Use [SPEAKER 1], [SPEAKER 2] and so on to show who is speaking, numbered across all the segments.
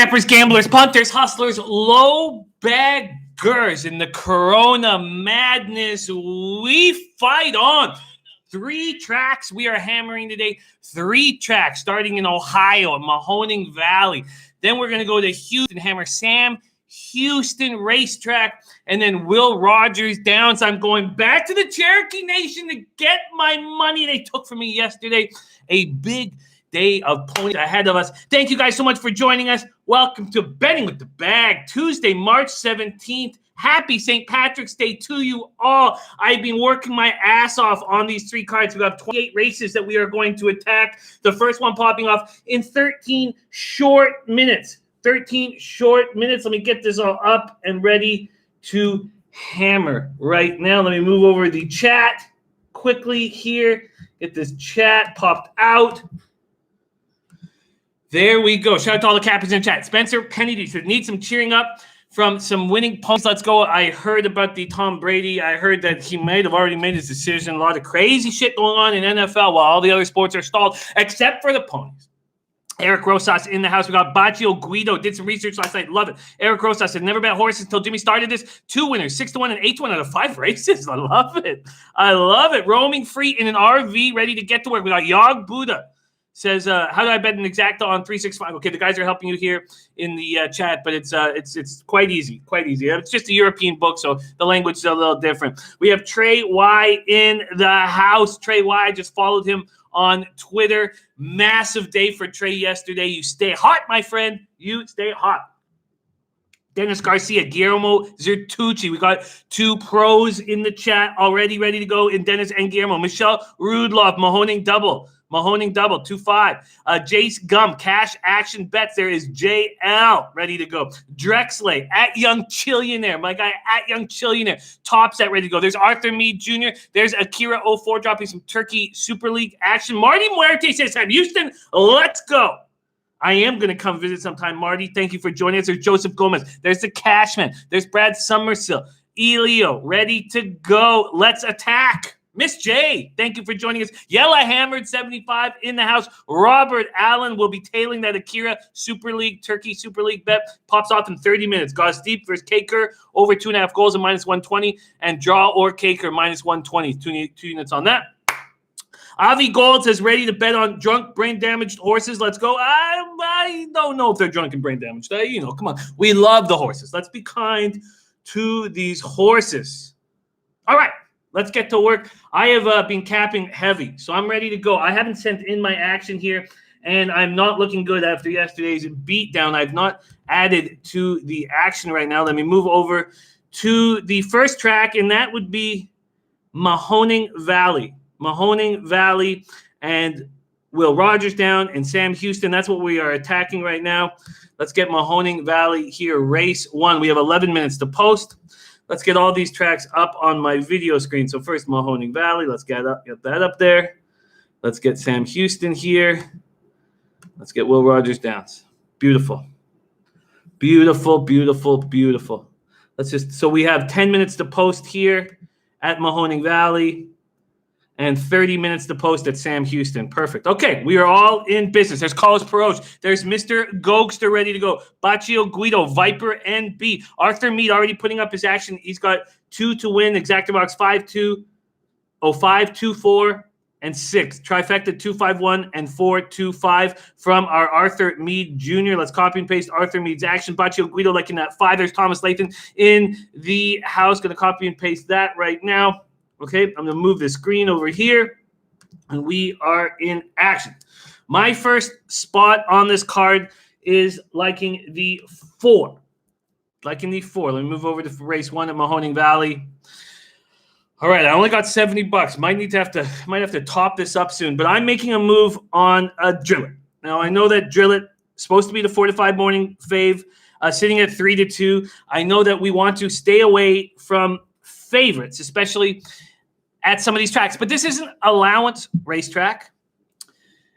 [SPEAKER 1] campers, gamblers, punters, hustlers, low baggers in the Corona madness. We fight on. 3 tracks we are hammering today. 3 tracks starting in Ohio at Mohoning Valley. Then we're going to go to Houston, hammer Sam Houston racetrack, and then Will Rogers down. So I'm going back to the Cherokee Nation to get my money they took from me yesterday. A big day of ponies ahead of us. Thank you guys so much for joining us. Welcome to Betting with the Bag, Tuesday, March 17th. Happy St. Patrick's Day to you all. I've been working my ass off on these 3 cards. We have 28 races that we are going to attack. The first one popping off in 13 short minutes. 13 short minutes. Let me get this all up and ready to hammer right now. Let me move over the chat quickly here. Get this chat popped out. There we go. Shout out to all the captains in chat. Spencer Penny said, need some cheering up from some winning ponies. Let's go. I heard about the Tom Brady. I heard that he might have already made his decision. A lot of crazy shit going on in NFL while all the other sports are stalled, except for the ponies. Eric Rosas in the house. We got Baccio Guido. Did some research last night. Love it. Eric Rosas said, never bet horses until Jimmy started this. 2 winners, 6-1 and 8-1 out of 5 races. I love it. I love it. Roaming free in an RV, ready to get to work. We got Yog Buddha. Says, how do I bet an exacta on 365? Okay, the guys are helping you here in the chat, but it's quite easy, It's just a European book, so the language is a little different. We have Trey Y in the house. Trey Y, I just followed him on Twitter. Massive day for Trey yesterday. You stay hot, my friend. You stay hot. Dennis Garcia, Guillermo Zertucci. We got 2 pros in the chat already ready to go in Dennis and Guillermo. Michelle Rudloff, Mahoning double, 2-5. Jace Gum, cash action bets. There is JL ready to go. Drexley at Young Chillionaire. My guy at Young Chillionaire. Top set ready to go. There's Arthur Mead Jr. There's Akira 04 dropping some Turkey Super League action. Marty Muerte says, Houston, let's go. I am going to come visit sometime, Marty. Thank you for joining us. There's Joseph Gomez. There's the Cashman. There's Brad Summersill. Elio, ready to go. Let's attack. Miss J, thank you for joining us. Yella Hammered 75 in the house. Robert Allen will be tailing that Akira Super League, Turkey Super League bet. Pops off in 30 minutes. Goss Deep versus Kaker, over 2.5 goals and -120. And Draw or Kaker, -120. 2 units on that. Avi Gold says, ready to bet on drunk, brain-damaged horses. Let's go. I don't know if they're drunk and brain-damaged. Come on. We love the horses. Let's be kind to these horses. All right. Let's get to work. I have been capping heavy, so I'm ready to go. I haven't sent in my action here, and I'm not looking good after yesterday's beatdown. I've not added to the action right now. Let me move over to the first track, and that would be Mohoning Valley. Mohoning Valley and Will Rogers down and Sam Houston. That's what we are attacking right now. Let's get Mohoning Valley here. Race 1. We have 11 minutes to post. Let's get all these tracks up on my video screen. So first, Mohoning Valley. Let's get that up there. Let's get Sam Houston here. Let's get Will Rogers down. Beautiful. Beautiful, beautiful, beautiful. So we have 10 minutes to post here at Mohoning Valley and 30 minutes to post at Sam Houston. Perfect. Okay, we are all in business. There's Carlos Peroge. There's Mr. Gokster ready to go. Baccio Guido, Viper NB. Arthur Mead already putting up his action. He's got 2 to win. Exacta box 5-2, 5, 2, 4, and 6. Trifecta 2-5-1 and 4-2-5 from our Arthur Mead Jr. Let's copy and paste Arthur Mead's action. Baccio Guido liking that 5. There's Thomas Lathan in the house. Going to copy and paste that right now. Okay, I'm going to move the screen over here, and we are in action. My first spot on this card is liking the 4. Let me move over to race 1 at Mohoning Valley. All right, I only got $70. Might have to top this up soon, but I'm making a move on a Drillet. Now, I know that Drillet is supposed to be the 4-5 morning fave, sitting at 3-2. I know that we want to stay away from favorites, especially at some of these tracks. But this is an allowance racetrack.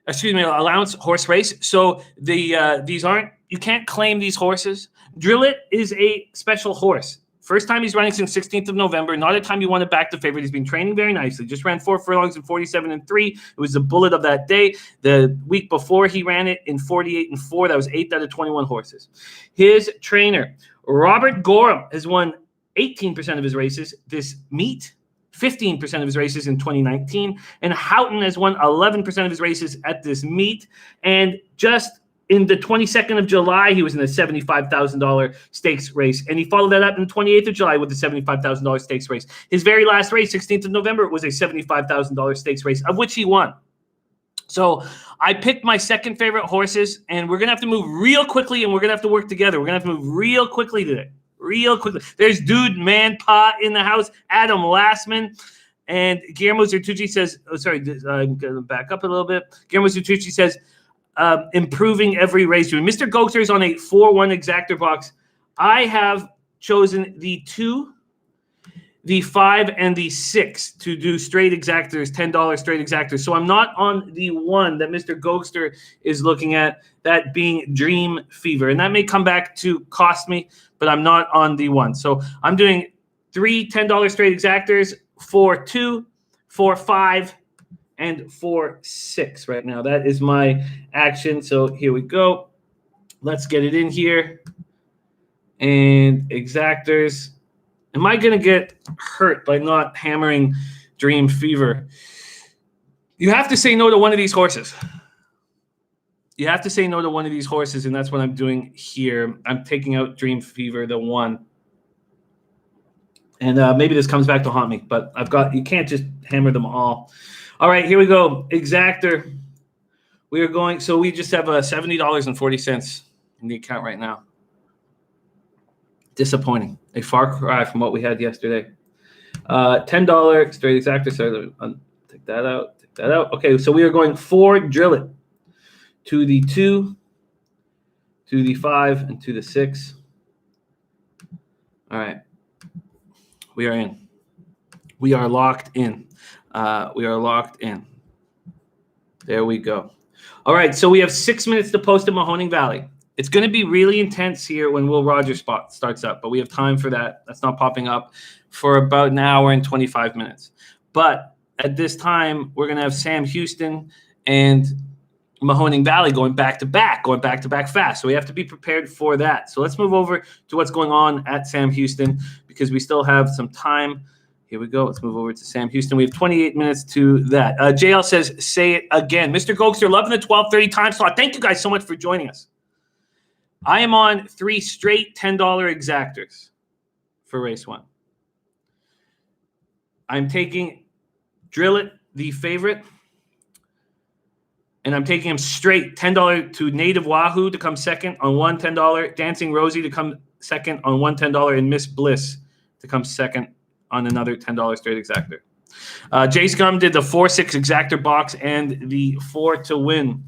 [SPEAKER 1] Allowance horse race. So these aren't, you can't claim these horses. Drillet is a special horse First time he's running since 16th of November. Not a time you want to back the favorite. He's been training very nicely. Just ran 4 furlongs in 47-3. It was the bullet of that day. The week before he ran it in 48-4. That was 8 out of 21 horses. His trainer, Robert Gorham, has won 18% of his races this meet, 15% of his races in 2019. And Houghton has won 11% of his races at this meet. And just in the 22nd of July, he was in a $75,000 stakes race. And he followed that up in the 28th of July with the $75,000 stakes race. His very last race, 16th of November, was a $75,000 stakes race, of which he won. So I picked my second favorite horses, and we're going to have to move real quickly, and we're going to have to work together. We're going to have to move real quickly today. Real quickly. There's Dude Man Pa in the house, Adam Lastman. And Guillermo Zertucci says, I'm going to back up a little bit. Guillermo Zertucci says, improving every race. Mr. Gokster is on a 4-1 exactor box. I have chosen the 2, the 5, and the 6 to do straight exactors, $10 straight exactors. So I'm not on the 1 that Mr. Gokster is looking at, that being Dream Fever. And that may come back to cost me, but I'm not on the 1. So I'm doing 3 $10 straight exactors, 4 2, 4 5, and 4 6 right now. That is my action. So here we go. Let's get it in here. And exactors. Am I going to get hurt by not hammering Dream Fever? You have to say no to one of these horses. You have to say no to one of these horses, and that's what I'm doing here. I'm taking out Dream Fever, the 1. And maybe this comes back to haunt me, but you can't just hammer them all. All right, here we go. Exactor. We are going, so we just have $70.40 in the account right now. Disappointing. A far cry from what we had yesterday. $10 straight exactor. So take that out. Take that out. Okay, so we are going 4 drill it to the 2, to the 5, and to the 6. All right. We are in. We are locked in. We are locked in. There we go. All right, so we have 6 minutes to post at Mohoning Valley. It's going to be really intense here when Will Rogers spot starts up, but we have time for that. That's not popping up for about an hour and 25 minutes. But at this time, we're going to have Sam Houston and Mahoning Valley going back to back fast. So we have to be prepared for that. So let's move over to what's going on at Sam Houston because we still have some time. Here we go. Let's move over to Sam Houston. We have 28 minutes to that. JL says, say it again. Mr. Gokster, loving the 12:30 time slot. Thank you guys so much for joining us. I am on 3 straight $10 exactors for race 1. I'm taking Drill It, the favorite, and I'm taking him straight $10 to Native Wahoo to come second on one $10, Dancing Rosie to come second on one $10, and Miss Bliss to come second on another $10 straight exactor. Jay Scum did the 4-6 exactor box and the 4 to win.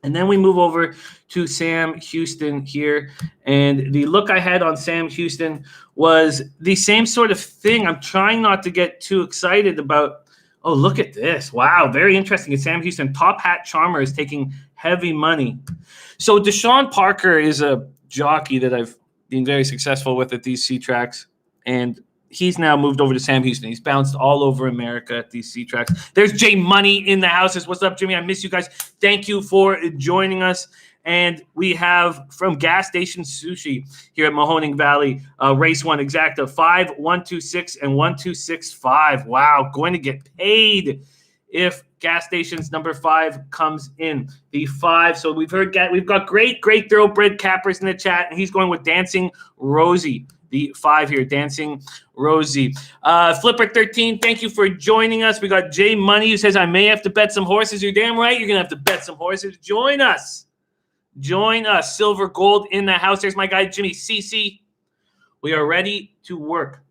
[SPEAKER 1] And then we move over to Sam Houston here. And the look I had on Sam Houston was the same sort of thing. I'm trying not to get too excited about, oh, look at this. Wow, very interesting. It's Sam Houston. Top Hat Charmer is taking heavy money. So Deshaun Parker is a jockey that I've been very successful with at these C tracks. And he's now moved over to Sam Houston. He's bounced all over America at these C tracks. There's Jay Money in the house. What's up, Jimmy? I miss you guys. Thank you for joining us. And we have from Gas Station Sushi here at Mohoning Valley, race 1 exacta 5, 1, 2, 6, and 1, 2, 6, 5. Wow, going to get paid if Gas Station's number 5 comes in. The 5. So we've got great thoroughbred cappers in the chat, and he's going with Dancing Rosie. The 5 here, Dancing Rosie. Flipper13, thank you for joining us. We got Jay Money who says, I may have to bet some horses. You're damn right. You're going to have to bet some horses. Join us. Join us. Silver Gold in the house. There's my guy, Jimmy CC. We are ready to work.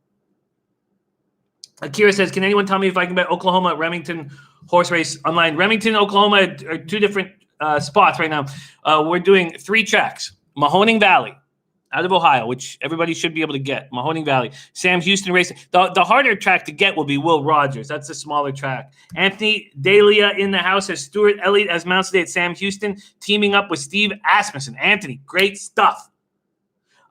[SPEAKER 1] Akira says, can anyone tell me if I can bet Oklahoma Remington horse race online? Remington, Oklahoma are 2 different spots right now. We're doing 3 tracks. Mahoning Valley, out of Ohio, which everybody should be able to get. Mohoning Valley. Sam Houston Racing. The harder track to get will be Will Rogers. That's a smaller track. Anthony Dahlia in the house as Stuart Elliott as Mount State at Sam Houston, teaming up with Steve Asmussen. Anthony, great stuff.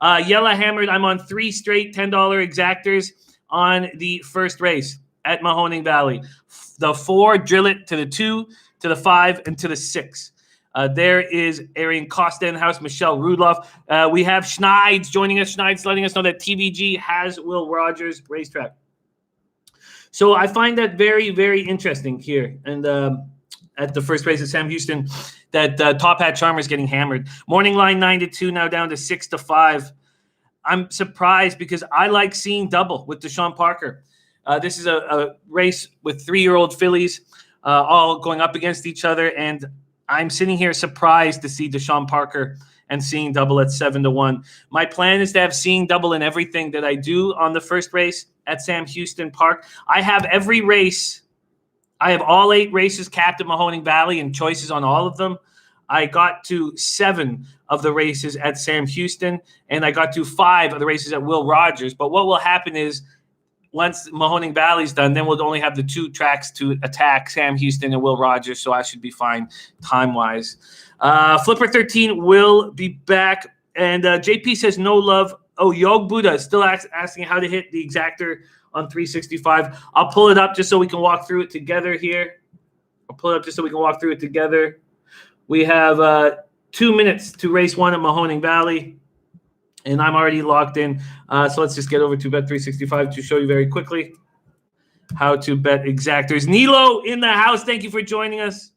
[SPEAKER 1] Yellow Hammered, I'm on 3 straight $10 exactors on the first race at Mohoning Valley. The 4, drill it to the 2, to the 5, and to the 6. There is Arian Costa in the house, Michelle Rudloff. We have Schneids joining us. Schneids letting us know that TVG has Will Rogers racetrack. So I find that very, very interesting here. And at the first race at Sam Houston, that Top Hat Charmer is getting hammered. Morning line 9-2, now down to 6-5. I'm surprised because I like seeing double with Deshaun Parker. This is a race with 3-year-old fillies all going up against each other, and I'm sitting here surprised to see Deshaun Parker and seeing double at 7-1. My plan is to have seeing double in everything that I do on the first race at Sam Houston Park. I have every race. I have all 8 races capped at Mohoning Valley and choices on all of them. I got to 7 of the races at Sam Houston, and I got to 5 of the races at Will Rogers. But what will happen is once Mahoning Valley's done, then we'll only have the 2 tracks to attack, Sam Houston and Will Rogers, so I should be fine time-wise. Flipper 13 will be back, and JP says no love. Oh, Yog Buddha is still asking how to hit the exactor on 365. I'll pull it up just so we can walk through it together here. We have 2 minutes to race 1 at Mahoning Valley. And I'm already logged in. So let's just get over to Bet365 to show you very quickly how to bet exactors. Nilo in the house. Thank you for joining us.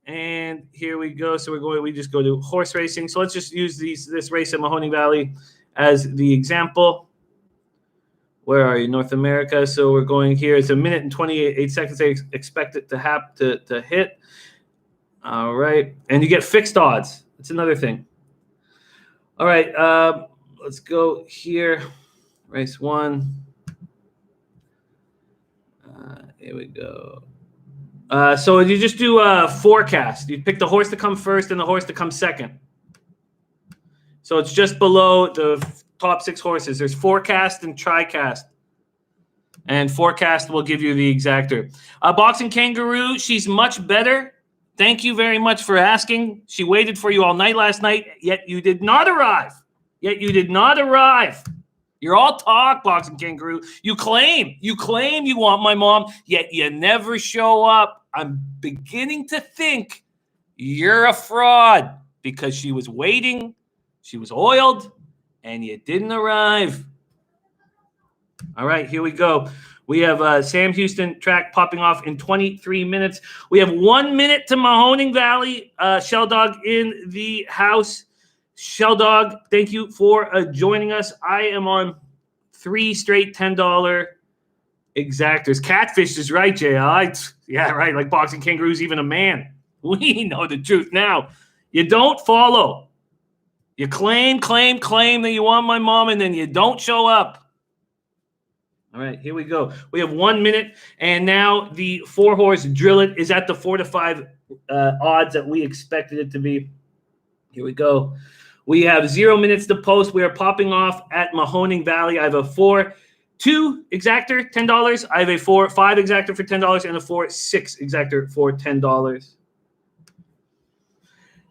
[SPEAKER 1] And here we go. So we just go to horse racing. So let's just use this race at Mahoning Valley as the example. Where are you? North America. So we're going here. It's 1 minute and 28 seconds. I expect it to have to hit. All right. And you get fixed odds. That's another thing. All right, let's go here. Race 1. Here we go. So you just do a forecast. You pick the horse to come first and the horse to come second. So it's just below the top 6 horses. There's forecast and tricast. And forecast will give you the exactor. Boxing Kangaroo, she's much better. Thank you very much for asking. She waited for you all night last night, yet you did not arrive. You're all talk, Boxing Kangaroo. You claim you want my mom, yet you never show up. I'm beginning to think you're a fraud because she was waiting, she was oiled, and you didn't arrive. All right, here we go. We have Sam Houston track popping off in 23 minutes. We have 1 minute to Mahoning Valley. Shell Dog in the house. Shell Dog, thank you for joining us. I am on 3 straight $10 exactors. Catfish is right, JL. Yeah, right. Like Boxing Kangaroo's even a man. We know the truth now. You don't follow. You claim that you want my mom, and then you don't show up. All right, here we go. We have 1 minute, and now the 4-horse Drill It is at the 4-5 odds that we expected it to be. Here we go. We have 0 minutes to post. We are popping off at Mahoning Valley. I have a 4-2 exactor, $10. I have a 4-5 exactor for $10 and a 4-6 exactor for $10.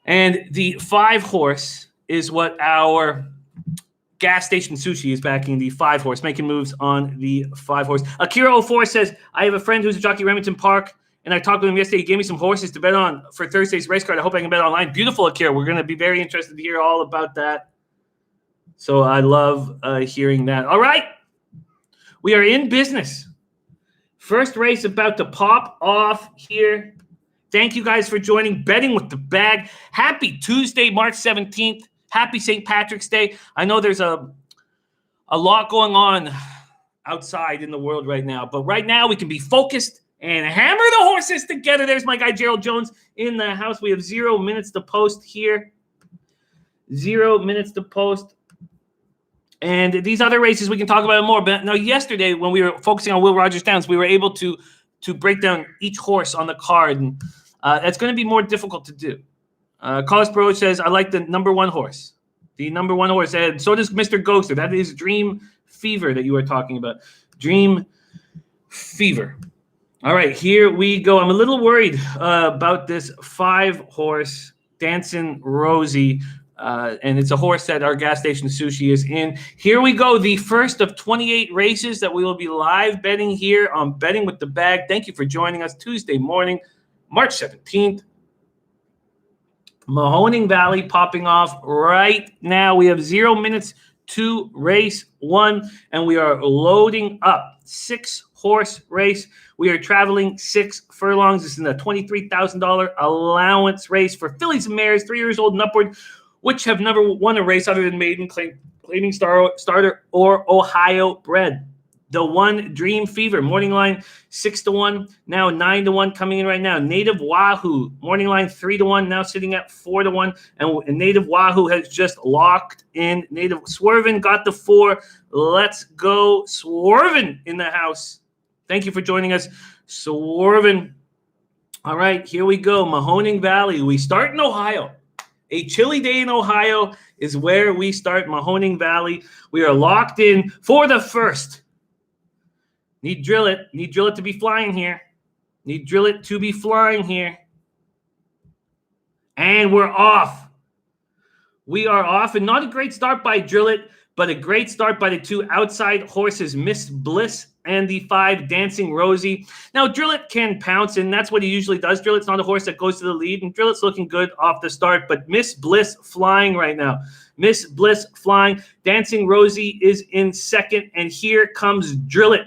[SPEAKER 1] And the 5-horse is what our gas station sushi is backing the 5-horse, making moves on the 5-horse. Akira04 says, I have a friend who's a jockey at Remington Park, and I talked with him yesterday. He gave me some horses to bet on for Thursday's race card. I hope I can bet online. Beautiful, Akira. We're going to be very interested to hear all about that. So I love hearing that. All right. We are in business. First race about to pop off here. Thank you guys for joining Betting with the Bag. Happy Tuesday, March 17th. Happy St. Patrick's Day. I know there's a lot going on outside in the world right now, but right now we can be focused and hammer the horses together. There's my guy Gerald Jones in the house. We have 0 minutes to post here. 0 minutes to post. And these other races, we can talk about it more. But now yesterday when we were focusing on Will Rogers Downs, we were able to break down each horse on the card. And that's going to be more difficult to do. Carlos Pro says, I like the number 1 horse. The number 1 horse. And so does Mr. Ghoster. That is Dream Fever that you were talking about. Dream Fever. All right, here we go. I'm a little worried about this 5-horse Dancing Rosie. And it's a horse that our gas station sushi is in. Here we go. The first of 28 races that we will be live betting here on Betting with the Bag. Thank you for joining us Tuesday morning, March 17th. Mohoning Valley popping off right now. We have 0 minutes to race 1, and we are loading up. 6-horse race. We are traveling 6 furlongs. This is a $23,000 allowance race for fillies and mares 3 years old and upward, which have never won a race other than maiden, claiming starter, or Ohio bred. The One Dream Fever, morning line 6-1, now 9-1 coming in right now. Native Wahoo, morning line 3-1, now sitting at 4-1. And Native Wahoo has just locked in. Native Swervin got the 4. Let's go, Swervin in the house. Thank you for joining us, Swervin. All right, here we go. Mahoning Valley. We start in Ohio. A chilly day in Ohio is where we start. Mohoning Valley. We are locked in for the first. Need drill it. Need drill it to be flying here. Need drill it to be flying here. And we're off. We are off. And not a great start by Drill It, but a great start by the 2 outside horses, Miss Bliss and the 5, Dancing Rosie. Now, Drill It can pounce, and that's what he usually does. Drill It's not a horse that goes to the lead, and Drill It's looking good off the start, but Miss Bliss flying right now. Miss Bliss flying. Dancing Rosie is in second, and here comes Drill It.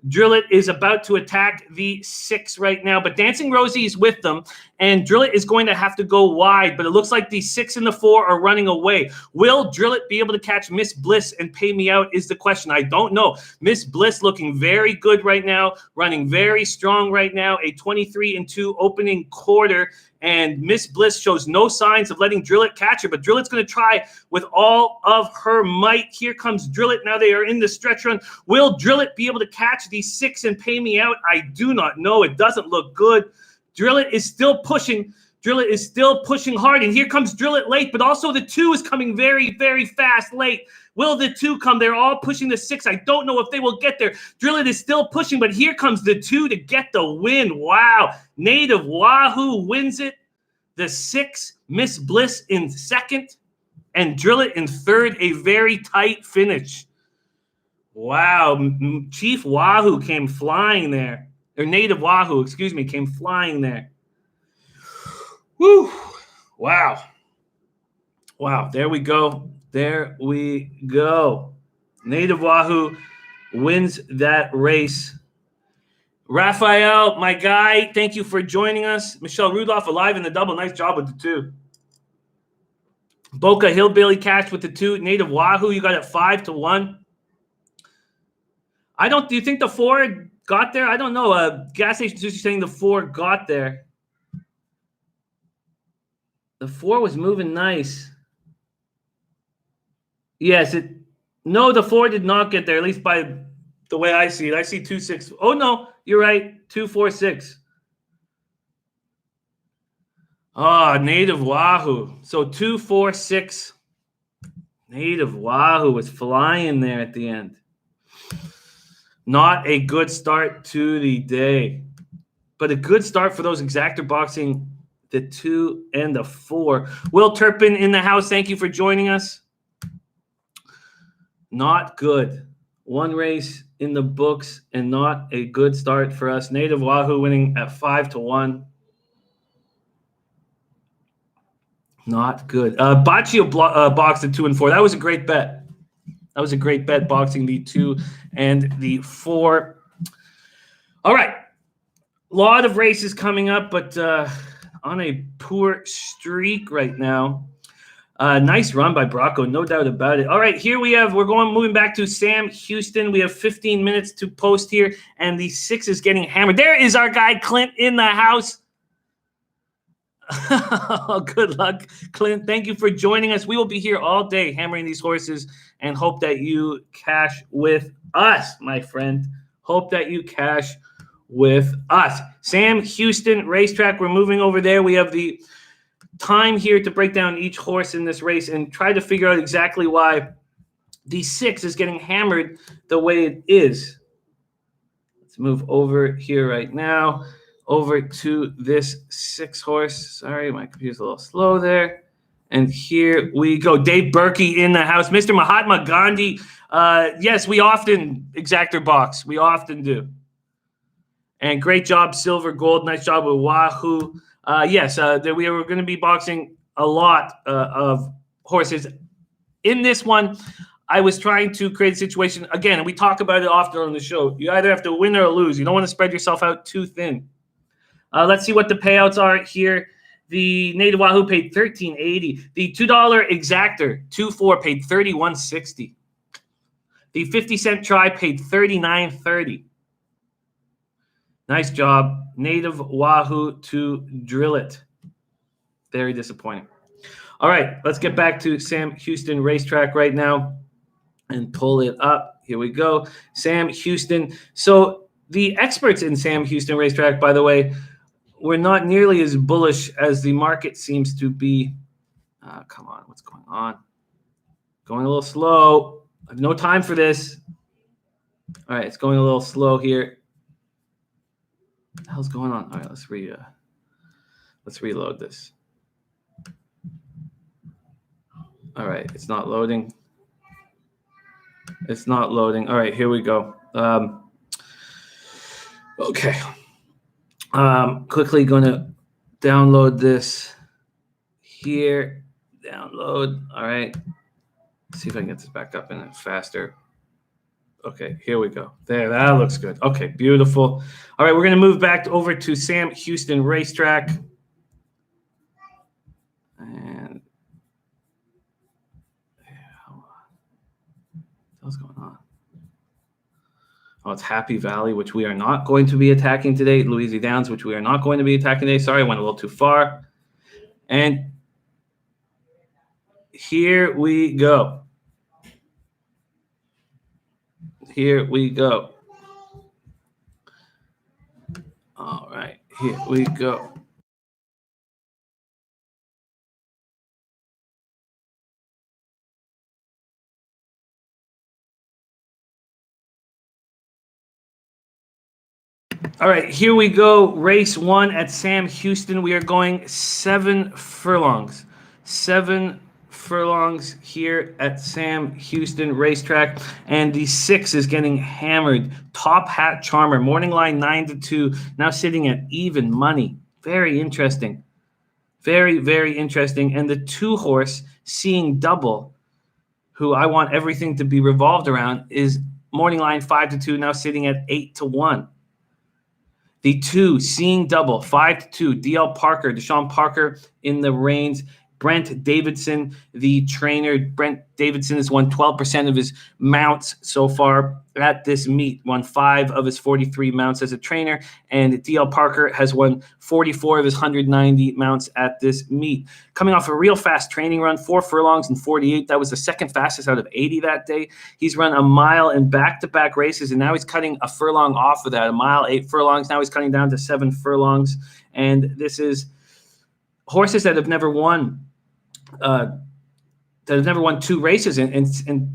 [SPEAKER 1] Drill It is about to attack the 6 right now, but Dancing Rosie is with them, and Drill It is going to have to go wide, but it looks like the 6 and the 4 are running away. Will Drill It be able to catch Miss Bliss and pay me out is the question. I don't know. Miss Bliss looking very good right now, running very strong right now, a 23-2 opening quarter, and Miss Bliss shows no signs of letting Drill It catch her, but Drill It's going to try with all of her might. Here comes Drill It. Now they are in the stretch run. Will Drill It be able to catch the 6 and pay me out? I do not know. It doesn't look good. Drill It is still pushing. Drill It is still pushing hard, and here comes Drill It late, but also the 2 is coming very, very fast late. Will the 2 come? They're all pushing the 6. I don't know if they will get there. Drill It is still pushing, but here comes the 2 to get the win. Wow. Native Wahoo wins it. The 6, Miss Bliss in second, and Drill It in third. A very tight finish. Wow. Chief Wahoo came flying there. Or Native Wahoo, excuse me, came flying there. Woo. Wow. Wow. There we go. There we go. Native Wahoo wins that race. Raphael, my guy, thank you for joining us. Michelle Rudolph alive in the double. Nice job with the 2. Boca Hillbilly catch with the 2. Native Wahoo, you got it 5-1. Do you think the 4 got there? I don't know. Gas Station Sushi saying the 4 got there. The 4 was moving nice. Yes, no, the 4 did not get there, at least by the way I see it. I see 2-6. Oh, no, you're right. 2-4-6. Native Wahoo. So 2-4-6. Native Wahoo was flying there at the end. Not a good start to the day, but a good start for those exactor boxing, the 2 and the 4. Will Turpin in the house. Thank you for joining us. Not good. 1 race in the books and not a good start for us. Native Wahoo winning at 5-1. Not good. Baccio boxed at 2 and 4. That was a great bet. That was a great bet, boxing the 2 and the 4. All right. A lot of races coming up, but on a poor streak right now. Nice run by Brocco, no doubt about it. All right, here we're moving back to Sam Houston. We have 15 minutes to post here, and the 6 is getting hammered. There is our guy Clint in the house. Good luck, Clint. Thank you for joining us. We will be here all day hammering these horses and hope that you cash with us, my friend. Hope that you cash with us. Sam Houston Racetrack, we're moving over there. We have the time here to break down each horse in this race and try to figure out exactly why the 6 is getting hammered the way it is. Let's move over here right now, over to this 6 horse. Sorry, my computer's a little slow there. And here we go. Dave Berkey in the house. Mr. Mahatma Gandhi. Yes, we often exactor box. We often do. And great job, silver, gold. Nice job with Wahoo. Yes, we were going to be boxing a lot of horses. In this one, I was trying to create a situation. Again, we talk about it often on the show. You either have to win or lose. You don't want to spread yourself out too thin. Let's see what the payouts are here. The Native Wahoo paid $13.80. The $2 exactor 2-4 paid $31.60. The 50-cent try paid $39.30. Nice job, Native Wahoo to drill it. Very disappointing. All right, let's get back to Sam Houston Racetrack right now and pull it up. Here we go. Sam Houston. So the experts in Sam Houston Racetrack, by the way, were not nearly as bullish as the market seems to be. Come on, what's going on? Going a little slow. I have no time for this. All right, it's going a little slow here. What the hell's going on? All right, let's reload this. All right, it's not loading. It's not loading. All right, here we go. Okay. Quickly going to download this here. Download. All right. Let's see if I can get this back up in it faster. Okay, here we go. There, that looks good. Okay, beautiful. All right, we're going to move back over to Sam Houston Racetrack. And what's going on? Oh, it's Happy Valley, which we are not going to be attacking today. Louisa Downs, which we are not going to be attacking today. Sorry, I went a little too far. And here we go. Here we go. All right, here we go. All right, here we go. Race 1 at Sam Houston. We are going 7 furlongs. 7 furlongs here at Sam Houston Racetrack. And the 6 is getting hammered. Top Hat Charmer. Morning line 9-2. Now sitting at even money. Very interesting. Very, very interesting. And the 2 horse, Seeing Double, who I want everything to be revolved around, is morning line 5-2. Now sitting at 8-1. The 2, Seeing Double, 5-2. DL Parker, Deshaun Parker in the reins. Brent Davidson, the trainer. Brent Davidson has won 12% of his mounts so far at this meet. Won 5 of his 43 mounts as a trainer. And DL Parker has won 44 of his 190 mounts at this meet. Coming off a real fast training run, 4 furlongs and 48. That was the second fastest out of 80 that day. He's run a mile in back-to-back races, and now he's cutting a furlong off of that. A mile, 8 furlongs. Now he's cutting down to 7 furlongs. And this is horses that have never won. That have never won 2 races, and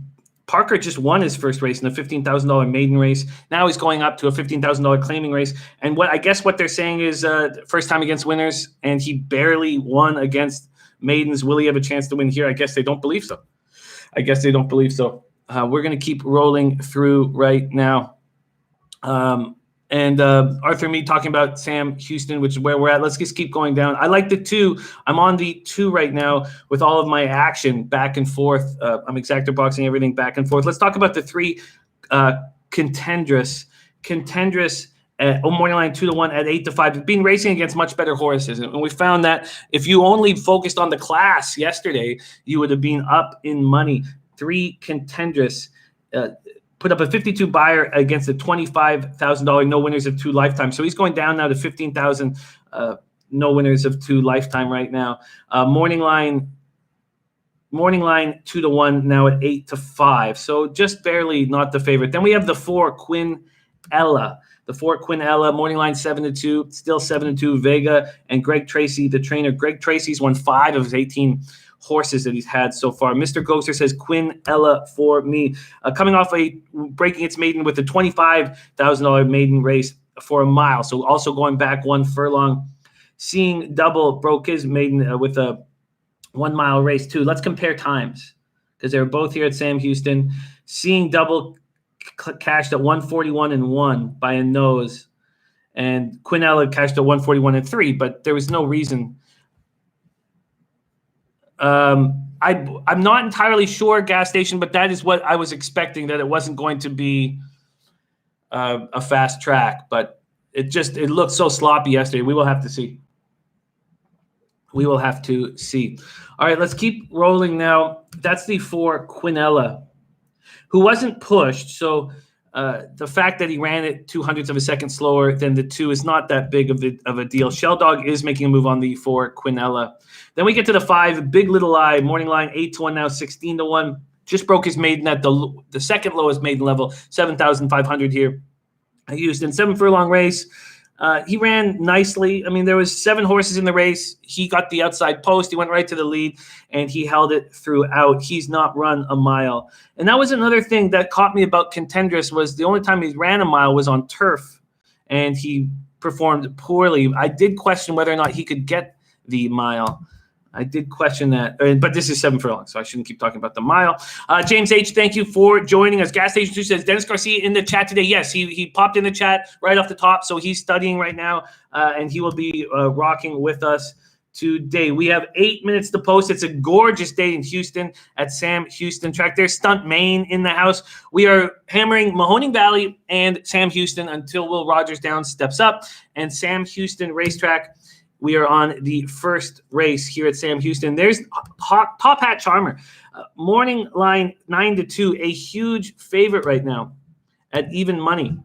[SPEAKER 1] Parker just won his first race in a $15,000 maiden race. Now he's going up to a $15,000 claiming race. And what they're saying is first time against winners, and he barely won against maidens. Will he have a chance to win here? I guess they don't believe so. We're going to keep rolling through right now. And Arthur Mead talking about Sam Houston, which is where we're at. Let's just keep going down. I like the 2. I'm on the 2 right now with all of my action back and forth. I'm exactor boxing everything back and forth. Let's talk about the 3 Contendress. Contendress at morning line 2-1 at 8-5. Been racing against much better horses, and we found that if you only focused on the class yesterday, you would have been up in money. 3 Contendress. Put up a 52 buyer against a $25,000 no winners of 2 lifetime. So he's going down now to 15,000 no winners of 2 lifetime right now. Morning line 2-1 now at 8-5. So just barely not the favorite. Then we have the 4 Quinn Ella. The 4 Quinn Ella, morning line 7-2, still 7-2. Vega and Greg Tracy, the trainer. Greg Tracy's won 5 of his 18 horses that he's had so far. Mr. Ghoster says Quinn Ella for me. Coming off breaking its maiden with a $25,000 maiden race for a mile. So also going back 1 furlong. Seeing Double broke his maiden with a 1 mile race too. Let's compare times because they were both here at Sam Houston. Seeing Double cashed at 141 and 1 by a nose, and Quinella cashed at 141 and 3, but there was no reason. I'm not entirely sure, gas station, but that is what I was expecting, that it wasn't going to be a fast track, but it looked so sloppy yesterday. We will have to see. We will have to see. All right, let's keep rolling now. That's the 4 Quinella, who wasn't pushed. So the fact that he ran it 0.02 of a second slower than the 2 is not that big of a deal. Shell Dog is making a move on the 4 Quinella. Then we get to the 5, Big Little Eye, Morning Line, 8-1 now, 16-1. Just broke his maiden at the second lowest maiden level, 7,500 here. I used in 7 furlong race. He ran nicely. I mean, there was 7 horses in the race. He got the outside post. He went right to the lead, and he held it throughout. He's not run a mile. And that was another thing that caught me about Contendress, was the only time he ran a mile was on turf, and he performed poorly. I did question whether or not he could get the mile. I did question that, but this is 7 furlongs, so I shouldn't keep talking about the mile. James H., thank you for joining us. Gas Station 2 says, Dennis Garcia in the chat today. Yes, he popped in the chat right off the top, so he's studying right now, and he will be rocking with us today. We have 8 minutes to post. It's a gorgeous day in Houston at Sam Houston Track. There's Stunt Maine in the house. We are hammering Mohoning Valley and Sam Houston until Will Rogers Downs steps up, and Sam Houston Racetrack. We are on the first race here at Sam Houston. There's Top Hat Charmer. Morning Line 9-2, a huge favorite right now at even money.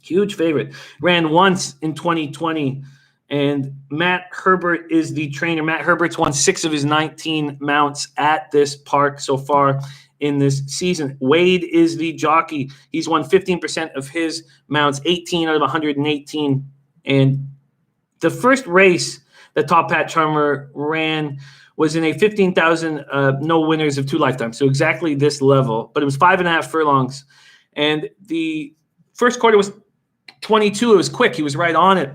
[SPEAKER 1] Huge favorite. Ran once in 2020, and Matt Herbert is the trainer. Matt Herbert's won 6 of his 19 mounts at this park so far in this season. Wade is the jockey. He's won 15% of his mounts, 18 out of 118, and the first race that Top Hat Charmer ran was in a 15,000 no winners of 2 lifetimes. So exactly this level, but it was 5.5 furlongs. And the first quarter was 22. It was quick. He was right on it.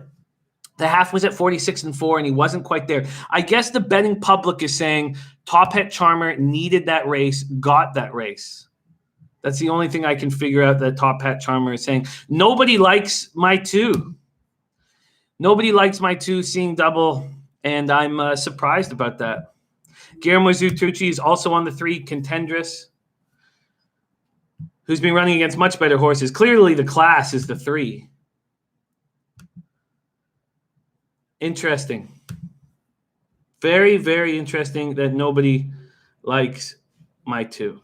[SPEAKER 1] The half was at 46 and 4, and he wasn't quite there. I guess the betting public is saying Top Hat Charmer needed that race, got that race. That's the only thing I can figure out that Top Hat Charmer is saying. Nobody likes my 2. Nobody likes my 2 Seeing Double, and I'm surprised about that. Guillermo Zutucci is also on the 3 Contendress, who's been running against much better horses. Clearly, the class is the 3. Interesting. Very, very interesting that nobody likes my 2.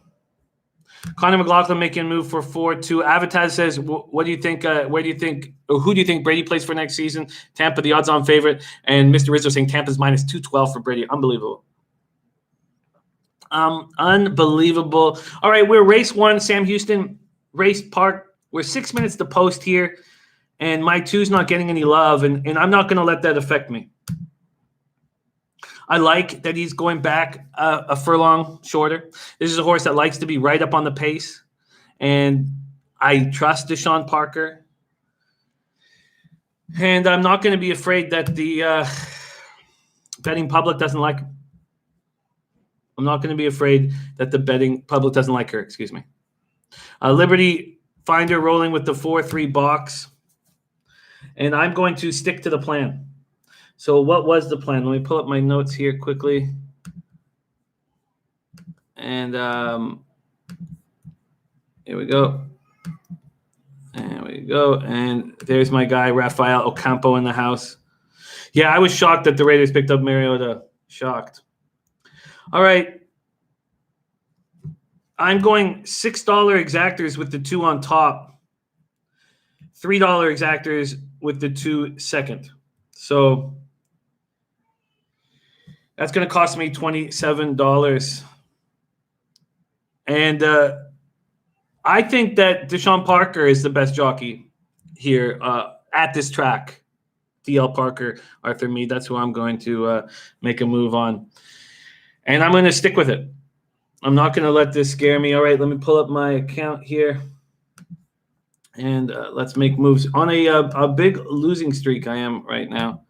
[SPEAKER 1] Connor McLaughlin making a move for 4-2. Avataz says, what do you think? Where do you think, or who do you think Brady plays for next season? Tampa, the odds-on favorite. And Mr. Rizzo saying Tampa's minus 212 for Brady. Unbelievable. Unbelievable. All right, we're race 1, Sam Houston Race Park. We're 6 minutes to post here, and my 2's not getting any love, and I'm not going to let that affect me. I like that he's going back a furlong shorter. This is a horse that likes to be right up on the pace, and I trust Deshaun Parker. And I'm not going to be afraid that the betting public doesn't like him. I'm not going to be afraid that the betting public doesn't like her. Excuse me. Liberty Finder rolling with the 4-3 box, and I'm going to stick to the plan. So what was the plan? Let me pull up my notes here quickly. And here we go. There we go. And there's my guy, Rafael Ocampo, in the house. Yeah, I was shocked that the Raiders picked up Mariota. Shocked. All right. I'm going $6 exactors with the 2 on top. $3 exactors with the 2 second. So that's going to cost me $27. And I think that Deshaun Parker is the best jockey here at this track. DL Parker, Arthur Meade, that's who I'm going to make a move on. And I'm going to stick with it. I'm not going to let this scare me. All right, let me pull up my account here. And let's make moves. On a big losing streak I am right now.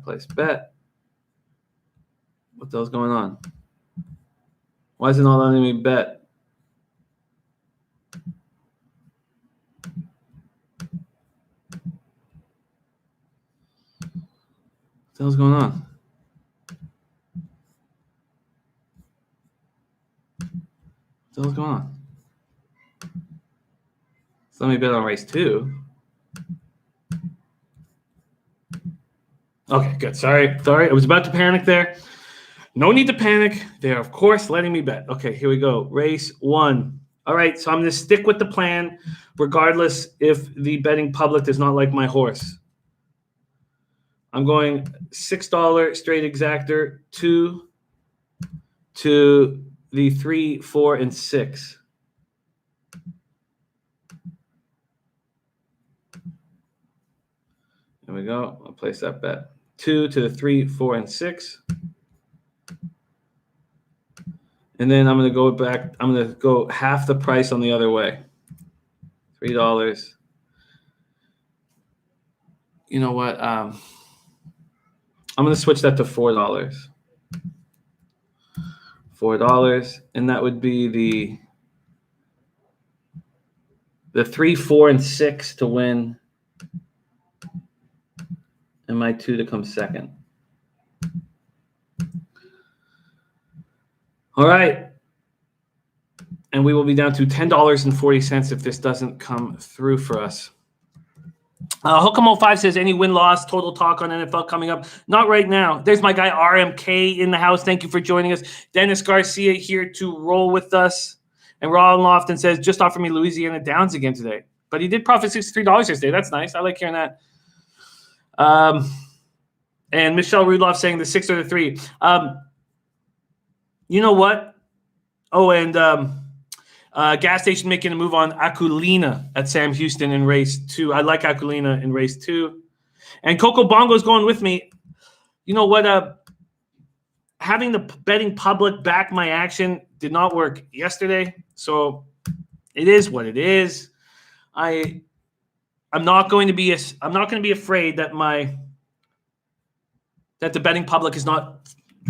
[SPEAKER 1] Place bet. What the hell's going on? Why is it not letting me bet? What the hell's going on? What the hell's going on? So let me bet on race 2. Okay, good. Sorry. I was about to panic there. No need to panic. They're, of course, letting me bet. Okay, here we go. Race 1. All right, so I'm going to stick with the plan, regardless if the betting public does not like my horse. I'm going $6 straight exactor, 2 to the 3, 4, and 6. There we go. I'll place that bet. 2 to the 3, 4, and 6. And then I'm going to go back. I'm going to go half the price on the other way. $3. You know what? I'm going to switch that to $4. $4. And that would be the 3, 4, and 6 to win. And my 2 to come second. All right. And we will be down to $10.40 if this doesn't come through for us. Hook'em05 says, any win-loss, total talk on NFL coming up? Not right now. There's my guy RMK in the house. Thank you for joining us. Dennis Garcia here to roll with us. And Ron Lofton says, just offer me Louisiana Downs again today. But he did profit $63 yesterday. That's nice. I like hearing that. And Michelle Rudloff saying the 6 or the 3. You know what? Oh, and gas station making a move on Akulina at Sam Houston in race 2. I like Akulina in race 2. And Coco Bongo's going with me. You know what? Having the betting public back my action did not work yesterday. So it is what it is. I'm not going to be afraid that the betting public is not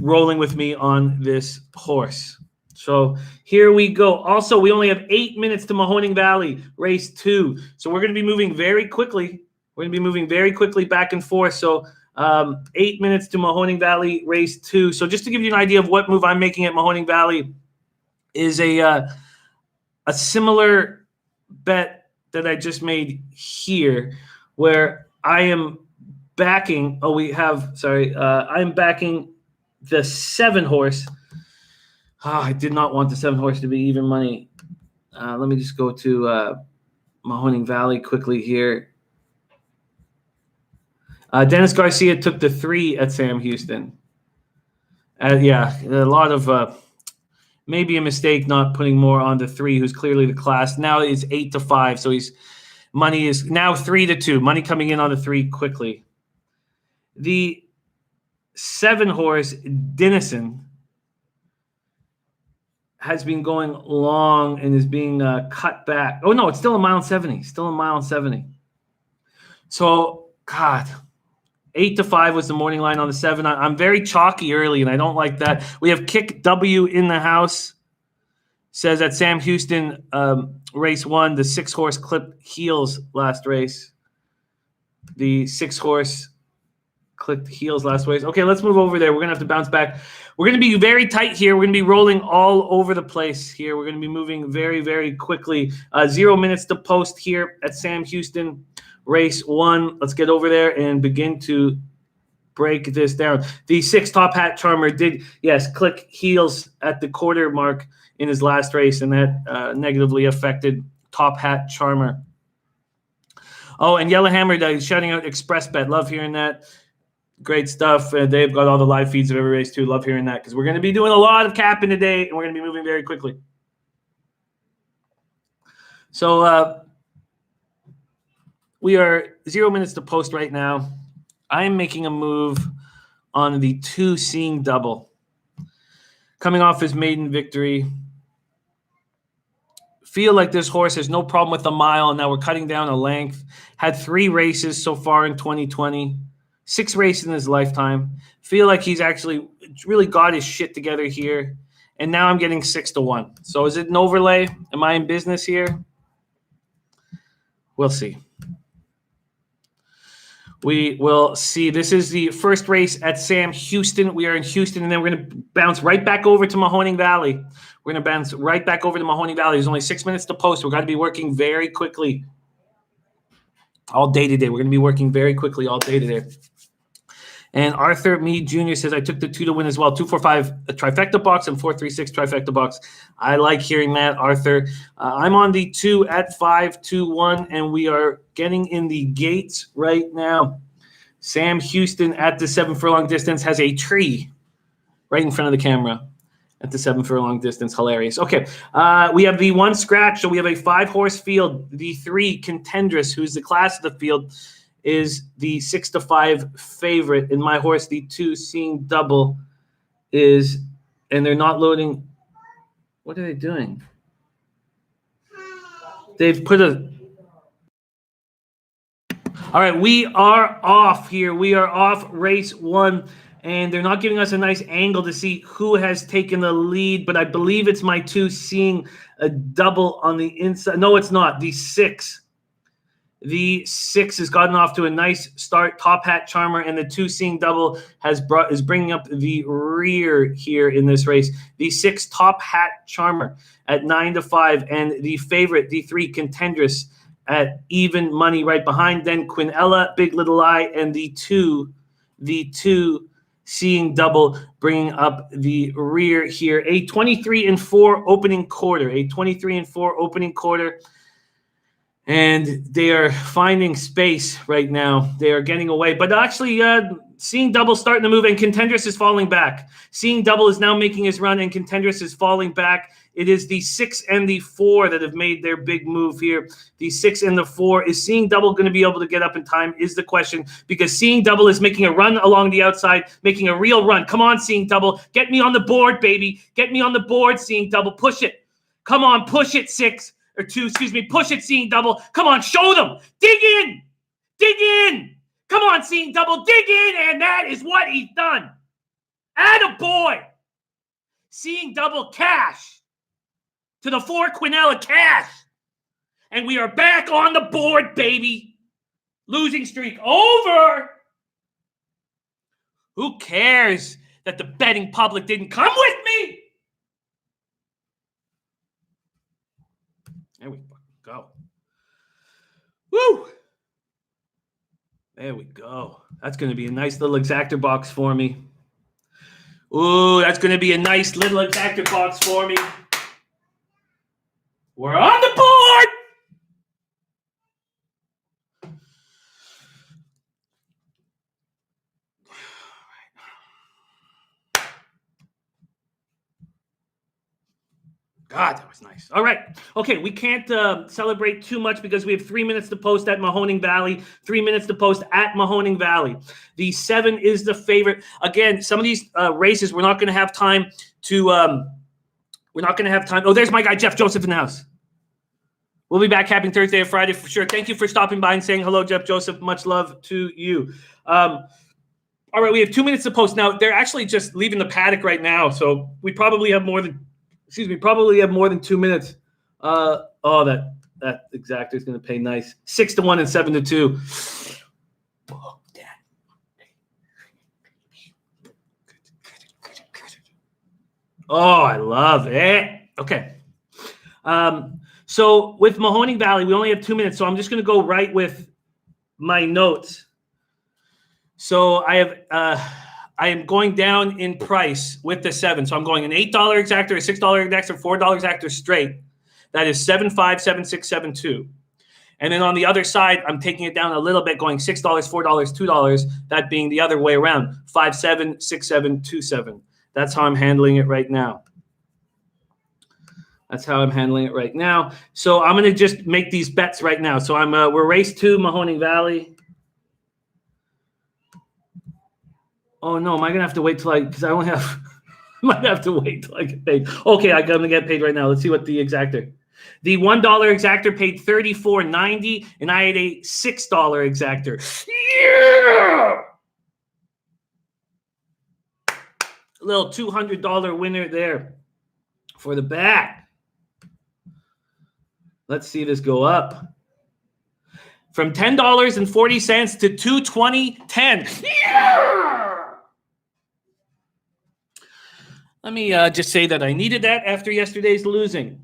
[SPEAKER 1] rolling with me on this horse. So here we go. Also, we only have 8 minutes to Mohoning Valley, race 2. So we're going to be moving very quickly. We're going to be moving very quickly back and forth. So 8 minutes to Mohoning Valley, race 2. So just to give you an idea of what move I'm making at Mohoning Valley is a similar bet that I just made here, where I am backing. I'm backing the 7 horse. I did not want the 7 horse to be even money. Let me just go to Mahoning Valley quickly here. Dennis Garcia took the 3 at Sam Houston. A lot of maybe a mistake not putting more on the 3, who's clearly the class. Now it's 8 to 5, so money is now 3 to 2. Money coming in on the 3 quickly. The 7 horse Denison has been going long and is being cut back. Oh, no, it's still a mile and 70. Still a mile and 70. So, God, 8 to 5 was the morning line on the 7. I'm very chalky early, and I don't like that. We have Kick W in the house. Says that Sam Houston, race 1, the 6 horse clipped heels last race. The 6 horse clicked heels last race. Okay, let's move over there. We're going to have to bounce back. We're going to be very tight here. We're going to be rolling all over the place here. We're going to be moving very, very quickly. 0 minutes to post here at Sam Houston, race 1. Let's get over there and begin to break this down. The 6 Top Hat Charmer did, yes, click heels at the quarter mark in his last race, and that negatively affected Top Hat Charmer. Oh, and Yellowhammer shouting out Express Bet. Love hearing that. Great stuff. They've got all the live feeds of every race too. Love hearing that, because we're going to be doing a lot of capping today, and we're going to be moving very quickly. So we are 0 minutes to post right now. I am making a move on the 2 Seeing Double. Coming off his maiden victory. Feel like this horse has no problem with a mile, and now we're cutting down a length. Had 3 races so far in 2020. 6 races in his lifetime. Feel like he's actually really got his shit together here. And now I'm getting 6-1. So is it an overlay? Am I in business here? We'll see. We will see. This is the first race at Sam Houston. We are in Houston, and then we're going to bounce right back over to Mohoning Valley. We're going to bounce right back over to Mohoning Valley. There's only 6 minutes to post. We're going to be working very quickly all day today. We're going to be working very quickly all day today. And Arthur Mead Jr. says, I took the 2 to win as well. 245 a trifecta box and 436 trifecta box. I like hearing that, Arthur. I'm on the 2 at 5-2-1, and we are getting in the gates right now. Sam Houston at the 7 furlong distance has a tree right in front of the camera at the 7 furlong distance. Hilarious. Okay, we have the 1 scratch, so we have a 5-horse field. The 3 Contendress, who's the class of the field, is the 6-5 favorite. And my horse, the 2 Seeing Double, is, and they're not loading. What are they doing? They've put a. All right, we are off here. We are off race 1, and they're not giving us a nice angle to see who has taken the lead, but I believe it's my 2 Seeing a Double on the inside. No, it's not. The 6. The 6 has gotten off to a nice start. Top Hat Charmer, and the 2 Seeing Double is bringing up the rear here in this race. The 6 Top Hat Charmer at 9-5, and the favorite, the 3 Contendress, at even money right behind. Then Quinella, Big Little Eye, and the 2 Seeing Double bringing up the rear here. A 23-4 opening quarter. A 23-4 opening quarter. And they are finding space right now. They are getting away. But actually, Seeing Double starting to move, and Contendress is falling back. Seeing Double is now making his run, and Contendress is falling back. It is the 6 and the 4 that have made their big move here. The 6 and the 4. Is Seeing Double going to be able to get up in time is the question, because Seeing Double is making a run along the outside, making a real run. Come on, Seeing Double. Get me on the board, baby. Get me on the board, Seeing Double. Push it. Come on, push it, 6. Or 2, excuse me, push it, Seeing Double. Come on, show them. Dig in. Dig in. Come on, Seeing Double. Dig in, and that is what he's done. Attaboy. Seeing Double cash. To the 4 Quinella cash. And we are back on the board, baby. Losing streak over. Who cares that the betting public didn't come with me? There we go. Woo! There we go. That's going to be a nice little exactor box for me. Ooh, that's going to be a nice little exactor box for me. We're on the board! God, that was nice. All right. Okay, we can't celebrate too much because we have 3 minutes to post at Mohoning Valley, 3 minutes to post at Mohoning Valley. The 7 is the favorite. Again, some of these races, we're not going to have time to Oh, there's my guy, Jeff Joseph, in the house. We'll be back happy Thursday or Friday for sure. Thank you for stopping by and saying hello, Jeff Joseph. Much love to you. All right, we have 2 minutes to post. Now, they're actually just leaving the paddock right now, so we probably have more than 2 minutes. That exactor is going to pay nice. 6-1 and 7-2. Oh, damn. Oh, I love it. Okay. So with Mohoning Valley, we only have 2 minutes, so I'm just going to go right with my notes. So I am going down in price with the 7. So I'm going an $8 exactor, a $6 exactor, $4 exactor straight. That is 7.5, 7.6, 7.2. And then on the other side, I'm taking it down a little bit, going $6, $4, $2. That being the other way around, 5.7, 6.7, 2.7. That's how I'm handling it right now. So I'm going to just make these bets right now. So we're race 2, Mohoning Valley. Oh no, am I gonna have to wait till because I only have I might have to wait till I get paid. Okay, I'm gonna get paid right now. Let's see what the exactor. The $1 exactor paid $34.90, and I had a $6 exactor. Yeah! A little $200 winner there for the back. Let's see this go up. From $10.40 to $220.10. Yeah! Let me just say that I needed that after yesterday's losing.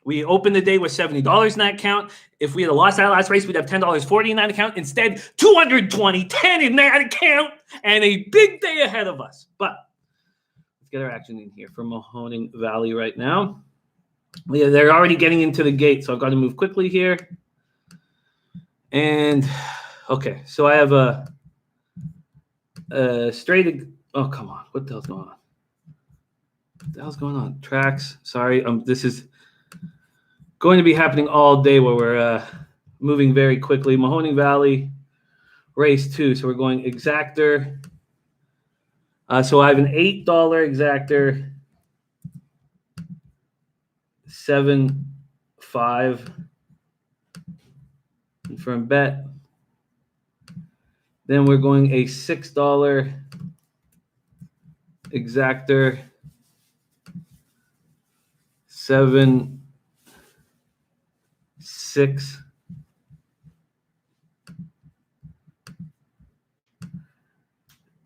[SPEAKER 1] We opened the day with $70 in that account. If we had lost that last race, we'd have $10.40 in that account. Instead, $220.10 in that account, and a big day ahead of us. But let's get our action in here for Mohoning Valley right now. They're already getting into the gate, so I've got to move quickly here. And okay, so I have a straight. Oh, come on! What the hell's going on? What the hell's going on? Tracks. Sorry, this is going to be happening all day where we're moving very quickly. Mohoning Valley, race 2. So we're going exactor. So I have an $8 exactor, 7.5 confirm bet. Then we're going a $6 exactor, 7.6.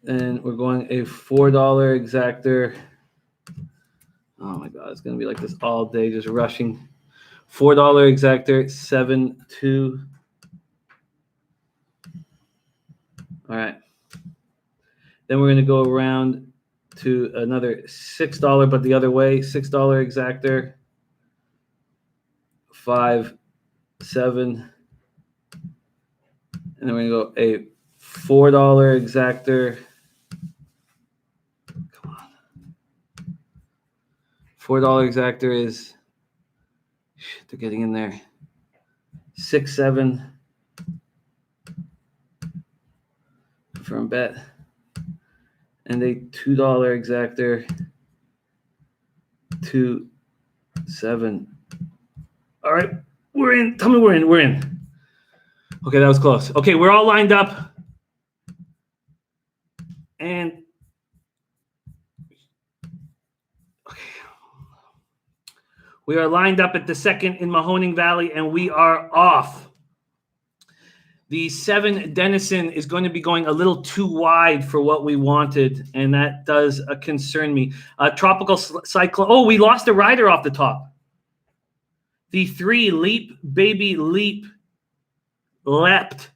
[SPEAKER 1] And we're going a $4 exactor. Oh my God, it's going to be like this all day, just rushing. $4 exactor, 7.2. All right. Then we're going to go around to another $6, but the other way, $6 exactor, 5.7. And then we're going to go a $4 exactor. Come on. $4 exactor is, shit, they're getting in there. 6.7 from bet. And a $2 exactor, 2.7. All right, we're in. Tell me we're in. We're in. Okay, that was close. Okay, we're all lined up. And okay, we are lined up at the second in Mohoning Valley, and we are off. The 7 Denison is going to be going a little too wide for what we wanted, and that does concern me. Tropical Cyclone. Oh, we lost a rider off the top. The 3 Leap, Baby Leap, leapt.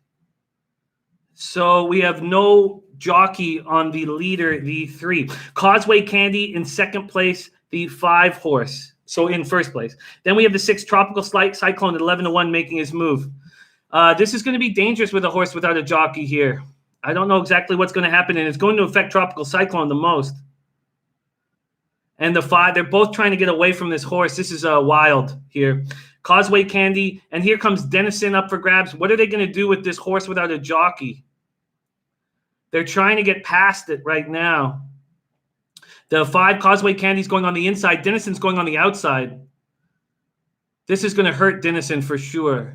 [SPEAKER 1] So we have no jockey on the leader, the 3. Causeway Candy in second place, the 5 horse. So in first place. Then we have the 6 Tropical Cyclone at 11-1 making his move. This is going to be dangerous with a horse without a jockey here. I don't know exactly what's going to happen, and it's going to affect Tropical Cyclone the most. And the 5, they're both trying to get away from this horse. This is wild here. Causeway Candy, and here comes Denison up for grabs. What are they going to do with this horse without a jockey? They're trying to get past it right now. The 5 Causeway Candy's going on the inside. Denison's going on the outside. This is going to hurt Denison for sure.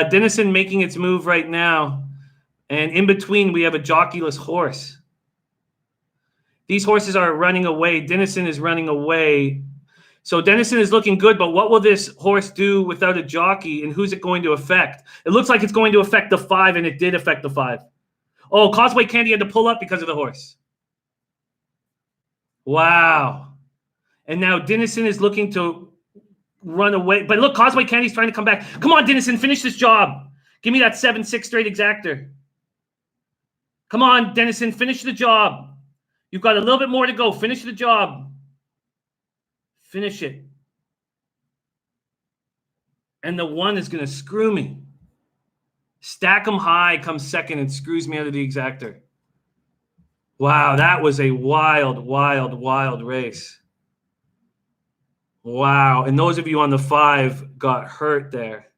[SPEAKER 1] Denison making its move right now. And in between, we have a jockeyless horse. These horses are running away. Denison is running away. So Denison is looking good, but what will this horse do without a jockey, and who's it going to affect? It looks like it's going to affect the 5, and it did affect the 5. Oh, Causeway Candy had to pull up because of the horse. Wow. And now Denison is looking to run away. But look, Causeway Candy's trying to come back. Come on, Denison, finish this job. Give me that 7-6 straight exactor. Come on, Denison, finish the job. You've got a little bit more to go. Finish the job. Finish it. And the 1 is going to screw me. Stack 'em High comes second and screws me out of the exactor. Wow, that was a wild, wild, wild race. Wow. And those of you on the 5 got hurt there.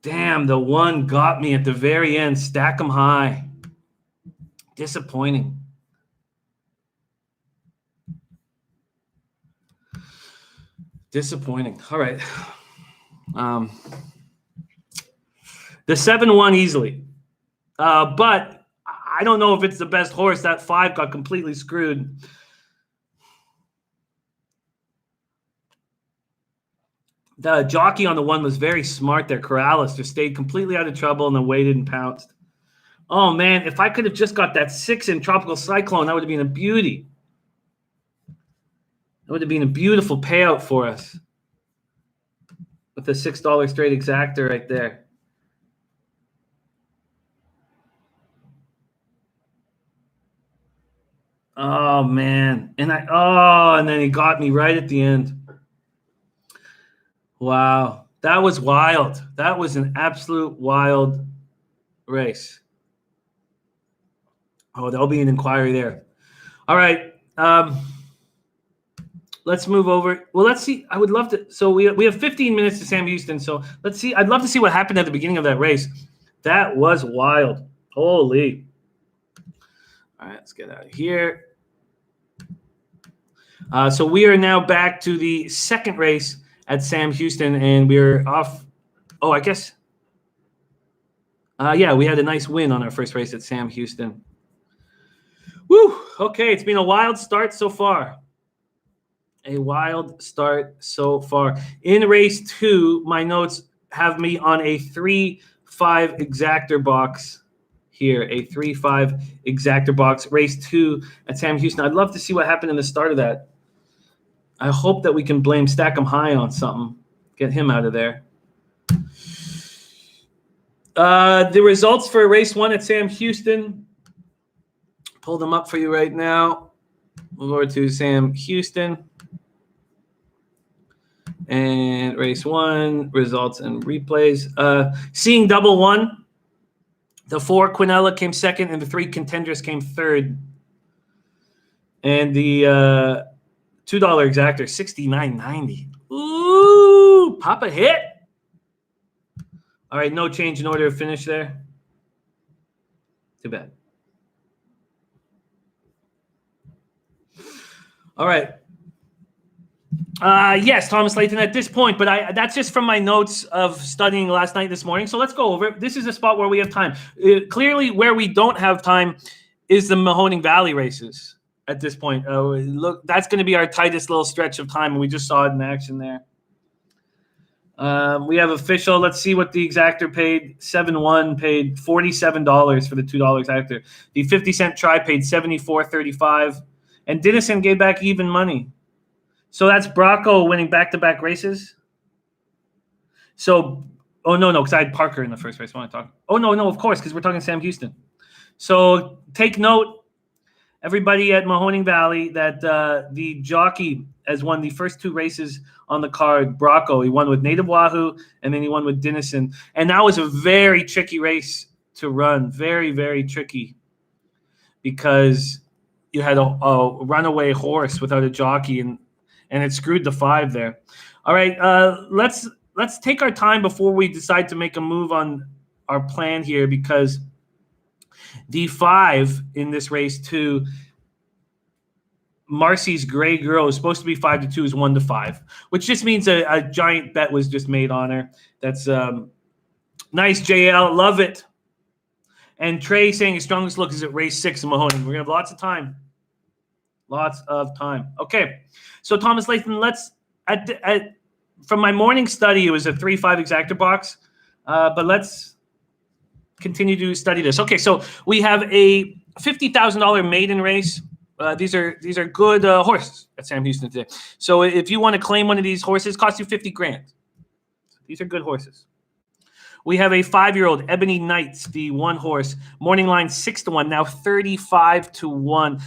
[SPEAKER 1] Damn, the 1 got me at the very end. Stack 'em High. Disappointing. Disappointing. All right. The 7-1 easily. But I don't know if it's the best horse. That 5 got completely screwed. The jockey on the 1 was very smart there. Corrales just stayed completely out of trouble and then waited and pounced. Oh, man, if I could have just got that 6 in Tropical Cyclone, that would have been a beauty. It would have been a beautiful payout for us with the $6 straight exactor right there. Oh, man. And then he got me right at the end. Wow. That was wild. That was an absolute wild race. Oh, there'll be an inquiry there. All right. Let's move over. Well, let's see. I would love to. So we have 15 minutes to Sam Houston. So let's see. I'd love to see what happened at the beginning of that race. That was wild. Holy. All right, let's get out of here. So we are now back to the second race at Sam Houston, and we're off. Oh, I guess. Yeah, we had a nice win on our first race at Sam Houston. Woo! Okay, it's been a wild start so far. A wild start so far. In race 2, my notes have me on a 3-5 exactor box here. A 3-5 exactor box. Race 2 at Sam Houston. I'd love to see what happened in the start of that. I hope that we can blame Stack 'em High on something. Get him out of there. The results for race 1 at Sam Houston. Pull them up for you right now. We'll go to Sam Houston. And race 1, results and replays. Seeing double 1. The 4 Quinella came second, and the 3 Contenders came third. And the $2 exactor, $69.90. Ooh, pop a hit. All right, no change in order of finish there. Too bad. All right. Yes, Thomas Layton at this point, but that's just from my notes of studying last night, this morning. So let's go over it. This is a spot where we have time. Clearly, where we don't have time is the Mohoning Valley races at this point. Look, that's going to be our tightest little stretch of time, and we just saw it in action there. We have official. Let's see what the exactor paid. 7-1 paid $47 for the $2 exactor. The 50-cent try paid $74.35, and Dennison gave back even money. So that's Bracco winning back-to-back races. So, no, because I had Parker in the first race. I want to talk. Oh, no, of course, because we're talking Sam Houston. So take note, everybody at Mohoning Valley, that the jockey has won the first 2 races on the card. Bracco, he won with Native Wahoo, and then he won with Dennison. And that was a very tricky race to run. Very, very tricky, because you had a runaway horse without a jockey, and it screwed the 5 there. All right, let's take our time before we decide to make a move on our plan here, because the 5 in this race 2, Marcy's Gray Girl, is supposed to be 5-2, is 1-5, which just means a giant bet was just made on her. That's nice, JL, love it. And Trey saying his strongest look is at race 6 in Mahoning. We're gonna have lots of time. Lots of time. Okay, so Thomas Lathan, let's from my morning study, it was a 3-5 exactor box, but let's continue to study this. Okay, so we have a $50,000 maiden race. These are good horses at Sam Houston today. So if you want to claim one of these horses, it costs you $50,000. These are good horses. We have a 5-year-old Ebony Knights, the 1 horse, morning line 6-1, now 35-1.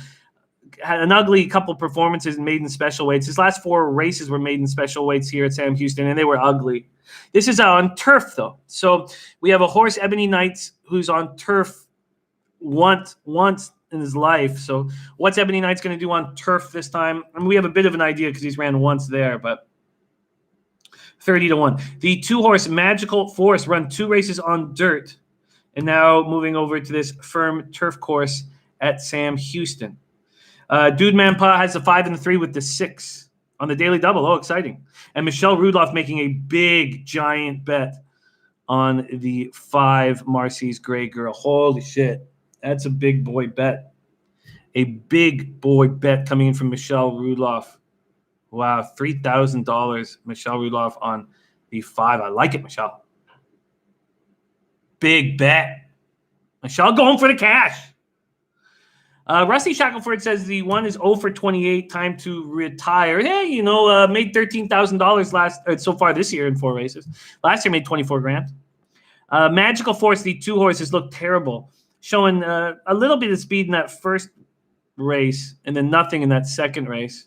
[SPEAKER 1] Had an ugly couple performances in maiden special weights. His last 4 races were maiden special weights here at Sam Houston, and they were ugly. This is on turf, though. So we have a horse, Ebony Knights, who's on turf once in his life. So what's Ebony Knights going to do on turf this time? I mean, we have a bit of an idea because he's ran once there, but 30-1. The 2-horse Magical Force run 2 races on dirt, and now moving over to this firm turf course at Sam Houston. Dude Manpa has the 5 and the 3 with the 6 on the daily double. Oh, exciting. And Michelle Rudolph making a big, giant bet on the 5 Marcy's Gray Girl. Holy shit. That's a big boy bet. A big boy bet coming in from Michelle Rudloff. Wow, $3,000. Michelle Rudloff on the 5. I like it, Michelle. Big bet. Michelle going for the cash. Rusty Shackelford says the 1 is 0 for 28. Time to retire. Hey, made $13,000 so far this year in 4 races. Last year made 24 grand. Magical Force, the 2 horses look terrible, showing a little bit of speed in that first race and then nothing in that second race.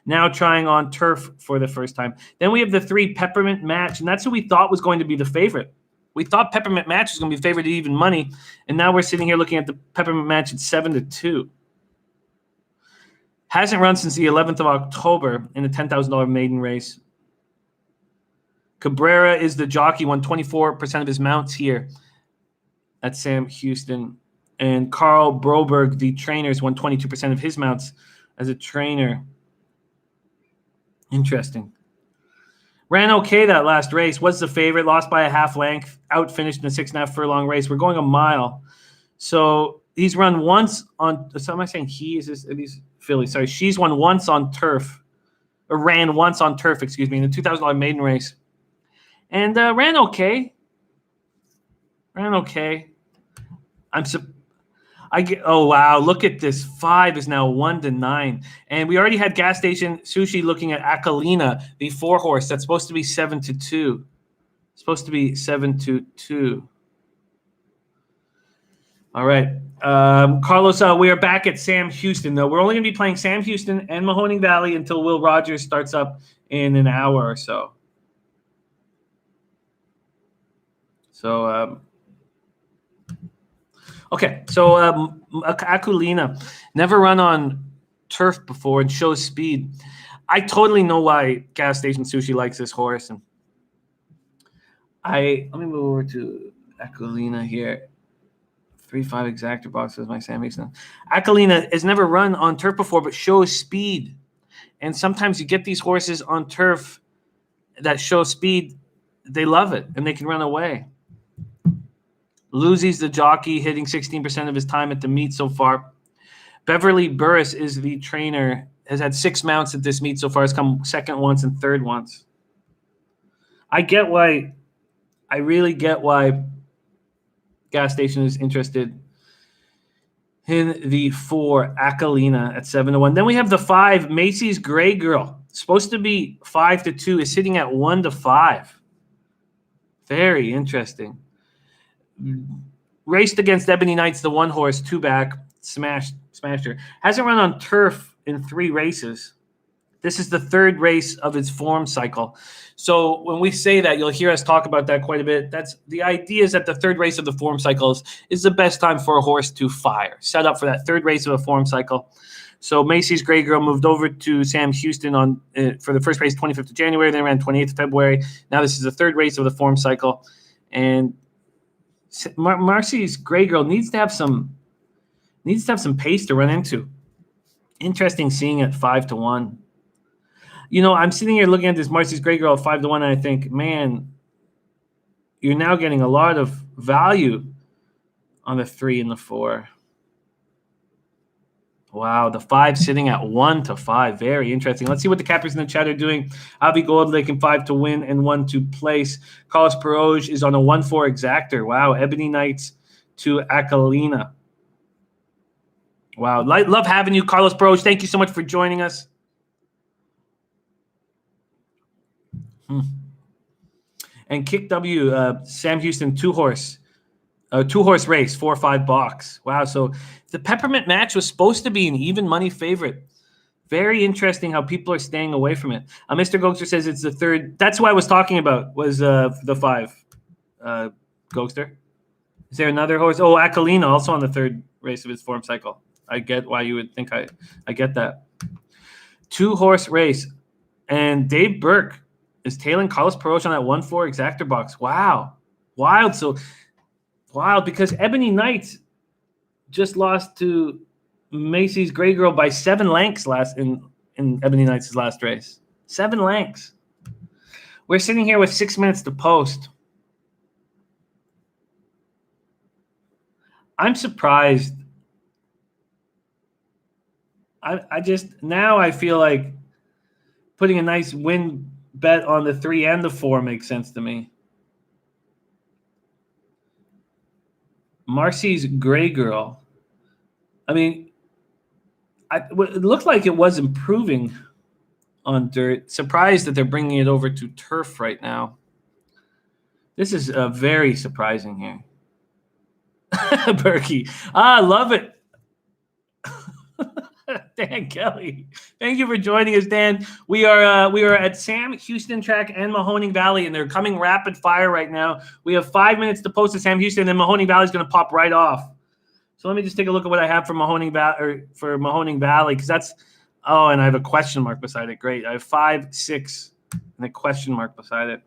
[SPEAKER 1] Now trying on turf for the first time. Then we have the 3 Peppermint Match, and that's who we thought was going to be the favorite. We thought Peppermint Match was going to be favored at even money, and now we're sitting here looking at the Peppermint Match at 7-2. Hasn't run since the 11th of October in the $10,000 maiden race. Cabrera is the jockey, won 24% of his mounts here at Sam Houston. And Carl Broberg, the trainers, won 22% of his mounts as a trainer. Interesting. Ran okay that last race. Was the favorite. Lost by a half length. Out finished in a 6.5 furlong race. We're going a mile. So he's run once on. So am I saying he? Is this? Are these Philly? Sorry. She's won once on turf. Or ran once on turf, excuse me, in the $2,000 maiden race. And ran okay. Oh, wow. Look at this. 5 is now 1-9. And we already had Gas Station Sushi looking at Akalina, the 4 horse. That's supposed to be 7-2. Supposed to be 7-2. All right. Carlos, we are back at Sam Houston, though. We're only going to be playing Sam Houston and Mohoning Valley until Will Rogers starts up in an hour or so. Okay, so Akulina, never run on turf before and shows speed. I totally know why Gas Station Sushi likes this horse. And let me move over to Akulina here. 3-5 exactor boxes, my Sam Houston. Akulina has never run on turf before, but shows speed. And sometimes you get these horses on turf that show speed. They love it, and they can run away. Lucy's the jockey, hitting 16% of his time at the meet so far. Beverly Burris is the trainer, has had 6 mounts at this meet so far, has come second once and third once. I really get why Gas Station is interested in the 4 Akalina at 7-1. Then we have the 5 Macy's Gray Girl, supposed to be 5-2, is sitting at 1-5. Very interesting. Raced against Ebony Knights, the 1 horse, 2 back, smashed her. Hasn't run on turf in 3 races. This is the 3rd race of its form cycle. So when we say that, you'll hear us talk about that quite a bit. That's the idea, is that the 3rd race of the form cycles is the best time for a horse to fire. Set up for that 3rd race of a form cycle. So Macy's Gray Girl moved over to Sam Houston on for the first race, 25th of January. Then ran 28th of February. Now this is the 3rd race of the form cycle, and Marcy's Gray Girl needs to have some pace to run into. Interesting seeing it 5-1. I'm sitting here looking at this Marcy's Gray Girl at 5-1, and I think, man, you're now getting a lot of value on the 3 and the 4. Wow, the 5 sitting at 1-5. Very interesting. Let's see what the cappers in the chat are doing. Avi Goldlake in 5 to win and 1 to place. Carlos Peroge is on a 1-4 exactor. Wow, Ebony Knights to Akalina. Wow, love having you, Carlos Peroge. Thank you so much for joining us. And Kick W, Sam Houston, 2-horse. A 2-horse race, 4-5 box. Wow. So the Peppermint Match was supposed to be an even money favorite. Very interesting how people are staying away from it. Mr. Gokster says it's the 3rd. That's what I was talking about, was the 5. Gokster. Is there another horse? Oh, Akalina, also on the 3rd race of his form cycle. I get why you would think I get that. 2-horse race. And Dave Burke is tailing Carlos Peroche on that 1-4 exactor box. Wow. Wild. So wild, because Ebony Knights just lost to Macy's Gray Girl by 7 lengths in Ebony Knights' last race. 7 lengths. We're sitting here with 6 minutes to post. I'm surprised. I just now I feel like putting a nice win bet on the 3 and the 4 makes sense to me. Marcy's Gray Girl. I mean, it looked like it was improving on dirt. Surprised that they're bringing it over to turf right now. This is very surprising here. Berkey. I love it. Dan Kelly. Thank you for joining us, Dan. We are at Sam Houston track and Mahoning Valley, and they're coming rapid fire right now. We have 5 minutes to post to Sam Houston, and then Mahoning Valley is going to pop right off. So let me just take a look at what I have for Mahoning Valley, because that's and I have a question mark beside it. Great. I have 5, 6, and a question mark beside it.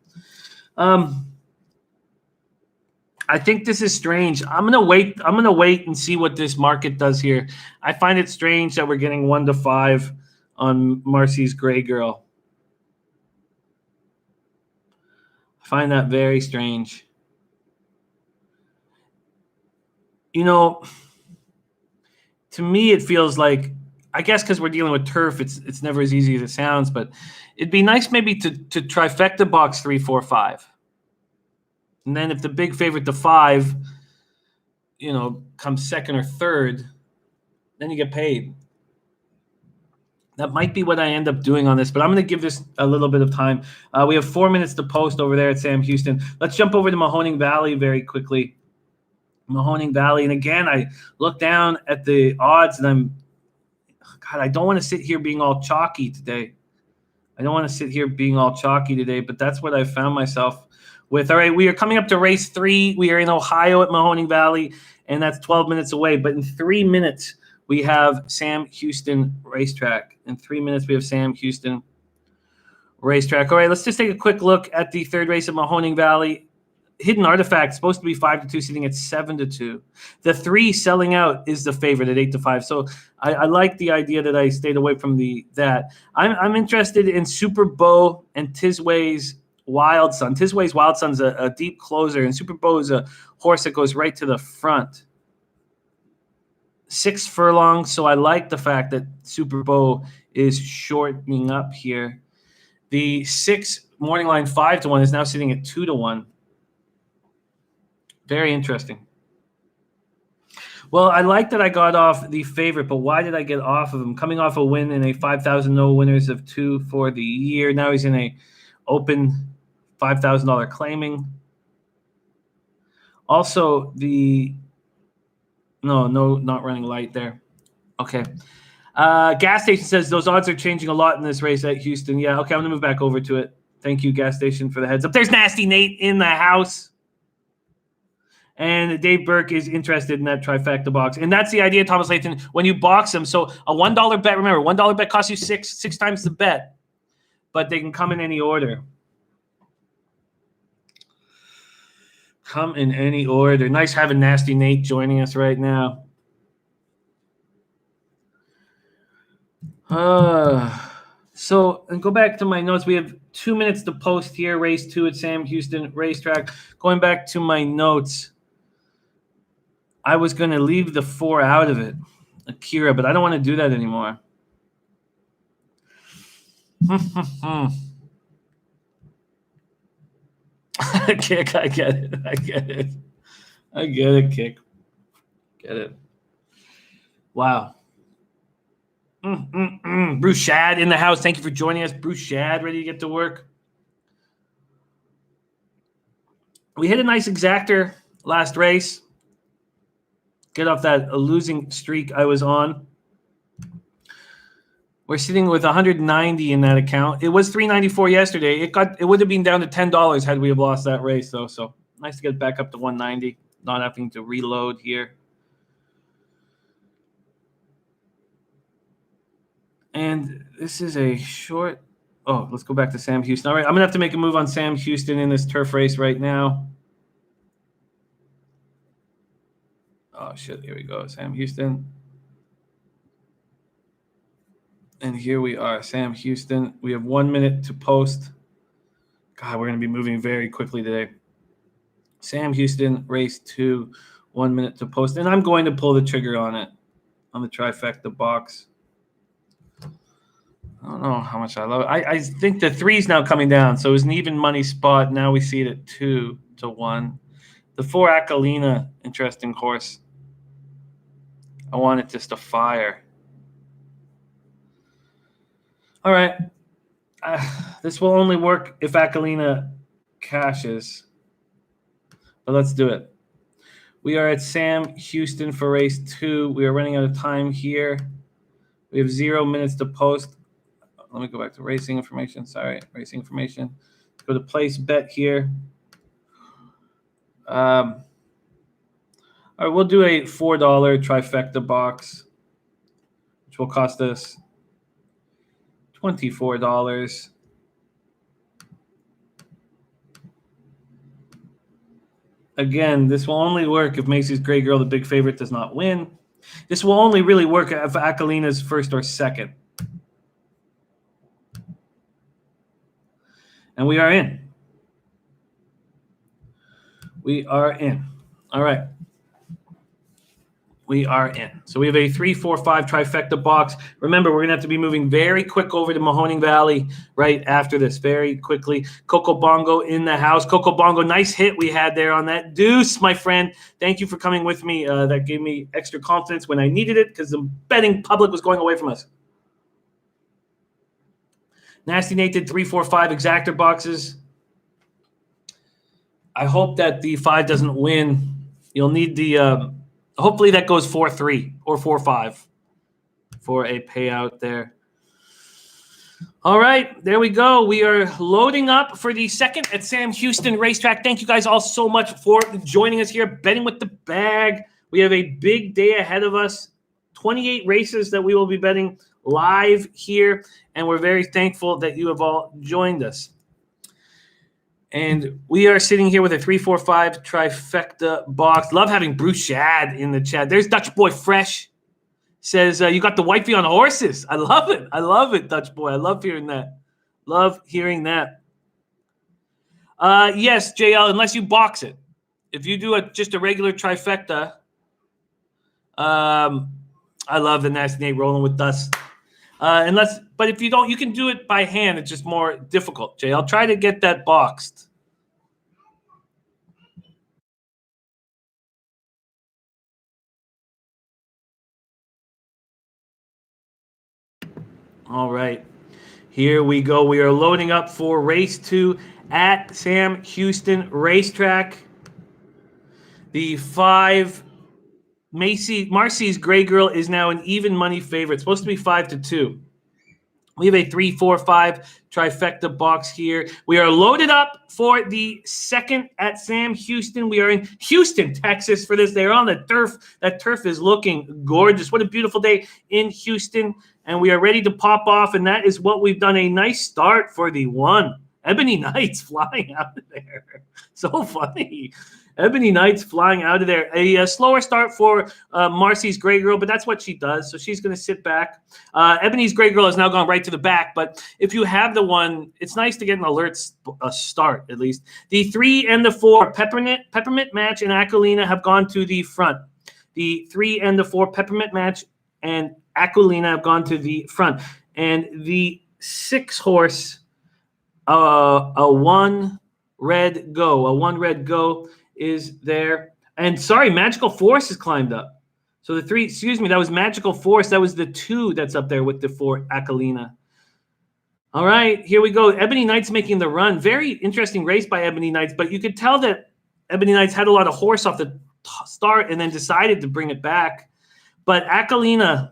[SPEAKER 1] I think this is strange. I'm gonna wait and see what this market does here. I find it strange that we're getting 1 to 5 on Marcy's Gray Girl. I find that very strange. You know, to me, it feels like, I guess because we're dealing with turf, it's never as easy as it sounds. But it'd be nice maybe to trifecta box 3, 4, 5. And then if the big favorite, the 5, comes second or third, then you get paid. That might be what I end up doing on this, but I'm going to give this a little bit of time. We have 4 minutes to post over there at Sam Houston. Let's jump over to Mohoning Valley very quickly. Mohoning Valley. And again, I look down at the odds and I don't want to sit here being all chalky today. But that's what I found myself with. All right, we are coming up to race 3. We are in Ohio at Mohoning Valley, and that's 12 minutes away. But in 3 minutes, we have Sam Houston Racetrack. All right, let's just take a quick look at the third race at Mohoning Valley. Hidden Artifact, supposed to be 5 to 2, sitting at 7 to 2. The 3 selling out is the favorite at 8 to 5. So I like the idea that I stayed away from that. I'm interested in Super Bow and Tisway's Wild Sun. Tisway's Wild Sun's a deep closer, and Super Bow is a horse that goes right to the front. 6 furlongs, so I like the fact that Super Bow is shortening up here. The 6 morning line 5 to 1 is now sitting at 2 to 1. Very interesting. Well, I like that I got off the favorite, but why did I get off of him? Coming off a win in a 5,000 no winners of 2 for the year. Now he's in a open $5,000 claiming. Also, no, not running light there. Okay. Gas Station says those odds are changing a lot in this race at Houston. Yeah, okay, I'm going to move back over to it. Thank you, Gas Station, for the heads up. There's Nasty Nate in the house. And Dave Burke is interested in that trifecta box. And that's the idea, Thomas Layton, when you box them. So a $1 bet, remember, $1 bet costs you six times the bet. But they can come in any order. Nice having Nasty Nate joining us right now. So, and go back to my notes. We have 2 minutes to post here. Race 2 at Sam Houston Racetrack. Going back to my notes, I was going to leave the 4 out of it, Akira, but I don't want to do that anymore. Kick, I get it, Kick. Get it. Wow. Bruce Shad in the house. Thank you for joining us. Bruce Shad, ready to get to work. We hit a nice exactor last race. Get off that losing streak I was on. We're sitting with 190 in that account. It was 394 yesterday. It would have been down to $10 had we have lost that race, though. So nice to get back up to 190, not having to reload here. And this is a short. Oh, let's go back to Sam Houston. All right, I'm going to have to make a move on Sam Houston in this turf race right now. Oh, shit. Here we go. Sam Houston. And here we are, Sam Houston. We have 1 minute to post. God, we're going to be moving very quickly today. Sam Houston, race 2. 1 minute to post. And I'm going to pull the trigger on it, on the trifecta box. I don't know how much I love it. I think the 3's now coming down. So it was an even money spot. Now we see it at 2-1. The 4 Akalina, interesting horse. I want it just to fire. All right. This will only work if Akalina cashes. But let's do it. We are at Sam Houston for race 2. We are running out of time here. We have 0 minutes to post. Let me go back to racing information. Sorry, racing information. Go to place bet here. All right, we'll do a $4 trifecta box, which will cost us $24. Again, this will only work if Macy's Gray Girl, the big favorite, does not win. This will only really work if Akalina's first or second. And we are in. We are in. All right. We are in. So we have a 3, 4, 5 trifecta box. Remember, we're going to have to be moving very quick over to Mohoning Valley right after this, very quickly. Coco Bongo in the house. Coco Bongo, nice hit we had there on that deuce, my friend. Thank you for coming with me. That gave me extra confidence when I needed it because the betting public was going away from us. Nasty Nate did 3, 4, 5 exactor boxes. I hope that the 5 doesn't win. You'll need the hopefully that goes 4-3 or 4-5 for a payout there. All right, there we go. We are loading up for the second at Sam Houston Racetrack. Thank you guys all so much for joining us here, betting with the bag. We have a big day ahead of us. 28 races that we will be betting live here, and we're very thankful that you have all joined us. And we are sitting here with a 3, 4, 5 trifecta box. Love having Bruce Shad in the chat. There's Dutch Boy Fresh. Says, you got the wifey on horses. I love it. I love it, Dutch Boy. I love hearing that. Love hearing that. Yes, JL, unless you box it. If you do just a regular trifecta, I love the Nasty Nate rolling with dust. But if you don't, you can do it by hand. It's just more difficult, Jay. I'll try to get that boxed. All right. Here we go. We are loading up for race 2 at Sam Houston Racetrack. The 5 Marcy's Gray Girl is now an even money favorite. It's supposed to be 5-2. We have a 3, 4, 5 trifecta box here. We are loaded up for the second at Sam Houston. We are in Houston, Texas for this. They're on the turf. That turf is looking gorgeous. What a beautiful day in Houston. And we are ready to pop off. And that is what we've done. A nice start for the 1. Ebony Knights flying out of there. So funny. Ebony Knights flying out of there. A slower start for Marcy's Gray Girl, but that's what she does. So she's going to sit back. Ebony's Gray Girl has now gone right to the back. But if you have the 1, it's nice to get an alert start, at least. The 3 and the 4, Peppermint Match and Akalina have gone to the front. The 3 and the 4, Peppermint Match and Akalina have gone to the front. And the 6 horse, a 1 red go is there. And sorry, Magical Force has climbed up. So the 3, that was Magical Force. That was the 2 that's up there with the 4 Akalina. All right, here we go. Ebony Knights making the run. Very interesting race by Ebony Knights, but you could tell that Ebony Knights had a lot of horse off the start and then decided to bring it back. But Akalina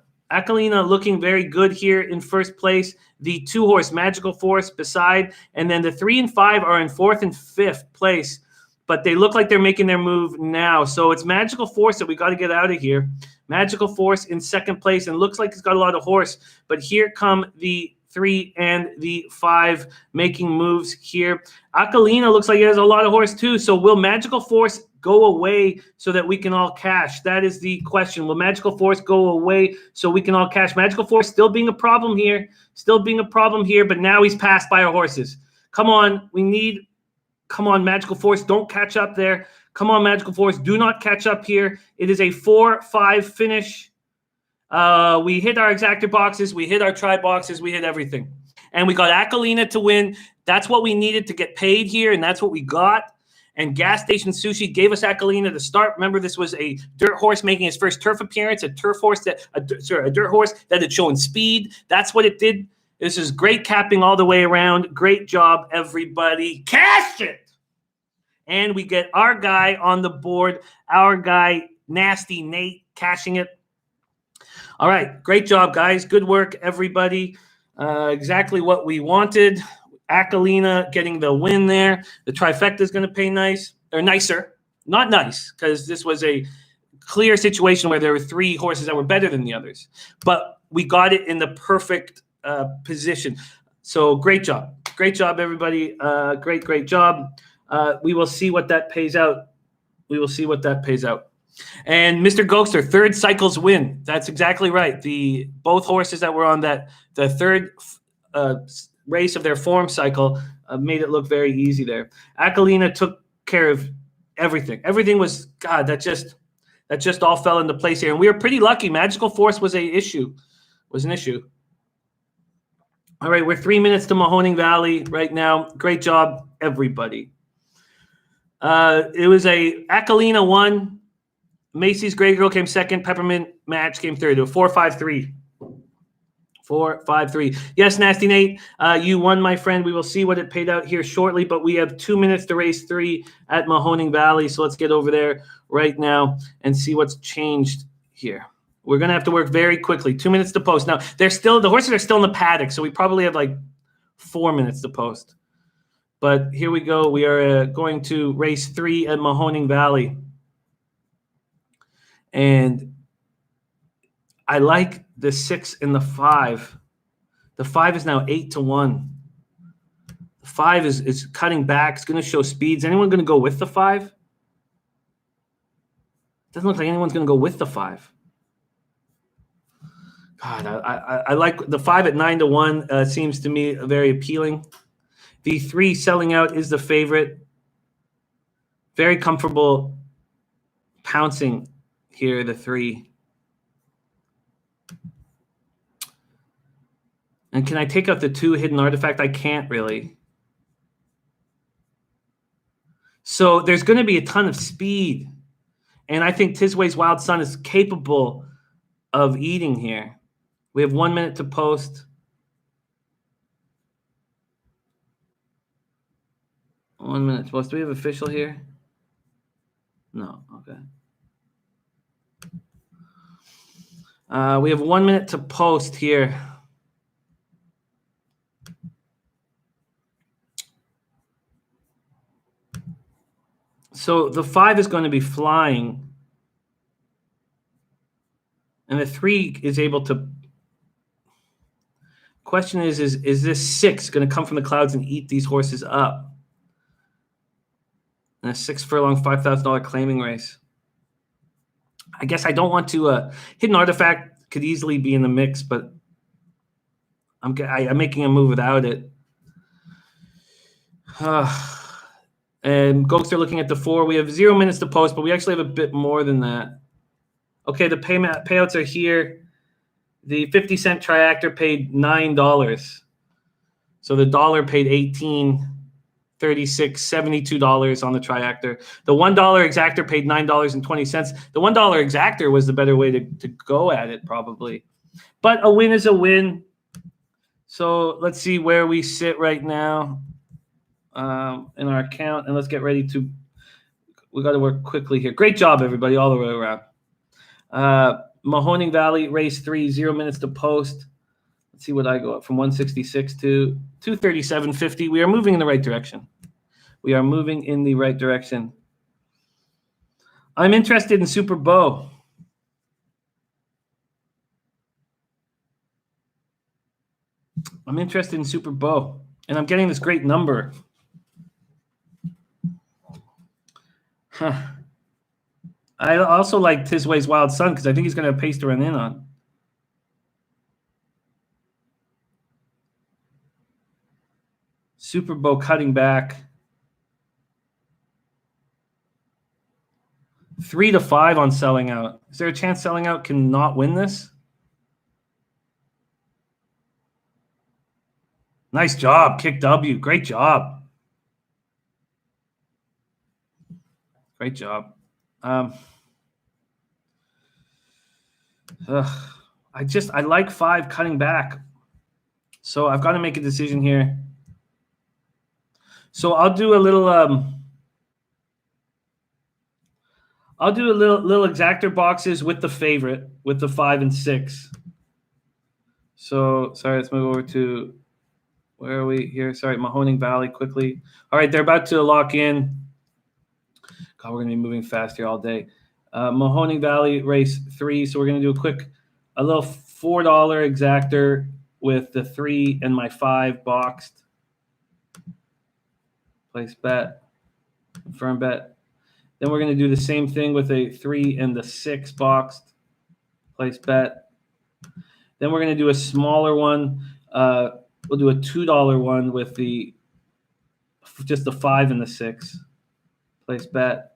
[SPEAKER 1] looking very good here in first place. The 2 horse Magical Force beside, and then the 3 and 5 are in 4th and 5th place. But they look like they're making their move now. So it's Magical Force that we got to get out of here. Magical Force in 2nd place, and looks like it's got a lot of horse. But here come the 3 and the 5 making moves here. Akalina looks like he has a lot of horse too. So will Magical Force go away so that we can all cash? That is the question. Will Magical Force go away so we can all cash? Magical Force still being a problem here. But now he's passed by our horses. Come on, we need Come on, Magical Force. Don't catch up there. Come on, Magical Force. Do not catch up here. It is a 4-5 finish. We hit our exactor boxes. We hit our try boxes. We hit everything. And we got Akalina to win. That's what we needed to get paid here, and that's what we got. And Gas Station Sushi gave us Akalina to start. Remember, this was a dirt horse making his first turf appearance, a dirt horse that had shown speed. That's what it did. This is great capping all the way around. Great job, everybody. Cash it! And we get our guy on the board, our guy, Nasty Nate, cashing it. All right, great job, guys. Good work, everybody. Exactly what we wanted. Akalina getting the win there. The trifecta is going to pay nicer. Not nice, because this was a clear situation where there were 3 horses that were better than the others. But we got it in the perfect position. So great job. Great job, everybody. Great job. We will see what that pays out. And Mr. Ghoster, 3rd cycle's win. That's exactly right. Both horses that were on the 3rd race of their form cycle made it look very easy there. Akalina took care of everything. Everything was, God, that just all fell into place here. And we were pretty lucky. Magical Force was an issue. All right, we're 3 minutes to Mohoning Valley right now. Great job, everybody. It was a Akalina won. Macy's Grey Girl came second. Peppermint Match came third. It was 4-5-3. 4-5-3. Yes, Nasty Nate, you won, my friend. We will see what it paid out here shortly, but we have 2 minutes to race 3 at Mohoning Valley. So let's get over there right now and see what's changed here. We're going to have to work very quickly. 2 minutes to post. Now, the horses are still in the paddock, so we probably have like 4 minutes to post. But here we go. We are going to race 3 at Mohoning Valley. And I like the 6 and the 5. The 5 is now 8-1. The 5 is cutting back. It's going to show speeds. Anyone going to go with the 5? Doesn't look like anyone's going to go with the 5. God, I like the 5 at 9-1. Seems to me very appealing. The 3 selling out is the favorite. Very comfortable pouncing here, the 3. And can I take out the 2 hidden artifact? I can't really. So there's going to be a ton of speed. And I think Tisway's Wild Sun is capable of eating here. We have 1 minute to post. 1 minute to post. Do we have official here? No. Okay. We have 1 minute to post here. So the 5 is going to be flying. And the 3 is able to. Question is this 6 going to come from the clouds and eat these horses up? In a 6 furlong, $5,000 claiming race. I guess I don't want to. Hidden artifact could easily be in the mix, but I'm making a move without it. And Ghosts are looking at the 4. We have 0 minutes to post, but we actually have a bit more than that. Okay, the payouts are here. The 50-cent triactor paid $9. So the dollar paid $18, $36, $72 on the triactor. The $1 exactor paid $9.20. The $1 exactor was the better way to go at it, probably. But a win is a win. So let's see where we sit right now in our account, and let's get ready to. We got to work quickly here. Great job, everybody, all the way around. Mahoning Valley race 3, 0 minutes to post. Let's see what I go up from 166 to 237.50. We are moving in the right direction. I'm interested in Super Bow. And I'm getting this great number. Huh. I also like Tisway's Wild Sun because I think he's going to have pace to run in on. Super Bowl cutting back. 3 to 5 on selling out. Is there a chance selling out cannot win this? Nice job, Kick W. Great job. Great job. I like 5 cutting back. So I've got to make a decision here. So I'll do a little little exactor boxes with the favorite, with the 5 and 6. So sorry, let's move over to, where are we here? Sorry, Mohoning Valley quickly. All right, they're about to lock in. God, we're going to be moving fast here all day. Mohoning Valley race 3. So we're going to do a little $4 exactor with the 3 and my 5 boxed. Place bet, confirm bet. Then we're going to do the same thing with a 3 and the 6 boxed. Place bet. Then we're going to do a smaller one. We'll do a $2 one with just the 5 and the 6. Place bet.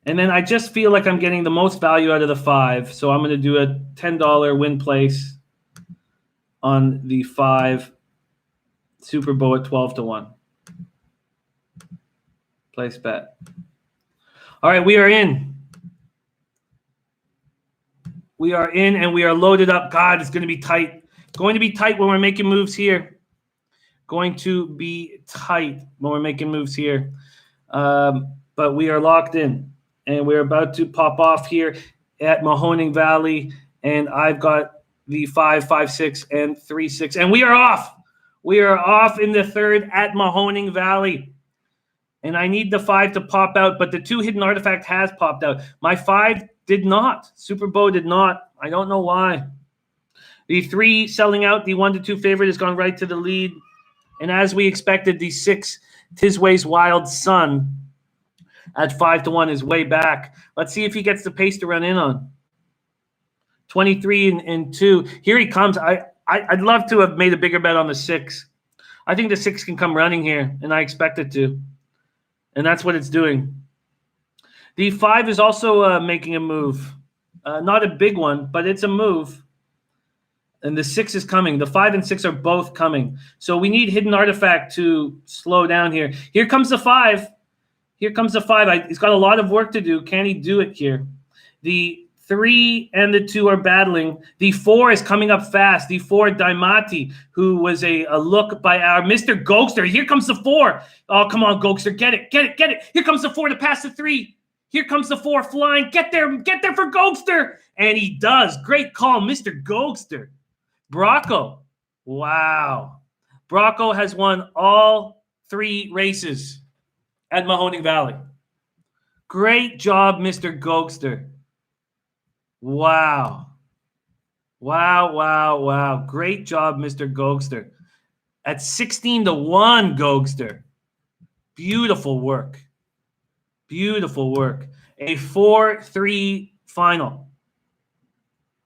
[SPEAKER 1] And then I just feel like I'm getting the most value out of the 5. So I'm going to do a $10 win place on the 5 Super Bowl at 12 to 1. Place bet. All right, we are in. We are in and we are loaded up. God, it's going to be tight. Going to be tight when we're making moves here. Going to be tight when we're making moves here. But we are locked in. And we're about to pop off here at Mohoning Valley. And I've got the 5, 5, 6, and 3, 6. And we are off. We are off in the 3rd at Mohoning Valley. And I need the 5 to pop out, but the 2 hidden artifact has popped out. My 5 did not. Super Bowl did not. I don't know why. The 3 selling out. The 1 to 2 favorite has gone right to the lead. And as we expected, the 6 Tisway's Wild Sun at 5 to 1 is way back. Let's see if he gets the pace to run in on. 23 and 2. Here he comes. I'd love to have made a bigger bet on the 6. I think the 6 can come running here, and I expect it to. And that's what it's doing. The 5 is also making a move. Not a big one, but it's a move. And the 6 is coming. The 5 and 6 are both coming. So we need hidden artifact to slow down here. Here comes the 5. Here comes the 5. He's got a lot of work to do. Can he do it here? The 3 and the 2 are battling. The 4 is coming up fast. The 4, Daimati, who was a look by our Mr. Gokster. Here comes the 4. Oh, come on, Gokster. Get it, get it, get it. Here comes the 4 to pass the 3. Here comes the 4 flying. Get there for Gokster. And he does. Great call, Mr. Gokster. Brocco. Wow. Brocco has won all 3 races at Mohoning Valley. Great job, Mr. Gokster. Wow. Wow, wow, wow. Great job, Mr. Gokster. At 16 to 1, Gokster. Beautiful work. Beautiful work. A 4-3 final.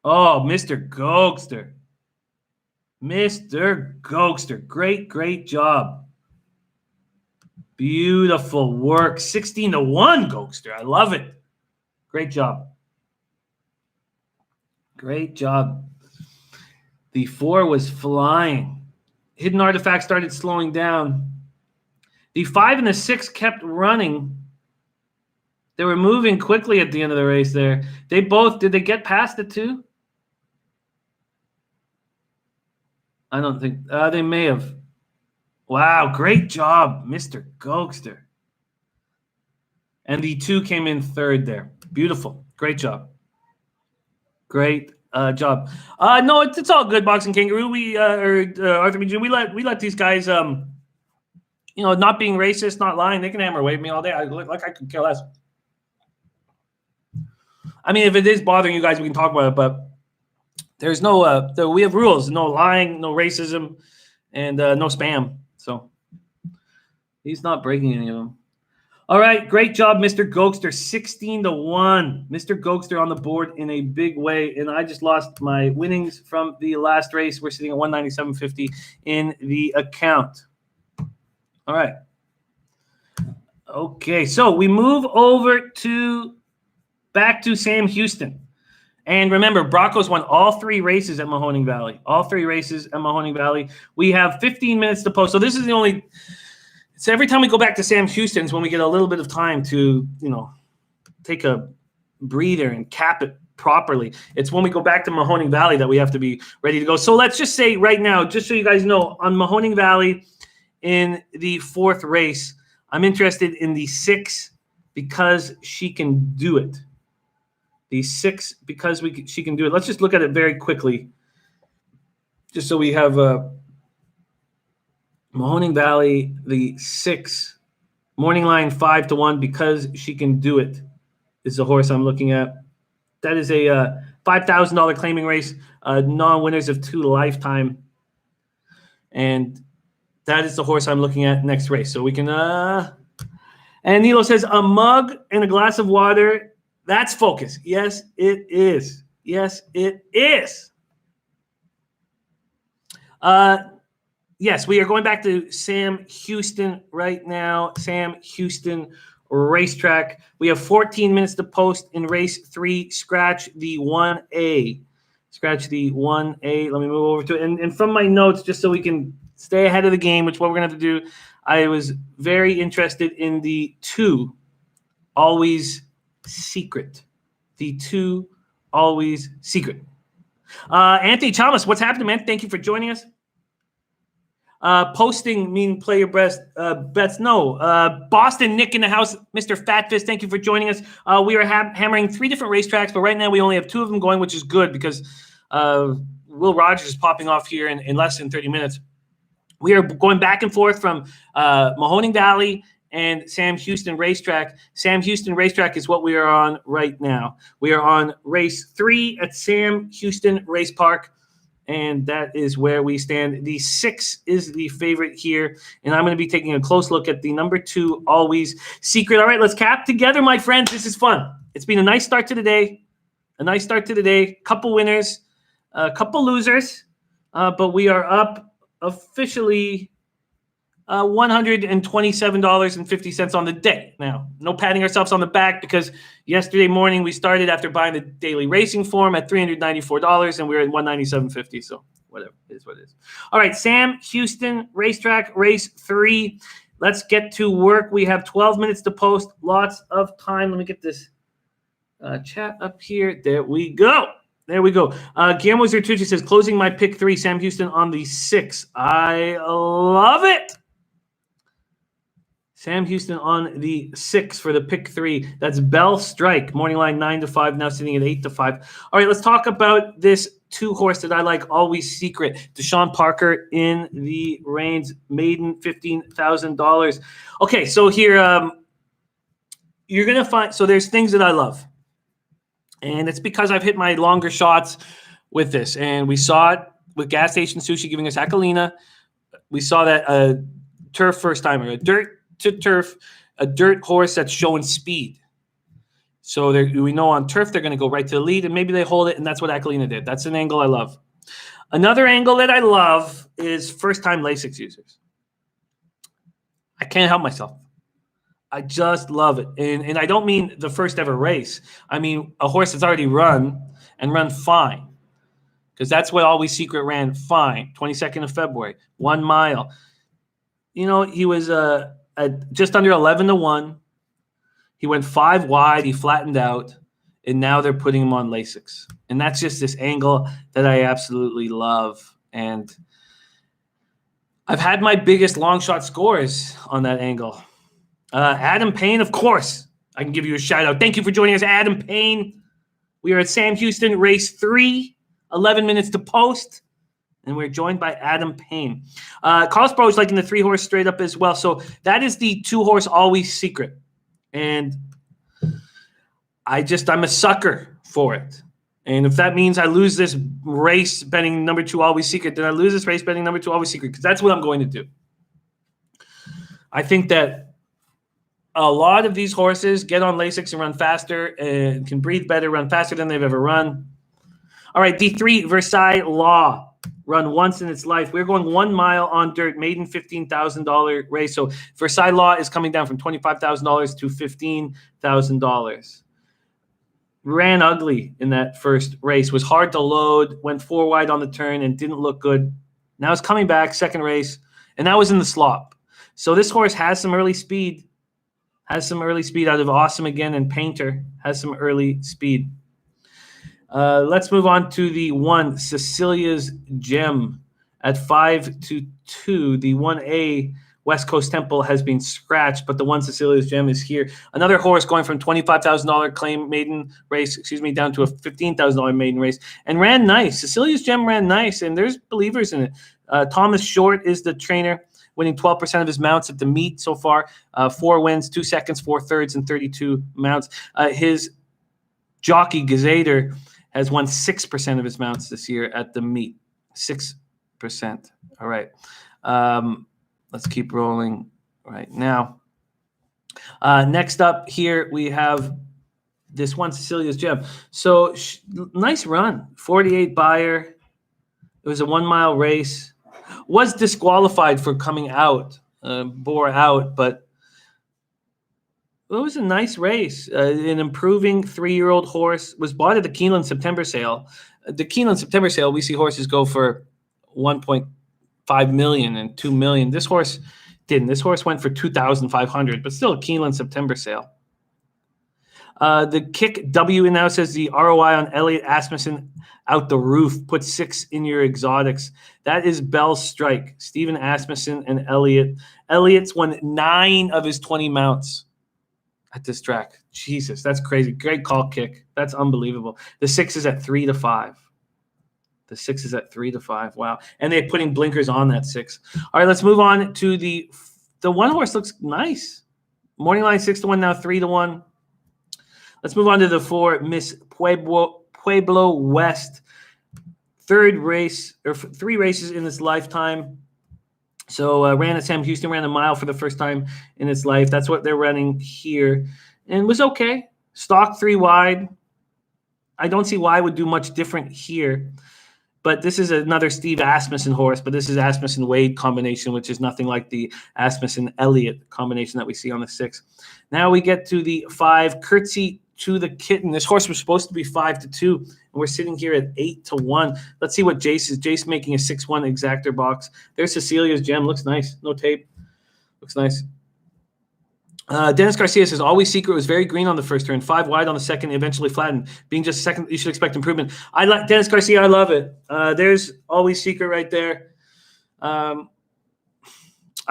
[SPEAKER 1] Oh, Mr. Gokster. Mr. Gokster. Great, great job. Beautiful work. 16 to 1, Gokster. I love it. Great job. Great job. The 4 was flying. Hidden artifact started slowing down. The 5 and the 6 kept running. They were moving quickly at the end of the race there. Did they get past the 2? I don't think. They may have. Wow, great job, Mr. Gokster. And the 2 came in 3rd there. Beautiful. Great job. Great job. No, it's all good, Boxing Kangaroo. Arthur B. Jr., we let these guys, not being racist, not lying. They can hammer away at me all day. I could care less. I mean, if it is bothering you guys, we can talk about it. But there's no. We have rules: no lying, no racism, and no spam. So he's not breaking any of them. All right, great job, Mr. Gokster. 16 to 1. Mr. Gokster on the board in a big way. And I just lost my winnings from the last race. We're sitting at 197.50 in the account. All right. Okay, so we move over back to Sam Houston. And remember, Broncos won all 3 races at Mohoning Valley. All 3 races at Mohoning Valley. We have 15 minutes to post. So this is the only – so every time we go back to Sam Houston's when we get a little bit of time to, take a breather and cap it properly. It's when we go back to Mohoning Valley that we have to be ready to go. So let's just say right now, just so you guys know, on Mahoning Valley in the 4th race, I'm interested in the 6 because she can do it. The 6 because she can do it. Let's just look at it very quickly, just so we have Mahoning Valley, the 6, morning line 5-1 because she can do it is the horse I'm looking at. That is a $5,000 claiming race, non-winners of 2 lifetime, and that is the horse I'm looking at next race. So we can. And Nilo says a mug and a glass of water. That's focus. Yes, it is. Yes, it is. Yes, we are going back to Sam Houston right now. Sam Houston racetrack. We have 14 minutes to post in race 3. Scratch the 1A. Scratch the 1A. Let me move over to it. And from my notes, just so we can stay ahead of the game, which what we're going to have to do, I was very interested in the 2, Always Secret. The 2, Always Secret. Anthony Chalmers, what's happening, man? Thank you for joining us. Posting mean play your best bets. No. Boston Nick in the house. Mr. Fatfist, thank you for joining us. We are hammering 3 different racetracks, but right now we only have 2 of them going, which is good because Will Rogers is popping off here in less than 30 minutes. We are going back and forth from Mohoning Valley and Sam Houston Racetrack. Sam Houston Racetrack is what we are on right now. We are on race 3 at Sam Houston Race Park, and that is where we stand. The 6 is the favorite here, and I'm going to be taking a close look at the number 2, Always Secret. All right, let's cap together, my friends. This is fun. It's been a nice start to the day. Couple winners, a couple losers, but we are up officially $127.50 on the day. Now, no patting ourselves on the back because yesterday morning we started after buying the daily racing form at $394 and we were at $197.50. So whatever, it is what it is. All right, Sam Houston Racetrack, race 3. Let's get to work. We have 12 minutes to post. Lots of time. Let me get this chat up here. There we go. Guillermo Zertucci says, closing my pick 3, Sam Houston on the 6. I love it. Sam Houston on the 6 for the pick 3. That's Bell Strike. Morning line 9-5, now sitting at 8-5. All right, let's talk about this 2 horse that I like, Always Secret. Deshaun Parker in the reins, maiden, $15,000. Okay, so here you're going to find – so there's things that I love. And it's because I've hit my longer shots with this. And we saw it with Gas Station Sushi giving us Akalina. We saw that turf first timer, a dirt to turf, a dirt horse that's showing speed. So we know on turf they're going to go right to the lead, and maybe they hold it, and that's what Akalina did. That's an angle I love. Another angle that I love is first-time Lasix users. I can't help myself. I just love it. And I don't mean the first ever race. I mean a horse that's already run and run fine. Because that's what Always Secret ran fine. 22nd of February, 1 mile. You know, he was at just under 11-1. He went 5 wide. He flattened out. And now they're putting him on Lasix. And that's just this angle that I absolutely love. And I've had my biggest long shot scores on that angle. Adam Payne, of course, I can give you a shout out. Thank you for joining us, Adam Payne. We are at Sam Houston, race 3, 11 minutes to post, and we're joined by Adam Payne. Carlos Bro is liking the 3-horse straight up as well. So that is the 2-horse Always Secret. And I'm a sucker for it. And if that means I lose this race betting number 2 Always Secret, then I lose this race betting number 2 Always Secret, because that's what I'm going to do. I think that a lot of these horses get on Lasix and run faster and can breathe better, run faster than they've ever run. All right, D3, Versailles Law. run once in its life. We're going 1 mile on dirt, maiden $15,000 race. So Versailles Law is coming down from $25,000 to $15,000. Ran ugly in that first race, was hard to load, went 4 wide on the turn and didn't look good. Now it's coming back, second race, and that was in the slop. So this horse has some early speed, out of Awesome Again, and Painter has some early speed. Let's move on to the 1, Cecilia's Gem at 5-2. The 1A West Coast Temple has been scratched, but the 1 Cecilia's Gem is here. Another horse going from $25,000 claim maiden race, down to a $15,000 maiden race, and ran nice. Cecilia's Gem ran nice, and there's believers in it. Thomas Short is the trainer, winning 12% of his mounts at the meet so far. 4 wins, 2 seconds, 4 thirds, and 32 mounts. His jockey, Gazader, has won 6% of his mounts this year at the meet. 6%. All right. Let's keep rolling right now. Next up here, we have this 1 Cecilia's Gem. So nice run. 48 buyer. It was a 1 mile race. Was disqualified for coming out, bore out, but it was a nice race. An improving 3-year-old horse was bought at the Keeneland September sale. The Keeneland September sale, we see horses go for $1.5 million and $2 million. This horse didn't. This horse went for $2,500, but still a Keeneland September sale. The Kick W now says the ROI on Elliot Asmussen out the roof. Put 6 in your exotics. That is Bell Strike. Stephen Asmussen and Elliot. Elliot's won 9 of his 20 mounts at this track. Jesus, that's crazy. Great call, Kick. That's unbelievable. The 6 is at 3-5. The 6 is at 3-5. Wow. And they're putting blinkers on that 6. All right, let's move on to the 1 horse. Looks nice. Morning line 6-1, now 3-1. Let's move on to the 4, Miss Pueblo West. 3rd race, or 3 races in its lifetime. So ran at Sam Houston, ran a mile for the first time in its life. That's what they're running here. And was okay. Stock 3 wide. I don't see why I would do much different here. But this is another Steve Asmussen horse, but this is Asmussen-Wade combination, which is nothing like the Asmussen-Elliott combination that we see on the 6. Now we get to the 5, Curtsy to the Kitten. This horse was supposed to be 5-2, and we're sitting here at 8-1. Let's see what Jace is. Jace making a 6-1 exactor box. There's Cecilia's Gem. Looks nice. No tape. Looks nice. Dennis Garcia says, Always Secret was very green on the first turn, 5 wide on the second, eventually flattened. Being just second, you should expect improvement. I like Dennis Garcia. I love it. There's Always Secret right there. I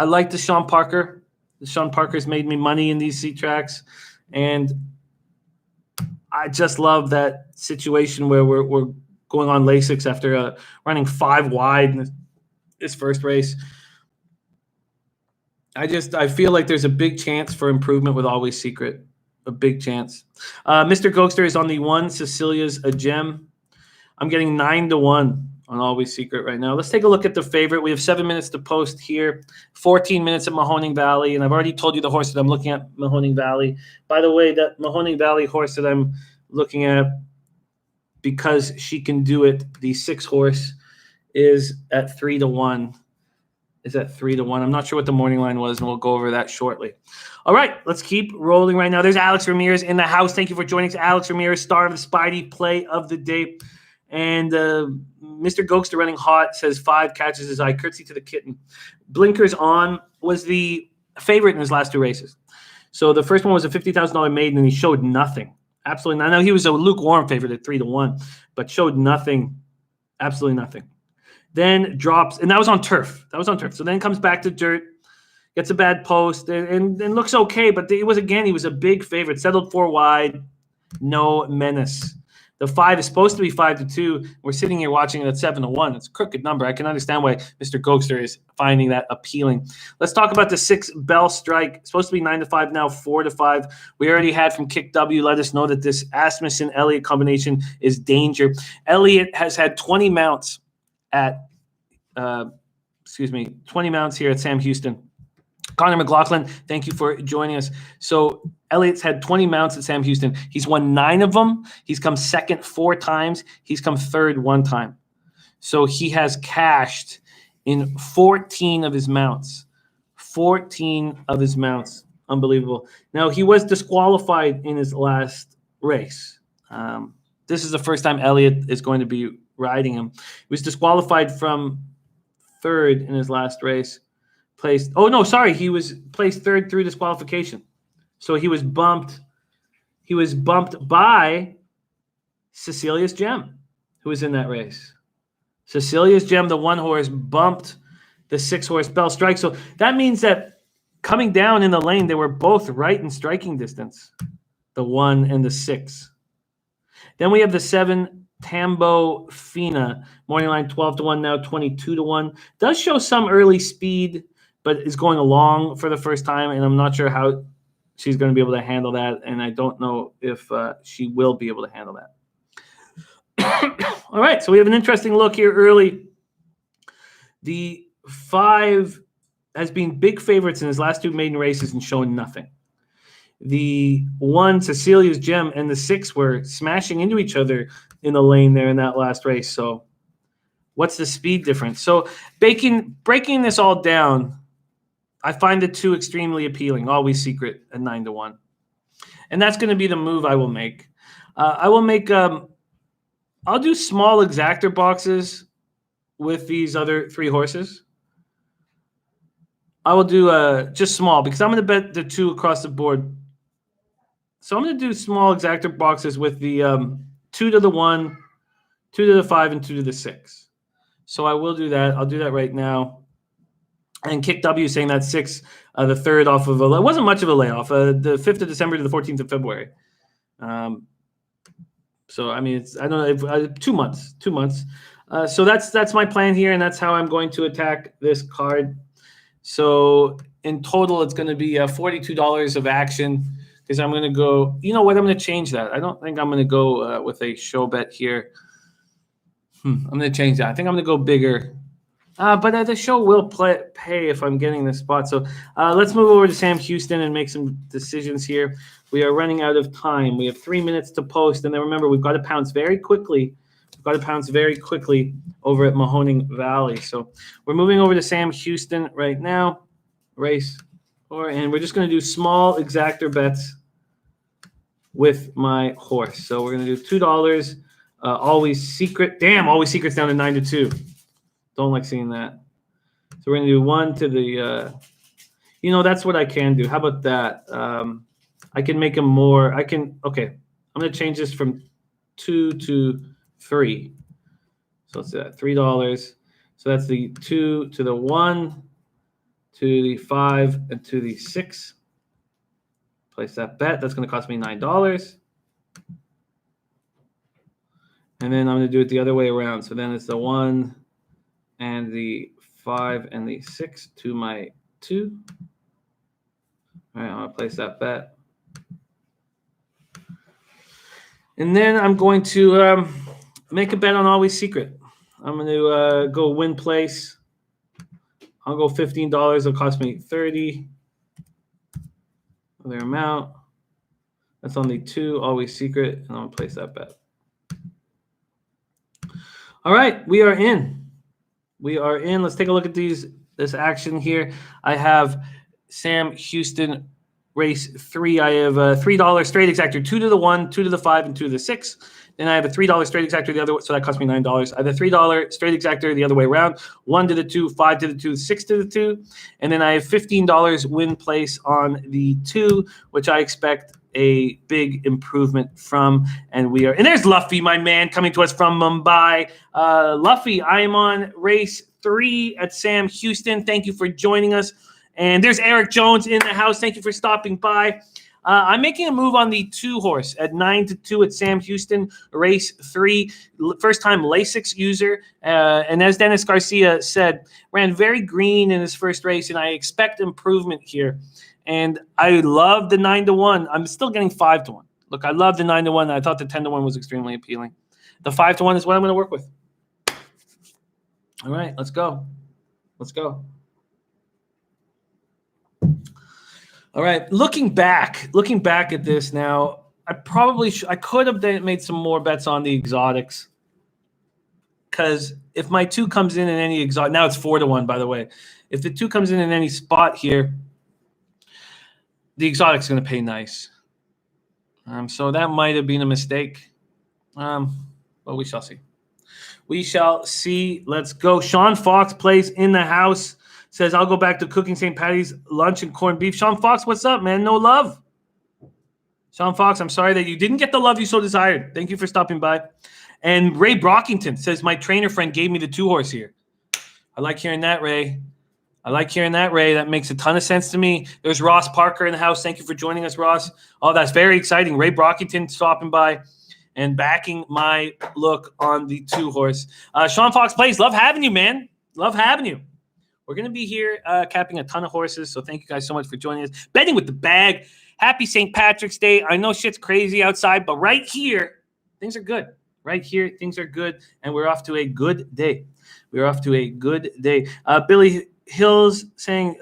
[SPEAKER 1] like the Sean Parker. The Sean Parker's made me money in these seat tracks. And I just love that situation where we're going on Lasix after running 5 wide in this first race. I feel like there's a big chance for improvement with Always Secret. A big chance. Mr. Gokster is on the 1, Cecilia's a Gem. I'm getting 9-1 on Always Secret right now. Let's take a look at the favorite. We have 7 minutes to post here. 14 minutes at Mahoning Valley. And I've already told you the horse that I'm looking at, Mahoning Valley. By the way, that Mahoning Valley horse that I'm looking at, because she can do it, the 6 horse is at 3-1. Is at 3-1. I'm not sure what the morning line was, and we'll go over that shortly. All right, let's keep rolling right now. There's Alex Ramirez in the house. Thank you for joining us. Alex Ramirez, star of the Spidey play of the day. And Mr. Gokster running hot says 5 catches his eye. Curtsy to the Kitten. Blinkers on was the favorite in his last 2 races. So the first one was a $50,000 maiden, and he showed nothing. Absolutely not. I know he was a lukewarm favorite at 3-1, but showed nothing. Absolutely nothing. Then drops, and that was on turf. So then comes back to dirt, gets a bad post, and looks okay. But he was a big favorite. Settled 4 wide, no menace. The 5 is supposed to be 5-2. We're sitting here watching it at 7-1. It's a crooked number. I can understand why Mr. Gokster is finding that appealing. Let's talk about the 6 Bell Strike. It's supposed to be 9-5, now 4-5. We already had from Kick W let us know that this Asmussen-Elliott combination is danger. Elliott has had 20 mounts at 20 mounts here at Sam Houston. Connor McLaughlin, thank you for joining us. So Elliott's had 20 mounts at Sam Houston. He's won 9 of them. He's come second 4 times. He's come third 1 time. So he has cashed in 14 of his mounts. 14 of his mounts. Unbelievable. Now, he was disqualified in his last race. This is the first time Elliott is going to be riding him. He was disqualified from third in his last race. He was placed third through disqualification. So he was bumped. He was bumped by Cecilia's Gem, who was in that race. Cecilia's Gem, the 1 horse, bumped the 6 horse Bell Strike. So that means that coming down in the lane, they were both right in striking distance, the 1 and the 6. Then we have the 7 Tambo Fina, morning line 12-1, now 22-1. Does show some early speed, but is going along for the first time, and I'm not sure how she's going to be able to handle that, and I don't know if she will be able to handle that. All right, so we have an interesting look here early. The 5 has been big favorites in his last 2 maiden races and shown nothing. The 1, Cecilia's Gem, and the 6 were smashing into each other in the lane there in that last race. So what's the speed difference? So breaking this all down, I find the 2 extremely appealing. Always Secret at 9-1. And that's going to be the move I will make. I'll do small exactor boxes with these other 3 horses. I will do just small because I'm going to bet the 2 across the board. So I'm going to do small exactor boxes with the 2 to the 1, 2 to the 5, and 2 to the 6. So I will do that. I'll do that right now. And Kick W saying that 6, the 3rd off of it wasn't much of a layoff. The 5th of December to the 14th of February. So I mean, I don't know, 2 months. 2 months. So that's my plan here, and that's how I'm going to attack this card. So in total, it's going to be $42 of action because I'm going to go. You know what? I'm going to change that. I don't think I'm going to go with a show bet here. I'm going to change that. I think I'm going to go bigger. But the show will pay if I'm getting this spot. So let's move over to Sam Houston and make some decisions here. We are running out of time. We have 3 minutes to post. And then remember, we've got to pounce very quickly. Over at Mohoning Valley. So we're moving over to Sam Houston right now. And we're just going to do small exactor bets with my horse. So we're going to do $2. Always Secret. Damn, Always Secret's down to 9-2. Don't like seeing that. So we're going to do 1 to the, that's what I can do. How about that? I can make them more. Okay. I'm going to change this from 2 to 3. So let's do that. $3. So that's the 2 to the 1, to the 5, and to the 6. Place that bet. That's going to cost me $9. And then I'm going to do it the other way around. So then it's the 1 and the 5 and the 6 to my 2. All right, I'm going to place that bet. And then I'm going to make a bet on Always Secret. I'm going to go win place. I'll go $15. It'll cost me $30. Other amount. That's on the 2, Always Secret, and I'm going to place that bet. All right, we are in. Let's take a look at this action here. I have Sam Houston race 3. I have a $3 straight exactor, 2 to the 1, 2 to the 5, and 2 to the 6. Then I have a $3 straight exactor the other way, so that cost me $9. I have a $3 straight exactor the other way around, 1 to the 2, 5 to the 2, 6 to the 2. And then I have $15 win place on the 2, which I expect a big improvement from. And there's Luffy, my man, coming to us from Mumbai. Luffy, I am on race 3 at Sam Houston. Thank you for joining us. And there's Eric Jones in the house. Thank you for stopping by. I'm making a move on the 2 horse at 9-2 at Sam Houston, race 3. First time Lasix user. And as Dennis Garcia said, ran very green in his first race, and I expect improvement here. And I love the 9-1. I'm still getting 5-1. Look, I love the 9-1. I thought the 10-1 was extremely appealing. The 5-1 is what I'm going to work with. All right, let's go. All right, looking back at this now, I could have made some more bets on the exotics. because if my 2 comes in any exotic, now it's 4-1, by the way. If the 2 comes in any spot here, the exotic's going to pay nice. So that might have been a mistake. But we shall see. We shall see. Let's go. Sean Fox plays in the house. Says, I'll go back to cooking St. Patty's lunch and corned beef. Sean Fox, what's up, man? No love. Sean Fox, I'm sorry that you didn't get the love you so desired. Thank you for stopping by. And Ray Brockington says, my trainer friend gave me the 2-horse here. I like hearing that, Ray. I like hearing that, Ray. That makes a ton of sense to me. There's Ross Parker in the house. Thank you for joining us, Ross. Oh, that's very exciting. Ray Brockington stopping by and backing my look on the 2-horse. Sean Fox plays. Love having you, man. Love having you. We're going to be here capping a ton of horses, so thank you guys so much for joining us. Betting with the bag. Happy St. Patrick's Day. I know shit's crazy outside, but right here, things are good. Right here, things are good, and we're off to a good day. We're off to a good day. Billy Hills saying,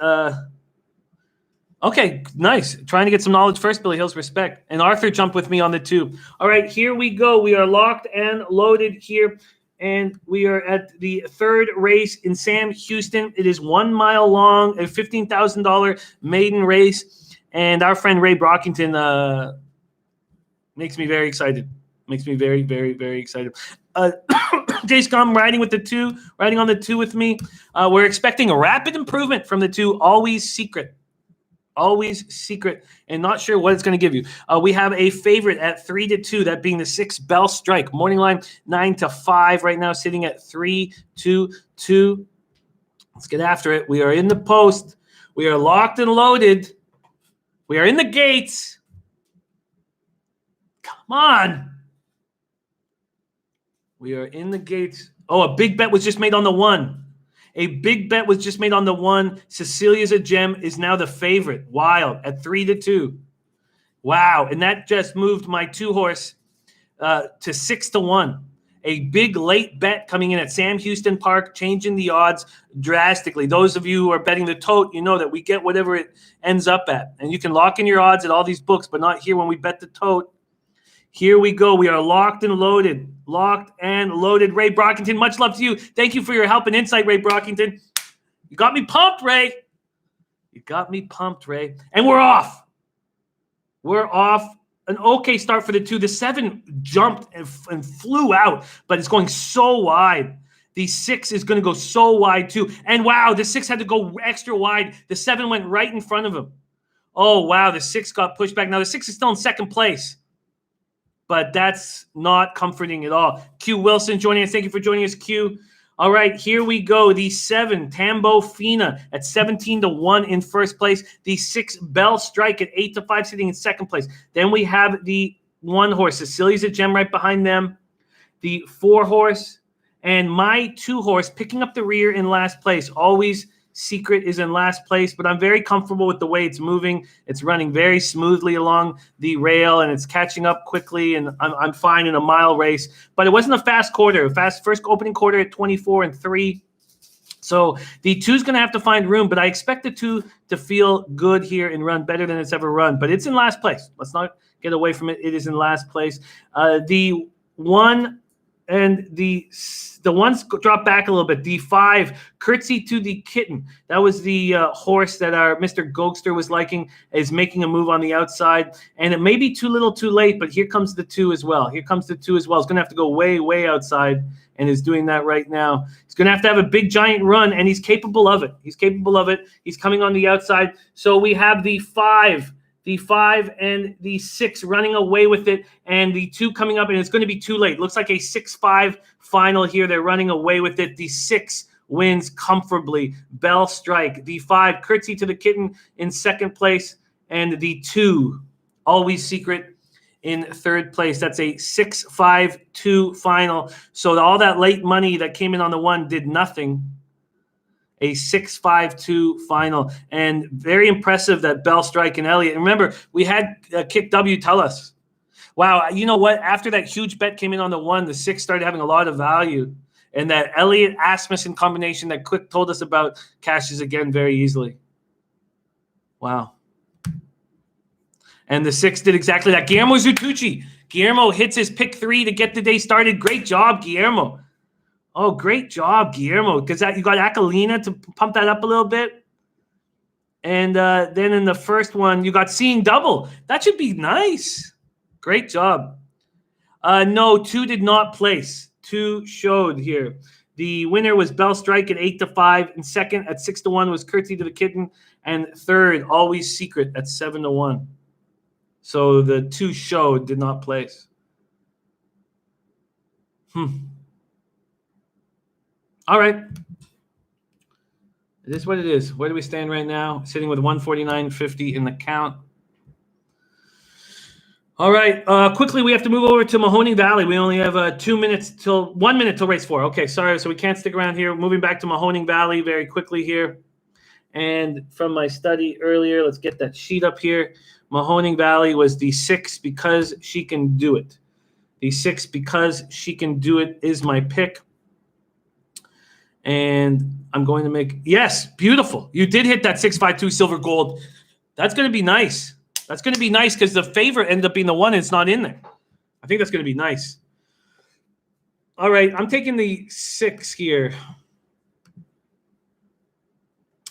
[SPEAKER 1] okay, nice. Trying to get some knowledge first, Billy Hills, respect. And Arthur jumped with me on the 2. All right, here we go. We are locked and loaded here. And we are at the 3rd race in Sam Houston. It is 1 mile long, a $15,000 maiden race. And our friend Ray Brockington makes me very excited. Makes me very, very, very excited. Jay Scum riding on the 2 with me. We're expecting a rapid improvement from the 2, always secret. Always secret, and not sure what it's going to give you. We have a favorite at 3-2, that being the 6 Bell Strike. Morning line 9-5 right now, sitting at 3-2. Let's get after it. We are in the post. We are locked and loaded. We are in the gates. Come on. We are in the gates. Oh, a big bet was just made on the 1. A big bet was just made on the 1. Cecilia's a Gem is now the favorite. Wild at 3-2. Wow. And that just moved my 2-horse to 6-1. A big late bet coming in at Sam Houston Park, changing the odds drastically. Those of you who are betting the tote, you know that we get whatever it ends up at. And you can lock in your odds at all these books, but not here when we bet the tote. Here we go. We are locked and loaded. Locked and loaded. Ray Brockington, much love to you. Thank you for your help and insight, Ray Brockington. You got me pumped, Ray. You got me pumped, Ray. And we're off. We're off. An okay start for the 2. The 7 jumped and flew out, but it's going so wide. The 6 is going to go so wide, too. And, wow, the 6 had to go extra wide. The 7 went right in front of him. Oh, wow, the 6 got pushed back. Now, the 6 is still in second place. But that's not comforting at all. Q Wilson joining us. Thank you for joining us, Q. All right, here we go. The 7, Tambo Fina at 17-1 in first place. The 6, Bell Strike at 8-5 sitting in second place. Then we have the 1-horse, Cecilia's a Gem right behind them. The 4-horse and my 2-horse picking up the rear in last place. Always Secret is in last place, but I'm very comfortable with the way it's moving. It's running very smoothly along the rail, and it's catching up quickly, and I'm fine in a mile race. But it wasn't a fast quarter. Fast first opening quarter at 24-3. So the 2's going to have to find room, but I expect the 2 to feel good here and run better than it's ever run. But it's in last place. Let's not get away from it. It is in last place. The 1 and the 1's dropped back a little bit. The 5, Curtsy to the Kitten. That was the horse that our Mr. Gokster was liking, is making a move on the outside. And it may be too little too late, but here comes the 2 as well. Here comes the 2 as well. It's going to have to go way, way outside, and is doing that right now. He's going to have a big, giant run, and he's capable of it. He's capable of it. He's coming on the outside. So we have the 5 and the 6 running away with it, and the 2 coming up, and it's going to be too late. Looks like a 6-5 final here. They're running away with it. The 6 wins comfortably. Bell Strike. The 5, Curtsy to the Kitten in second place, and the 2, Always Secret, in third place. That's a 6-5-2 final. So all that late money that came in on the 1 did nothing. A 6-5-2 final, and very impressive that Bell Strike and Elliott. And remember, we had Kick W tell us, wow, you know what? After that huge bet came in on the 1, the 6 started having a lot of value, and that Elliott Asmussen combination that Quick told us about cashes again very easily. Wow. And the 6 did exactly that. Guillermo Zutucci. Guillermo hits his pick 3 to get the day started. Great job, Guillermo. Oh, great job, Guillermo. Because that you got Akalina to pump that up a little bit. And then in the first one, you got Seeing Double. That should be nice. Great job. No, 2 did not place. 2 showed here. The winner was Bell Strike at 8-5. And second at 6-1 was Curtsy to the Kitten. And third, Always Secret at 7-1. So the 2 showed, did not place. All right. It is what it is. Where do we stand right now? Sitting with 149.50 in the count. All right. Quickly, we have to move over to Mohoning Valley. We only have 1 minute till race 4. Okay, sorry. So we can't stick around here. Moving back to Mohoning Valley very quickly here. And from my study earlier, let's get that sheet up here. Mahoning Valley was the 6 because she can do it. The 6 because she can do it is my pick. And I'm going to make, yes, beautiful. You did hit that 652 silver gold. That's going to be nice. That's going to be nice because the favorite ended up being the 1 and it's not in there. I think that's going to be nice. All right, I'm taking the 6 here.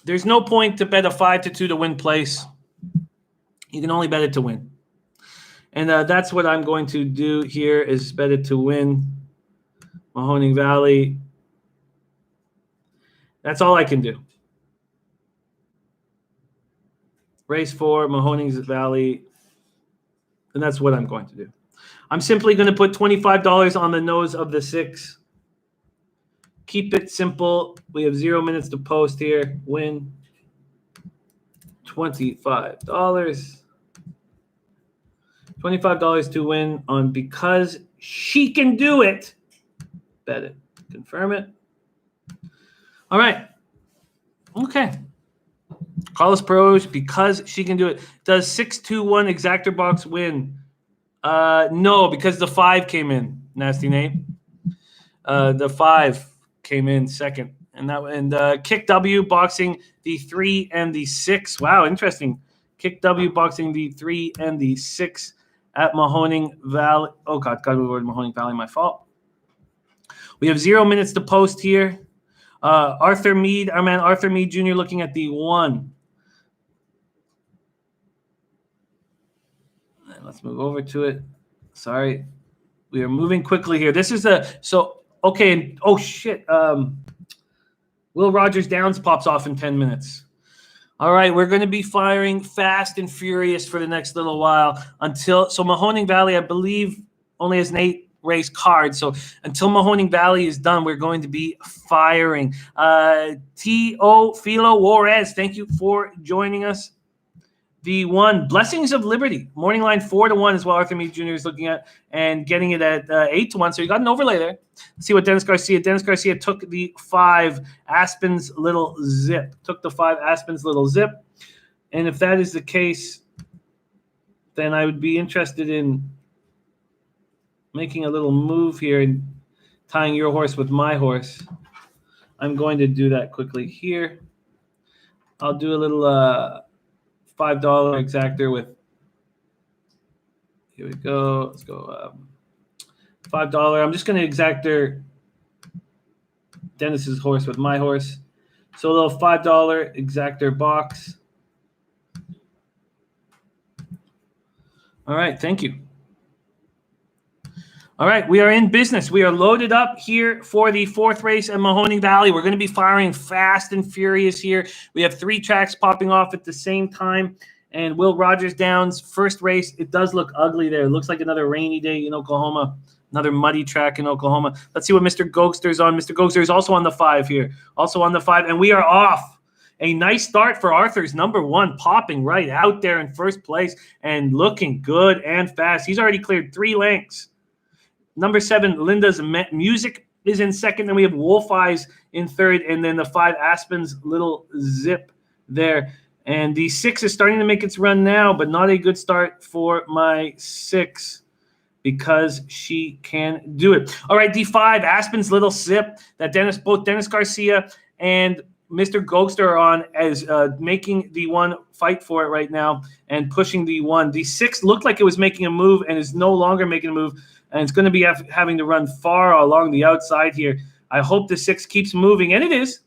[SPEAKER 1] There's no point to bet a 5-2 to win place. You can only bet it to win. And that's what I'm going to do here is bet it to win Mahoning Valley. That's all I can do. Race 4, Mahoning Valley. And that's what I'm going to do. I'm simply going to put $25 on the nose of the 6. Keep it simple. We have 0 minutes to post here. Win $25. $25 to win on Because She Can Do It. Bet it. Confirm it. All right. Okay. Carlos Pros, Because She Can Do It. Does 621 exactor box win? No, because the 5 came in. Nasty name. The 5 came in second. And Kick W boxing the 3 and the 6. Wow, interesting. Kick W boxing the 3 and the 6 at Mohoning Valley. Oh, God, got to move over to Mahoning Valley. My fault. We have 0 minutes to post here. Arthur Mead, our man Arthur Mead Jr. looking at the 1. And let's move over to it. Sorry. We are moving quickly here. This is okay. Oh, shit. Will Rogers Downs pops off in 10 minutes. All right, we're going to be firing fast and furious for the next little while so Mahoning Valley, I believe, only has an 8-race card. So until Mahoning Valley is done, we're going to be firing. T.O. Philo Juarez, thank you for joining us. The 1, Blessings of Liberty. Morning line 4-1 is what Arthur Mead Jr. is looking at and getting it at 8-1. So you got an overlay there. Let's see what Dennis Garcia. Dennis Garcia took the 5 Aspen's Little Zip. Took the 5 Aspen's Little Zip. And if that is the case, then I would be interested in making a little move here and tying your horse with my horse. I'm going to do that quickly here. I'll do a little $5 exactor with, here we go. Let's go $5. I'm just going to exactor Dennis's horse with my horse. So a little $5 exactor box. All right, thank you. All right, we are in business. We are loaded up here for the 4th race at Mahoning Valley. We're going to be firing fast and furious here. We have 3 tracks popping off at the same time. And Will Rogers Downs, first race, it does look ugly there. It looks like another rainy day in Oklahoma, another muddy track in Oklahoma. Let's see what Mr. Gokster's on. Mr. Gokster is also on the 5 here, also on the 5. And we are off. A nice start for Arthur's number 1, popping right out there in first place and looking good and fast. He's already cleared 3 lengths. Number 7, Linda's Music is in second. Then we have Wolf Eyes in third. And then the 5, Aspen's Little Zip there. And the 6 is starting to make its run now, but not a good start for my 6 because she can do it. All right, D5, Aspen's Little Zip that both Dennis Garcia and Mr. Gokster are on as making the 1 fight for it right now and pushing the 1. The 6 looked like it was making a move and is no longer making a move. And it's going to be having to run far along the outside here. I hope the 6 keeps moving, and it is.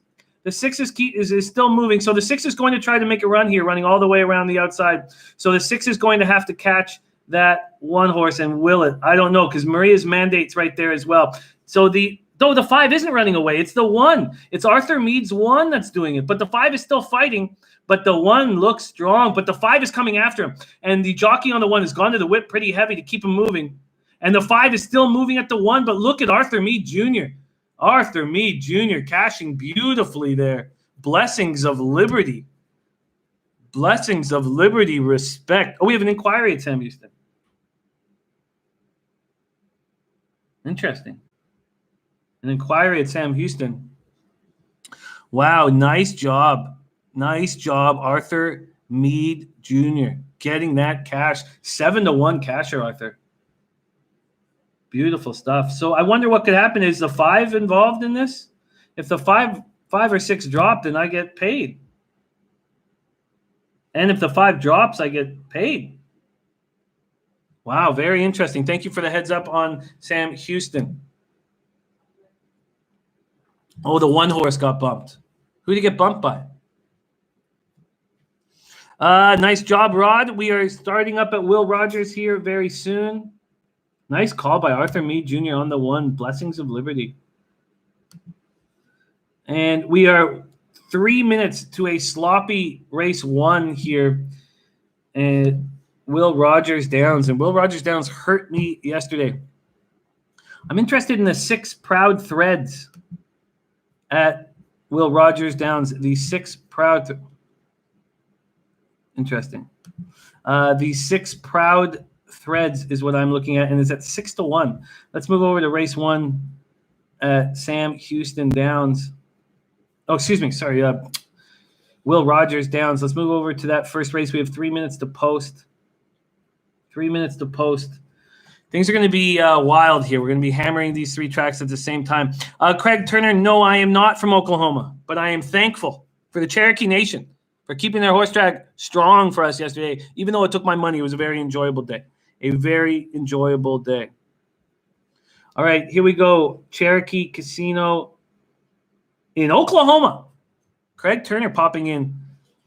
[SPEAKER 1] The 6 is still moving. So the 6 is going to try to make a run here, running all the way around the outside. So the 6 is going to have to catch that 1 horse, and will it? I don't know, because Maria's mandate's right there as well. So the 5 isn't running away. It's the 1. It's Arthur Mead's 1 that's doing it. But the 5 is still fighting. But the 1 looks strong. But the 5 is coming after him. And the jockey on the 1 has gone to the whip pretty heavy to keep him moving. And the 5 is still moving at the 1. But look at Arthur Mead Jr. Arthur Mead Jr. cashing beautifully there. Blessings of Liberty. Blessings of Liberty, respect. Oh, we have an inquiry at Sam Houston. Interesting. An inquiry at Sam Houston. Wow, nice job. Nice job, Arthur Mead Jr. Getting that cash. 7-1 casher, Arthur. Beautiful stuff. So I wonder what could happen. Is the 5 involved in this? If the 5 or 6 drop, then I get paid. And if the 5 drops, I get paid. Wow, very interesting. Thank you for the heads up on Sam Houston. Oh, the 1 horse got bumped. Who did he get bumped by? Nice job, Rod. We are starting up at Will Rogers here very soon. Nice call by Arthur Mead Jr. on the 1. Blessings of Liberty. And we are 3 minutes to a sloppy race 1 here. And Will Rogers Downs. And Will Rogers Downs hurt me yesterday. I'm interested in the 6 Proud Threads at Will Rogers Downs. The 6 Proud. Interesting. The 6 Proud Threads is what I'm looking at, and it's at 6-1. Let's move over to race 1 at Sam Houston Downs. Oh, excuse me. Sorry. Will Rogers Downs. Let's move over to that first race. We have 3 minutes to post. 3 minutes to post. Things are going to be wild here. We're going to be hammering these 3 tracks at the same time. Craig Turner, no, I am not from Oklahoma, but I am thankful for the Cherokee Nation for keeping their horse track strong for us yesterday. Even though it took my money, it was a very enjoyable day. A very enjoyable day. All right, here we go. Cherokee Casino in Oklahoma. Craig Turner popping in.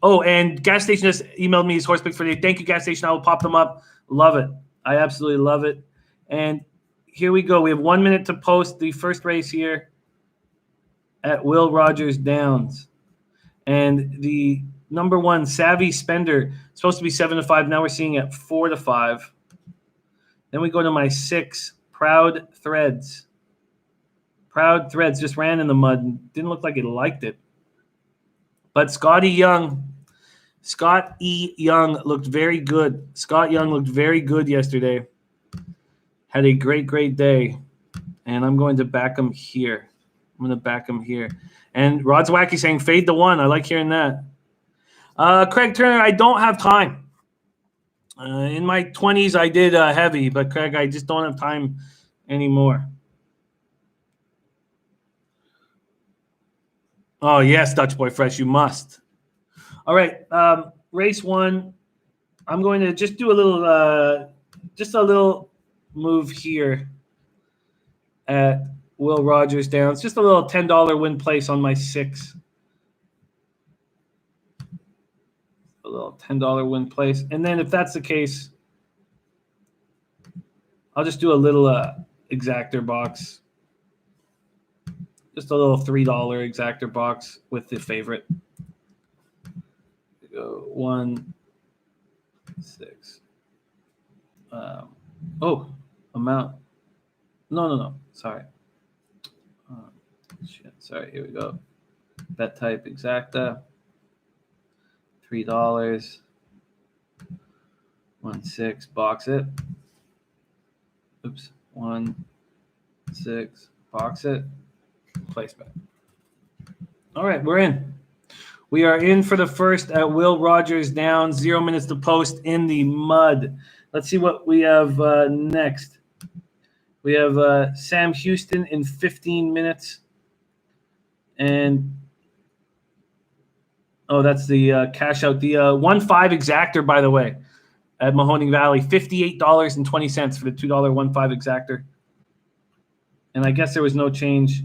[SPEAKER 1] Oh, and Gas Station just emailed me his horse picks for today. Thank you, Gas Station. I will pop them up. Love it. I absolutely love it. And here we go. We have 1 minute to post the first race here at Will Rogers Downs. And the number 1, Savvy Spender, supposed to be 7-5. Now we're seeing it 4-5. Then we go to my 6, Proud Threads. Proud Threads just ran in the mud. Didn't look like he liked it. But Scott E. Young looked very good. Scott Young looked very good yesterday. Had a great, great day. And I'm going to back him here. And Rod's Wacky saying, fade the 1. I like hearing that. Craig Turner, I don't have time. In my 20s, I did heavy. But, Craig, I just don't have time anymore. Oh, yes, Dutch Boy Fresh, you must. All right, race 1. I'm going to just do a little move here at Will Rogers Downs. Just a little $10 win place on my 6. A little $10 win place. And then if that's the case, I'll just do a little exactor box. Just a little $3 exactor box with the favorite. Go 1, 6. Amount. No. Sorry. Sorry. Here we go. Bet type exacta. $3. 1, 6. Box it. Oops. 1, 6. Box it. Place bet. All right, we're in. We are in for the first at Will Rogers Downs. 0 minutes to post in the mud. Let's see what we have next. We have Sam Houston in 15 minutes. And, that's the cash out. The 1-5 exactor, by the way, at Mohoning Valley. $58.20 for the $2 1-5 exactor. And I guess there was no change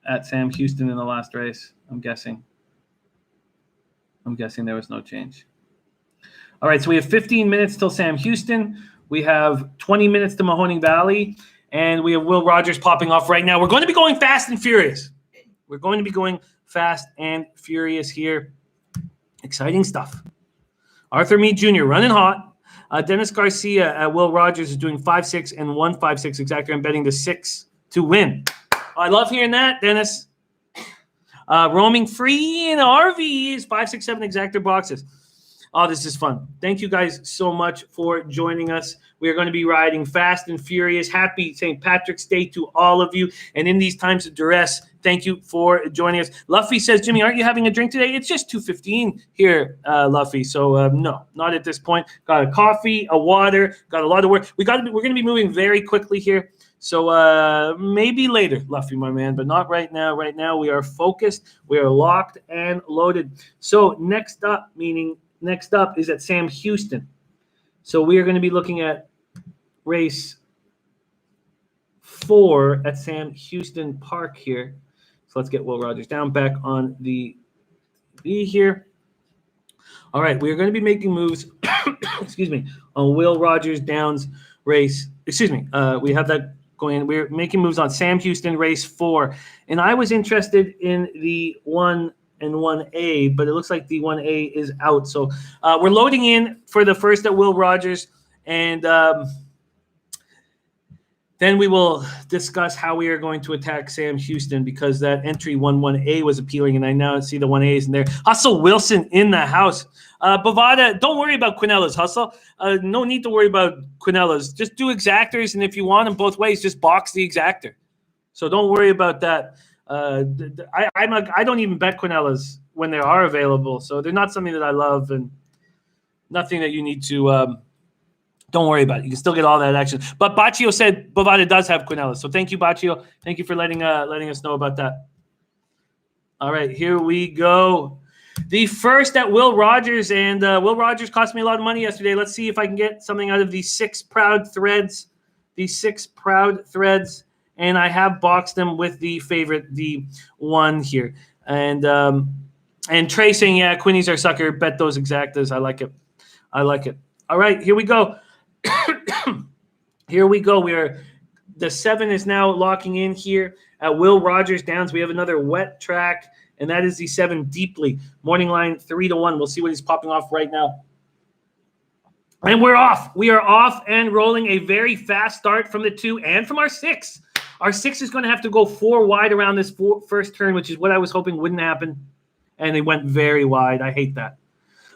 [SPEAKER 1] at Sam Houston in the last race? I'm guessing there was no change. All right, so we have 15 minutes till Sam Houston. We have 20 minutes to Mohoning Valley, and we have Will Rogers popping off right now. We're going to be going fast and furious. We're going to be going fast and furious here. Exciting stuff. Arthur Meade Jr. running hot. Dennis Garcia at Will Rogers is doing 5.6 and 1.56 exactly. I'm betting the 6 to win. I love hearing that, Dennis. Roaming free in RVs, 5, 6, 7 exactor boxes. Oh, this is fun. Thank you guys so much for joining us. We are going to be riding fast and furious. Happy St. Patrick's Day to all of you. And in these times of duress, thank you for joining us. Luffy says, Jimmy, aren't you having a drink today? It's just 2:15 here, Luffy. So no, not at this point. Got a coffee, a water, got a lot of work. We're going to be moving very quickly here. So maybe later, Luffy, my man, but not right now. Right now, we are focused. We are locked and loaded. So next up is at Sam Houston. So we are going to be looking at race 4 at Sam Houston Park here. So let's get Will Rogers down back on the B here. All right, we are going to be making moves, excuse me, on Will Rogers Downs race. Excuse me, we have that going. We're making moves on Sam Houston race 4. And I was interested in the 1 and 1A, but it looks like the 1A is out. So we're loading in for the first at Will Rogers, and then we will discuss how we are going to attack Sam Houston, because that entry 1-1A was appealing, and I now see the 1As in there. Hustle Wilson in the house. Bovada, don't worry about Quinellas, Hustle. No need to worry about Quinellas. Just do exactors, and if you want them both ways, just box the exactor. So don't worry about that. I don't even bet Quinellas when they are available, so they're not something that I love, and nothing that you need to don't worry about it. You can still get all that action. But Baccio said Bovada does have Quinellas, so thank you, Baccio. Thank you for letting us know about that. All right, here we go. The first at Will Rogers, and Will Rogers cost me a lot of money yesterday. Let's see if I can get something out of these 6 proud threads. These 6 proud threads. And I have boxed them with the favorite, the 1 here. And Trey saying, yeah, Quinnies are sucker. Bet those exactas. I like it. All right, here we go. Here we go. The 7 is now locking in here at Will Rogers Downs. We have another wet track, and that is the 7 deeply. Morning line 3-1. We'll see what he's popping off right now. And we're off. We are off and rolling. A very fast start from the 2 and from our 6. Our 6 is going to have to go 4 wide around this first turn, which is what I was hoping wouldn't happen. And they went very wide. I hate that.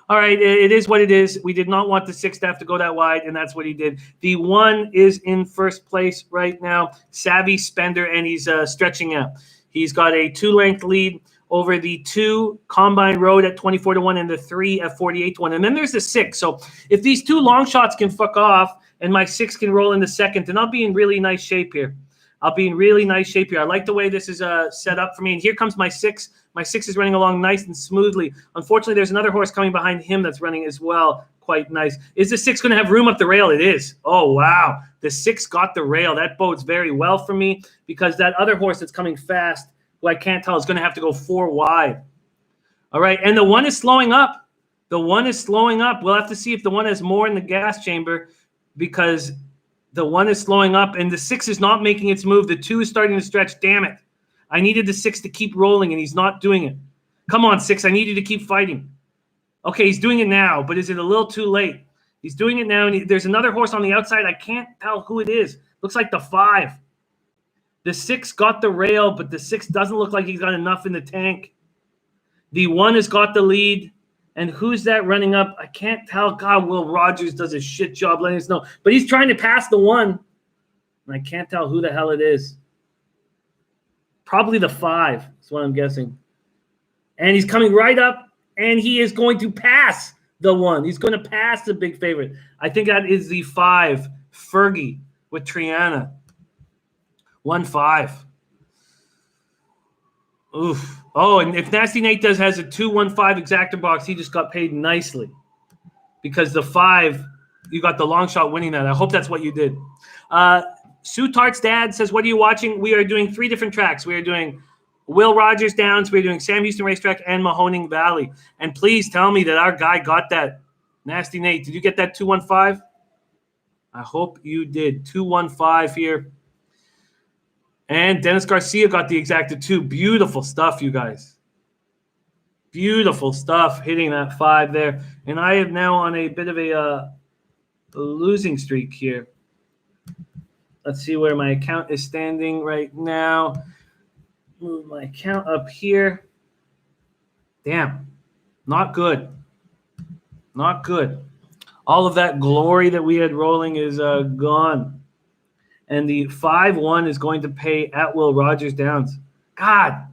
[SPEAKER 1] All right, it is what it is. We did not want the 6 to have to go that wide, and that's what he did. The 1 is in first place right now. Savvy Spender, and he's stretching out. He's got a 2-length lead over the 2 Combine Road at 24-1 and the 3 at 48-1. And then there's the 6. So if these 2 long shots can fuck off and my 6 can roll in the second, then I'll be in really nice shape here. I like the way this is set up for me. And here comes my 6. My 6 is running along nice and smoothly. Unfortunately, there's another horse coming behind him that's running as well. Quite nice. Is the 6 going to have room up the rail? It is. Oh, wow. The 6 got the rail. That bodes very well for me, because that other horse that's coming fast, who I can't tell, is going to have to go 4 wide. All right. And the 1 is slowing up. We'll have to see if the 1 has more in the gas chamber, because the 1 is slowing up and the 6 is not making its move. The 2 is starting to stretch. Damn it. I needed the 6 to keep rolling, and he's not doing it. Come on, 6. I need you to keep fighting. Okay, he's doing it now, but is it a little too late? He's doing it now, and there's another horse on the outside. I can't tell who it is. Looks like the 5. The 6 got the rail, but the 6 doesn't look like he's got enough in the tank. The 1 has got the lead. And who's that running up? I can't tell. God, Will Rogers does a shit job letting us know. But he's trying to pass the 1. And I can't tell who the hell it is. Probably the 5 is what I'm guessing. And he's coming right up, and he is going to pass the 1. He's going to pass the big favorite. I think that is the 5, Fergie, with Triana. 1-5. Oof. Oh, and if Nasty Nate has a 2-1-5 exactor box, he just got paid nicely. Because the 5, you got the long shot winning that. I hope that's what you did. Sue Tart's dad says, what are you watching? We are doing 3 different tracks. We are doing Will Rogers Downs. We're doing Sam Houston Racetrack and Mohoning Valley. And please tell me that our guy got that. Nasty Nate, did you get that 215? I hope you did. 215 here. And Dennis Garcia got the exacta 2. Beautiful stuff, you guys. Beautiful stuff hitting that 5 there. And I am now on a bit of a losing streak here. Let's see where my account is standing right now. Move my account up here. Damn. Not good. Not good. All of that glory that we had rolling is gone. And the 5-1 is going to pay at Will Rogers Downs. God.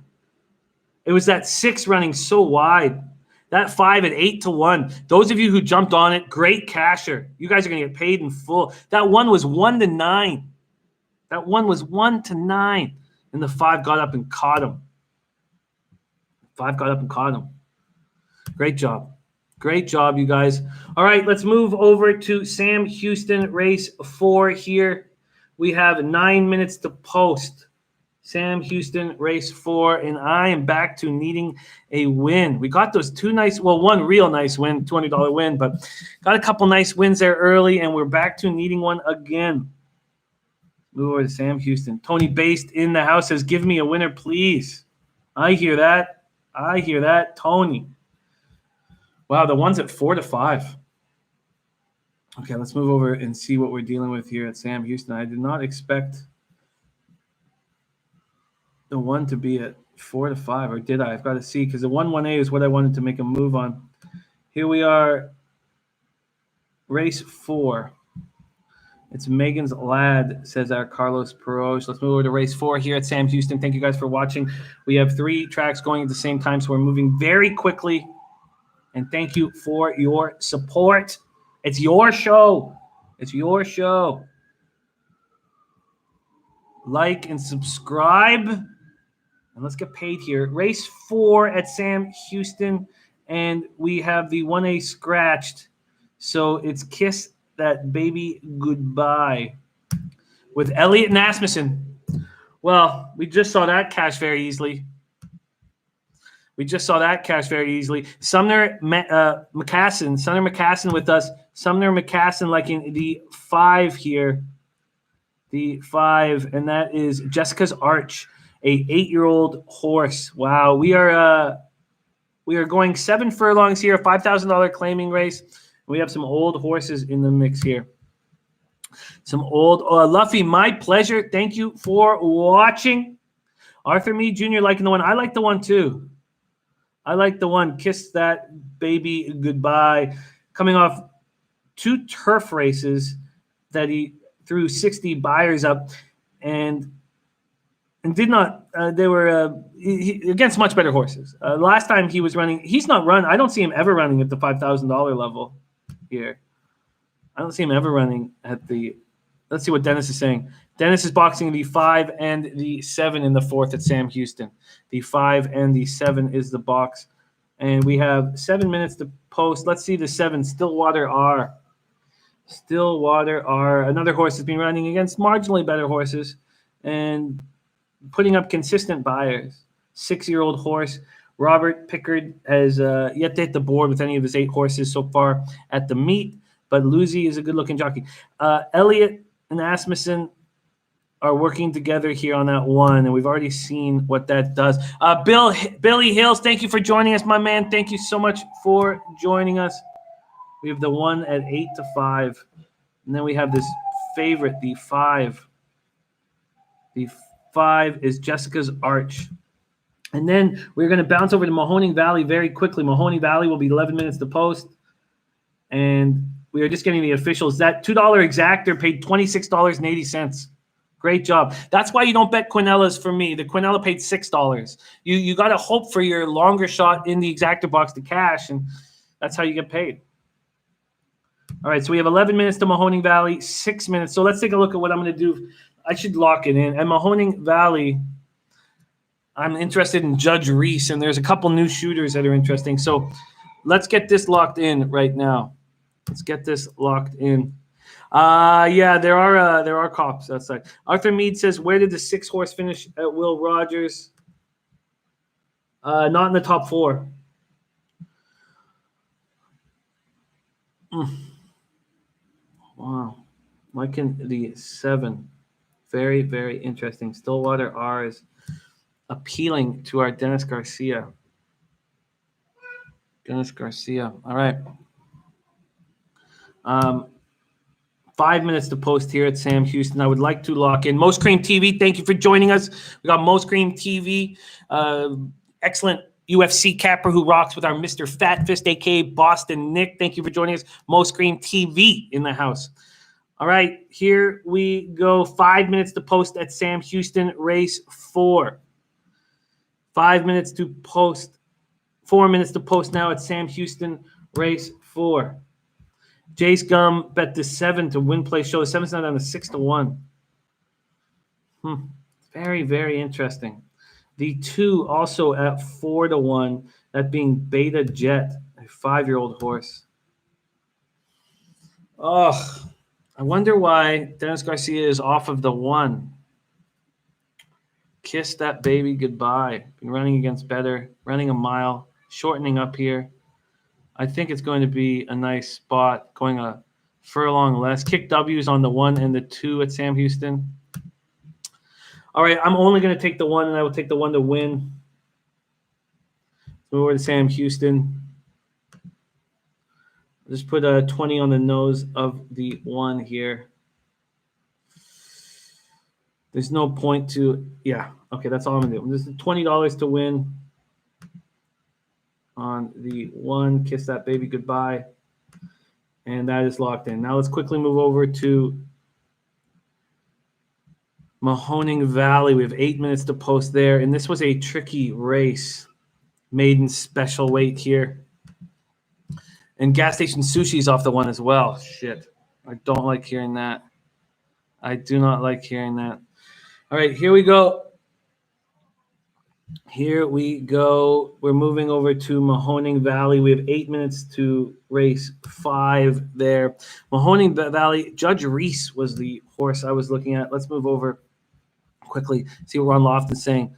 [SPEAKER 1] It was that 6 running so wide. That 5 at 8-1. Those of you who jumped on it, great casher. You guys are going to get paid in full. That 1 was 1-9. That 1 was 1-9. And the 5 got up and caught him. 5 got up and caught him. Great job. Great job, you guys. All right, let's move over to Sam Houston race 4 here. We have 9 minutes to post. Sam Houston race 4, and I am back to needing a win. We got those 2 nice, well, 1 real nice win, $200 win, but got a couple nice wins there early, and we're back to needing one again. Move over to Sam Houston. Tony Based in the house says, give me a winner, please. I hear that. I hear that. Tony. Wow, the one's at 4-5. Okay, let's move over and see what we're dealing with here at Sam Houston. I did not expect the 1 to be at 4-5, or did I? I've got to see, because the 1-1A is what I wanted to make a move on. Here we are, race 4. It's Megan's Lad, says our Carlos Peroge. Let's move over to race 4 here at Sam Houston. Thank you guys for watching. We have 3 tracks going at the same time, so we're moving very quickly. And thank you for your support. It's your show. It's your show. Like and subscribe. And let's get paid here. Race 4 at Sam Houston. And we have the 1A scratched. So it's Kiss That Baby Goodbye with Elliot and Asmussen. Well, we just saw that cash very easily. Sumner McCassin with us. Sumner McCassin liking the 5 here. The 5, and that is Jessica's Arch, a 8-year-old horse. Wow, we are going 7 furlongs here, a $5,000 claiming race. We have some old horses in the mix here. Some old Luffy, my pleasure. Thank you for watching. Arthur Meade Jr. liking the 1. I like the 1 too. I like the 1. Kiss That Baby Goodbye. Coming off 2 turf races that he threw 60 buyers up and did not. They were against much better horses. Last time he was running, he's not run. I don't see him ever running at the $5,000 level here. I don't see him ever running at the. Let's see what Dennis is saying. Dennis is boxing the 5 and the 7 in the 4th at Sam Houston. The 5 and the 7 is the box. And we have 7 minutes to post. Let's see the 7, Stillwater R. Stillwater R. Another horse has been running against marginally better horses and putting up consistent buyers. 6-year-old horse. Robert Pickard has yet to hit the board with any of his 8 horses so far at the meet, but Lucy is a good-looking jockey. Elliot and Asmussen are working together here on that 1, and we've already seen what that does. Billy Hills, thank you for joining us, my man. Thank you so much for joining us. We have the 1 at 8-5, and then we have this favorite, the 5. The 5 is Jessica's Arch. And then we're going to bounce over to Mohoning Valley very quickly. Mohoning Valley will be 11 minutes to post, and we are just getting the officials. That $2 exactor paid $26.80. Great job. That's why you don't bet Quinellas for me. The Quinella paid $6. You got to hope for your longer shot in the exactor box to cash, and that's how you get paid. All right, so we have 11 minutes to Mohoning Valley, 6 minutes. So let's take a look at what I'm going to do. I should lock it in. At Mahoning Valley, I'm interested in Judge Reese, and there's a couple new shooters that are interesting. So let's get this locked in right now. Let's get this locked in. Yeah, there are cops outside. Arthur Meade says, where did the 6 horse finish at Will Rogers? Not in the top 4. Wow. Why can the 7? Very, very interesting. Stillwater R is appealing to our Dennis Garcia. Dennis Garcia. All right. 5 minutes to post here at Sam Houston. I would like to lock in Most Cream TV. Thank you for joining us. We got Most Cream TV. Excellent UFC capper who rocks with our Mr. Fat Fist, aka Boston Nick. Thank you for joining us. Most Cream TV in the house. All right, here we go. 5 minutes to post at Sam Houston, race 4. 5 minutes to post. 4 minutes to post now at Sam Houston, race 4. Jace Gum bet the 7 to win play show. The 7's not on the 6 to 1. Very, very interesting. The 2 also at 4 to 1. That being Beta Jet, a 5-year-old horse. Oh, I wonder why Dennis Garcia is off of the 1. Kiss that baby goodbye. Been running against better, running a mile, shortening up here. I think it's going to be a nice spot, going a furlong less. Kick W's on the 1 and the 2 at Sam Houston. All right, I'm only going to take the 1, and I will take the 1 to win. Move over to Sam Houston. Just put a 20 on the nose of the 1 here. There's no point to, yeah. Okay, that's all I'm going to do. This is $20 to win on the 1. Kiss that baby goodbye. And that is locked in. Now let's quickly move over to Mohoning Valley. We have 8 minutes to post there. And this was a tricky race. Maiden special weight here. And Gas Station Sushi's off the 1 as well. Shit. I don't like hearing that. I do not like hearing that. All right, here we go. Here we go. We're moving over to Mohoning Valley. We have 8 minutes to race 5 there. Mohoning Valley, Judge Reese was the horse I was looking at. Let's move over quickly, see what Ron Lofton's saying.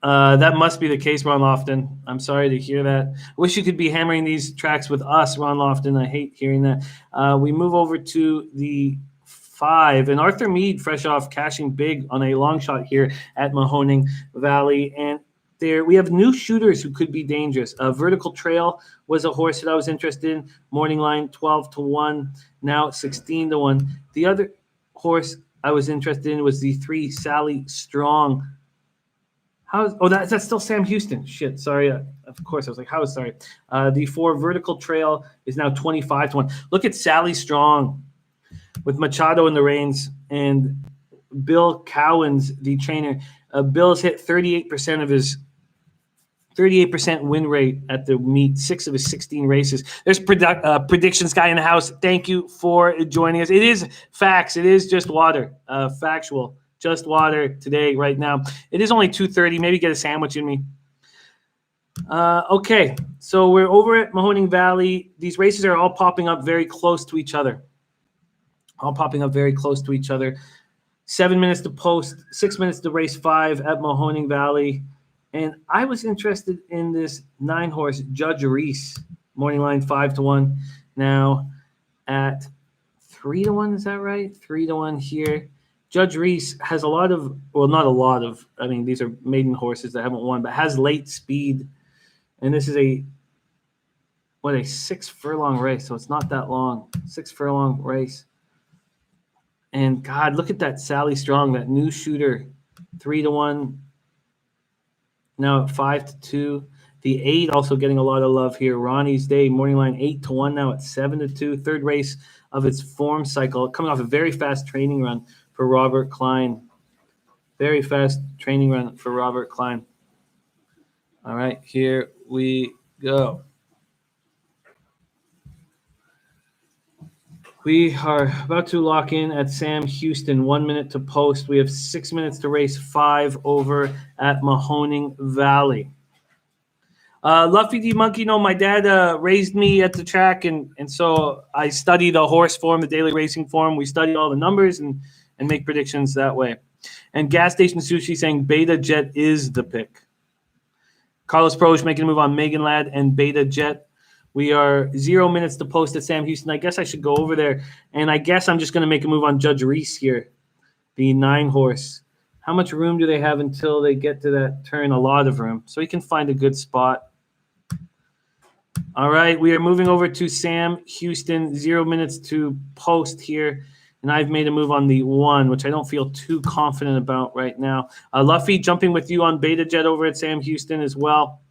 [SPEAKER 1] That must be the case, Ron Lofton. I'm sorry to hear that. Wish you could be hammering these tracks with us, Ron Lofton. I hate hearing that. We move over to the 5, and Arthur Mead, fresh off cashing big on a long shot here at Mohoning Valley. And there we have new shooters who could be dangerous. Vertical Trail was a horse that I was interested in. Morning line 12 to 1, now 16 to 1. The other horse I was interested in was the 3 Sally Strong. That's still Sam Houston. Shit, sorry. Of course, I was like, sorry. The 4 Vertical Trail is now 25 to 1. Look at Sally Strong with Machado in the reins and Bill Cowens, the trainer. Bill's hit 38% of his 38% win rate at the meet, 6 of his 16 races. There's predictions guy in the house. Thank you for joining us. It is facts. It is just water. Factual. Just water today, right now. It is only 2:30. Maybe get a sandwich in me. Okay, so we're over at Mahoning Valley. These races are all popping up very close to each other. 7 minutes to post, 6 minutes to race 5 at Mohoning Valley. And I was interested in this 9-horse Judge Reese, morning line 5 to 1. Now at 3 to 1, is that right? 3 to 1 here. Judge Reese has a lot of, well, not a lot of, I mean, these are maiden horses that haven't won, but has late speed. And this is a 6 furlong race, so it's not that long. 6 furlong race. And God, look at that Sally Strong, that new shooter, 3 to 1. Now at 5 to 2. The 8 also getting a lot of love here. Ronnie's Day, morning line 8 to 1. Now at 7 to 2. Third race of its form cycle, coming off a very fast training run for Robert Klein. Very fast training run for Robert Klein. All right, here we go. We are about to lock in at Sam Houston. 1 minute to post. We have 6 minutes to race 5 over at Mohoning Valley. Luffy D Monkey, my dad raised me at the track, and so I study the horse form, the daily racing form. We study all the numbers and make predictions that way. And Gas Station Sushi saying Beta Jet is the pick. Carlos Proch making a move on Megan Ladd and Beta Jet. We are 0 minutes to post at Sam Houston. I guess I should go over there, and I guess I'm just going to make a move on Judge Reese here, the 9 horse. How much room do they have until they get to that turn? A lot of room, so he can find a good spot. All right, we are moving over to Sam Houston. 0 minutes to post here, and I've made a move on the 1, which I don't feel too confident about right now. Luffy jumping with you on Beta Jet over at Sam Houston as well.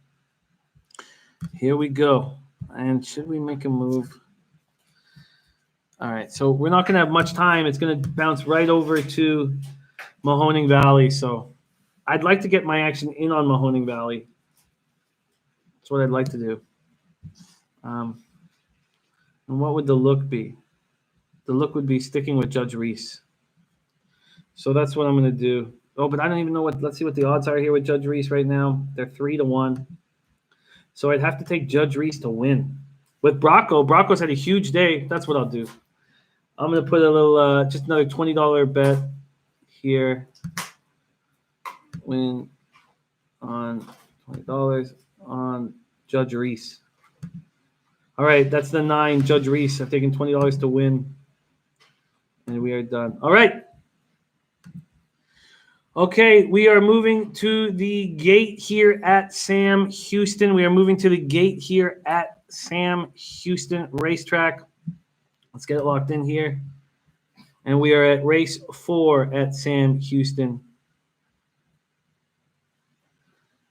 [SPEAKER 1] Here we go. And should we make a move? All right, so we're not going to have much time. It's going to bounce right over to Mohoning Valley. So I'd like to get my action in on Mohoning Valley. That's what I'd like to do. And what would the look be? The look would be sticking with Judge Reese. So that's what I'm going to do. Oh, but I don't even know what – let's see what the odds are here with Judge Reese right now. They're 3-1. So I'd have to take Judge Reese to win. With Brocco's had a huge day. That's what I'll do. I'm going to put a little, just another $20 bet here. Win on $20 on Judge Reese. All right, that's the 9, Judge Reese. I'm taking $20 to win. And we are done. All right. Okay, we are moving to the gate here at Sam Houston. We are moving to the gate here at Sam Houston Racetrack. Let's get it locked in here. And we are at race 4 at Sam Houston.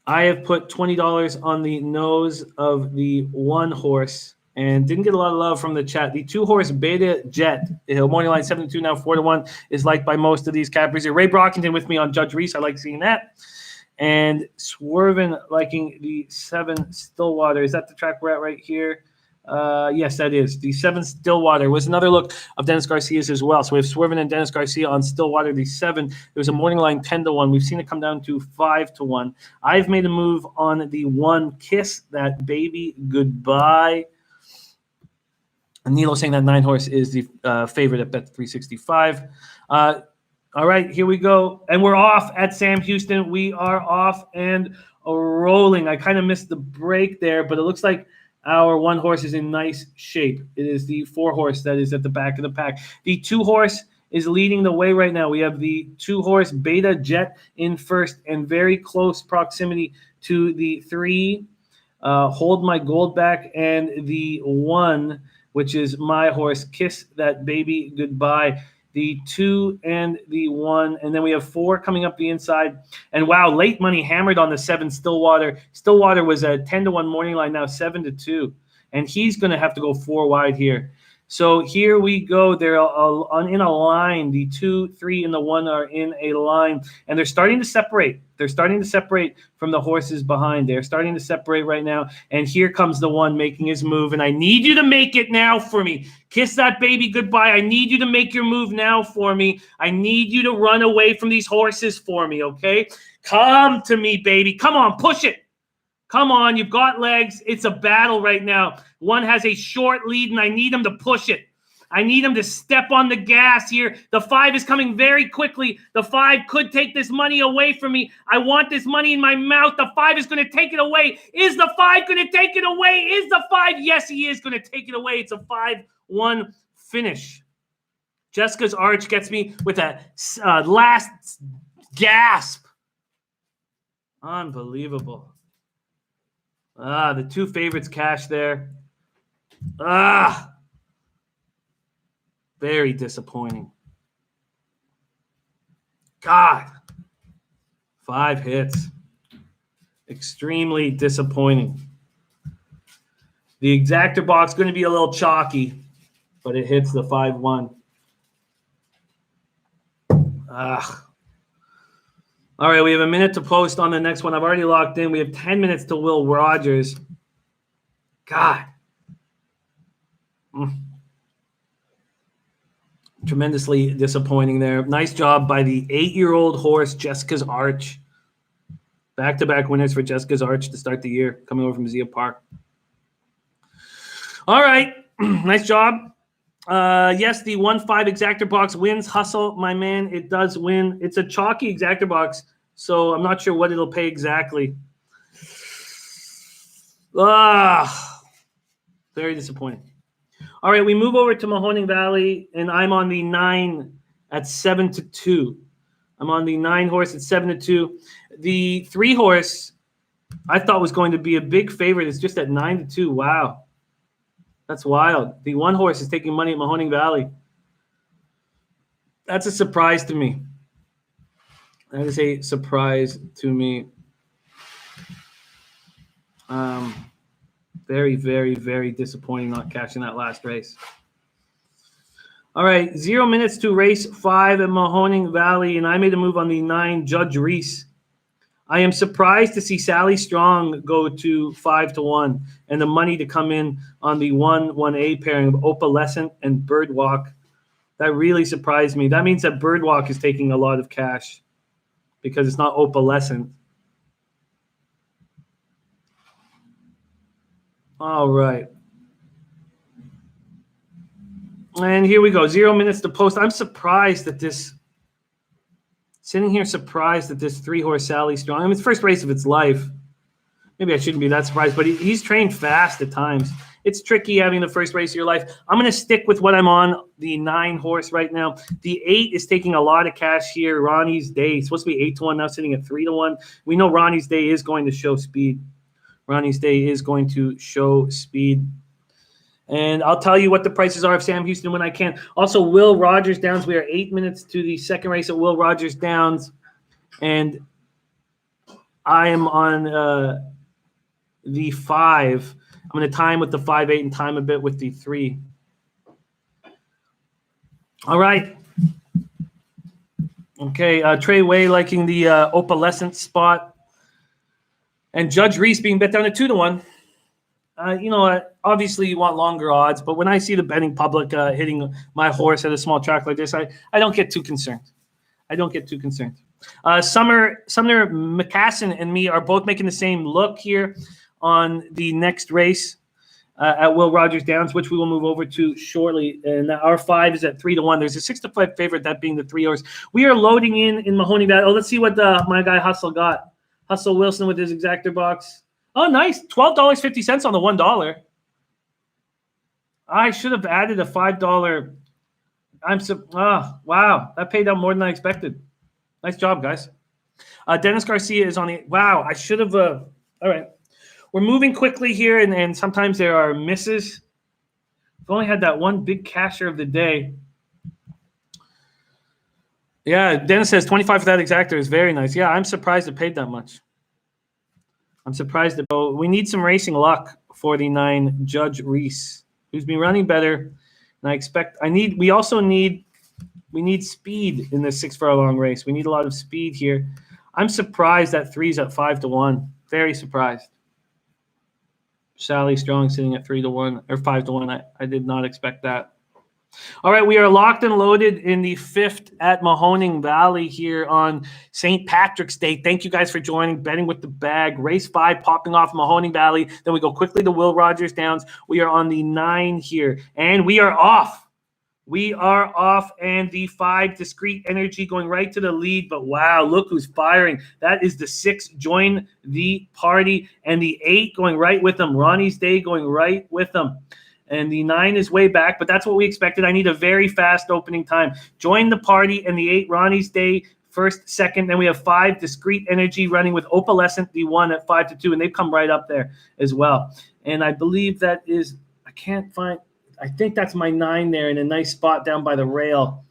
[SPEAKER 1] I have put $20 on the nose of the 1 horse and didn't get a lot of love from the chat. The 2 horse Beta Jet, morning line 7-2, now 4-1, is liked by most of these cappers here. Ray Brockington with me on Judge Reese. I like seeing that. And Swervin liking the 7 Stillwater. Is that the track we're at right here? Yes, that is. The 7 Stillwater was another look of Dennis Garcia's as well. So we have Swervin and Dennis Garcia on Stillwater, the 7. There was a morning line 10-1. We've seen it come down to 5-1. I've made a move on the 1 Kiss That Baby Goodbye. And Nilo saying that 9 horse is the favorite at Bet 365. All right, here we go. And we're off at Sam Houston. We are off and rolling. I kind of missed the break there, but it looks like our 1 horse is in nice shape. It is the 4 horse that is at the back of the pack. The 2 horse is leading the way right now. We have the 2 horse Beta Jet in first and very close proximity to the 3 Hold My Gold Back and the 1, which is my horse, Kiss That Baby Goodbye. The 2 and the 1, and then we have 4 coming up the inside. And wow, late money hammered on the 7 Stillwater. Stillwater was a 10-1 morning line, now 7-2, and he's going to have to go 4 wide here. So here we go. They're in a line. The 2, 3, and the 1 are in a line, and they're starting to separate. They're starting to separate from the horses behind. They're starting to separate right now, and here comes the 1 making his move, and I need you to make it now for me. Kiss That Baby Goodbye. I need you to make your move now for me. I need you to run away from these horses for me, okay? Come to me, baby. Come on, push it. Come on, you've got legs. It's a battle right now. 1 has a short lead, and I need him to push it. I need him to step on the gas here. The 5 is coming very quickly. The 5 could take this money away from me. I want this money in my mouth. The 5 is going to take it away. Is the 5 going to take it away? Is the 5? Yes, he is going to take it away. It's a 5-1 finish. Jessica's Arch gets me with a last gasp. Unbelievable. The 2 favorites cash there. Very disappointing. God. 5 hits. Extremely disappointing. The exactor box going to be a little chalky, but it hits the 5-1. All right, we have a minute to post on the next one. I've already locked in. We have 10 minutes to Will Rogers. God. Tremendously disappointing there. Nice job by the 8-year-old horse, Jessica's Arch. Back-to-back winners for Jessica's Arch to start the year, coming over from Zia Park. All right, nice job. Yes, the 1-5 exactor box wins. Hustle, my man. It does win. It's a chalky exactor box, so I'm not sure what it'll pay exactly. Very disappointing. All right, we move over to Mohoning Valley, and I'm on the 9 at 7-2. I'm on the 9 horse at 7-2. The 3 horse I thought was going to be a big favorite. It's just at 9-2. Wow, that's wild. The 1 horse is taking money at Mohoning Valley. That's a surprise to me. That is a surprise to me. Very, very, very disappointing not catching that last race. All right, 0 minutes to race 5 at Mohoning Valley, and I made a move on the 9, Judge Reese. I am surprised to see Sally Strong go to 5-1, and the money to come in on the 1-1A pairing of Opalescent and Birdwalk. That really surprised me. That means that Birdwalk is taking a lot of cash because it's not Opalescent. All right. And here we go. 0 minutes to post. I'm surprised that this, sitting here surprised that this 3-horse Sally Strong, I mean, it's the first race of its life. Maybe I shouldn't be that surprised, but he's trained fast at times. It's tricky having the first race of your life. I'm going to stick with what I'm on, the 9 horse right now. The 8 is taking a lot of cash here. Ronnie's Day. It's supposed to be 8-1, now sitting at 3-1. We know Ronnie's Day is going to show speed. Ronnie's Day is going to show speed. And I'll tell you what the prices are of Sam Houston when I can. Also, Will Rogers Downs. We are 8 minutes to the second race at Will Rogers Downs. And I am on the 5. I'm going to time with the 5-8 and time a bit with the 3. All right. Okay, Trey Way liking the Opalescent spot. And Judge Reese being bet down to 2-1. Obviously you want longer odds, but when I see the betting public hitting my horse at a small track like this, I don't get too concerned. Sumner McCassin and me are both making the same look here on the next race at Will Rogers Downs, which we will move over to shortly. And our 5 is at 3-1. There's a 6-5 favorite, that being the 3 horse. We are loading in Mahoning Valley. Oh, let's see what my guy Hustle got. Hustle Wilson with his exactor box. Oh, nice. $12.50 on the $1. I should have added a $5. Wow. That paid out more than I expected. Nice job, guys. Dennis Garcia is on the – wow, I should have all right. We're moving quickly here, and sometimes there are misses. We've only had that one big casher of the day. Yeah, Dennis says 25 for that exactor is very nice. Yeah, I'm surprised it paid that much. We need some racing luck for the 9 Judge Reese, who's been running better. And we need speed in this 6 furlong race. We need a lot of speed here. I'm surprised that 3's at 5-1. Very surprised. Sally Strong sitting at 3-1 or 5-1. I did not expect that. All right, we are locked and loaded in the 5th at Mohoning Valley here on St. Patrick's Day. Thank you guys for joining Betting with the Bag. Race 5 popping off Mahoning Valley. Then we go quickly to Will Rogers Downs. We are on the 9 here, and we are off. And the 5, Discreet Energy, going right to the lead. But wow, look who's firing. That is the 6, Join the Party. And the 8 going right with them. Ronnie's Day going right with them. And the 9 is way back, but that's what we expected. I need a very fast opening time. Join the Party and the 8, Ronnie's Day, first, second. Then we have 5, Discreet Energy, running with Opalescent, the 1 at 5-2. And they've come right up there as well. And I believe that is – I think that's my 9 there in a nice spot down by the rail.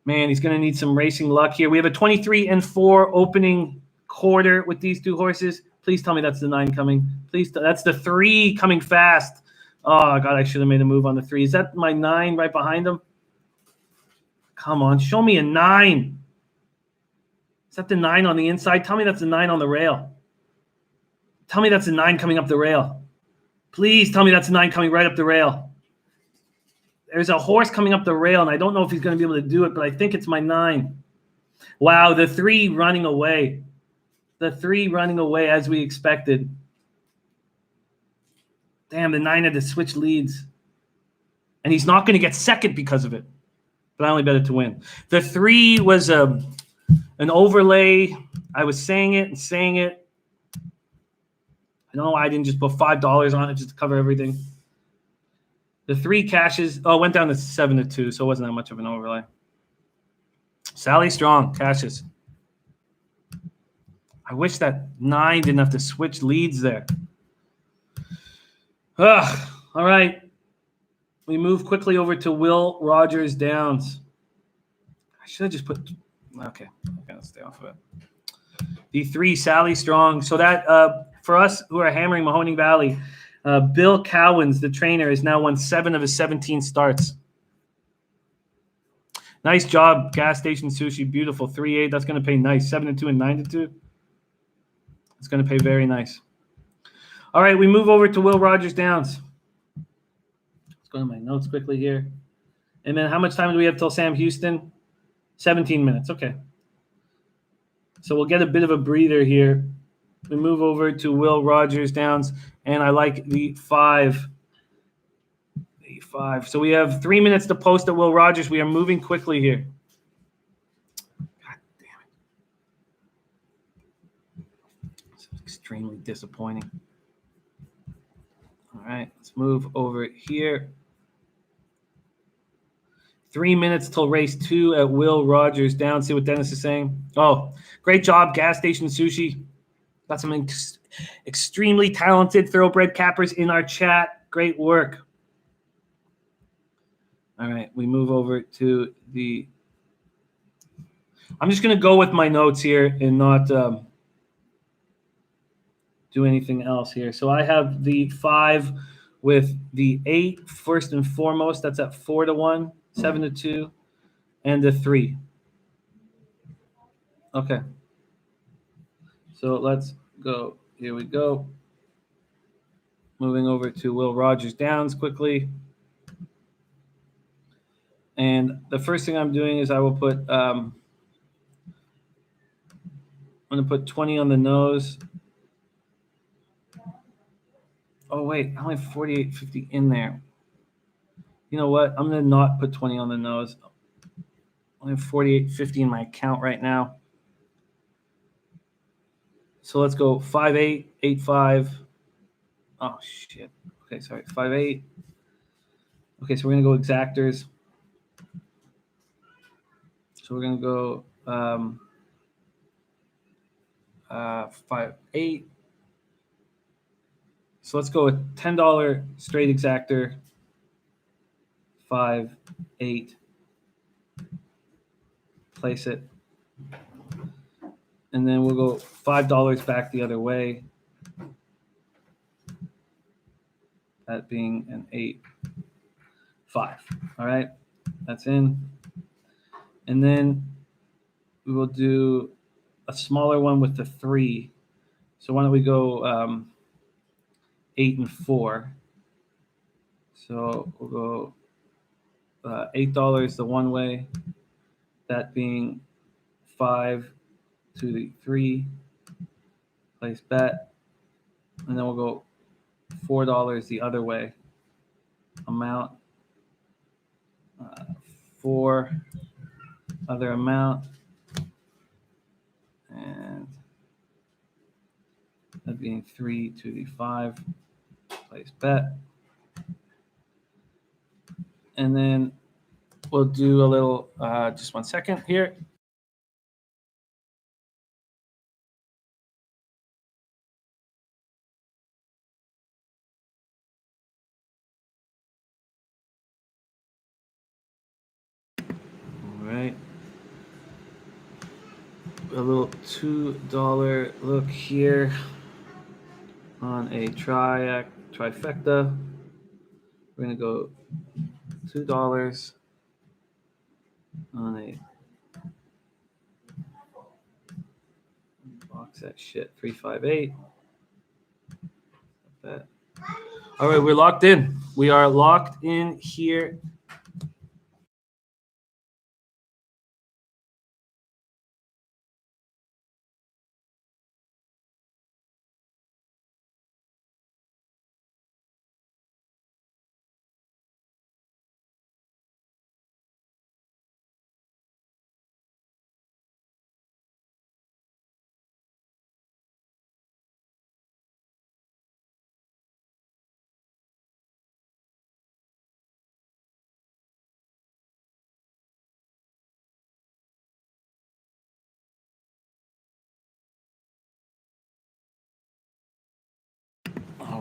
[SPEAKER 1] Man, he's going to need some racing luck here. We have a 23-4 opening quarter with these 2 horses. Please tell me that's the 9 coming. That's the 3 coming fast. Oh, God, I should have made a move on the 3. Is that my 9 right behind him? Come on, show me a 9. Is that the 9 on the inside? Tell me that's the 9 on the rail. Tell me that's the 9 coming up the rail. Please tell me that's a 9 coming right up the rail. There's a horse coming up the rail, and I don't know if he's going to be able to do it, but I think it's my 9. Wow, the 3 running away. The 3 running away as we expected. Damn, the 9 had to switch leads. And he's not going to get second because of it. But I only bet it to win. The 3 was an overlay. I was saying it. I don't know why I didn't just put $5 on it just to cover everything. The 3 cashes, went down to 7-2, so it wasn't that much of an overlay. Sally Strong, cashes. I wish that 9 didn't have to switch leads there. All right. We move quickly over to Will Rogers Downs. I should have just put. Okay, I'm gonna stay off of it. The 3, Sally Strong. So that for us who are hammering Mohoning Valley, Bill Cowens, the trainer, has now won 7 of his 17 starts. Nice job, gas station sushi. Beautiful. 3-8. That's going to pay nice. 7-2 and 9-2. It's going to pay very nice. All right, we move over to Will Rogers Downs. Let's go to my notes quickly here. And then how much time do we have till Sam Houston? 17 minutes. Okay. So we'll get a bit of a breather here. We move over to Will Rogers Downs, and I like the 5. The 5. So we have 3 minutes to post at Will Rogers. We are moving quickly here. God damn it. This is extremely disappointing. All right, let's move over here. 3 minutes till race 2 at Will Rogers Downs. See what Dennis is saying. Oh, great job, gas station sushi. Got some extremely talented thoroughbred cappers in our chat. Great work. All right, we move over to the. I'm just going to go with my notes here and not do anything else here. So I have the 5 with the 8 first and foremost. That's at 4-1, 7-2, and the 3. Okay. So let's go. Here we go. Moving over to Will Rogers Downs quickly. And the first thing I'm doing is I will put I'm going to put 20 on the nose. Oh, wait. I only have 48.50 in there. You know what? I'm going to not put 20 on the nose. I have 48.50 in my account right now. So let's go 5-8, 8-5. Oh, shit. Okay, sorry. 5-8. Okay, so we're going to go exactors. So we're going to go 5-8. So let's go with $10 straight exactor. 5-8. Place it. And then we'll go $5 back the other way. That being an 8-5. All right, that's in. And then we will do a smaller one with the 3. So why don't we go 8 and 4? So we'll go $8 the one way. That being 5 to the 3. Place bet, and then we'll go $4 the other way. Amount 4 other amount, and that being 3 to the 5. Place bet, and then we'll do a little. Just 1 second here. All right. A little $2 look here on a trifecta. We're gonna go $2 on a box that shit 358. Bet. All right, we're locked in. We are locked in here.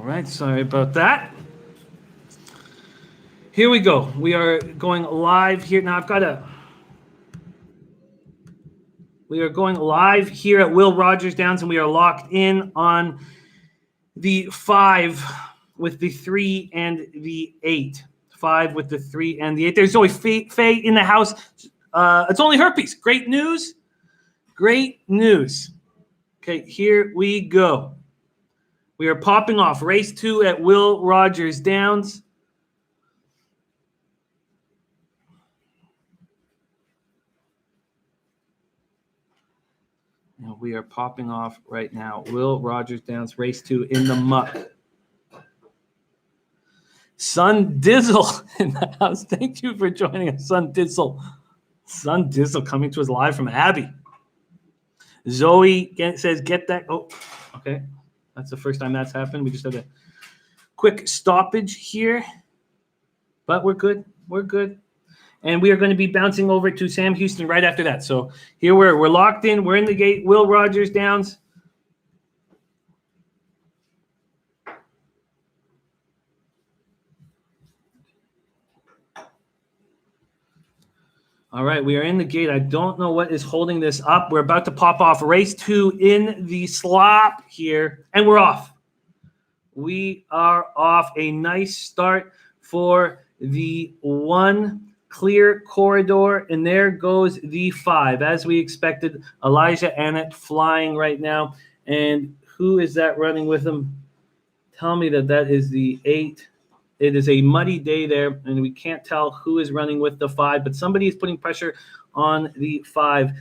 [SPEAKER 1] right, sorry about that. Here we go. We are going live here. Now we are going live here at Will Rogers Downs, and we are locked in on the 5 with the 3 and the 8. 5 with the 3 and the 8. There's always Faye in the house. It's only her piece. Great news. Great news. Okay, here we go. We are popping off race 2 at Will Rogers Downs. And we are popping off right now. Will Rogers Downs, race 2 in the muck. Sun Dizzle in the house. Thank you for joining us, Sun Dizzle. Sun Dizzle coming to us live from Abbey. Zoe says, get that. Oh, okay. That's the first time that's happened. We just had a quick stoppage here. But we're good. We're good. And we are going to be bouncing over to Sam Houston right after that. So here we're locked in. We're in the gate. Will Rogers Downs. All right, we are in the gate. I don't know what is holding this up. We're about to pop off race 2 in the slop here, and we're off. We are off. A nice start for the 1 clear corridor, and there goes the 5. As we expected, Elijah Annett flying right now. And who is that running with him? Tell me that is the 8. It is a muddy day there, and we can't tell who is running with the 5, but somebody is putting pressure on the 5,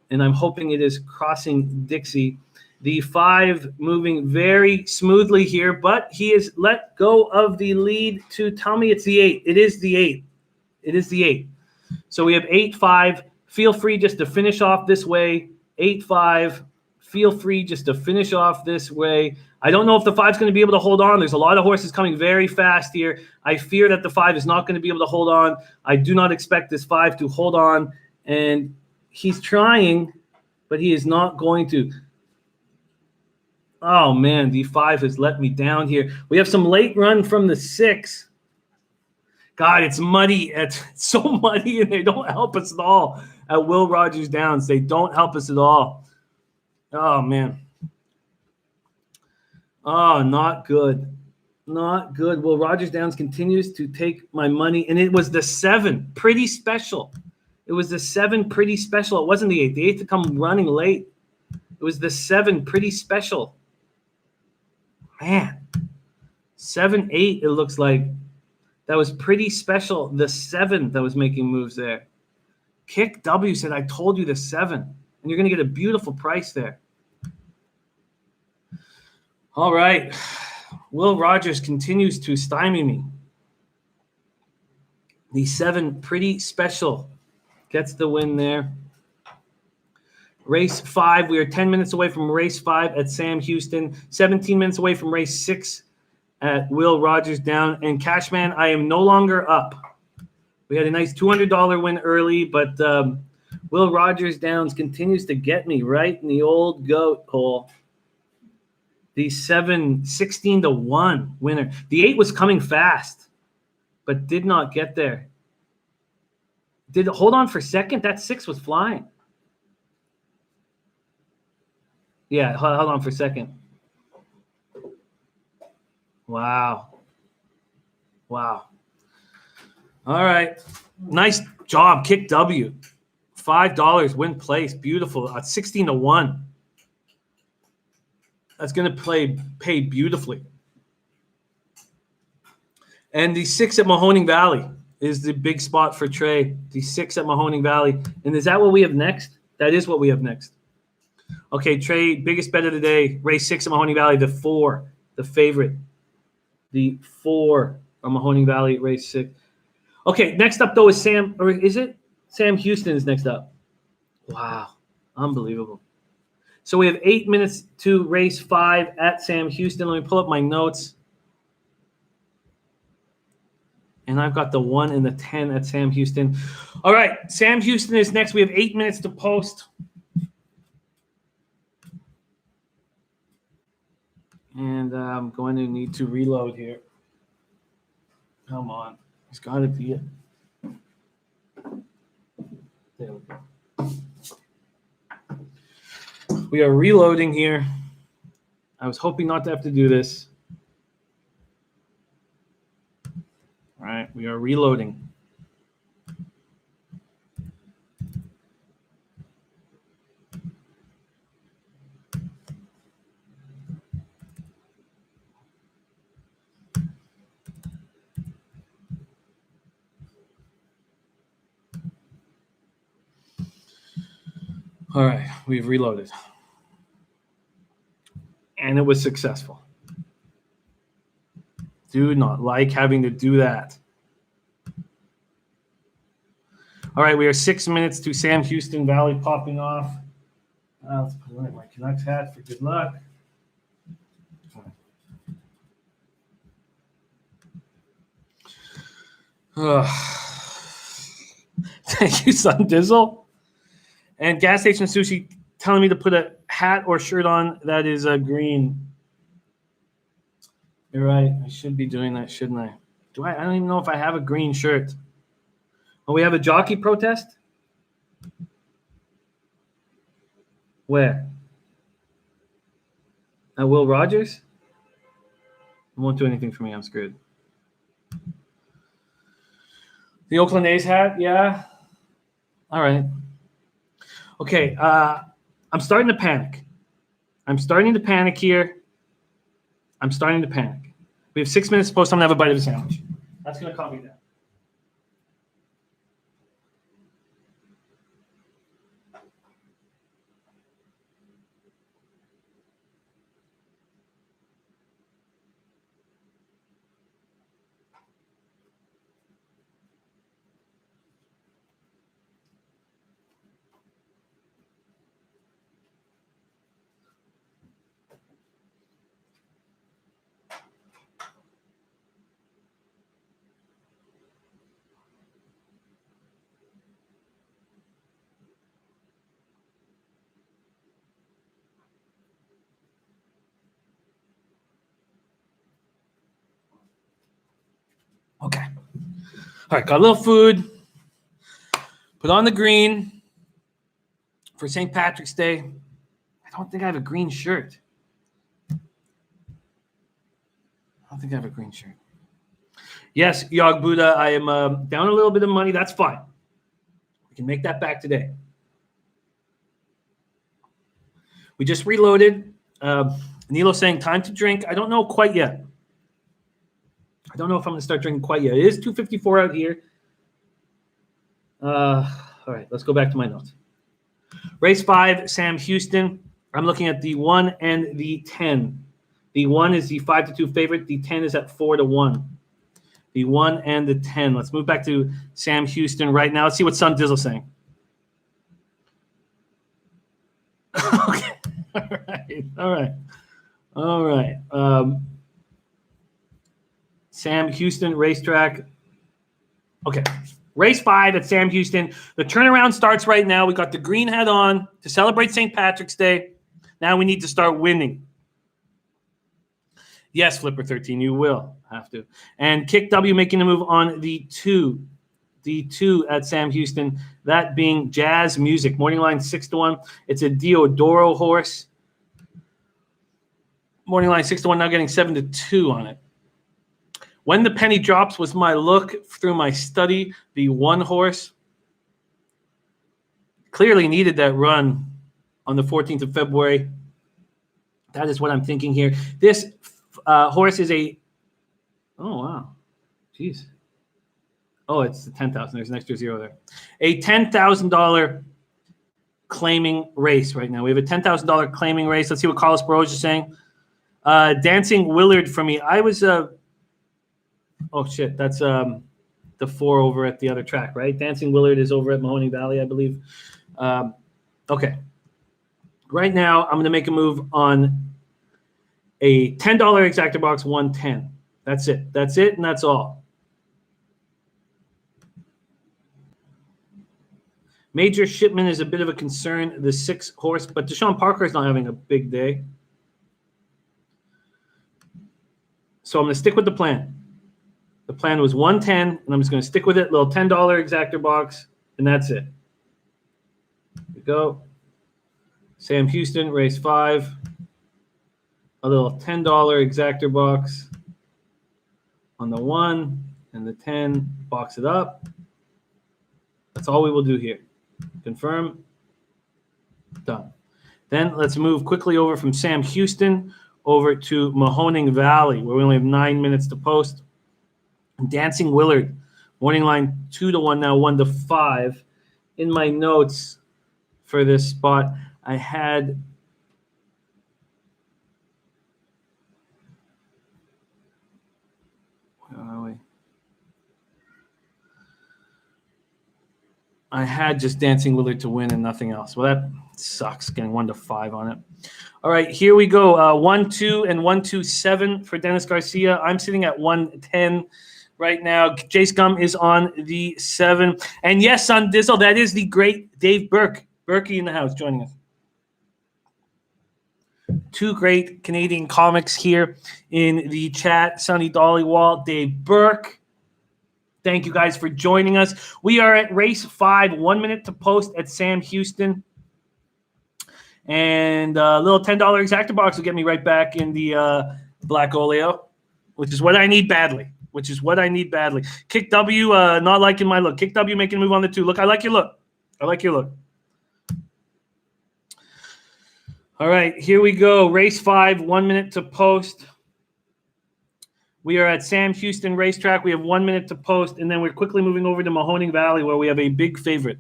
[SPEAKER 1] and I'm hoping it is Crossing Dixie. The 5 moving very smoothly here, but he has let go of the lead to tell me it's the 8. It is the 8. It is the 8. So we have 8-5. Feel free just to finish off this way. 8-5. Feel free just to finish off this way. I don't know if the 5 is going to be able to hold on. There's a lot of horses coming very fast here. I fear that the 5 is not going to be able to hold on. I do not expect this 5 to hold on. And he's trying, but he is not going to. Oh, man, the 5 has let me down here. We have some late run from the 6. God, it's muddy. It's so muddy, and they don't help us at all at Will Rogers Downs. They don't help us at all. Oh, man. Oh, not good. Not good. Will Rogers Downs continues to take my money, and it was the 7. Pretty special. It was the 7 pretty special. It wasn't the 8. The 8 to come running late. It was the 7 pretty special. Man. 7-8, it looks like. That was pretty special. The 7 that was making moves there. Kick W said, I told you the 7. And you're going to get a beautiful price there. All right. Will Rogers continues to stymie me. The 7 pretty special gets the win there. Race 5. We are 10 minutes away from race 5 at Sam Houston. 17 minutes away from race 6 at Will Rogers Down. And Cashman, I am no longer up. We had a nice $200 win early, but Will Rogers Downs continues to get me right in the old goat hole. The 7, 16-1 winner. The 8 was coming fast, but did not get there. Did it hold on for second? That 6 was flying. Yeah, hold on for a second. Wow. Wow. All right. Nice job. Kick W. $5 win place. Beautiful. 16-1. That's going to pay beautifully. And the 6 at Mohoning Valley is the big spot for Trey. The 6 at Mohoning Valley. And is that what we have next? That is what we have next. Okay, Trey, biggest bet of the day. Race 6 at Mohoning Valley, the 4, the favorite. The 4 on Mohoning Valley, race 6. Okay, next up, though, is Sam, or is it? Sam Houston is next up. Wow, unbelievable. So we have 8 minutes to race 5 at Sam Houston. Let me pull up my notes. And I've got the 1 and the 10 at Sam Houston. All right, Sam Houston is next. We have 8 minutes to post. And I'm going to need to reload here. Come on. It's got to be it. There we go. We are reloading here. I was hoping not to have to do this. All right, we are reloading. All right, we've reloaded. And it was successful. Do not like having to do that. All right, we are 6 minutes to Sam Houston Valley popping off. Let's put on my Canucks hat for good luck. Thank you, Son Dizzle. And Gas Station Sushi telling me to put a hat or shirt on that is green. You're right. I should be doing that, shouldn't I? I don't even know if I have a green shirt. Oh, we have a jockey protest? Where? At Will Rogers? It won't do anything for me. I'm screwed. The Oakland A's hat? Yeah. All right. Okay. I'm starting to panic. I'm starting to panic here. I'm starting to panic. We have 6 minutes to post. I'm going to have a bite of a sandwich. That's going to calm me down. Okay. All right, got a little food. Put on the green for St. Patrick's Day. I don't think I have a green shirt. Yes, Yog Buddha, I am down a little bit of money. That's fine. We can make that back today. We just reloaded. Nilo saying time to drink. I don't know quite yet. I don't know if I'm going to start drinking quite yet. It is 2:54 out here. All right, let's go back to my notes. Race 5, Sam Houston. I'm looking at the 1 and the 10. The 1 is the 5-2 favorite. The 10 is at 4-1. The 1 and the 10. Let's move back to Sam Houston right now. Let's see what Son Dizzle's saying. Okay. All right. Sam Houston racetrack. Okay. Race 5 at Sam Houston. The turnaround starts right now. We got the green hat on to celebrate St. Patrick's Day. Now we need to start winning. Yes, Flipper 13, you will have to. And Kick W making a move on the 2. The 2 at Sam Houston, that being Jazz Music. Morning line 6-1. It's a Diodoro horse. Morning line 6-1, now getting 7-2 on it. When the penny drops was my look through my study. The 1 horse clearly needed that run on the 14th of February. That is what I'm thinking here. This horse is a – oh, wow. Jeez. Oh, it's the $10,000. There's an extra zero there. A $10,000 claiming race right now. We have a $10,000 claiming race. Let's see what Carlos Burrows is saying. Dancing Willard for me. I was oh, shit. That's the 4 over at the other track, right? Dancing Willard is over at Mohoning Valley, I believe. Okay. Right now, I'm going to make a move on a $10 exactor box 110. That's it. That's it, and that's all. Major Shipman is a bit of a concern, the 6 horse, but Deshaun Parker is not having a big day. So I'm going to stick with the plan. The plan was 110, and I'm just going to stick with it. Little $10 exactor box, and that's it. Here we go. Sam Houston, race 5. A little $10 exactor box on the 1 and the 10. Box it up. That's all we will do here. Confirm. Done. Then let's move quickly over from Sam Houston over to Mohoning Valley, where we only have 9 minutes to post. Dancing Willard, morning line 2-1 now, 1-5. In my notes for this spot, I had where are we? I had just Dancing Willard to win and nothing else. Well, that sucks, getting 1-5 on it. All right, here we go. 1-2 and 1-2-7 for Dennis Garcia. I'm sitting at 110 right now. Jace Gum is on the 7. And yes, on Dizzle, that is the great Dave Burke. Berkey in the house joining us. 2 great Canadian comics here in the chat. Sonny Dollywall, Dave Burke. Thank you guys for joining us. We are at race 5, 1 minute to post at Sam Houston. And a little $10 exactor box will get me right back in the Black Oleo, which is what I need badly. Kick W, not liking my look. Kick W making a move on the 2. Look, I like your look. All right, here we go. Race 5, 1 minute to post. We are at Sam Houston Racetrack. We have 1 minute to post, and then we're quickly moving over to Mahoning Valley, where we have a big favorite.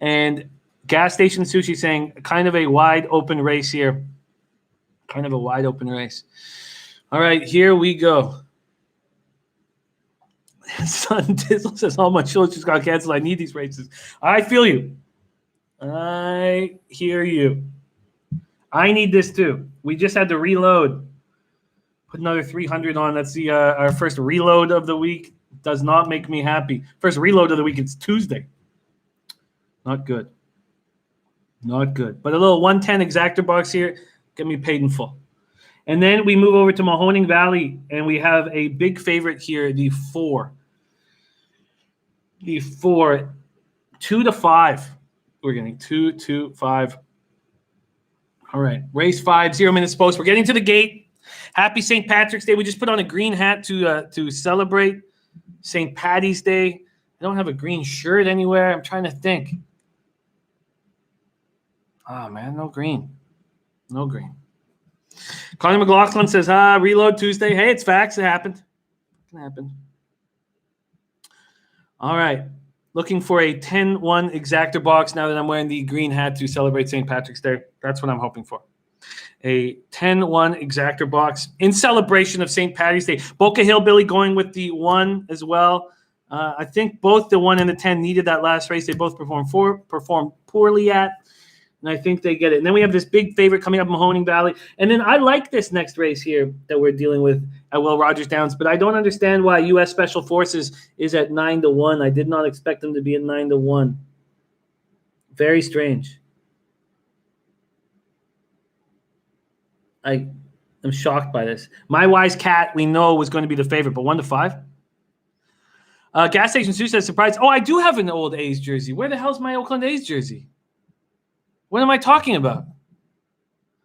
[SPEAKER 1] And Gas Station Sushi saying kind of a wide open race here. All right, here we go. Son Dizzle says, all my shows just got canceled. I need these races. I feel you. I hear you. I need this too. We just had to reload. Put another 300 on. That's the our first reload of the week. Does not make me happy. First reload of the week. It's Tuesday. Not good. But a little 110 exactor box here. Get me paid in full. And then we move over to Mohoning Valley, and we have a big favorite here, the 4. 2-5. We're getting 2-5. All right. Race 5, 0 minutes post. We're getting to the gate. Happy St. Patrick's Day. We just put on a green hat to celebrate St. Patty's Day. I don't have a green shirt anywhere. I'm trying to think. Oh, man, no green. Connie McLaughlin says, reload Tuesday. Hey, it's facts. It happened. All right. Looking for a 10-1 exactor box now that I'm wearing the green hat to celebrate St. Patrick's Day. That's what I'm hoping for. A 10-1 exactor box in celebration of St. Patty's Day. Boca Hillbilly going with the 1 as well. I think both the 1 and the 10 needed that last race. They both performed poorly at, and I think they get it. And then we have this big favorite coming up in Mahoning Valley. And then I like this next race here that we're dealing with at Will Rogers Downs, but I don't understand why U.S. Special Forces is at 9-1. I did not expect them to be at 9-1. Very strange. I am shocked by this. My Wise Cat, we know, was going to be the favorite, but 1-5. Gas Station Sue says, surprise. Oh, I do have an old A's jersey. Where the hell's my Oakland A's jersey? What am I talking about?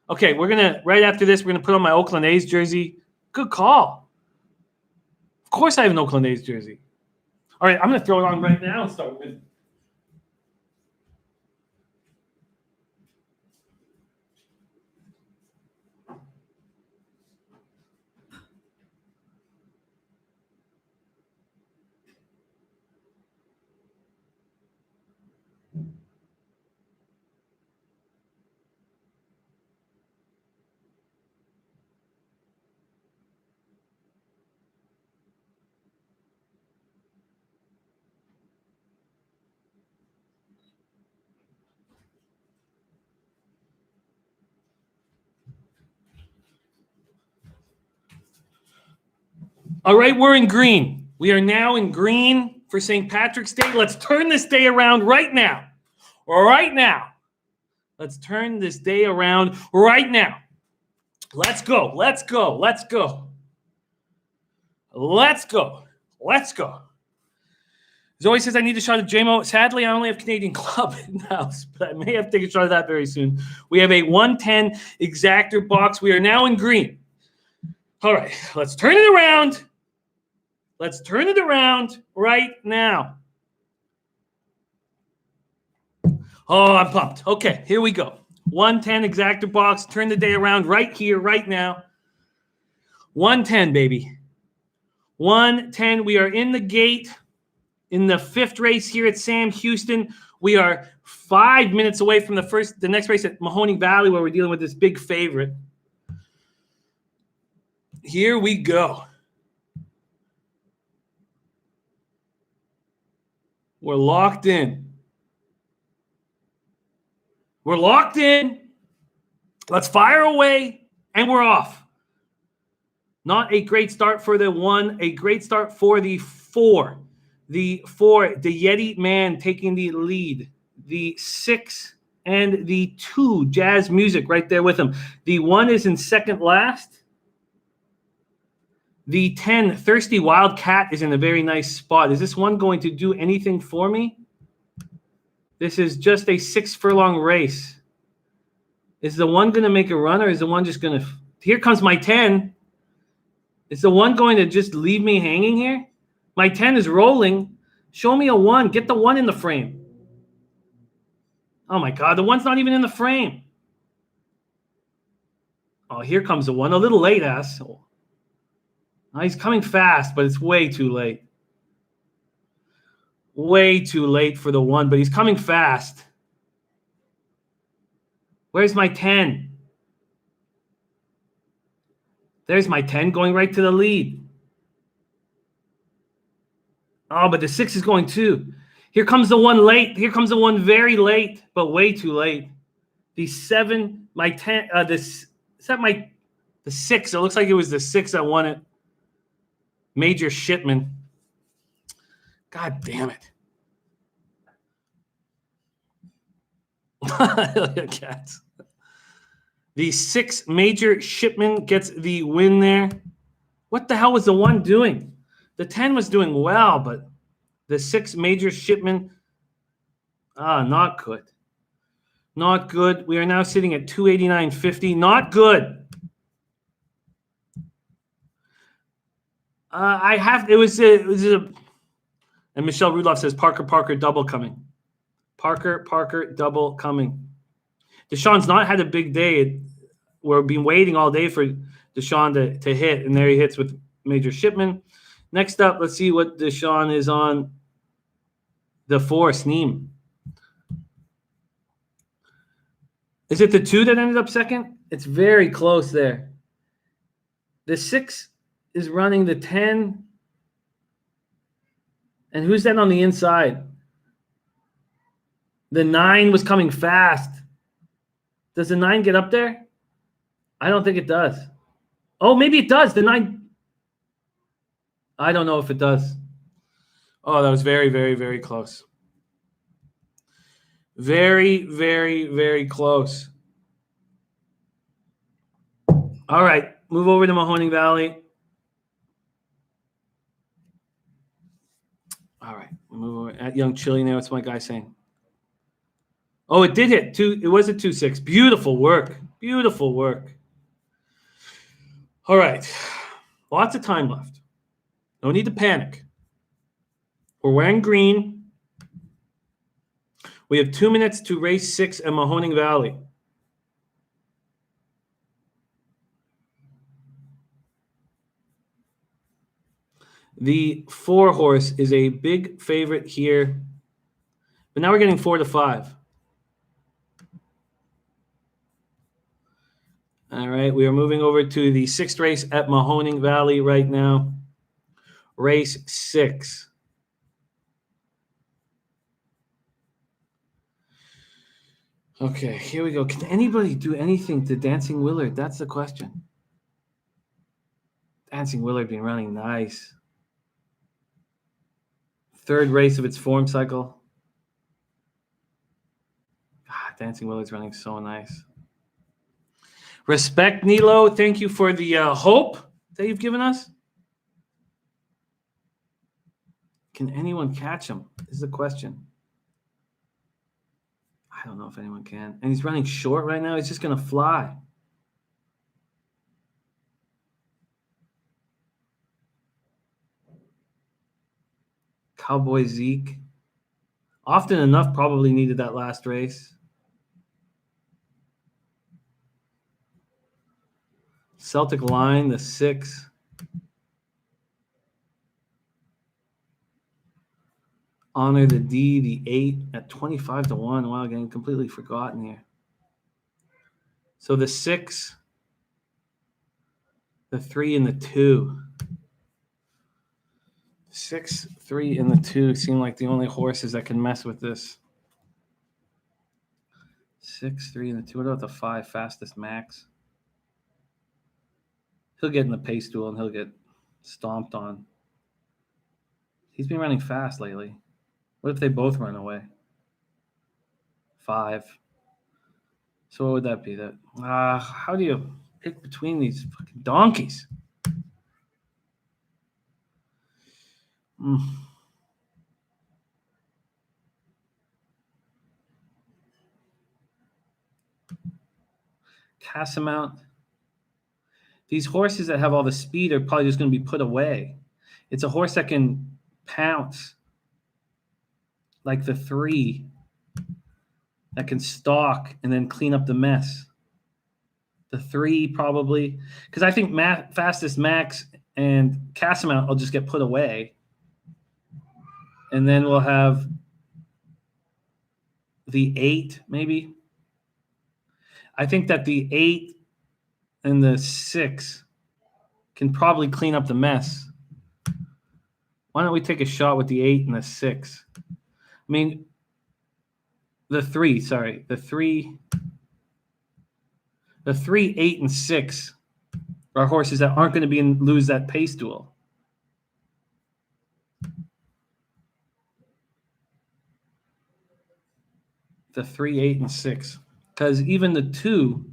[SPEAKER 1] Okay, right after this, we're going to put on my Oakland A's jersey. Good call. Of course I have an Oakland A's jersey. All right, I'm going to throw it on right now and start with it. All right, we're in green. We are now in green for St. Patrick's Day. Let's turn this day around right now. Let's turn this day around right now. Let's go. Let's go. Let's go. Let's go. Let's go. Zoe says I need a shot of JMO. Sadly, I only have Canadian Club in the house, but I may have to take a shot of that very soon. We have a 110 exactor box. We are now in green. All right, let's turn it around. Let's turn it around right now. Oh, I'm pumped. Okay, here we go. 110 exactor box. Turn the day around right here, right now. 110, baby. 110. We are in the gate. In the fifth race here at Sam Houston, we are 5 minutes away from the next race at Mohoning Valley, where we're dealing with this big favorite. Here we go. We're locked in. We're locked in. Let's fire away, and we're off. Not a great start for the 1, a great start for the 4. The 4, the Yeti Man taking the lead. The 6 and the 2, Jazz Music right there with him. The 1 is in second last. The 10, Thirsty Wildcat, is in a very nice spot. Is this one going to do anything for me? This is just a 6 furlong race. Is the 1 going to make a run, or is the 1 just going to... Here comes my 10. Is the 1 going to just leave me hanging here? My 10 is rolling. Show me a 1. Get the 1 in the frame. Oh, my God. The 1's not even in the frame. Oh, here comes the 1. A little late, asshole. Oh, he's coming fast, but it's way too late. Way too late for the 1, but he's coming fast. Where's my 10? There's my 10 going right to the lead. Oh, but the 6 is going too. Here comes the 1 late. Here comes the 1 very late, but way too late. The 7, my 10, the 6. It looks like it was the 6 that won it. Major Shipman. God damn it. Cats. The 6, Major Shipman, gets the win there. What the hell was the 1 doing? The 10 was doing well, but the 6, Major Shipman, not good. Not good. We are now sitting at 289.50. Not good. It was a, and Michelle Rudolph says Parker double coming. Parker double coming. Deshaun's not had a big day. We've been waiting all day for Deshaun to hit, and there he hits with Major Shipman. Next up, let's see what Deshaun is on. The 4, Sneem. Is it the 2 that ended up second? It's very close there. The 6 is running the 10. And who's that on the inside? The 9 was coming fast. Does the 9 get up there? I don't think it does. Oh, maybe it does. The 9. I don't know if it does. Oh, that was very, very, very close. Very, very, very close. All right. Move over to Mohoning Valley. All right. Move over at Young Chili now. What's my guy saying? Oh, it did hit 2. It was a 2-6. Beautiful work. Beautiful work. All right. Lots of time left. No need to panic. We're wearing green. We have 2 minutes to race 6 at Mohoning Valley. The 4 horse is a big favorite here. But now we're getting 4 to 5. All right, we are moving over to the 6th race at Mahoning Valley right now. Race 6. Okay, here we go. Can anybody do anything to Dancing Willard? That's the question. Dancing Willard been running nice. 3rd race of its form cycle. God, Dancing Willard's running so nice. Respect, Nilo. Thank you for the hope that you've given us. Can anyone catch him? This is the question. I don't know if anyone can. And he's running short right now. He's just going to fly. Cowboy Zeke. Often enough, probably needed that last race. Celtic Line, the 6. Honor the D, the 8 at 25-1. Wow, getting completely forgotten here. So the 6, the 3, and the 2. 6, 3, and the 2 seem like the only horses that can mess with this. 6, 3, and the 2. What about the 5, Fastest Max? He'll get in the pace duel and he'll get stomped on. He's been running fast lately. What if they both run away? 5. So what would that be? That how do you pick between these fucking donkeys? Casamount. These horses that have all the speed are probably just going to be put away. It's a horse that can pounce, like the 3, that can stalk and then clean up the mess. The 3 probably, because I think Fastest Max and Casamount will just get put away. And then we'll have the 8 maybe. I think that the 8 and the 6 can probably clean up the mess. Why don't we take a shot with the 8 and the 6? I mean, the 3, sorry. The 3, 8, and 6 are horses that aren't going to lose that pace duel. The 3, 8, and 6. Because even the 2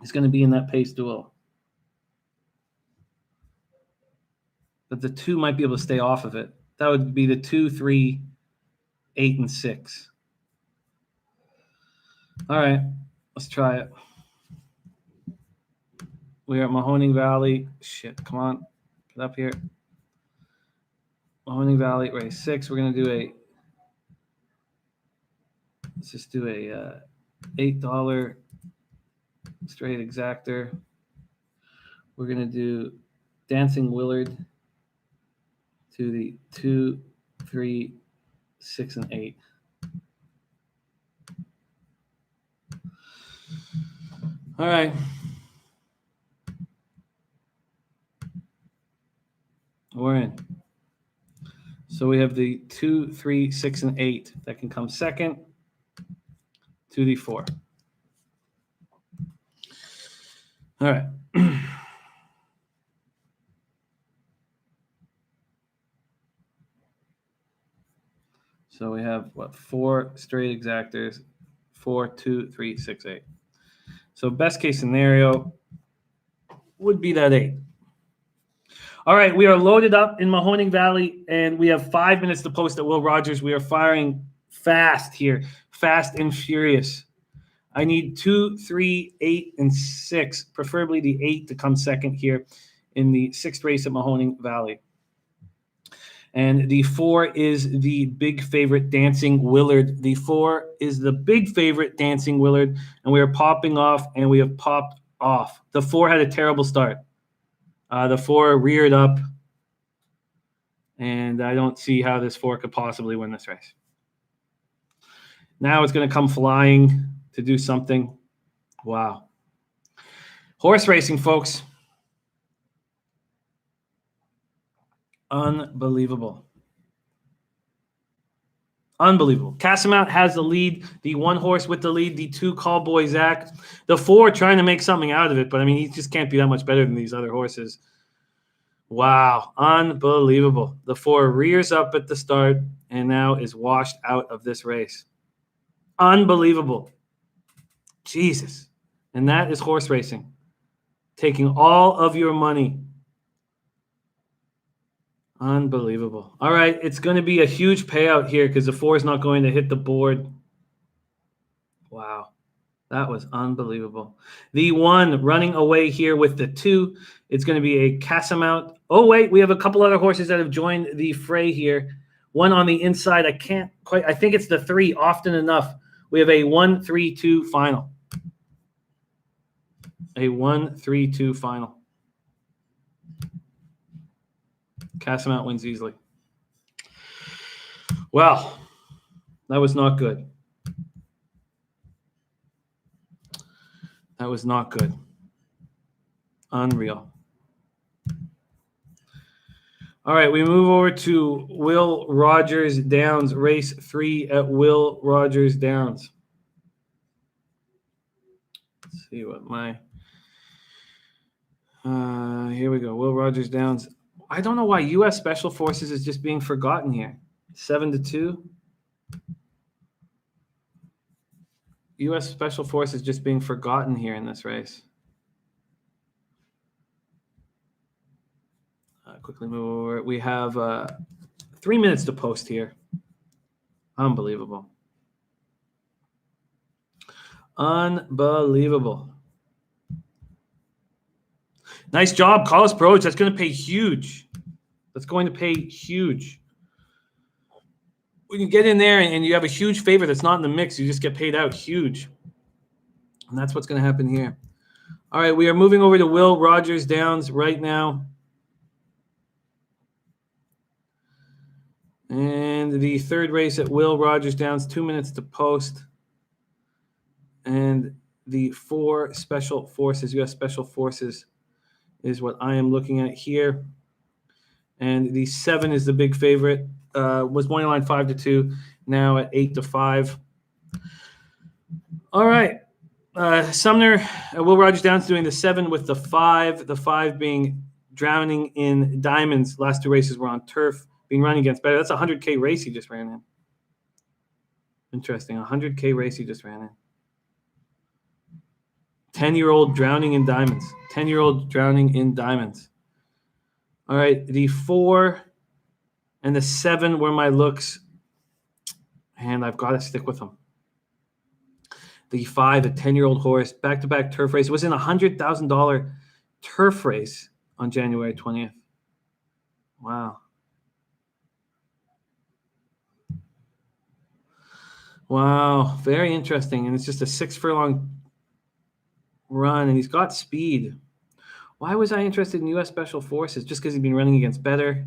[SPEAKER 1] is going to be in that pace duel. But the 2 might be able to stay off of it. That would be the 2, 3, 8, and 6. All right, let's try it. We are at Mohoning Valley. Shit, come on. Get up here. Mohoning Valley, race 6. We're going to do let's just do a $8 straight exactor. We're going to do Dancing Willard to the 2, 3, 6, and 8. All right. We're in. So we have the 2, 3, 6, and 8 that can come second to the 4. All right. So we have 4 straight exactors, 4, 2, 3, 6, 8. So best case scenario would be that 8. All right, we are loaded up in Mohoning Valley, and we have 5 minutes to post at Will Rogers. We are firing fast here, fast and furious. I need 2, 3, 8, and 6, preferably the 8 to come second here in the 6th race at Mahoning Valley. And the 4 is the big favorite, Dancing Willard. The 4 is the big favorite, Dancing Willard, and we are popping off, and we have popped off. The 4 had a terrible start. The 4 reared up, and I don't see how this 4 could possibly win this race. Now it's going to come flying to do something. Wow. Horse racing, folks. Unbelievable. Unbelievable. Casamount has the lead. The 1 horse with the lead. The 2, Cowboy Zach. The 4 trying to make something out of it, but I mean, he just can't be that much better than these other horses. Wow. Unbelievable. The 4 rears up at the start and now is washed out of this race. Unbelievable. Jesus. And that is horse racing. Taking all of your money. Unbelievable. All right, it's going to be a huge payout here because the 4 is not going to hit the board. Wow, that was unbelievable. The 1 running away here with the 2. It's going to be a Casamount. Oh, wait, we have a couple other horses that have joined the fray here. One on the inside. I think it's the 3 often enough. We have a 1-3-2 final. A 1-3-2 final. Casamount wins easily. Well, that was not good. That was not good. Unreal. All right, we move over to Will Rogers Downs, race 3 at Will Rogers Downs. Let's see what my here we go. Will Rogers Downs. I don't know why U.S. Special Forces is just being forgotten here. 7-2. U.S. Special Forces just being forgotten here in this race. Quickly move over. We have 3 minutes to post here. Unbelievable. Unbelievable. Nice job, Carlos Broach. That's going to pay huge. That's going to pay huge. When you get in there and you have a huge favorite that's not in the mix, you just get paid out huge. And that's what's going to happen here. All right, we are moving over to Will Rogers Downs right now. And the third race at Will Rogers Downs, 2 minutes to post. And the 4 Special Forces, U.S. Special Forces, is what I am looking at here. And the 7 is the big favorite. Was money line 5-2, now at 8-5. All right. Sumner, Will Rogers Downs doing the 7 with the 5. The 5 being Drowning in Diamonds. Last 2 races were on turf, being run against better. That's a 100K race he just ran in. Interesting. 100K race he just ran in. 10-year-old Drowning in Diamonds. 10-year-old Drowning in Diamonds. All right. The 4 and the 7 were my looks, and I've got to stick with them. The 5, a 10-year-old horse, back-to-back turf race. It was in a $100,000 turf race on January 20th. Wow. Wow, very interesting. And it's just a 6-furlong run, and he's got speed. Why was I interested in U.S. Special Forces? Just because he's been running against better.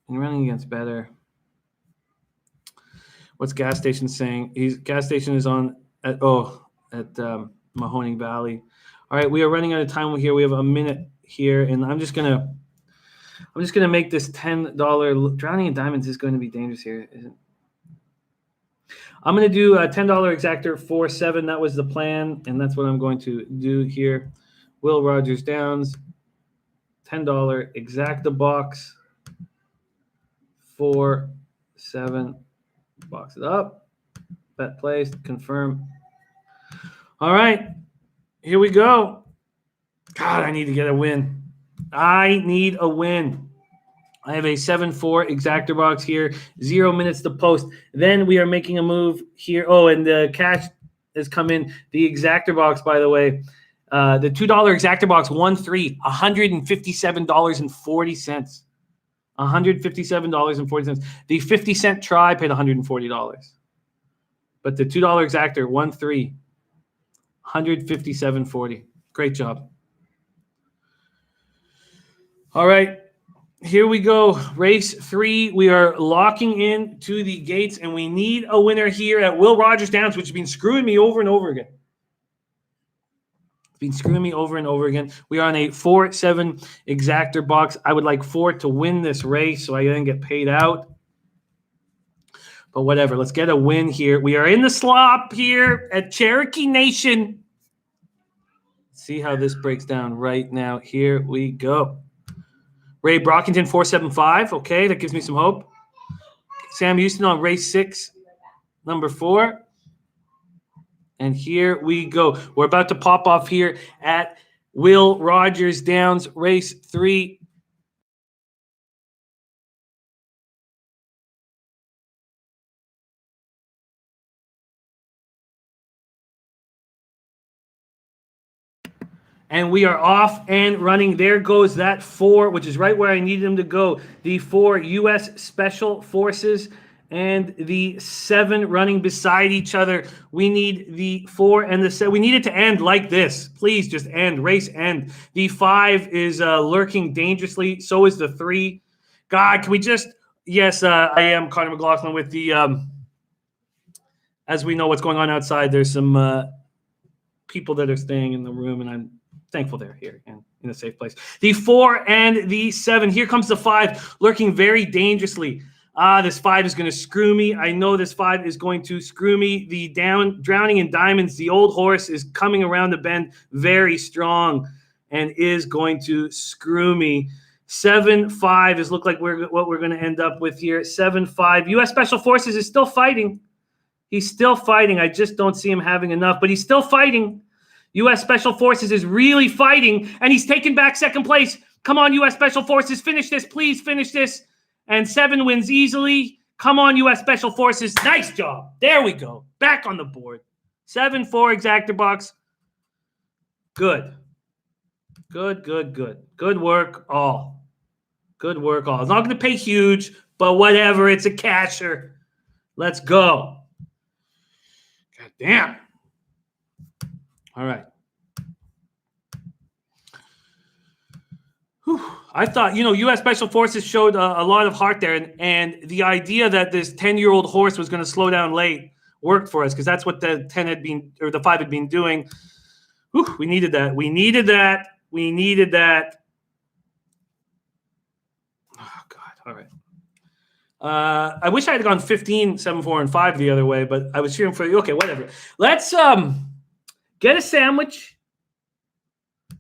[SPEAKER 1] And running against better. What's Gas Station saying? Gas Station is on at Mohoning Valley. All right, we are running out of time here. We have a minute here, and I'm just gonna make this $10. Drowning in Diamonds is going to be dangerous here, isn't it? I'm going to do a $10 exactor 4-7. That was the plan, and that's what I'm going to do here. Will Rogers Downs, $10 exacta box 4-7. Box it up. Bet placed. Confirm. All right. Here we go. God, I need to get a win. I need a win. I have a 7-4 exactor box here. 0 minutes to post. Then we are making a move here. Oh, and the cash has come in. The exactor box, by the way. The $2 exactor box, 1-3, $157.40. $157.40. The 50-cent try paid $140. But the $2 exactor, 1-3, $157.40. Great job. All right. Here we go. Race 3. We are locking in to the gates, and we need a winner here at Will Rogers Downs, which has been screwing me over and over again. Been screwing me over and over again. We are on a 4-7 exactor box. I would like 4 to win this race so I then get paid out. But whatever. Let's get a win here. We are in the slop here at Cherokee Nation. Let's see how this breaks down right now. Here we go. Ray Brockington, 475. Okay, that gives me some hope. Sam Houston on race 6, number 4. And here we go. We're about to pop off here at Will Rogers Downs, race 3. And we are off and running. There goes that 4, which is right where I needed them to go. The 4 U.S. Special Forces and the 7 running beside each other. We need the 4 and the 7. We need it to end like this. Please just end. Race end. The 5 is lurking dangerously. So is the 3. God, can we just... Yes, I am Connor McLaughlin with the... as we know what's going on outside, there's some people that are staying in the room, and I'm thankful they're here and in a safe place. The 4 and the 7. Here comes the 5, lurking very dangerously. This 5 is going to screw me. I know this 5 is going to screw me. The Drowning in Diamonds, the old horse, is coming around the bend very strong and is going to screw me. 7-5 is look like what we're going to end up with here. 7-5. U.S. Special Forces is still fighting. He's still fighting. I just don't see him having enough, but he's still fighting. U.S. Special Forces is really fighting, and he's taken back second place. Come on, U.S. Special Forces. Finish this. Please finish this. And 7 wins easily. Come on, U.S. Special Forces. Nice job. There we go. Back on the board. 7-4 exactor box. Good. Good, good, good. Good work, all. Good work, all. It's not going to pay huge, but whatever. It's a casher. Let's go. God damn. All right. Whew. I thought, U.S. Special Forces showed a lot of heart there, and the idea that this 10-year-old horse was going to slow down late worked for us because that's what the 10 had been, or the 5 had been doing. Whew, we needed that. We needed that. We needed that. Oh God! All right. I wish I had gone 15, 7, 4, and 5 the other way, but I was cheering for you. Okay, whatever. Let's get a sandwich.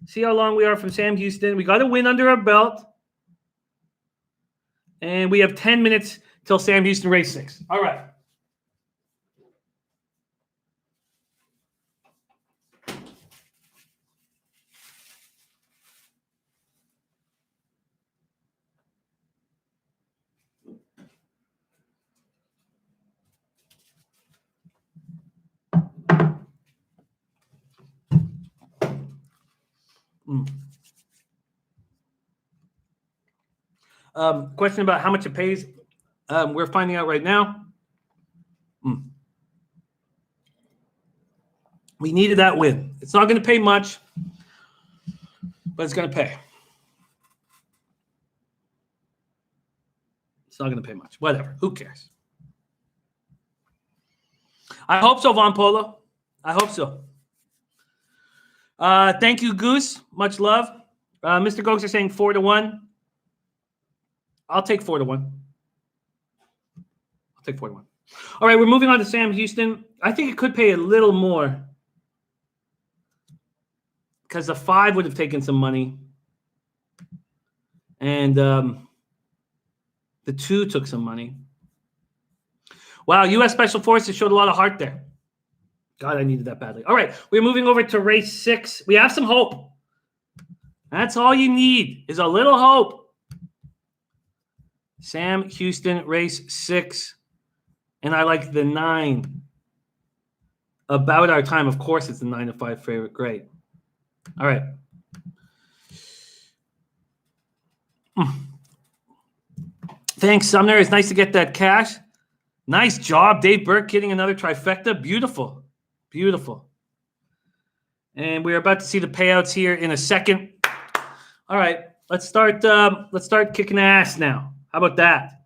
[SPEAKER 1] See how long we are from Sam Houston. We got a win under our belt. And we have 10 minutes till Sam Houston race 6. All right. Question about how much it pays. We're finding out right now. We needed that win. It's not going to pay much, but it's going to pay. It's not going to pay much. Whatever. Who cares? I hope so, Von Polo. I hope so. Thank you, Goose. Much love. Mr. Gogs are saying 4-1. I'll take 4-1. I'll take 4-1. All right, we're moving on to Sam Houston. I think it could pay a little more because the 5 would have taken some money, and the 2 took some money. Wow, U.S. Special Forces showed a lot of heart there. God, I needed that badly. All right, we're moving over to race 6. We have some hope. That's all you need is a little hope. Sam Houston, race 6. And I like the 9. About our time. Of course, it's the 9-5 favorite. Great. All right. Thanks, Sumner. It's nice to get that cash. Nice job, Dave Burke, getting another trifecta. Beautiful. Beautiful. And we're about to see the payouts here in a second. All right. Let's start kicking ass now. How about that?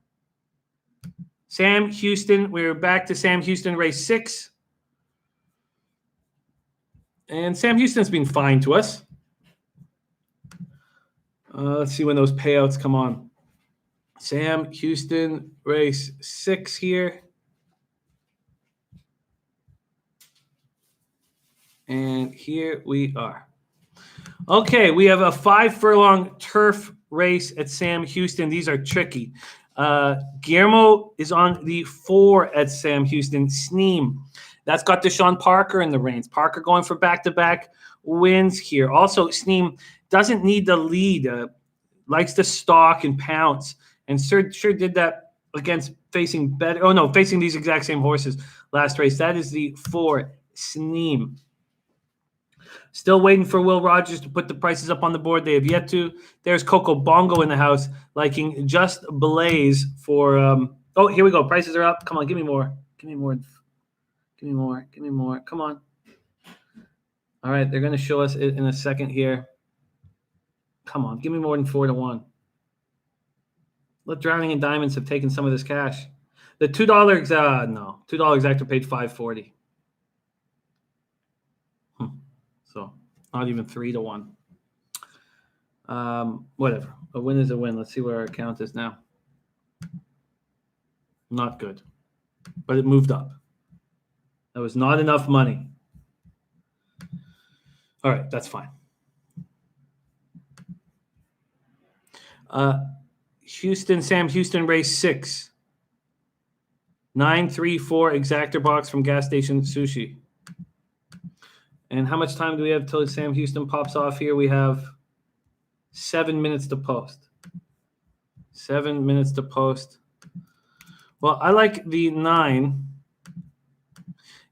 [SPEAKER 1] Sam Houston. We're back to Sam Houston, race 6. And Sam Houston's been fine to us. Let's see when those payouts come on. Sam Houston, race 6 here. And here we are. Okay, we have a 5-furlong turf race at Sam Houston. These are tricky. Guillermo is on the 4 at Sam Houston. Sneem That's got Deshaun Parker in the reins. Parker going for back-to-back wins here. Also, Sneem doesn't need the lead. Likes to stalk and pounce. And sure did that against facing these exact same horses last race. That is the 4, Sneem. Still waiting for Will Rogers to put the prices up on the board. They have yet to. There's Coco Bongo in the house, liking Just Blaze for. Here we go. Prices are up. Come on, give me more. Give me more. Give me more. Give me more. Come on. All right, they're going to show us it in a second here. Come on, give me more than 4-1. Let Drowning in Diamonds have taken some of this cash. The $2 $2 exactor paid $5.40. So not even 3-1. Whatever. A win is a win. Let's see where our account is now. Not good, but it moved up. That was not enough money. All right, that's fine. Sam Houston race 6. 934 exactor box from Gas Station Sushi. And how much time do we have till Sam Houston pops off here? We have 7 minutes to post. 7 minutes to post. Well, I like the 9.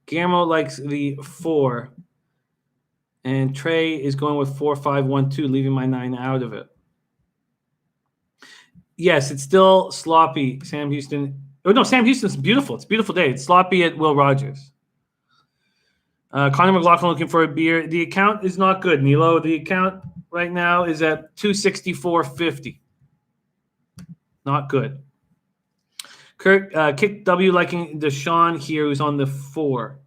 [SPEAKER 1] Guillermo likes the 4. And Trey is going with 4-5-1-2, leaving my 9 out of it. Yes, it's still sloppy, Sam Houston. Oh, no, Sam Houston's beautiful. It's a beautiful day. It's sloppy at Will Rogers. Connor McLaughlin looking for a beer. The account is not good, Nilo. The account right now is at 264.50. Not good. Kirk Kick W liking Deshaun here, who's on the 4.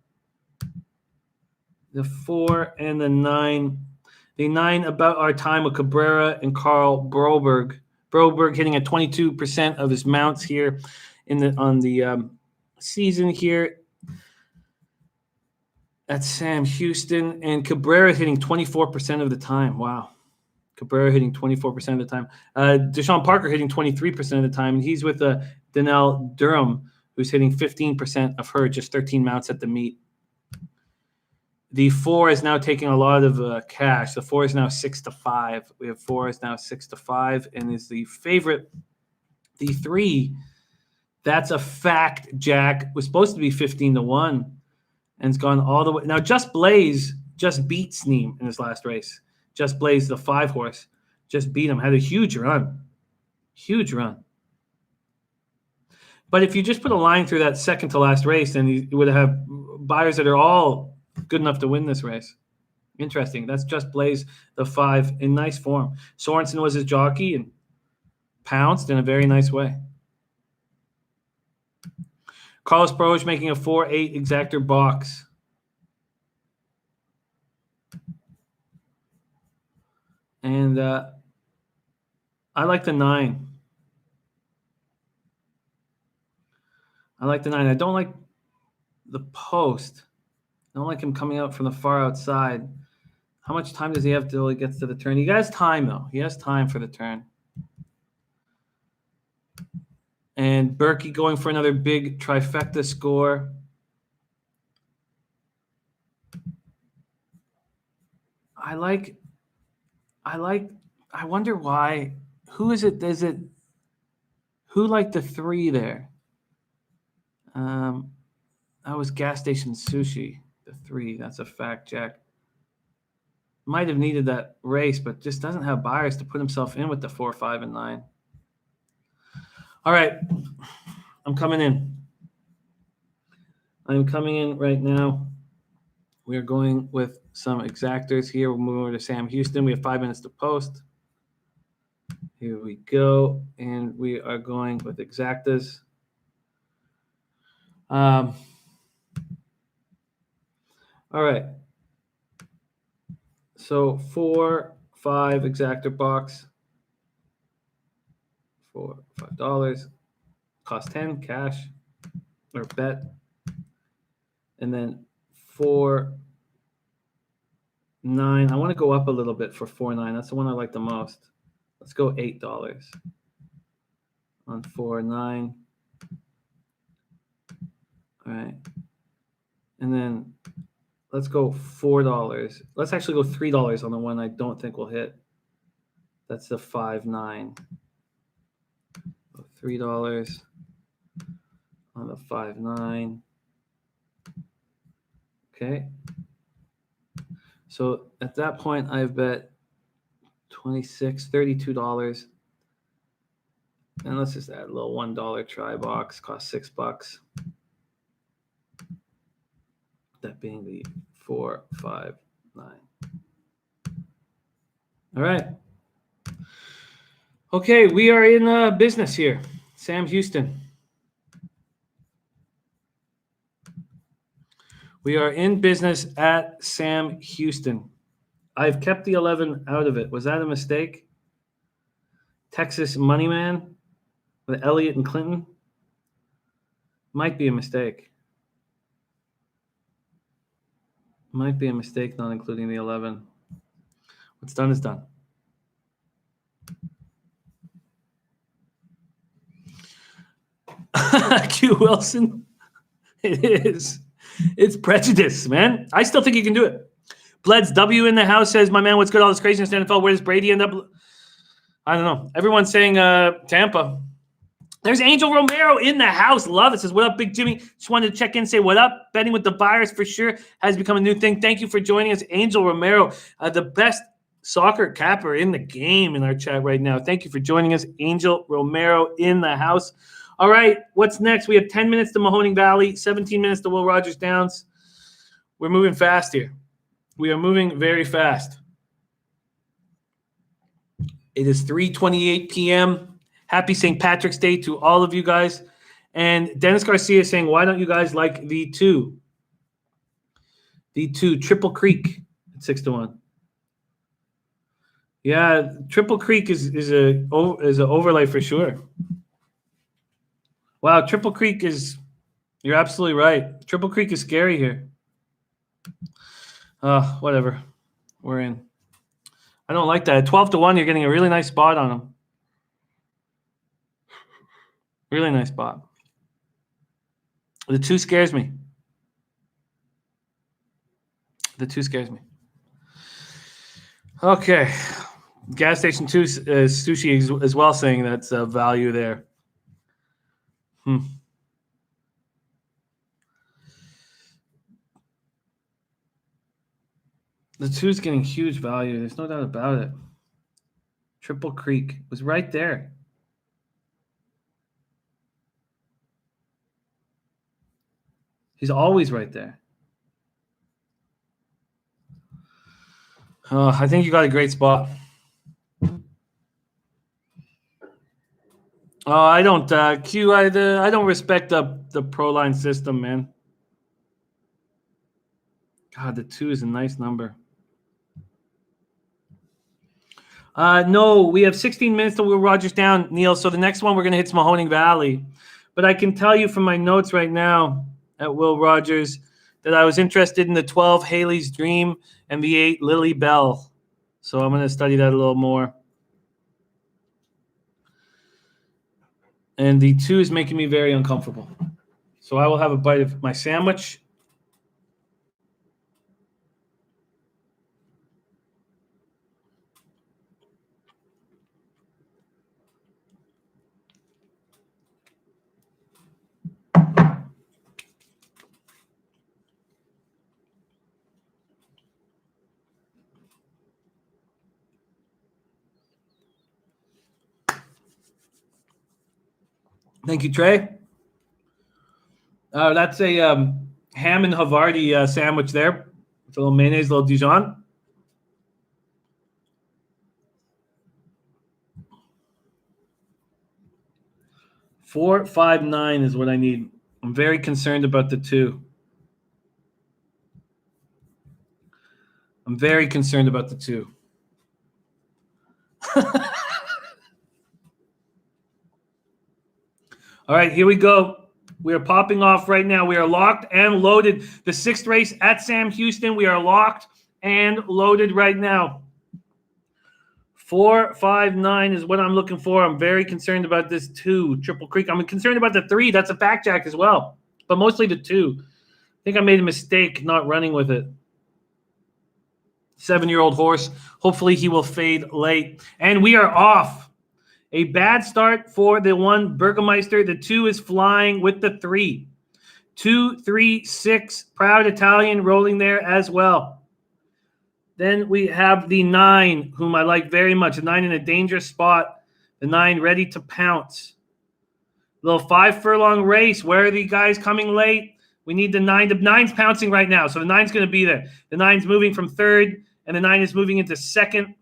[SPEAKER 1] The 4 and the 9. The 9 about our time with Cabrera and Carl Broberg. Broberg hitting at 22% of his mounts here on the season here. That's Sam Houston. And Cabrera hitting 24% of the time. Wow. Cabrera hitting 24% of the time. Deshaun Parker hitting 23% of the time. And he's with Danelle Durham, who's hitting 15% of her, just 13 mounts at the meet. The 4 is now taking a lot of cash. The 4 is now 6-5. We have 4 is now 6-5 and is the favorite. The 3, that's a fact, Jack, was supposed to be 15-1 and it's gone all the way. Now, Just Blaze just beat Sneem in his last race. Just Blaze, the 5 horse, just beat him. Had a huge run. Huge run. But if you just put a line through that second to last race, then you would have buyers that are all good enough to win this race. Interesting. That's Just Blaze, the 5, in nice form. Sorensen was his jockey and pounced in a very nice way. Carlos Broge making a 4-8 exactor box. And I like the 9. I like the 9. I don't like the post. I don't like him coming out from the far outside. How much time does he have till he gets to the turn? He has time, though. He has time for the turn. And Berkey going for another big trifecta score. I wonder why. Who is it? Who liked the 3 there? That was Gas Station Sushi. The 3, that's a fact, Jack. Might have needed that race, but just doesn't have buyers to put himself in with the 4, 5, and 9. All right, I'm coming in. I'm coming in right now. We are going with some exactors here. We'll move over to Sam Houston. We have 5 minutes to post. Here we go, and we are going with exactas. All right. So 4, 5 exactor box for $5. Cost 10 cash or bet. And then 4, 9. I want to go up a little bit for 4, 9. That's the one I like the most. Let's go $8 on 4, 9. All right. And then let's go $4. Let's actually go $3 on the one I don't think will hit. That's the 5.9. $3 on the 5.9. Okay. So at that point, I've bet $32. And let's just add a little $1 try box, cost $6. That being the 4, 5, 9. All right. Okay, we are in business here. Sam Houston. We are in business at Sam Houston. I've kept the 11 out of it. Was that a mistake? Texas Moneyman with Elliott and Clinton? Might be a mistake. Might be a mistake not including the 11. What's done is done. Q Wilson. It is. It's prejudice, man. I still think you can do it. Bled's W in the house says, my man, what's good? All this craziness in the NFL. Where does Brady end up? I don't know. Everyone's saying Tampa. There's Angel Romero in the house. Love it. Says, what up, Big Jimmy? Just wanted to check in, say what up. Betting with the virus for sure has become a new thing. Thank you for joining us, Angel Romero, the best soccer capper in the game in our chat right now. Thank you for joining us, Angel Romero in the house. All right, what's next? We have 10 minutes to Mohoning Valley, 17 minutes to Will Rogers Downs. We're moving fast here. We are moving very fast. It is 3:28 p.m. Happy St. Patrick's Day to all of you guys. And Dennis Garcia is saying, why don't you guys like the 2? The 2, Triple Creek at 6-1. Yeah, Triple Creek is an overlay for sure. Wow, Triple Creek is – you're absolutely right. Triple Creek is scary here. Whatever. We're in. I don't like that. At 12-1, you're getting a really nice spot on them. Really nice spot. The 2 scares me. The 2 scares me. Okay. Gas station 2 sushi as well saying that's value there. The 2 is getting huge value. There's no doubt about it. Triple Creek was right there. He's always right there. I think you got a great spot. I don't Q. I don't respect the ProLine system, man. God, the 2 is a nice number. No, we have 16 minutes till Will Rogers down, Neil. So the next one we're going to hit Mohoning Valley. But I can tell you from my notes right now at Will Rogers that I was interested in the 12 Haley's Dream and the 8 Lily Bell. So I'm going to study that a little more. And the 2 is making me very uncomfortable. So I will have a bite of my sandwich. Thank you, Trey. That's a ham and Havarti sandwich there. With a little mayonnaise, a little Dijon. $4.59 is what I need. I'm very concerned about the 2. I'm very concerned about the 2. All right, here we go. We are popping off right now. We are locked and loaded. The 6th race at Sam Houston. We are locked and loaded right now. 4.59 is what I'm looking for. I'm very concerned about this 2, Triple Creek. I'm concerned about the 3. That's a fact jack as well, but mostly the 2. think I made a mistake not running with it. 7-year-old horse. Hopefully he will fade late. And we are off. A bad start for the 1 Burgermeister. The 2 is flying with the 3. 2, 3, 6. Proud Italian rolling there as well. Then we have the 9, whom I like very much. The 9 in a dangerous spot. The 9 ready to pounce. Little 5 furlong race. Where are the guys coming late? We need the 9. The 9's pouncing right now, so the 9's going to be there. The 9's moving from 3rd, and the 9 is moving into 2nd.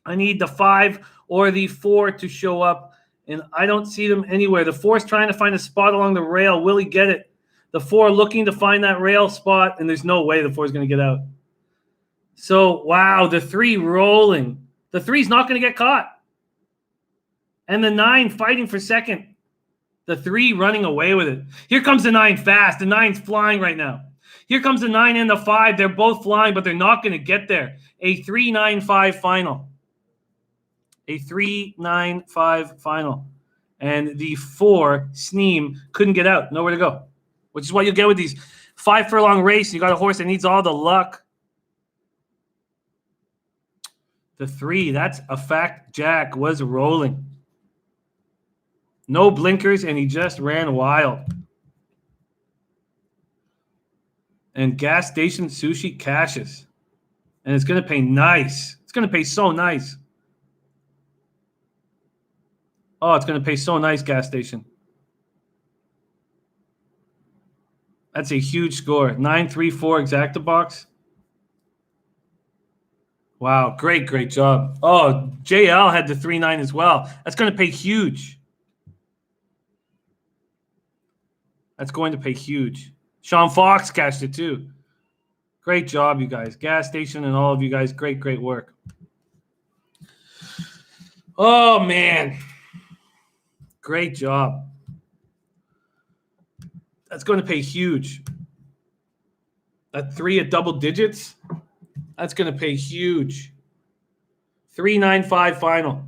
[SPEAKER 1] I need the 5 or the 4 to show up, and I don't see them anywhere. The 4's trying to find a spot along the rail. Will he get it? The 4 looking to find that rail spot, and there's no way the 4 is going to get out. So, wow, the 3 rolling. The 3's not going to get caught. And the 9 fighting for 2nd. The 3 running away with it. Here comes the 9 fast. The 9's flying right now. Here comes the 9 and the 5. They're both flying, but they're not going to get there. A 3-9-5 final. A 3-9-5 final. And the 4, Sneem, couldn't get out. Nowhere to go. Which is what you get with these 5 furlong race. You got a horse that needs all the luck. The 3, that's a fact. Jack was rolling. No blinkers, and he just ran wild. And Gas Station Sushi cashes. And it's going to pay nice. It's going to pay so nice. Oh, it's going to pay so nice, Gas Station. That's a huge score. 934 exacta box. Wow, great job. Oh, JL had the 3-9 as well. That's going to pay huge. That's going to pay huge. Sean Fox cashed it too. Great job, you guys. Gas Station and all of you guys, great work. Oh, man. Great job. That's going to pay huge. That 3 at double digits, that's going to pay huge. 3-9-5 final.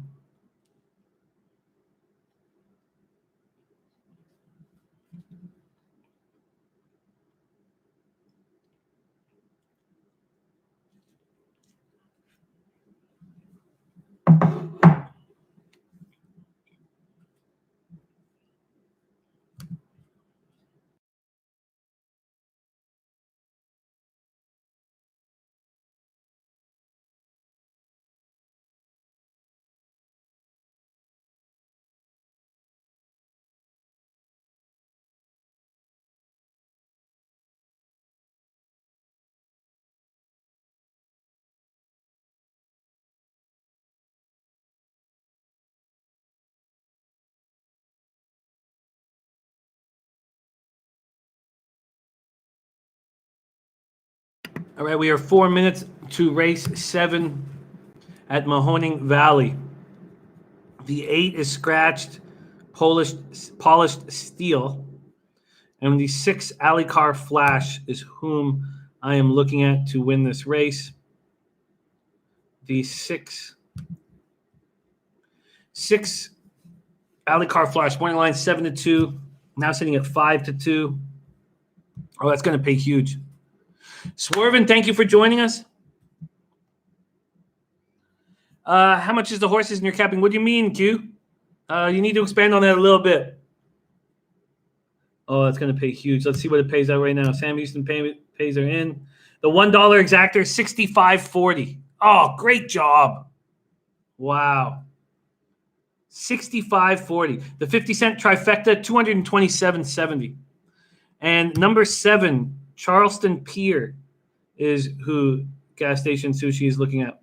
[SPEAKER 1] All right, we are 4 minutes to race 7 at Mohoning Valley. The 8 is scratched, polished steel. And the 6 Alicar Flash is whom I am looking at to win this race. The 6 Alicar Flash, morning line 7-2, now sitting at 5-2. Oh, that's going to pay huge. Swervin, thank you for joining us. How much is the horses in your capping? What do you mean, Q? You need to expand on that a little bit. Oh, that's going to pay huge. Let's see what it pays out right now. Sam Houston pays are in. The $1 exactor, $65.40. Oh, great job. Wow. $65.40. The 50-cent trifecta, $227.70. And number 7, Charleston Pier, is who Gas Station Sushi is looking at.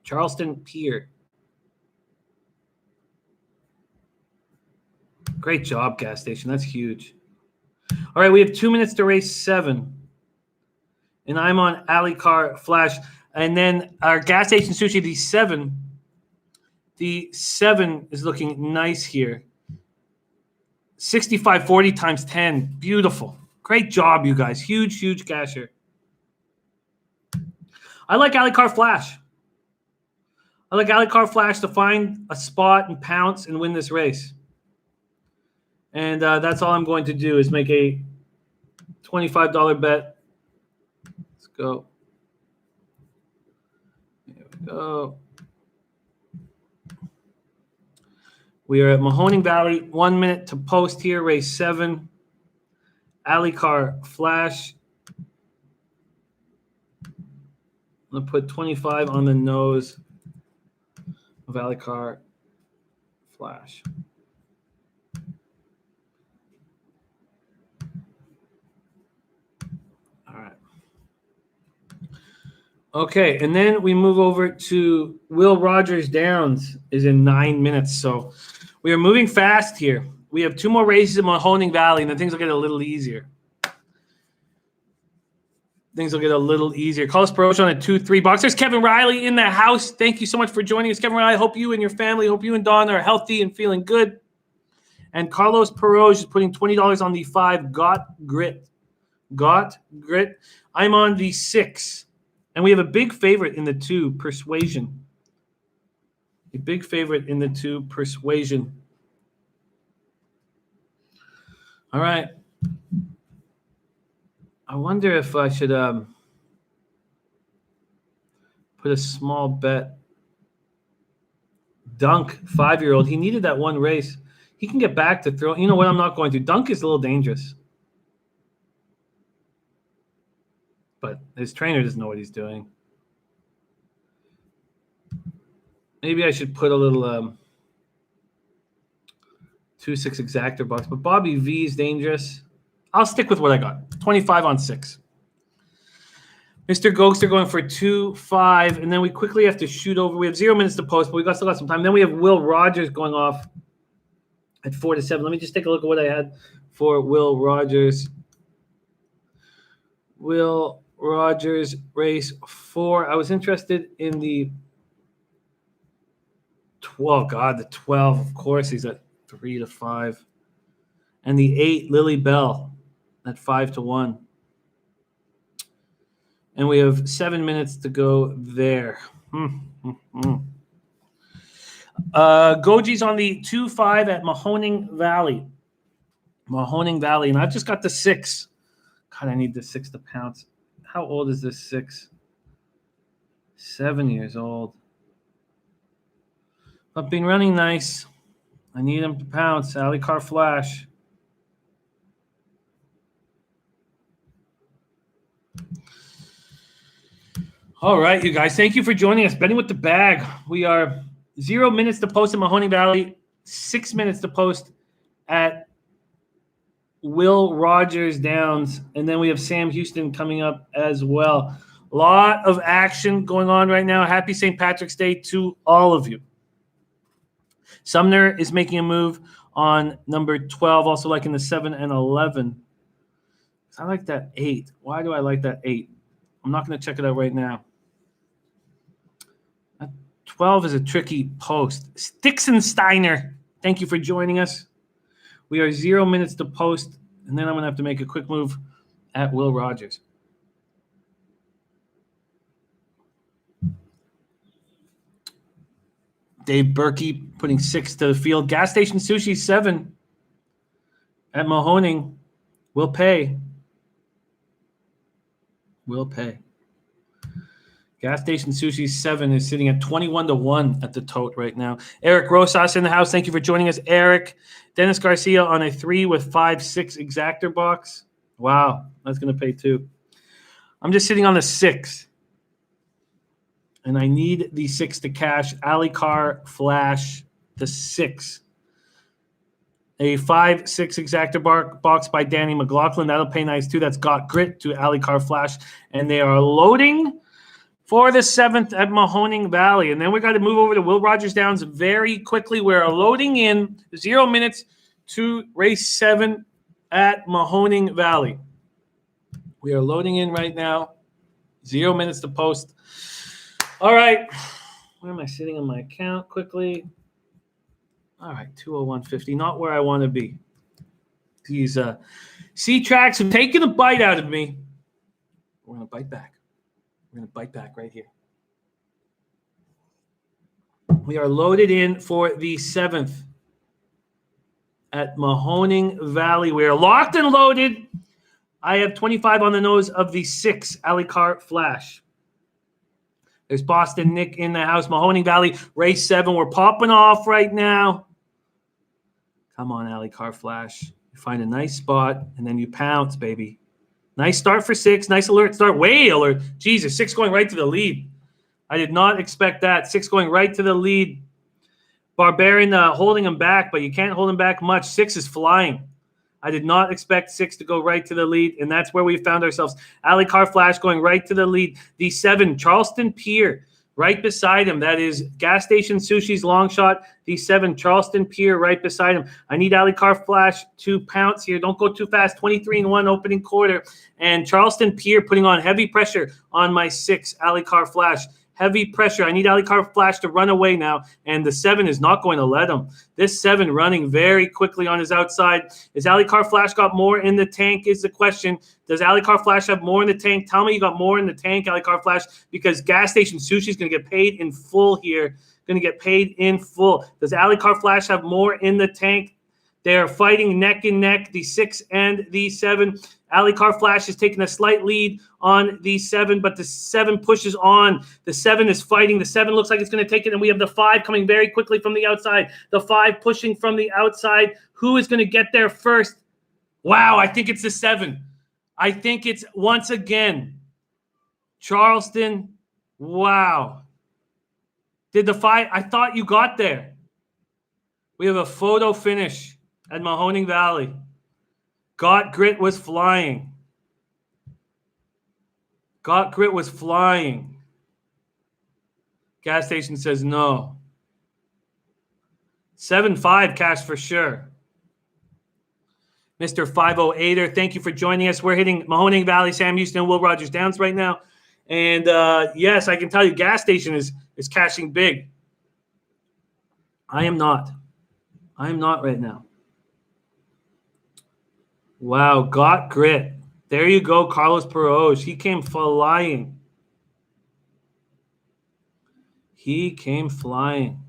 [SPEAKER 1] Charleston Pier. Great job, Gas Station. That's huge. All right, we have 2 minutes to race 7. And I'm on Alicar Flash. And then our Gas Station Sushi, the 7. The 7 is looking nice here. 65.40 times 10. Beautiful. Great job, you guys. Huge casher. I like Alicar Flash. I like Alicar Flash to find a spot and pounce and win this race. And that's all I'm going to do is make a $25 bet. Let's go. There we go. We are at Mohoning Valley. 1 minute to post here. Race 7. Alikar Flash. I'm going to put 25 on the nose of Alikar Flash. All right. Okay, and then we move over to Will Rogers Downs is in 9 minutes. So we are moving fast here. We have 2 more races in Mohoning Valley, and then things will get a little easier. Carlos Perosh on a 2-3 box. There's Kevin Riley in the house. Thank you so much for joining us, Kevin Riley. I hope you and your family, hope you and Dawn are healthy and feeling good. And Carlos Perosh is putting $20 on the 5. Got Grit. I'm on the 6. And we have a big favorite in the 2, Persuasion. All right. I wonder if I should put a small bet. Dunk, 5-year-old. He needed that one race. He can get back to throw. You know what? I'm not going to. Dunk is a little dangerous. But his trainer doesn't know what he's doing. Maybe I should put a little 2-6 exactor box. But Bobby V is dangerous. I'll stick with what I got. 25 on 6. Mr. Ghoster going for 2-5. And then we quickly have to shoot over. We have 0 minutes to post, but we still got some time. Then we have Will Rogers going off at 4-7. Let me just take a look at what I had for Will Rogers. Will Rogers, race 4. I was interested in the 12. God, the 12, of course, he's at 3-5. And the 8, Lily Bell, at 5-1. And we have 7 minutes to go there. Goji's on the 2-5 at Mahoning Valley. And I've just got the 6. God, I need the 6 to pounce. How old is this 6? 7 years old. But been running nice. I need him to pounce. Alikar Flash. All right, you guys. Thank you for joining us. Betting with the Bag. We are 0 minutes to post in Mohoning Valley. 6 minutes to post at Will Rogers Downs. And then we have Sam Houston coming up as well. A lot of action going on right now. Happy St. Patrick's Day to all of you. Sumner is making a move on number 12, also liking the 7 and 11. I like that 8. Why do I like that 8? I'm not going to check it out right now. 12 is a tricky post. Stixensteiner, thank you for joining us. We are 0 minutes to post, and then I'm going to have to make a quick move at Will Rogers. Dave Berkey putting 6 to the field. Gas Station Sushi 7 at Mahoning. Will pay. Gas Station Sushi 7 is sitting at 21-1 at the tote right now. Eric Rosas in the house. Thank you for joining us, Eric. Dennis Garcia on a 3 with 5-6 exactor box. Wow, that's going to pay too. I'm just sitting on the 6. And I need the 6 to cash. Alikar Flash, the 6. A 5-6 exactor box by Danny McLaughlin. That'll pay nice too. That's Got Grit to Alikar Flash. And they are loading for the 7th at Mohoning Valley. And then we got to move over to Will Rogers Downs very quickly. We're loading in 0 minutes to race 7 at Mahoning Valley. We are loading in right now. 0 minutes to post. All right. Where am I sitting on my account quickly? All right, 201.50. Not where I want to be. These C-Tracks have taken a bite out of me. We're going to bite back. Right here. We are loaded in for the 7th at Mahoning Valley. We are locked and loaded. I have 25 on the nose of the 6 Alicar Flash. There's Boston Nick in the house. Mohoning Valley, race 7. We're popping off right now. Come on, Alicar Flash. You find a nice spot, and then you pounce, baby. Nice start for 6. Nice alert start. Way alert. Jesus, 6 going right to the lead. I did not expect that. 6 going right to the lead. Barbarian holding him back, but you can't hold him back much. 6 is flying. I did not expect 6 to go right to the lead, and that's where we found ourselves. Alicar Flash going right to the lead. The 7, Charleston Pier, right beside him. That is Gas Station Sushi's long shot. The 7, Charleston Pier, right beside him. I need Alicar Flash to pounce here. Don't go too fast. 23-1 opening quarter. And Charleston Pier putting on heavy pressure on my 6, Alicar Flash. Heavy pressure. I need Alicar Flash to run away now, and the 7 is not going to let him. This 7 running very quickly on his outside. Is Alicar Flash got more in the tank is the question. Does Alicar Flash have more in the tank? Tell me you got more in the tank, Alicar Flash, because Gas Station Sushi is going to get paid in full here. Going to get paid in full. Does Alicar Flash have more in the tank? They are fighting neck and neck, the 6 and the 7. Alicar Flash is taking a slight lead on the 7, but the 7 pushes on. The 7 is fighting. The 7 looks like it's going to take it, and we have the 5 coming very quickly from the outside. The 5 pushing from the outside. Who is going to get there first? Wow, I think it's the 7. I think it's, once again, Charleston. Wow. Did the 5? I thought you got there. We have a photo finish at Mohoning Valley. Got Grit was flying. Got Grit was flying. Gas Station says no. 7-5 cash for sure. Mr. 508er, thank you for joining us. We're hitting Mahoning Valley, Sam Houston, and Will Rogers Downs right now. And yes, I can tell you Gas Station is cashing big. I am not. I am not right now. Wow, Got Grit. There you go, Carlos Peroj. He came flying. He came flying.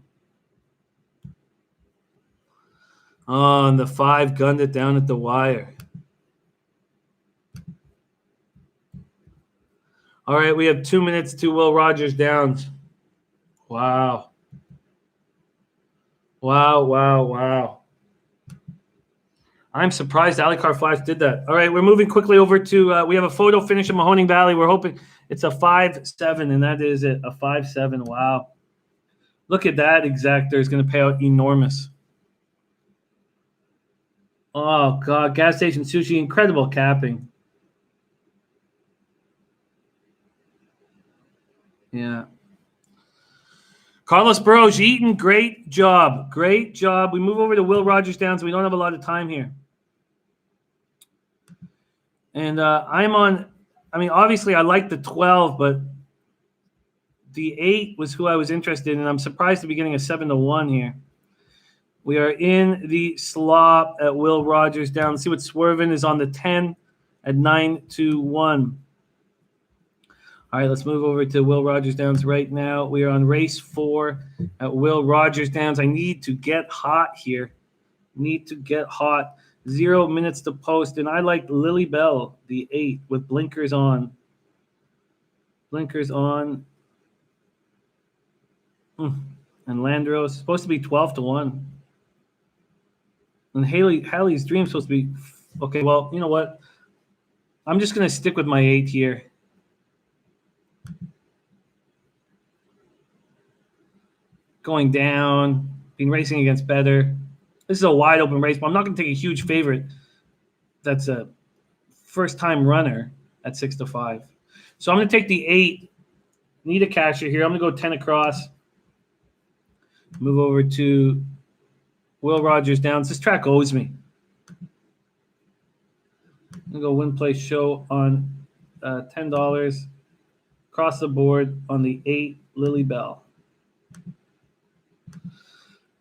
[SPEAKER 1] Oh, and the 5 gunned it down at the wire. All right, we have 2 minutes to Will Rogers Downs. Wow. Wow, wow, wow. I'm surprised Alicar Flash did that. All right, we're moving quickly over to we have a photo finish in Mahoning Valley. We're hoping it's a 5-7, and that is it, a 5-7. Wow. Look at that exactor. Is going to pay out enormous. Oh, God. Gas Station Sushi, incredible capping. Yeah. Carlos Burrows, Eaton, great job. Great job. We move over to Will Rogers Downs. We don't have a lot of time here. And I'm on, I mean, obviously I like the 12, but the 8 was who I was interested in. And I'm surprised to be getting a 7-1 here. We are in the slop at Will Rogers Downs. Let's see what Swervin is on the 10 at 9-1. All right, let's move over to Will Rogers Downs right now. We are on race 4 at Will Rogers Downs. I need to get hot here. Need to get hot. 0 minutes to post, and I like Lily Bell, the 8, with blinkers on. Blinkers on. And Landros supposed to be 12-1. And Haley's Dream supposed to be okay. Well, you know what? I'm just gonna stick with my 8 here. Going down, been racing against better. This is a wide open race, but I'm not going to take a huge favorite. That's a first-time runner at 6-5. So I'm going to take the 8. Need a casher here. I'm going to go 10 across. Move over to Will Rogers Downs. This track owes me. I'm going to go win, play, show on $10. Across the board on the 8, Lily Bell.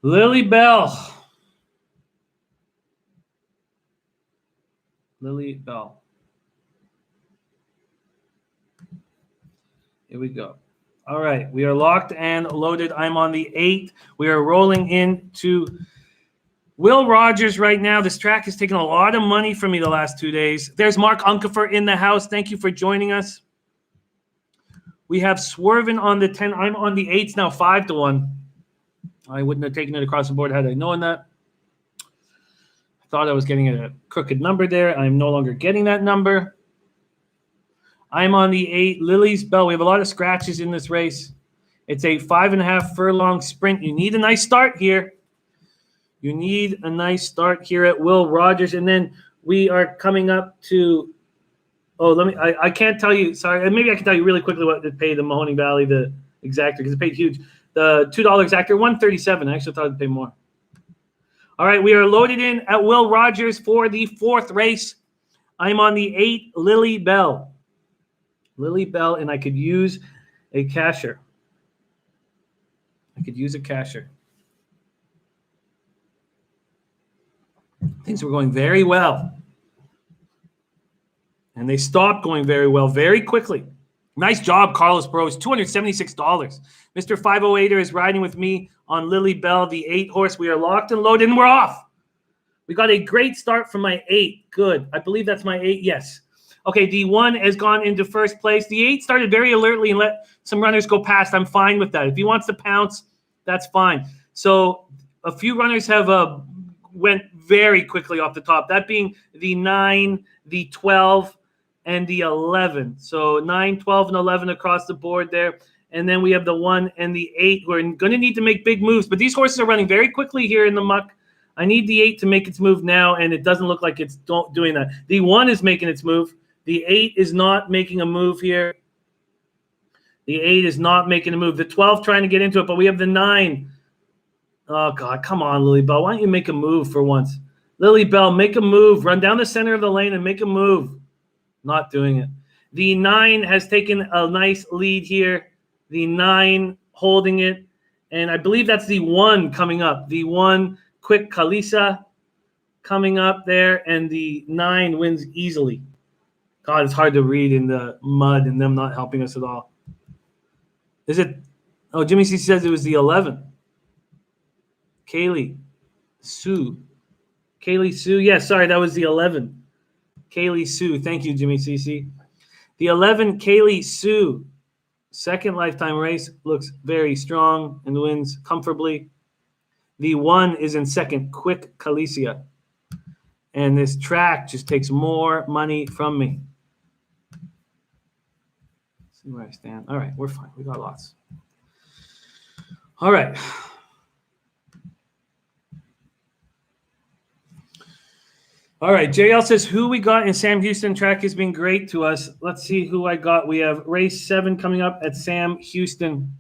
[SPEAKER 1] Lily Bell. Lily Bell. Here we go. All right. We are locked and loaded. I'm on the 8. We are rolling into Will Rogers right now. This track has taken a lot of money from me the last 2 days. There's Mark Unkefer in the house. Thank you for joining us. We have Swervin on the 10. I'm on the 8s now, 5-1. I wouldn't have taken it across the board had I known that. I thought I was getting a crooked number there. I'm no longer getting that number. I'm on the 8, Lily's Bell. We have a lot of scratches in this race. It's a 5.5 furlong sprint. You need a nice start here. You need a nice start here at Will Rogers. And then we are coming up to, I can't tell you, sorry, maybe I can tell you really quickly what it paid the Mohoning Valley, the exactor, because it paid huge. The $2 exactor, $137. I actually thought it'd pay more. All right, we are loaded in at Will Rogers for the 4th race. I'm on the 8, Lily Bell. Lily Bell, and I could use a casher. Things were going very well. And they stopped going very well very quickly. Nice job, Carlos Bros. $276. Mr. 508er is riding with me on Lily Bell, the 8 horse. We are locked and loaded, and we're off. We got a great start from my 8. Good. I believe that's my 8. Yes. Okay, the 1 has gone into first place. The 8 started very alertly and let some runners go past. I'm fine with that. If he wants to pounce, that's fine. So a few runners have went very quickly off the top, that being the 9, the 12, and the 11. So 9, 12, and 11 across the board there. And then we have the 1 and the 8 who are going to need to make big moves. But these horses are running very quickly here in the muck. I need the 8 to make its move now, and it doesn't look like it's doing that. The 1 is making its move. The 8 is not making a move here. The 8 is not making a move. The 12 trying to get into it, but we have the 9. Oh, God, come on, Lily Bell. Why don't you make a move for once? Lily Bell, make a move. Run down the center of the lane and make a move. Not doing it. The 9 has taken a nice lead here. The 9 holding it. And I believe that's the 1 coming up. The 1, Quick Kalisa, coming up there. And the 9 wins easily. God, it's hard to read in the mud and them not helping us at all. Is it? Oh, Jimmy C says it was the 11. Kaylee Sue. Yes, sorry, that was the 11. Kaylee Sue. Thank you, Jimmy CC. The 11, Kaylee Sue. Second lifetime race, looks very strong and wins comfortably. The 1 is in second, Quick Calicia. And this track just takes more money from me. Let's see where I stand. All right, we're fine. We got lots. All right. All right, JL says, who we got in Sam Houston track has been great to us. Let's see who I got. We have race 7 coming up at Sam Houston.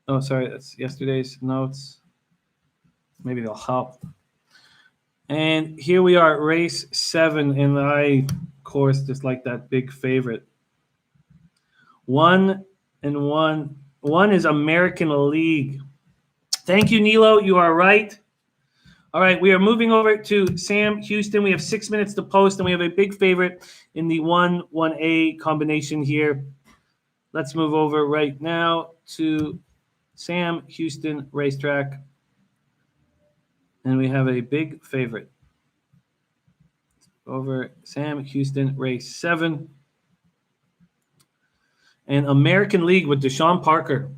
[SPEAKER 1] Oh, sorry, that's yesterday's notes. Maybe they'll help. And here we are at race 7, and I, of course, just like that big favorite. 1 and 1. 1 is American League. Thank you, Nilo. You are right. All right, we are moving over to Sam Houston. We have 6 minutes to post, and we have a big favorite in the 1-1A combination here. Let's move over right now to Sam Houston Racetrack. And we have a big favorite. Over Sam Houston Race 7. And American League with Deshaun Parker.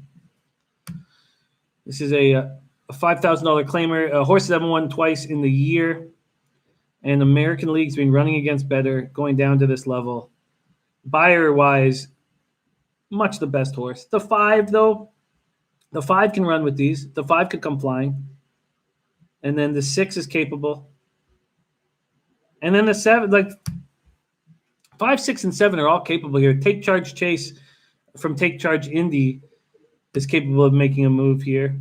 [SPEAKER 1] This is a $5,000 claimer. Horses haven't won twice in the year. And American League's been running against better, going down to this level. Buyer-wise, much the best horse. The 5, though, the 5 can run with these. The 5 could come flying. And then the 6 is capable. And then the 7, like 5, 6, and 7 are all capable here. Take Charge Chase from Take Charge Indy is capable of making a move here.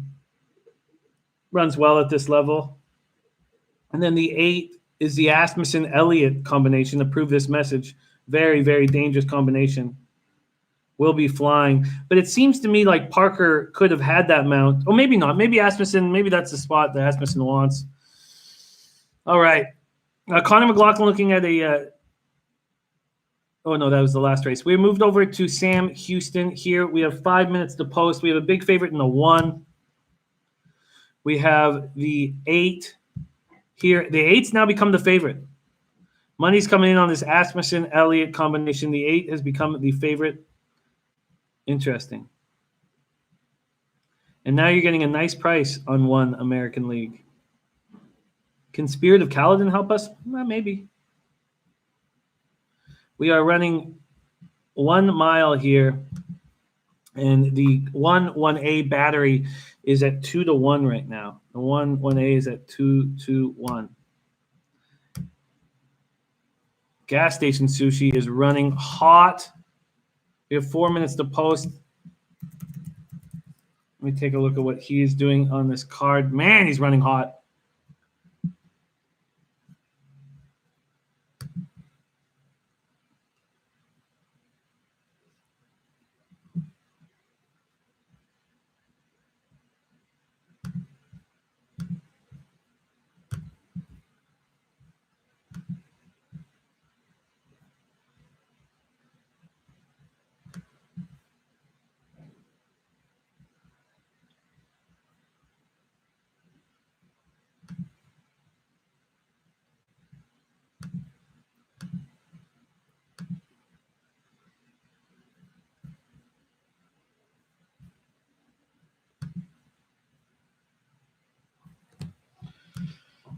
[SPEAKER 1] Runs well at this level. And then the 8 is the Asmussen-Elliott combination to prove this message. Very, very dangerous combination. Will be flying. But it seems to me like Parker could have had that mount. Or maybe not. Maybe Asmussen, maybe that's the spot that Asmussen wants. All right. Connor McLaughlin looking at a oh, no, that was the last race. We moved over to Sam Houston here. We have 5 minutes to post. We have a big favorite in the 1. We have the 8 here. The 8's now become the favorite. Money's coming in on this Asmussen-Elliott combination. The 8 has become the favorite. Interesting. And now you're getting a nice price on one American League. Can Spirit of Kaladin help us? Well, maybe. We are running 1 mile here, and the 1A battery is at 2-1 right now. The 1A is at 2-1. Gas station sushi is running hot. We have 4 minutes to post. Let me take a look at what he is doing on this card. Man, he's running hot.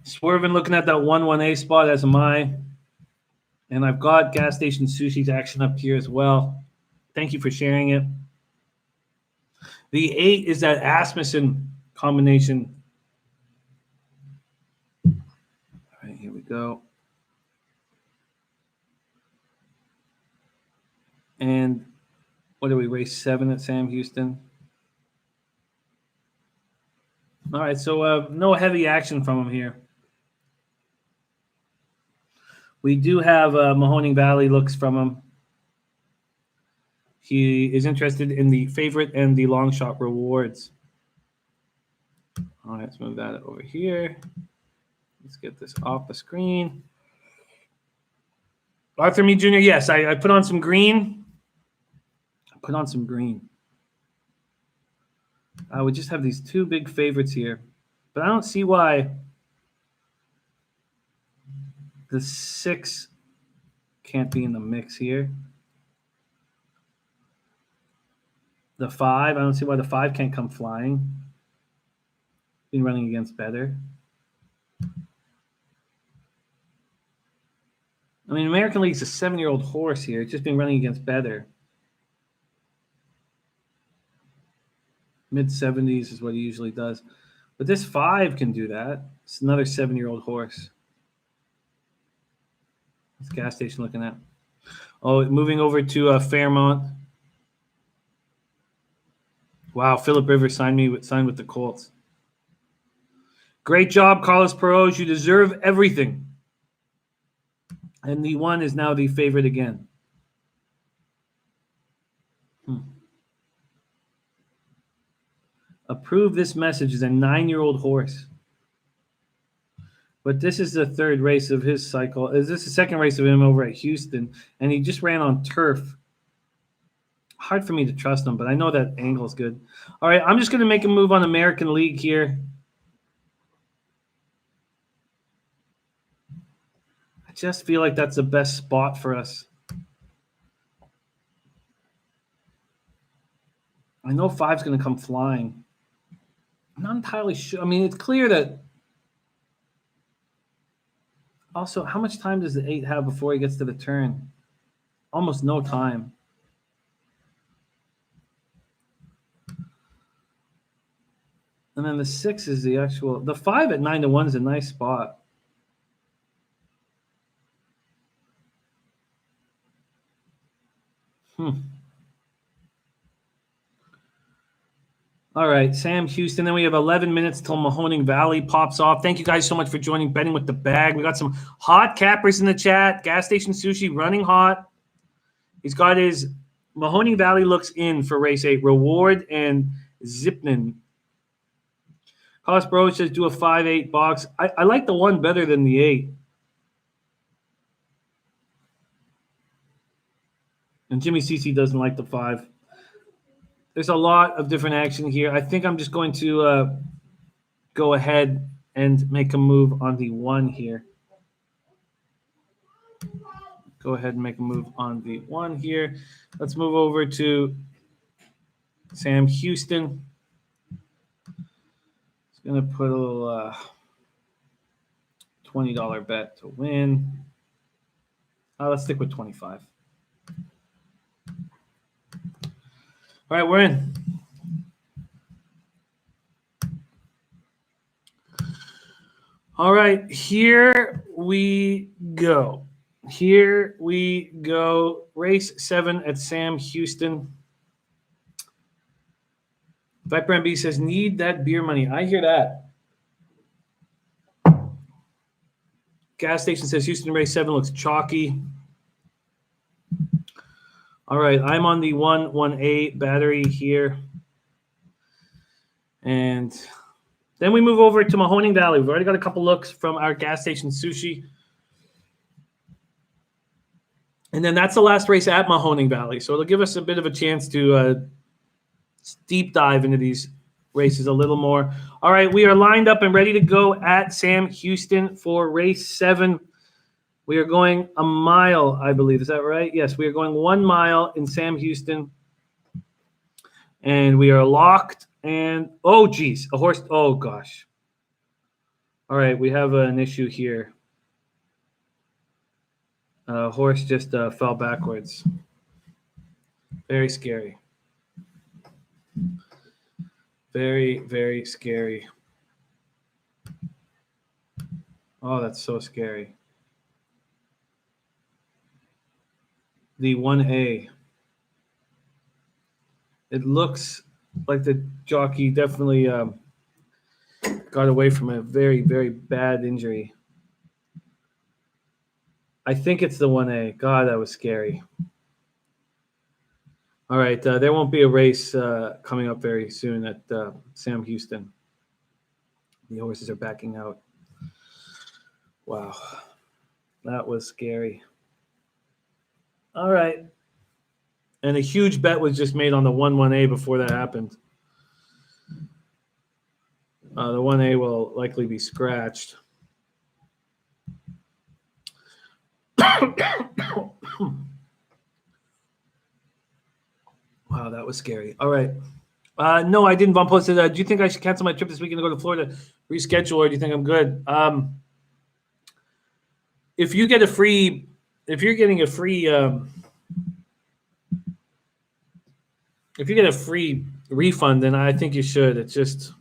[SPEAKER 1] Swerving, looking at that 1-1A spot, as am I. And I've got Gas Station Sushi's action up here as well. Thank you for sharing it. The 8 is that Asmussen combination. All right, here we go. And what do we race 7 at Sam Houston? All right, so no heavy action from him here. We do have Mohoning Valley looks from him. He is interested in the favorite and the long shot rewards. All right, let's move that over here. Let's get this off the screen. Arthur Meade Jr., yes, I put on some green. We just have these 2 big favorites here. But I don't see why the 6 can't be in the mix here. The 5, I don't see why the 5 can't come flying. Been running against better. I mean, American League's a 7-year-old horse here. It's just been running against better. Mid-70s is what he usually does. But this 5 can do that. It's another 7-year-old horse. What's Gas Station looking at? Oh, moving over to Fairmont. Wow, Phillip Rivers signed with the Colts. Great job, Carlos Perot. You deserve everything. And the 1 is now the favorite again. Approve this message is a 9-year-old horse. But this is the 3rd race of his cycle. Is this the 2nd race of him over at Houston? And he just ran on turf. Hard for me to trust him, but I know that angle's good. All right, I'm just going to make a move on American League here. I just feel like that's the best spot for us. I know 5's going to come flying. I'm not entirely sure. I mean, it's clear that. Also, how much time does the 8 have before he gets to the turn? Almost no time. And then the 6 is the actual. The 5 at 9-1 is a nice spot. All right, Sam Houston. Then we have 11 minutes till Mohoning Valley pops off. Thank you guys so much for joining Betting with the Bag. We got some hot cappers in the chat. Gas Station Sushi running hot. He's got his Mahoning Valley looks in for race 8. Reward and Zipnin. Carlos Bro says do a 5-8 box. I like the 1 better than the 8. And Jimmy CC doesn't like the 5. There's a lot of different action here. I think I'm just going to go ahead and make a move on the 1 here. Go ahead and make a move on the 1 here. Let's move over to Sam Houston. It's going to put a little $20 bet to win. Let's stick with 25. All right, we're in. All right, here we go. Here we go. Race 7 at Sam Houston. Viper MB says, need that beer money. I hear that. Gas station says Houston race 7 looks chalky. All right, I'm on the 1-1A battery here. And then we move over to Mohoning Valley. We've already got a couple looks from our gas station sushi. And then that's the last race at Mohoning Valley. So it'll give us a bit of a chance to deep dive into these races a little more. All right, we are lined up and ready to go at Sam Houston for race 7. We are going a mile, I believe. Is that right? Yes, we are going 1 mile in Sam Houston. And we are locked. And, oh, geez, a horse. Oh, gosh. All right, we have an issue here. A horse just fell backwards. Very scary. Very, very scary. Oh, that's so scary. The 1A. It looks like the jockey definitely got away from a very, very bad injury. I think it's the 1A. God, that was scary. All right, there won't be a race coming up very soon at Sam Houston. The horses are backing out. Wow, that was scary. All right. And a huge bet was just made on the 1-1A before that happened. The 1A will likely be scratched. Wow, that was scary. All right. No, I didn't bump posted. Do you think I should cancel my trip this weekend to go to Florida, reschedule, or do you think I'm good? If you're getting a free if you get a free refund, then I think you should. It's just,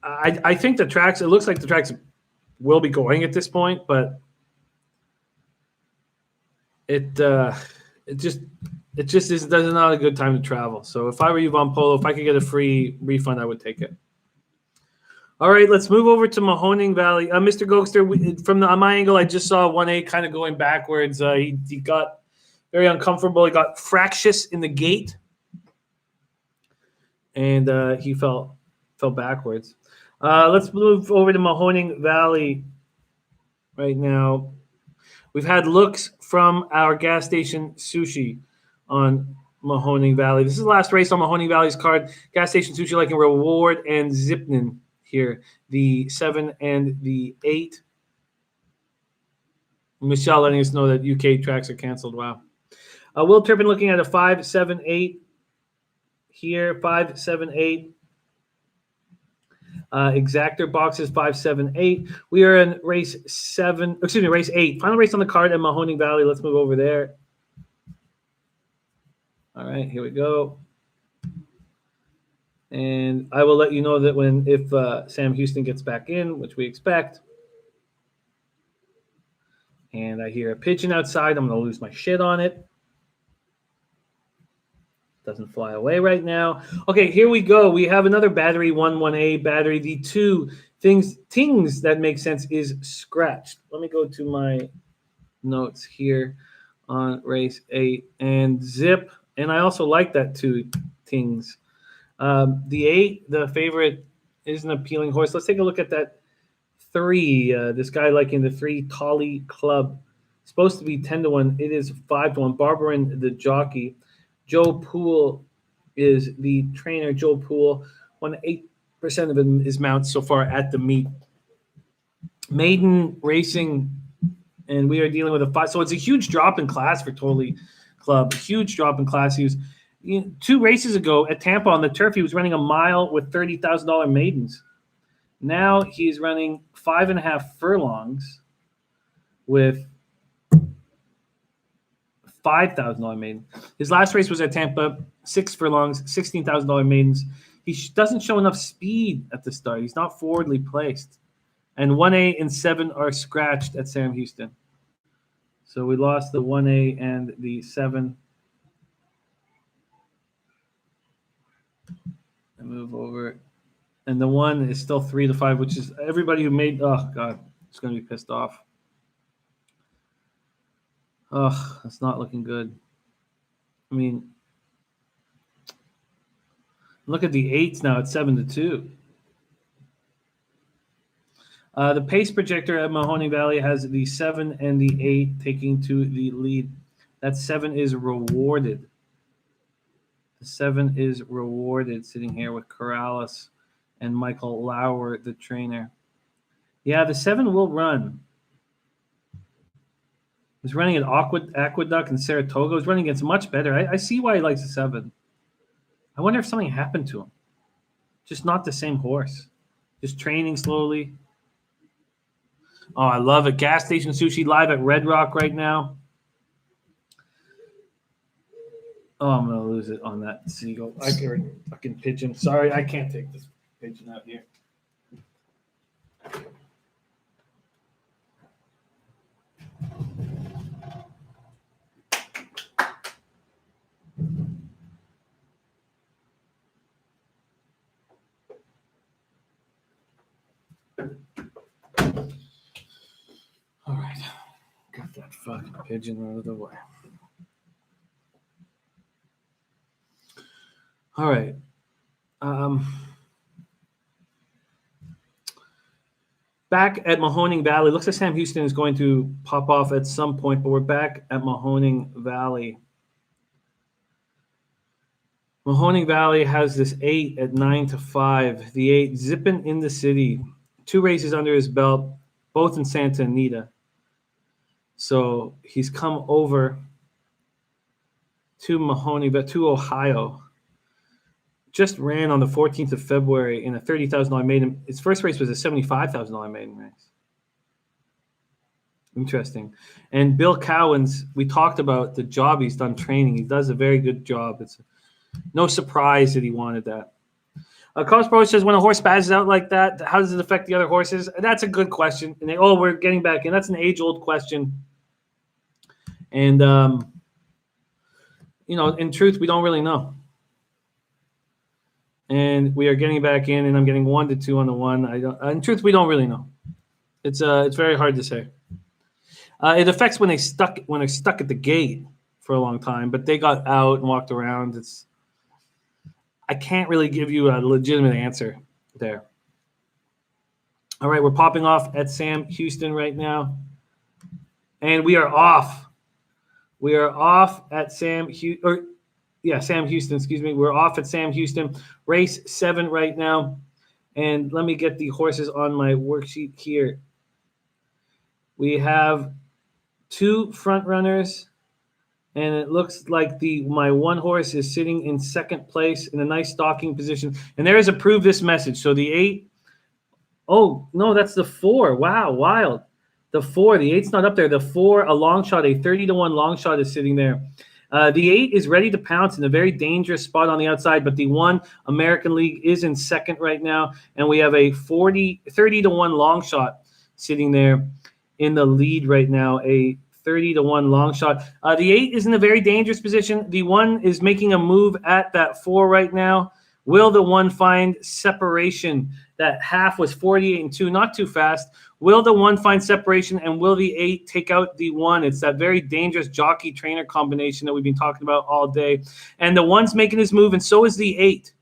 [SPEAKER 1] I think the tracks, it looks like the tracks will be going at this point, but it just is not a good time to travel. So if I were you, Von Polo, if I could get a free refund, I would take it. All right, let's move over to Mahoning Valley. Mr. Gokster, from on my angle, I just saw 1A kind of going backwards. He got very uncomfortable. He got fractious in the gait, and he fell backwards. Let's move over to Mahoning Valley right now. We've had looks from our gas station sushi on Mahoning Valley. This is the last race on Mahoning Valley's card. Gas station sushi like in Reward and Zipnin here, the 7 and the 8. Michelle letting us know that UK tracks are canceled. Wow. Will Turpin looking at a 5-7-8 here, 5-7-8. Exactor boxes 5-7-8. We are in race 8. Final race on the card at Mahoning Valley. Let's move over there. All right, here we go. And I will let you know that if Sam Houston gets back in, which we expect. And I hear a pigeon outside. I'm going to lose my shit on it. Doesn't fly away right now. Okay, here we go. We have another battery, 1-1A battery. The 2 things that make sense is scratched. Let me go to my notes here on race 8 and zip. And I also like that 2 things. The 8, the favorite, is an appealing horse. Let's take a look at that 3. This guy liking the 3 Tolly Club. Supposed to be 10-1. It is 5-1. Barberin, the jockey. Joe Poole is the trainer, Joe Poole. 8% of his mounts so far at the meet. Maiden racing, and we are dealing with a 5. So it's a huge drop in class for Tolly Club. Huge drop in class. He was 2 races ago at Tampa on the turf. He was running a mile with $30,000 maidens. Now he's running 5.5 furlongs with $5,000 maiden. His last race was at Tampa, 6 furlongs, $16,000 maidens. He doesn't show enough speed at the start. He's not forwardly placed. And 1A and 7 are scratched at Sam Houston. So we lost the 1A and the 7. I move over. And the 1 is still 3 to 5, which is everybody who made, oh, God, it's going to be pissed off. Oh, that's not looking good. I mean, look at the 8s now at 7 to 2. The pace projector at Mohoning Valley has the 7 and the 8 taking to the lead. That 7 is rewarded. The 7 is rewarded, sitting here with Corrales and Michael Lauer, the trainer. Yeah, the 7 will run. He was running at Aqueduct and Saratoga. He was running against much better. I see why he likes the 7. I wonder if something happened to him. Just not the same horse. Just training slowly. Oh, I love it. Gas Station Sushi live at Red Rock right now. Oh, I'm going to lose it on that seagull. I can fucking pigeon. Sorry, I can't take this pigeon out here. All right. Got that fucking pigeon out of the way. All right. Back at Mahoning Valley. Looks like Sam Houston is going to pop off at some point, but we're back at Mahoning Valley. Mohoning Valley has this 8 at 9 to 5. The 8 zipping in the city. 2 races under his belt, both in Santa Anita. So he's come over to Mahoning, but to Ohio. Just ran on the 14th of February in a $30,000 maiden. His first race was a $75,000 maiden race. Interesting. And Bill Cowens, we talked about the job he's done training. He does a very good job. It's no surprise that he wanted that. Carlos Pro says, when a horse spazzes out like that, how does it affect the other horses? That's a good question. And we're getting back in. That's an age-old question. And, in truth, we don't really know. And we are getting back in, and I'm getting 1 to 2 on the 1. In truth, we don't really know. It's very hard to say. It affects when they're stuck at the gate for a long time, but they got out and walked around. I can't really give you a legitimate answer there. All right, we're popping off at Sam Houston right now, and we are off. We are off at Sam Houston. Excuse me. We're off at Sam Houston. Race 7 right now. And let me get the horses on my worksheet here. We have 2 front runners. And it looks like my 1 horse is sitting in second place in a nice stalking position. And there is a prove this message. So the 8. Oh, no, that's the 4. Wow, wild. The 4. The 8's not up there. The 4, a long shot, a 30-1 long shot is sitting there. The 8 is ready to pounce in a very dangerous spot on the outside, but the 1 American League is in second right now, and we have a 30-1 long shot sitting there in the lead right now, a 30-1 long shot. The 8 is in a very dangerous position. The 1 is making a move at that 4 right now. Will the 1 find separation? That half was 48-2, not too fast. Will the 1 find separation, and will the 8 take out the 1? It's that very dangerous jockey-trainer combination that we've been talking about all day. And the 1's making his move, and so is the 8.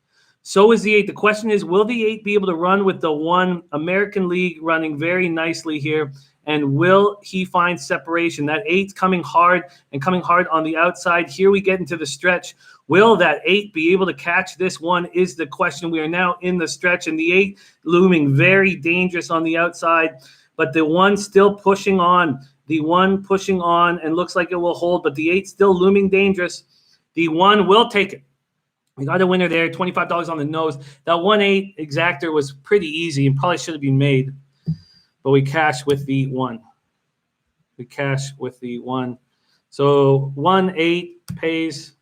[SPEAKER 1] So is the 8. The question is, will the 8 be able to run with the 1 American League running very nicely here And will he find separation? That 8's coming hard and coming hard on the outside. Here we get into the stretch. Will that 8 be able to catch this one is the question. We are now in the stretch, and the 8 looming very dangerous on the outside, but the 1 still pushing on. The 1 pushing on and looks like it will hold, but the 8 still looming dangerous. The 1 will take it. We got a winner there, $25 on the nose. That 1-8 exactor was pretty easy and probably should have been made, but we cashed with the 1. We cashed with the 1. So 1-8 pays.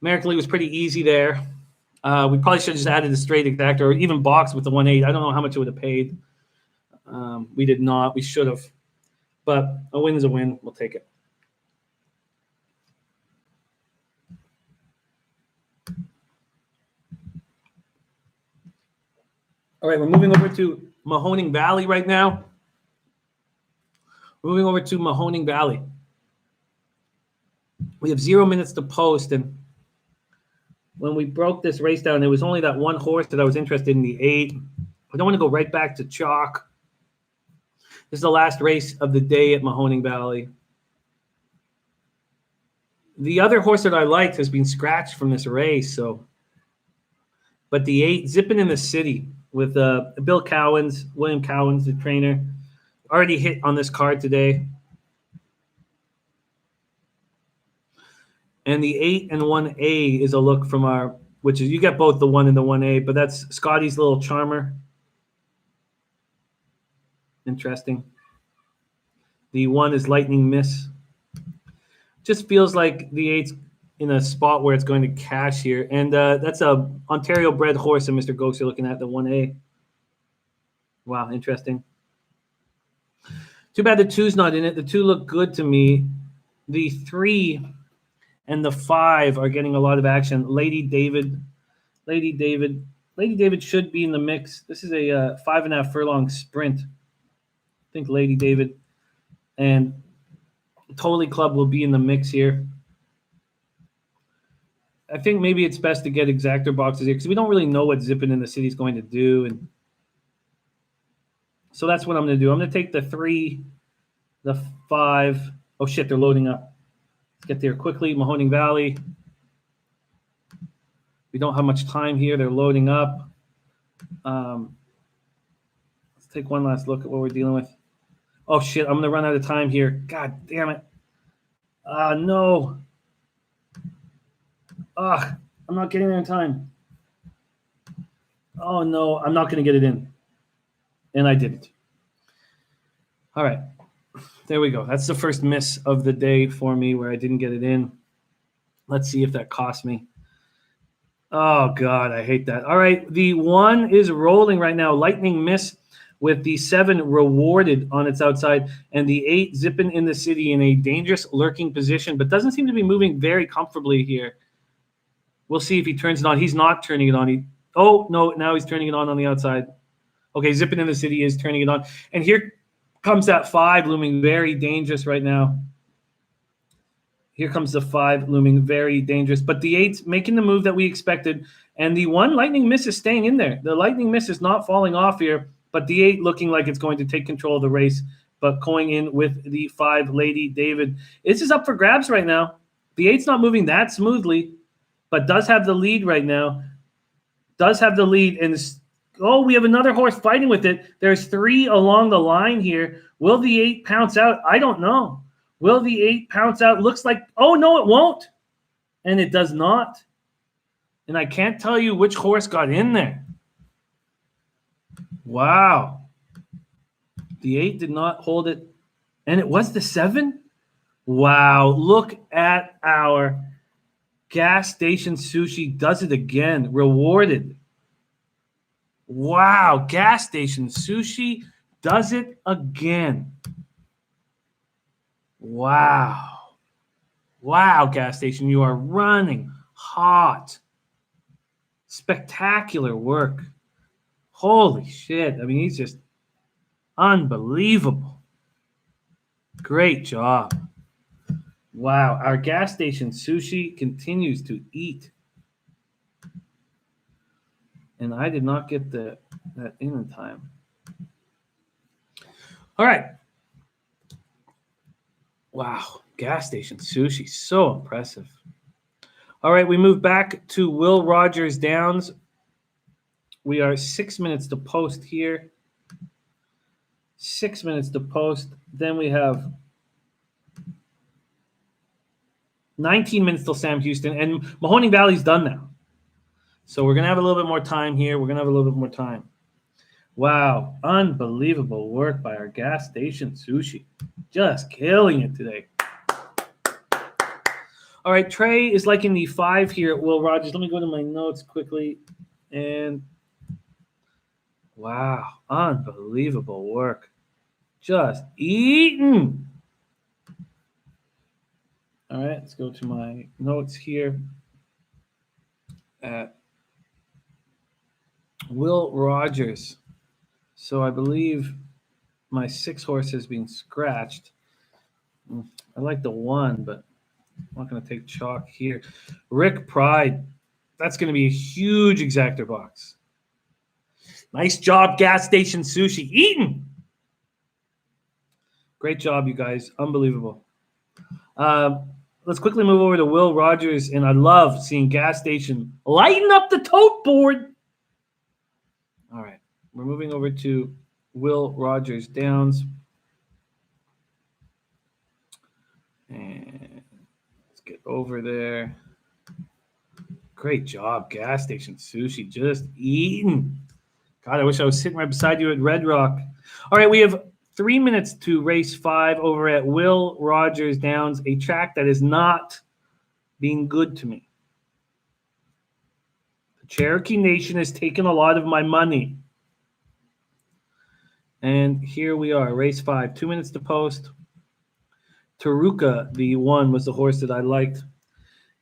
[SPEAKER 1] American League was pretty easy there. We probably should have just added a straight exactor or even boxed with the 1-8. I don't know how much it would have paid. We did not. We should have. But a win is a win. We'll take it. All right, we're moving over to Mahoning Valley right now. Moving over to Mohoning Valley. We have 0 minutes to post, and when we broke this race down, there was only that one horse that I was interested in, the 8. I don't want to go right back to chalk. This is the last race of the day at Mahoning Valley. The other horse that I liked has been scratched from this race, but the 8, Zippin' in the City, with Bill Cowens, William Cowens, the trainer, already hit on this card today. And the 8 and 1A is a look from our, which is, you get both the 1 and the 1A, but that's Scotty's little charmer. Interesting. The 1 is Lightning Miss. Just feels like the 8's in a spot where it's going to cash here. And that's a Ontario-bred horse that Mr. Ghost, you're looking at, the 1A. Wow, interesting. Too bad the 2's not in it. The 2 look good to me. The 3 and the 5 are getting a lot of action. Lady David should be in the mix. This is a 5.5 furlong sprint. I think Lady David and Totally Club will be in the mix here. I think maybe it's best to get exactor boxes here because we don't really know what Zippin' in the City is going to do. And so that's what I'm going to do. I'm going to take the 3, the 5. Oh, shit, they're loading up. Let's get there quickly. Mohoning Valley. We don't have much time here. They're loading up. Let's take one last look at what we're dealing with. Oh, shit, I'm going to run out of time here. God damn it. No. I'm not getting there in time. Oh, no, I'm not going to get it in. And I didn't. All right. There we go. That's the first miss of the day for me where I didn't get it in. Let's see if that cost me. Oh, God, I hate that. All right, the 1 is rolling right now. Lightning Miss with the 7 rewarded on its outside, and the 8 Zippin' in the City in a dangerous lurking position, but doesn't seem to be moving very comfortably here. We'll see if he turns it on. He's not turning it on. Oh, no, now he's turning it on the outside. Okay, Zippin' in the City is turning it on. And here comes that 5 looming very dangerous right now. Here comes the 5 looming very dangerous. But the 8's making the move that we expected. And the 1 Lightning Miss is staying in there. The Lightning Miss is not falling off here. But the 8 looking like it's going to take control of the race. But going in with the 5 Lady David. This is up for grabs right now. The 8's not moving that smoothly. But does have the lead right now. Does have the lead. And oh, we have another horse fighting with it. There's 3 along the line here. Will the 8 pounce out? I don't know. Will the 8 pounce out? Looks like, oh, no, it won't. And it does not. And I can't tell you which horse got in there. Wow. The 8 did not hold it. And it was the 7? Wow. Look at our gas station sushi does it again. Rewarded. Wow. Gas station sushi does it again. Wow. Wow, gas station. You are running hot. Spectacular work. Holy shit. I mean, he's just unbelievable. Great job. Wow. Our gas station sushi continues to eat. And I did not get that in time. All right. Wow. Gas station sushi. So impressive. All right. We move back to Will Rogers Downs. We are 6 minutes to post here. 6 minutes to post. Then we have 19 minutes till Sam Houston. And Mohoning Valley's done now. So we're going to have a little bit more time here. We're going to have a little bit more time. Wow. Unbelievable work by our gas station sushi. Just killing it today. All right. Trey is liking the 5 here at Will Rogers. Let me go to my notes quickly. And wow. Unbelievable work. Just eating. All right. Let's go to my notes here at Will Rogers. So I believe my 6 horse has been scratched. I like the 1, but I'm not going to take chalk here. Rick Pride. That's going to be a huge exactor box. Nice job, gas station sushi. Eating. Great job, you guys. Unbelievable. Let's quickly move over to Will Rogers, and I love seeing gas station lighten up the tote board. All right. We're moving over to Will Rogers Downs. And let's get over there. Great job, gas station sushi. Just eating. God, I wish I was sitting right beside you at Red Rock. All right, we have 3 minutes to race 5 over at Will Rogers Downs, a track that is not being good to me. The Cherokee Nation has taken a lot of my money. And here we are, race 5, 2 minutes to post. Taruka, the 1, was the horse that I liked.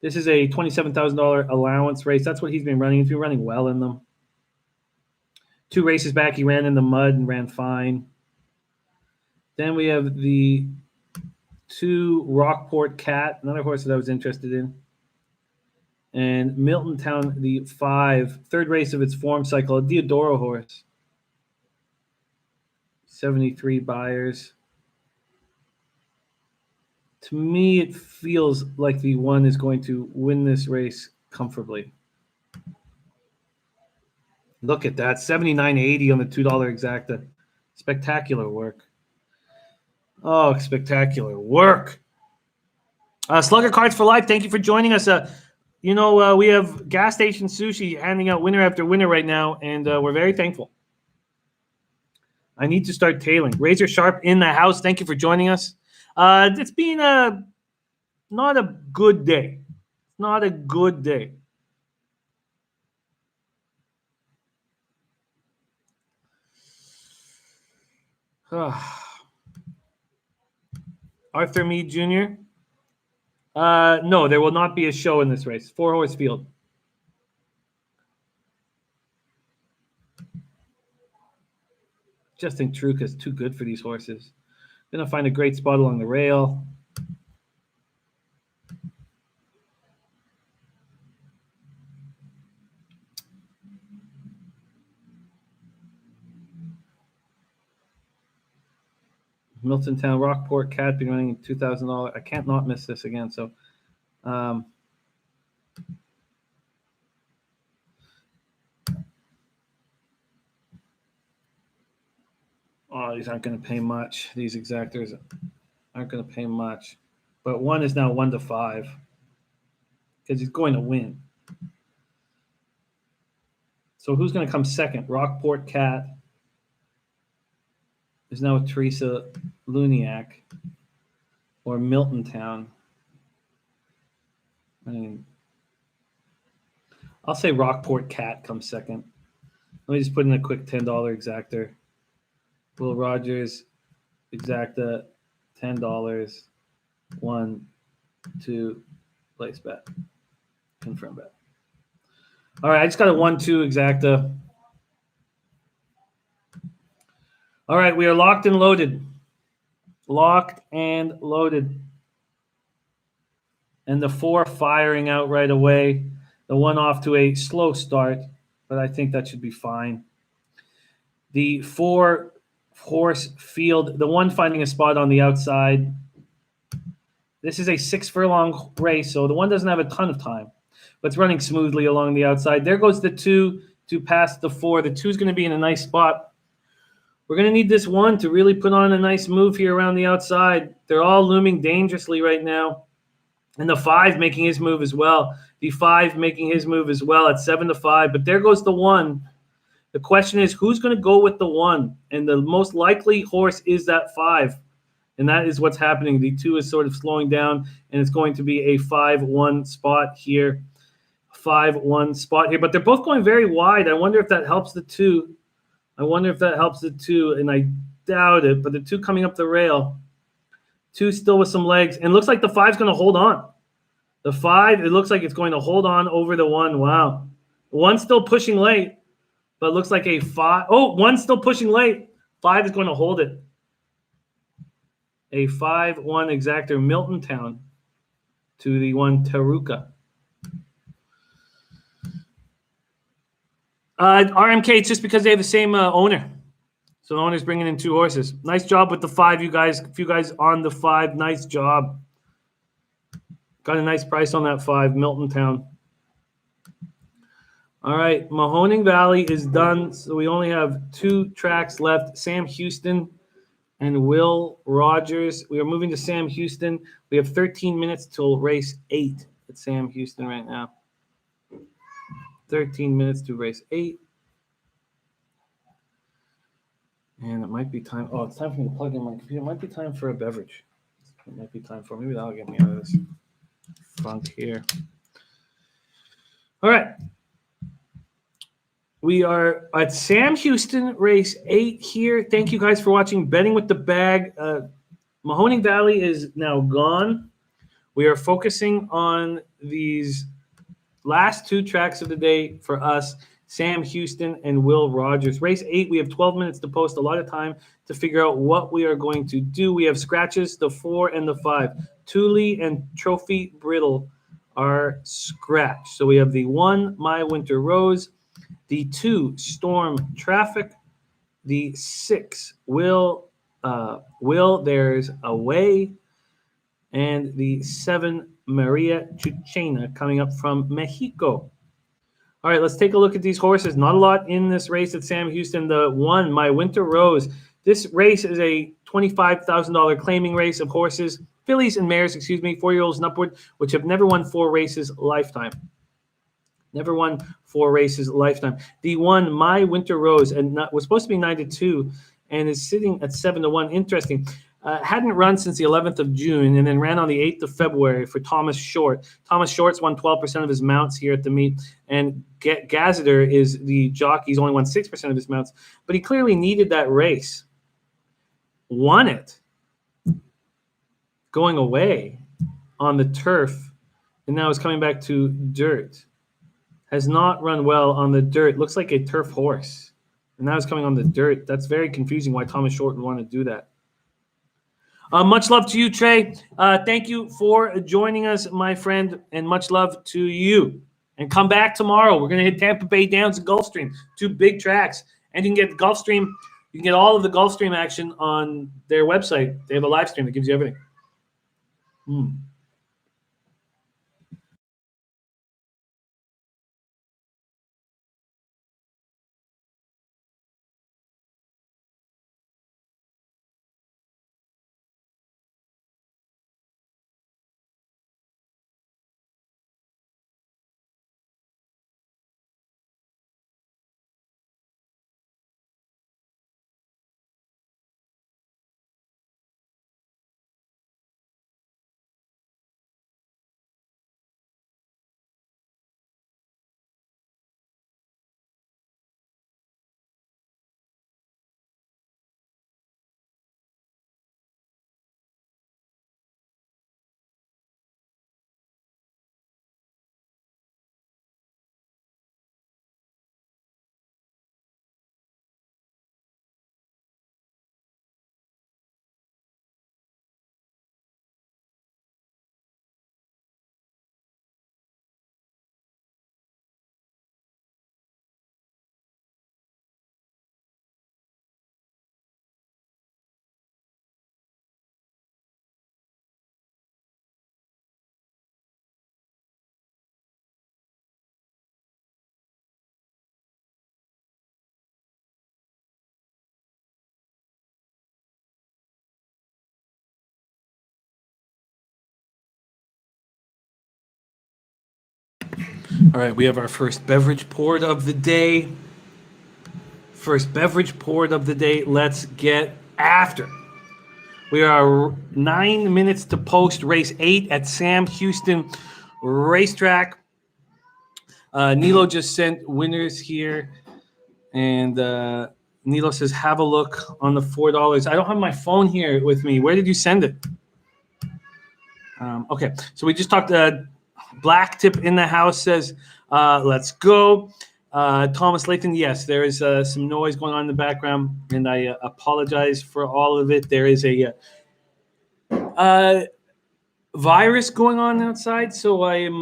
[SPEAKER 1] This is a $27,000 allowance race. That's what he's been running. He's been running well in them. 2 races back, he ran in the mud and ran fine. Then we have the 2 Rockport Cat, another horse that I was interested in. And Milton Town, the 5, third race of its form cycle, a Diodoro horse. 73 buyers. To me, it feels like the 1 is going to win this race comfortably. Look at that, $79.80 on the $2 exacta. Spectacular work. Oh, spectacular work. Slugger Cards for Life, thank you for joining us. We have gas station sushi handing out winner after winner right now, and we're very thankful. I need to start tailing. Razor Sharp in the house, thank you for joining us. It's been not a good day. Not a good day. Arthur Meade Jr. No, there will not be a show in this race. 4-horse field. Just think Truca is too good for these horses. Gonna find a great spot along the rail. Milton Town Rockport Cat been running $2,000. I can't not miss this again. So, oh, these aren't going to pay much. These exactors aren't going to pay much. But 1 is now 1 to 5 because he's going to win. So who's going to come second? Rockport Cat. There's now Teresa Luniak or Milton Town. I mean, I'll say Rockport Cat comes second. Let me just put in a quick $10 exactor. Will Rogers exacta $10. 1, 2, place bet. Confirm bet. All right, I just got a 1-2 exacta. All right, we are locked and loaded. Locked and loaded. And the 4 firing out right away. The 1 off to a slow start, but I think that should be fine. The 4 horse field. The one finding a spot on the outside. This is a 6 furlong race, so the one doesn't have a ton of time, but it's running smoothly along the outside. There goes the 2 to pass the 4. The 2 is going to be in a nice spot. We're going to need this 1 to really put on a nice move here around the outside. They're all looming dangerously right now. And the 5 making his move as well. The 5 making his move as well at 7 to 5. But there goes the 1. The question is, who's going to go with the 1? And the most likely horse is that 5. And that is what's happening. The 2 is sort of slowing down, and it's going to be a 5-1 spot here. 5-1 spot here. But they're both going very wide. I wonder if that helps the 2. And I doubt it. But the 2 coming up the rail. 2 still with some legs. And it looks like the 5's going to hold on. The 5, it looks like it's going to hold on over the 1. Wow. 1's still pushing late, but it looks like a 5. Oh, 1's still pushing late. 5 is going to hold it. A 5-1 exactor, Milton Town, to the 1 Taruka. RMK, it's just because they have the same owner. So the owner's bringing in 2 horses. Nice job with the 5, you guys. A few guys on the 5. Nice job. Got a nice price on that 5, Milton Town. All right, Mohoning Valley is done. So we only have 2 tracks left. Sam Houston and Will Rogers. We are moving to Sam Houston. We have 13 minutes till race 8 at Sam Houston right now. 13 minutes to race 8. And it might be time. Oh, it's time for me to plug in my computer. It might be time for a beverage. It might be time for, maybe that'll get me out of this funk here. All right. We are at Sam Houston, race 8 here. Thank you guys for watching Betting with the Bag. Mohoning Valley is now gone. We are focusing on these last 2 tracks of the day for us, Sam Houston and Will Rogers. Race 8, we have 12 minutes to post, a lot of time to figure out what we are going to do. We have scratches, the 4 and the 5. Thule and Trophy Brittle are scratched. So we have the 1, My Winter Rose, the 2, Storm Traffic, the 6, Will There's a Way, and the 7, Maria Chuchena, coming up from Mexico. All right, let's take a look at these horses. Not a lot in this race at Sam Houston. The 1, My Winter Rose. This race is a $25,000 claiming race of horses, fillies and mares, 4-year-olds and upward, which have never won 4 races lifetime. Never won 4 races lifetime. The 1, My Winter Rose, and was supposed to be 9-2, and is sitting at 7-1. Interesting. Hadn't run since the 11th of June, and then ran on the 8th of February for Thomas Short. Thomas Short's won 12% of his mounts here at the meet, and Gazziter is the jockey. He's only won 6% of his mounts, but he clearly needed that race. Won it. Going away on the turf, and now is coming back to dirt. Has not run well on the dirt. Looks like a turf horse. And now it's coming on the dirt. That's very confusing why Thomas Short would want to do that. Much love to you, Trey. Thank you for joining us, my friend, and much love to you. And come back tomorrow. We're going to hit Tampa Bay Downs and Gulfstream, 2 big tracks. And you can get the Gulfstream. You can get all of the Gulfstream action on their website. They have a live stream that gives you everything. All right, we have our first beverage poured of the day. First beverage poured of the day. Let's get after. We are 9 minutes to post race 8 at Sam Houston Racetrack. Nilo just sent winners here, and Nilo says, have a look on the $4. I don't have my phone here with me. Where did you send it? Okay, so we just talked. Black Tip in the house says, let's go. Thomas Layton, yes, there is some noise going on in the background, and I apologize for all of it. There is a virus going on outside, so I am,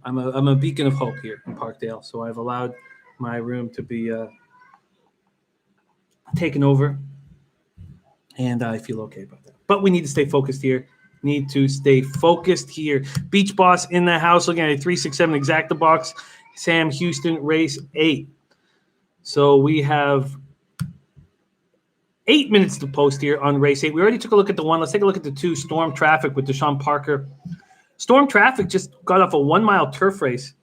[SPEAKER 1] I'm a beacon of hope here in Parkdale. So I've allowed my room to be taken over, and I feel okay about that. But we need to stay focused here. Beach Boss in the house, looking at a 367 exacta box. Sam Houston, race 8. So we have 8 minutes to post here on race 8. We already took a look at the 1. Let's take a look at the 2, Storm Traffic with Deshaun Parker. Storm Traffic just got off a 1 mile turf race,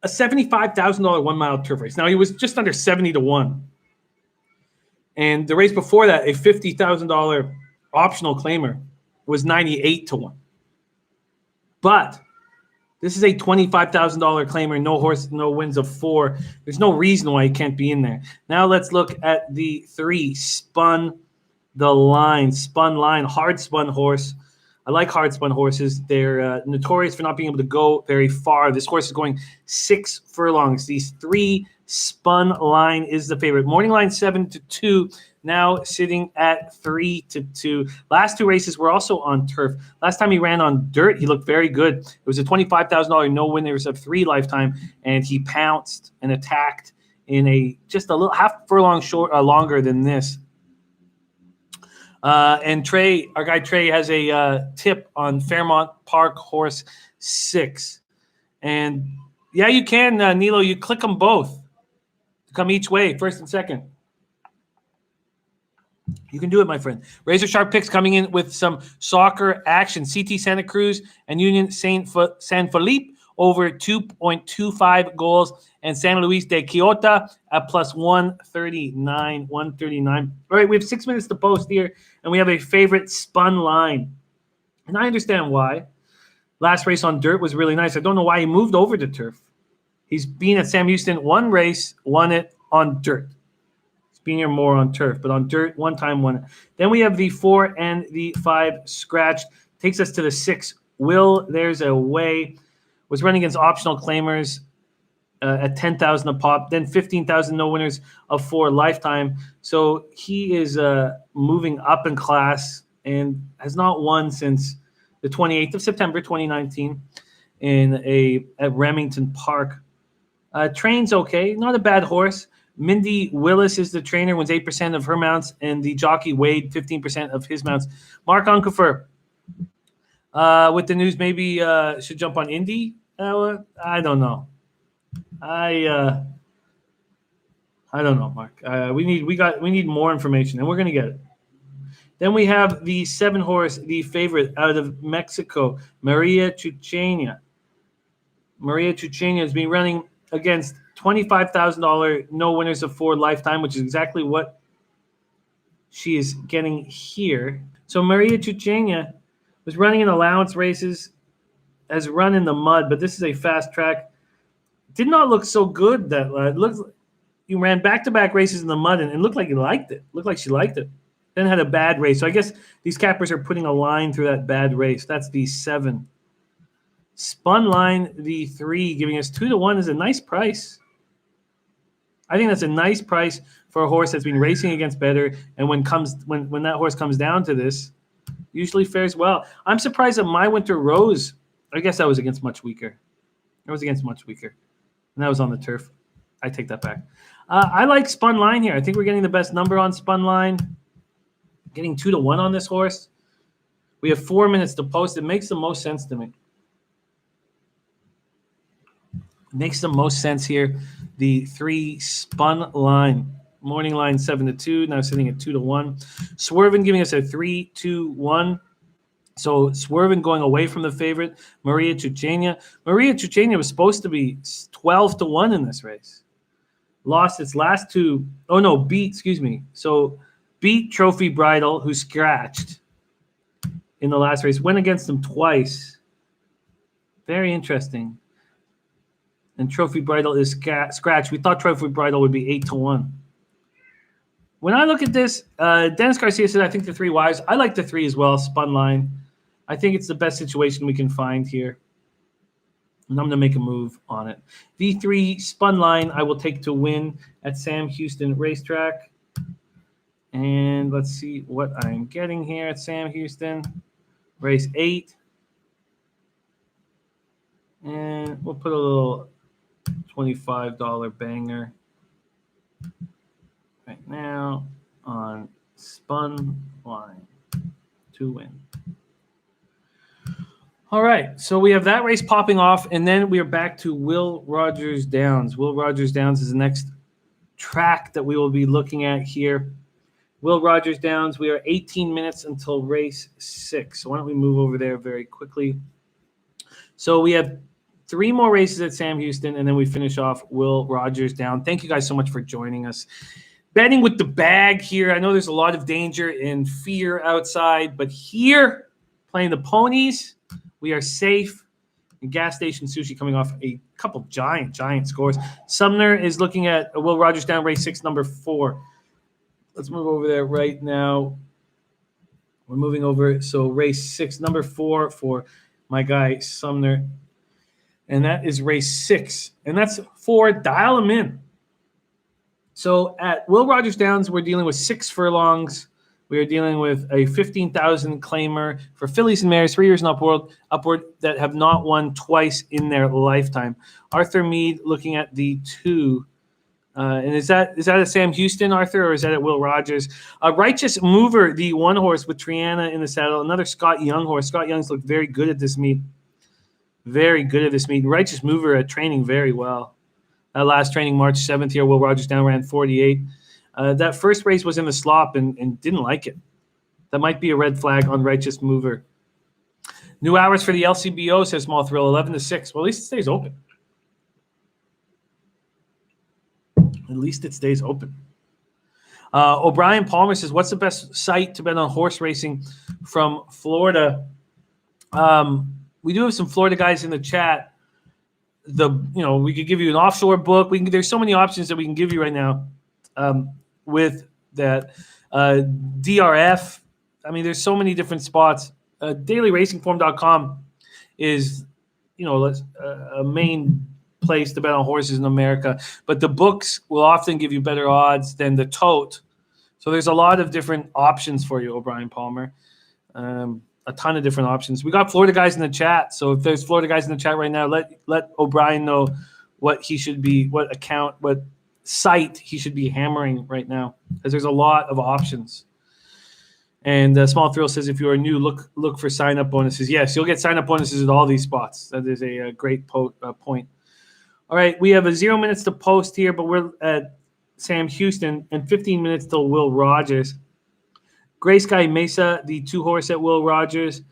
[SPEAKER 1] a $75,000 1 mile turf race. Now he was just under 70 to 1. And the race before that, a $50,000 optional claimer, was 98 to 1. But this is a $25,000 claimer, no horse, no wins of 4. There's no reason why he can't be in there. Now let's look at the 3, Spun Line, hard spun horse. I like hard spun horses. They're notorious for not being able to go very far. This horse is going 6 furlongs. These 3, Spun Line is the favorite. Morning line 7 to 2. Now sitting at 3 to 2. Last 2 races were also on turf. Last time he ran on dirt, he looked very good. It was a $25,000 no winners of 3 lifetime, and he pounced and attacked in just a little half furlong longer than this. And Trey, our guy Trey, has a tip on Fairmont Park Horse 6. And yeah, you can, Nilo. You click them both to come each way, first and second. You can do it, my friend. Razor Sharp picks coming in with some soccer action. CT Santa Cruz and Union San Felipe over 2.25 goals. And San Luis de Quillota at plus 139. All right, we have 6 minutes to post here, and we have a favorite, Spun Line. And I understand why. Last race on dirt was really nice. I don't know why he moved over to turf. He's been at Sam Houston 1 race, won it on dirt. Being here more on turf, but on dirt, 1 time won it. Then we have the 4 and the 5 scratched. Takes us to the 6. There's a way. Was running against optional claimers at 10,000 a pop. Then 15,000 no winners of 4 lifetime. So he is moving up in class and has not won since the 28th of September 2019 at Remington Park. Trains okay, not a bad horse. Mindy Willis is the trainer, wins 8% of her mounts, and the jockey Wade 15% of his mounts. Mark Unkefer with the news, maybe should jump on Indy. I don't know. I don't know, Mark. We need more information, and we're gonna get it. Then we have the 7 horse, the favorite out of Mexico, Maria Chuchena. Maria Chuchena has been running against $25,000 no winners of 4 lifetime, which is exactly what she is getting here. So Maria Chuchena was running in allowance races, has run in the mud, but this is a fast track. Did not look so good. It looks like you ran back-to-back races in the mud, and it looked like you liked it. Looked like she liked it. Then had a bad race. So I guess these cappers are putting a line through that bad race. That's the 7. Spun Line, the 3, giving us 2 to 1 is a nice price. I think that's a nice price for a horse that's been racing against better, and when that horse comes down to this, usually fares well. I'm surprised that My Winter Rose. I guess that was against much weaker. And that was on the turf. I take that back. I like Spun Line here. I think we're getting the best number on Spun Line. Getting 2 to 1 on this horse. We have 4 minutes to post. It makes the most sense to me. Makes the most sense here. The 3, Spun Line. Morning line 7 to 2. Now sitting at 2 to 1. Swervin giving us a 3-2-1. So swerving going away from the favorite, Maria Chuchenia. Maria Chuchenia was supposed to be 12-1 in this race. Lost its last two. Oh, no, excuse me. So beat Trophy Bridal, who scratched in the last race. Went against him twice. Very interesting. And Trophy Bridal is scratched. We thought Trophy Bridal would be 8-1. When I look at this, Dennis Garcia said, I think the 3 wives. I like the 3 as well, spun line. I think it's the best situation we can find here. And I'm going to make a move on it. V3 spun line, I will take to win at Sam Houston Racetrack. And let's see what I'm getting here at Sam Houston. Race 8. And we'll put a little $25 banger right now on spun line to win. All right, so we have that race popping off, and then we are back to Will Rogers Downs. Will Rogers Downs is the next track that we will be looking at here. Will Rogers Downs, we are 18 minutes until race 6. So why don't we move over there very quickly. So we have 3 more races at Sam Houston, and then we finish off Will Rogers Downs. Thank you guys so much for joining us. Betting with the bag here. I know there's a lot of danger and fear outside, but here, playing the ponies, we are safe. And Gas Station Sushi coming off a couple giant scores. Sumner is looking at Will Rogers Down race 6, number 4. Let's move over there right now. We're moving over. So race 6, number 4 for my guy Sumner. And that is race 6. And that's 4. Dial them in. So at Will Rogers Downs, we're dealing with 6 furlongs. We are dealing with a 15,000 claimer for fillies and mares, 3 years and upward that have not won twice in their lifetime. Arthur Mead looking at the 2. And is that at Sam Houston, Arthur, or is that at Will Rogers? Righteous Mover, the 1 horse with Triana in the saddle. Another Scott Young horse. Scott Young's looked very good at this meet. Very good at this meet. Righteous Mover training very well. Last training March 7th here, Will Rogers Down ran 48. That first race was in the slop and didn't like it. That might be a red flag on Righteous Mover. New hours for the LCBO, says Small Thrill, 11-6. Well, at least it stays open. At least it stays open. O'Brien Palmer says, what's the best site to bet on horse racing from Florida? We do have some Florida guys in the chat. We could give you an offshore book. There's so many options that we can give you right now. With that DRF. I mean, there's so many different spots. DailyRacingForm.com is, a main place to bet on horses in America. But the books will often give you better odds than the tote. So there's a lot of different options for you, O'Brien Palmer. A ton of different options. We got Florida guys in the chat. So if there's Florida guys in the chat right now, let O'Brien know what site he should be hammering right now, because there's a lot of options. And Small Thrill says, if you are new, look for sign-up bonuses. Yes, you'll get sign-up bonuses at all these spots. That is a great point. All right, we have 0 minutes to post here, but we're at Sam Houston and 15 minutes till Will Rogers. Gray Sky Mesa, the 2 horse at Will Rogers,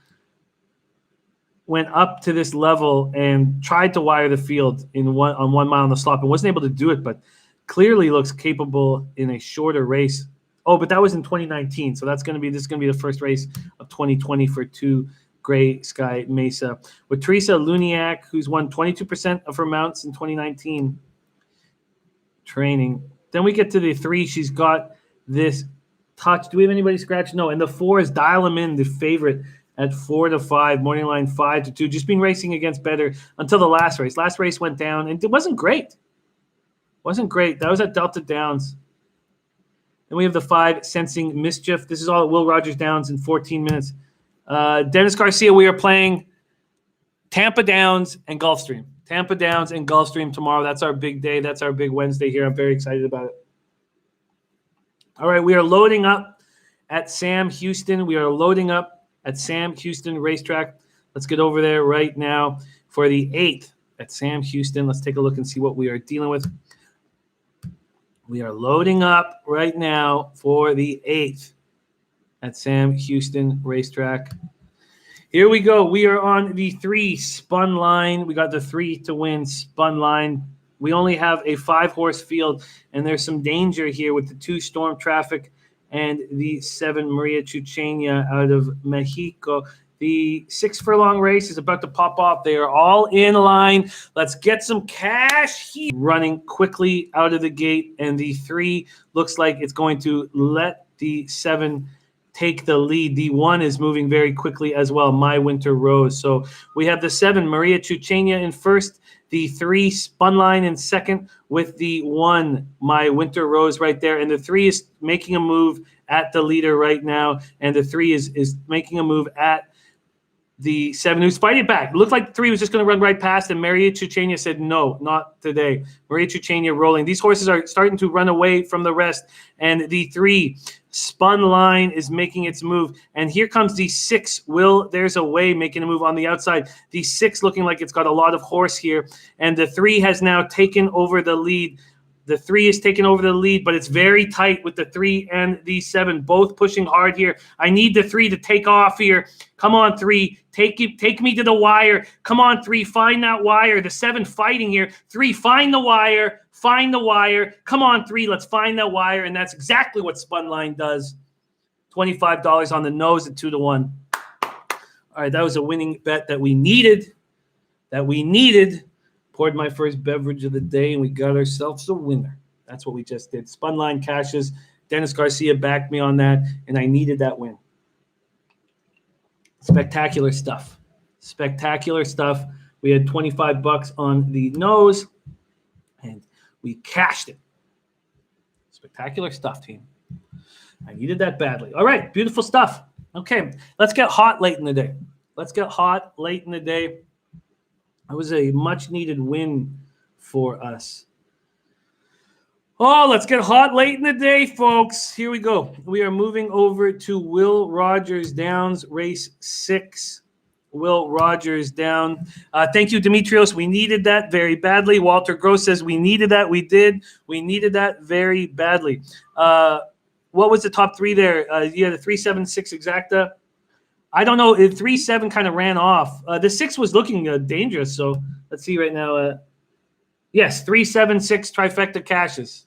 [SPEAKER 1] went up to this level and tried to wire the field on 1 mile on the slop and wasn't able to do it, but clearly looks capable in a shorter race. Oh, but that was in 2019. So this is going to be the first race of 2020 for 2 Gray Sky Mesa. With Teresa Luniak, who's won 22% of her mounts in 2019 training. Then we get to the 3. She's got this touch. Do we have anybody scratch? No. And the 4 is Dial 'em In, the favorite at 4-5, morning line 5-2. Just been racing against better until the last race. Last race went down, and it wasn't great. That was at Delta Downs. Then we have the 5, Sensing Mischief. This is all at Will Rogers Downs in 14 minutes. Dennis Garcia, we are playing Tampa Downs and Gulfstream. Tampa Downs and Gulfstream tomorrow. That's our big day. That's our big Wednesday here. I'm very excited about it. All right, we are loading up at Sam Houston. Racetrack. Let's get over there right now for the 8th at Sam Houston. Let's take a look and see what we are dealing with. We are loading up right now for the 8th at Sam Houston Racetrack. Here we go. We are on the 3 spun line. We got the 3 to win spun line. We only have a 5-horse field, and there's some danger here with the 2 Storm Traffic and the 7 Maria Chuchenia out of Mexico. The 6 furlong race is about to pop off. They are all in line. Let's get some cash here. Running quickly out of the gate, and the 3 looks like it's going to let the 7 take the lead. The 1 is moving very quickly as well, My Winter Rose. So we have the 7 Maria Chuchenia in first, the 3 spun line in second, with the 1 My Winter Rose right there, and the 3 is making a move at the leader right now, and the 3 is making a move at the 7 who's fighting back. It looked like the 3 was just going to run right past, and Maria Chuchenia said, no, not today. Maria Chuchenia rolling. These horses are starting to run away from the rest, and the 3 spun line is making its move. And here comes the 6, There's a Way, making a move on the outside. The 6 looking like it's got a lot of horse here, and the 3 has now taken over the lead. The 3 is taking over the lead, but it's very tight with the 3 and the 7, both pushing hard here. I need the 3 to take off here. Come on, 3. Take me to the wire. Come on, 3. Find that wire. The 7 fighting here. 3, find the wire. Find the wire. Come on, 3. Let's find that wire. And that's exactly what Spunline does. $25 on the nose at 2 to 1. All right, that was a winning bet that we needed. Poured my first beverage of the day, and we got ourselves a winner. That's what we just did. Spunline cashes. Dennis Garcia backed me on that, and I needed that win. Spectacular stuff. We had $25 on the nose, and we cashed it. Spectacular stuff, team. I needed that badly. All right, beautiful stuff. Okay, let's get hot late in the day. It was a much-needed win for us. Oh, let's get hot late in the day, folks. Here we go. We are moving over to Will Rogers Downs, race 6. Will Rogers down. Thank you, Demetrios. We needed that very badly. Walter Gross says we needed that. We did. We needed that very badly. What was the top 3 there? You had a 376 exacta. I don't know. 3-7 kind of ran off. The 6 was looking dangerous. So let's see right now. Yes, 3-7-6 trifecta cashes.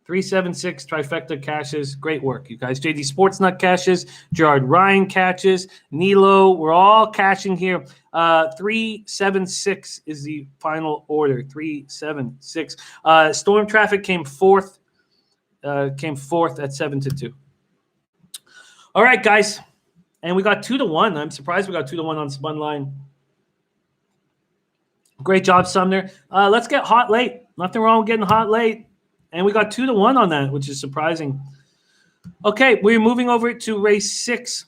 [SPEAKER 1] 3-7-6 trifecta cashes. Great work, you guys. JD Sportsnut cashes. Gerard Ryan catches. Nilo, we're all cashing here. 3-7-6 is the final order. 3-7-6. Storm Traffic came fourth. At 7-2. All right, guys. And we got 2 to 1. I'm surprised we got 2 to 1 on Spun Line. Great job, Sumner. Let's get hot late. Nothing wrong with getting hot late. And we got 2 to 1 on that, which is surprising. Okay, we're moving over to race 6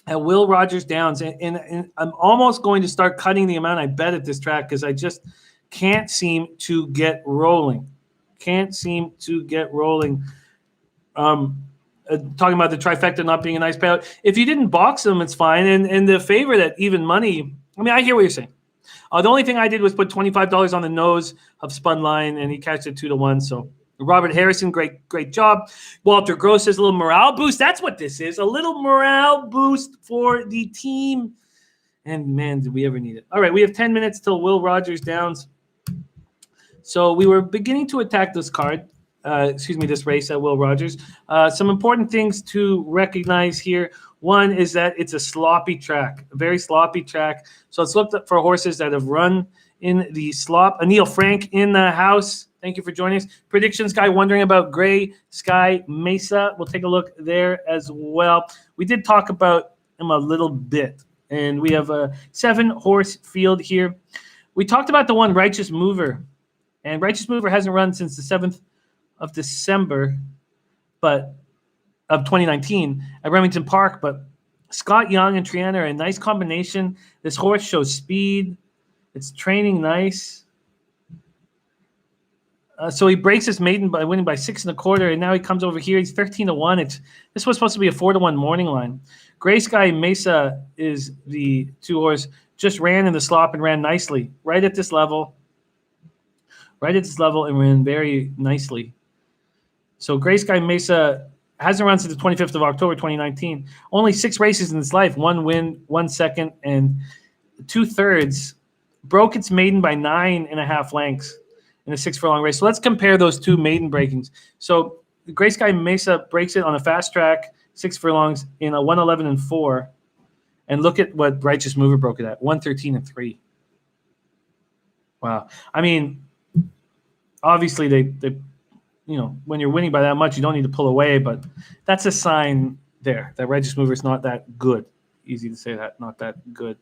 [SPEAKER 1] at Will Rogers Downs. And I'm almost going to start cutting the amount I bet at this track because I just can't seem to get rolling. Talking about the trifecta not being a nice payout. If you didn't box them, it's fine. And the favorite at even money, I mean, I hear what you're saying. The only thing I did was put $25 on the nose of Spun Line, and he cashed it 2 to 1. So Robert Harrison, great job. Walter Gross says a little morale boost. That's what this is, a little morale boost for the team. And, man, did we ever need it. All right, we have 10 minutes till Will Rogers Downs. So we were beginning to attack this card. This race at Will Rogers. Some important things to recognize here. One is that it's a sloppy track, a very sloppy track. So let's look for horses that have run in the slop. Anil Frank in the house. Thank you for joining us. Predictions guy wondering about Gray Sky Mesa. We'll take a look there as well. We did talk about him a little bit, and we have a 7-horse field here. We talked about the one Righteous Mover, and Righteous Mover hasn't run since the 7th of December, but of 2019 at Remington Park. But Scott Young and Triana are a nice combination. This horse shows speed. It's training nice. So he breaks his maiden by winning by 6 1/4, and now he comes over here. He's 13 to 1. This was supposed to be a 4 to 1 morning line. Gray Sky Mesa is the 2 horse. Just ran in the slop and ran nicely right at this level. And ran very nicely. So Gray Sky Mesa Hasn't run since the 25th of October, 2019. Only 6 races in its life. 1 win, 1 second, and 2/3. Broke its maiden by 9.5 lengths in a 6 furlong race. So let's compare those two maiden breakings. So Gray Sky Mesa breaks it on a fast track, 6 furlongs in a 1:11 and 4. And look at what Righteous Mover broke it at, 1:13 and 3. Wow. I mean, obviously they when you're winning by that much, you don't need to pull away, but that's a sign there that Righteous Mover is not that good. Easy to say that, not that good.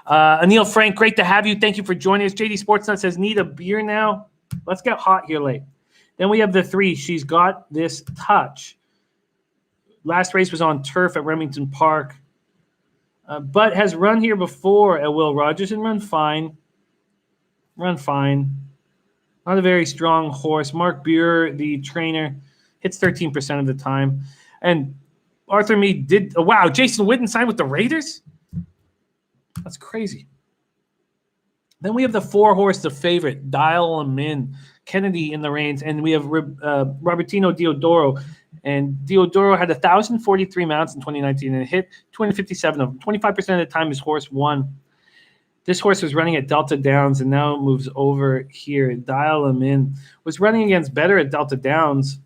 [SPEAKER 1] Anil Frank, great to have you. Thank you for joining us. JD Sportsnut says, need a beer now? Let's get hot here late. Then we have the 3. She's Got This Touch. Last race was on turf at Remington Park, but has run here before at Will Rogers and run fine. Not a very strong horse. Mark Buer, the trainer, hits 13% of the time. And Arthur Mead did – wow, Jason Witten signed with the Raiders? That's crazy. Then we have the 4-horse, the favorite, Dial 'Em In, Kennedy in the reins. And we have Robertino Diodoro. And Diodoro had 1,043 mounts in 2019 and hit 257 of them. 25% of the time his horse won. This horse was running at Delta Downs and now moves over here. Dial 'Em In. Was running against better at Delta Downs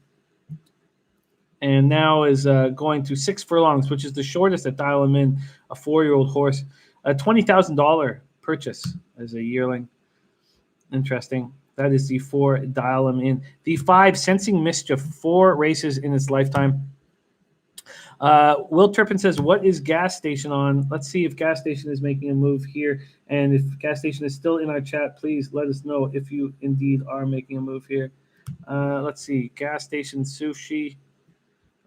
[SPEAKER 1] and now is going to 6 furlongs, which is the shortest at Dial 'Em In, a 4-year-old horse. A $20,000 purchase as a yearling. Interesting. That is the 4 Dial 'Em In. The 5 Sensing Mischief, 4 races in its lifetime. Will Turpin says, what is Gas Station on? Let's see if Gas Station is making a move here. And if Gas Station is still in our chat, please let us know if you indeed are making a move here. Let's see. Gas Station Sushi.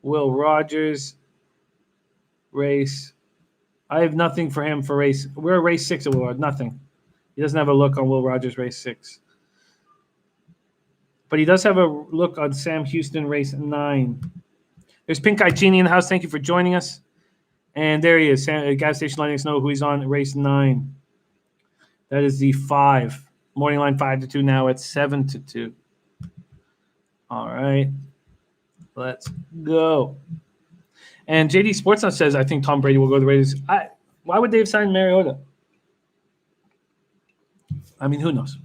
[SPEAKER 1] Will Rogers. Race. I have nothing for him for race. We're race 6 at Will Rogers. Nothing. He doesn't have a look on Will Rogers race 6. But he does have a look on Sam Houston race 9. There's Pink Eye Genie in the house. Thank you for joining us. And there he is. Gas Station letting us know who he's on race 9. That is the 5. Morning line 5-2 now at 7-2. All right. Let's go. And JD Sportsnut says, I think Tom Brady will go to the Raiders. Why would they have signed Mariota? I mean, who knows?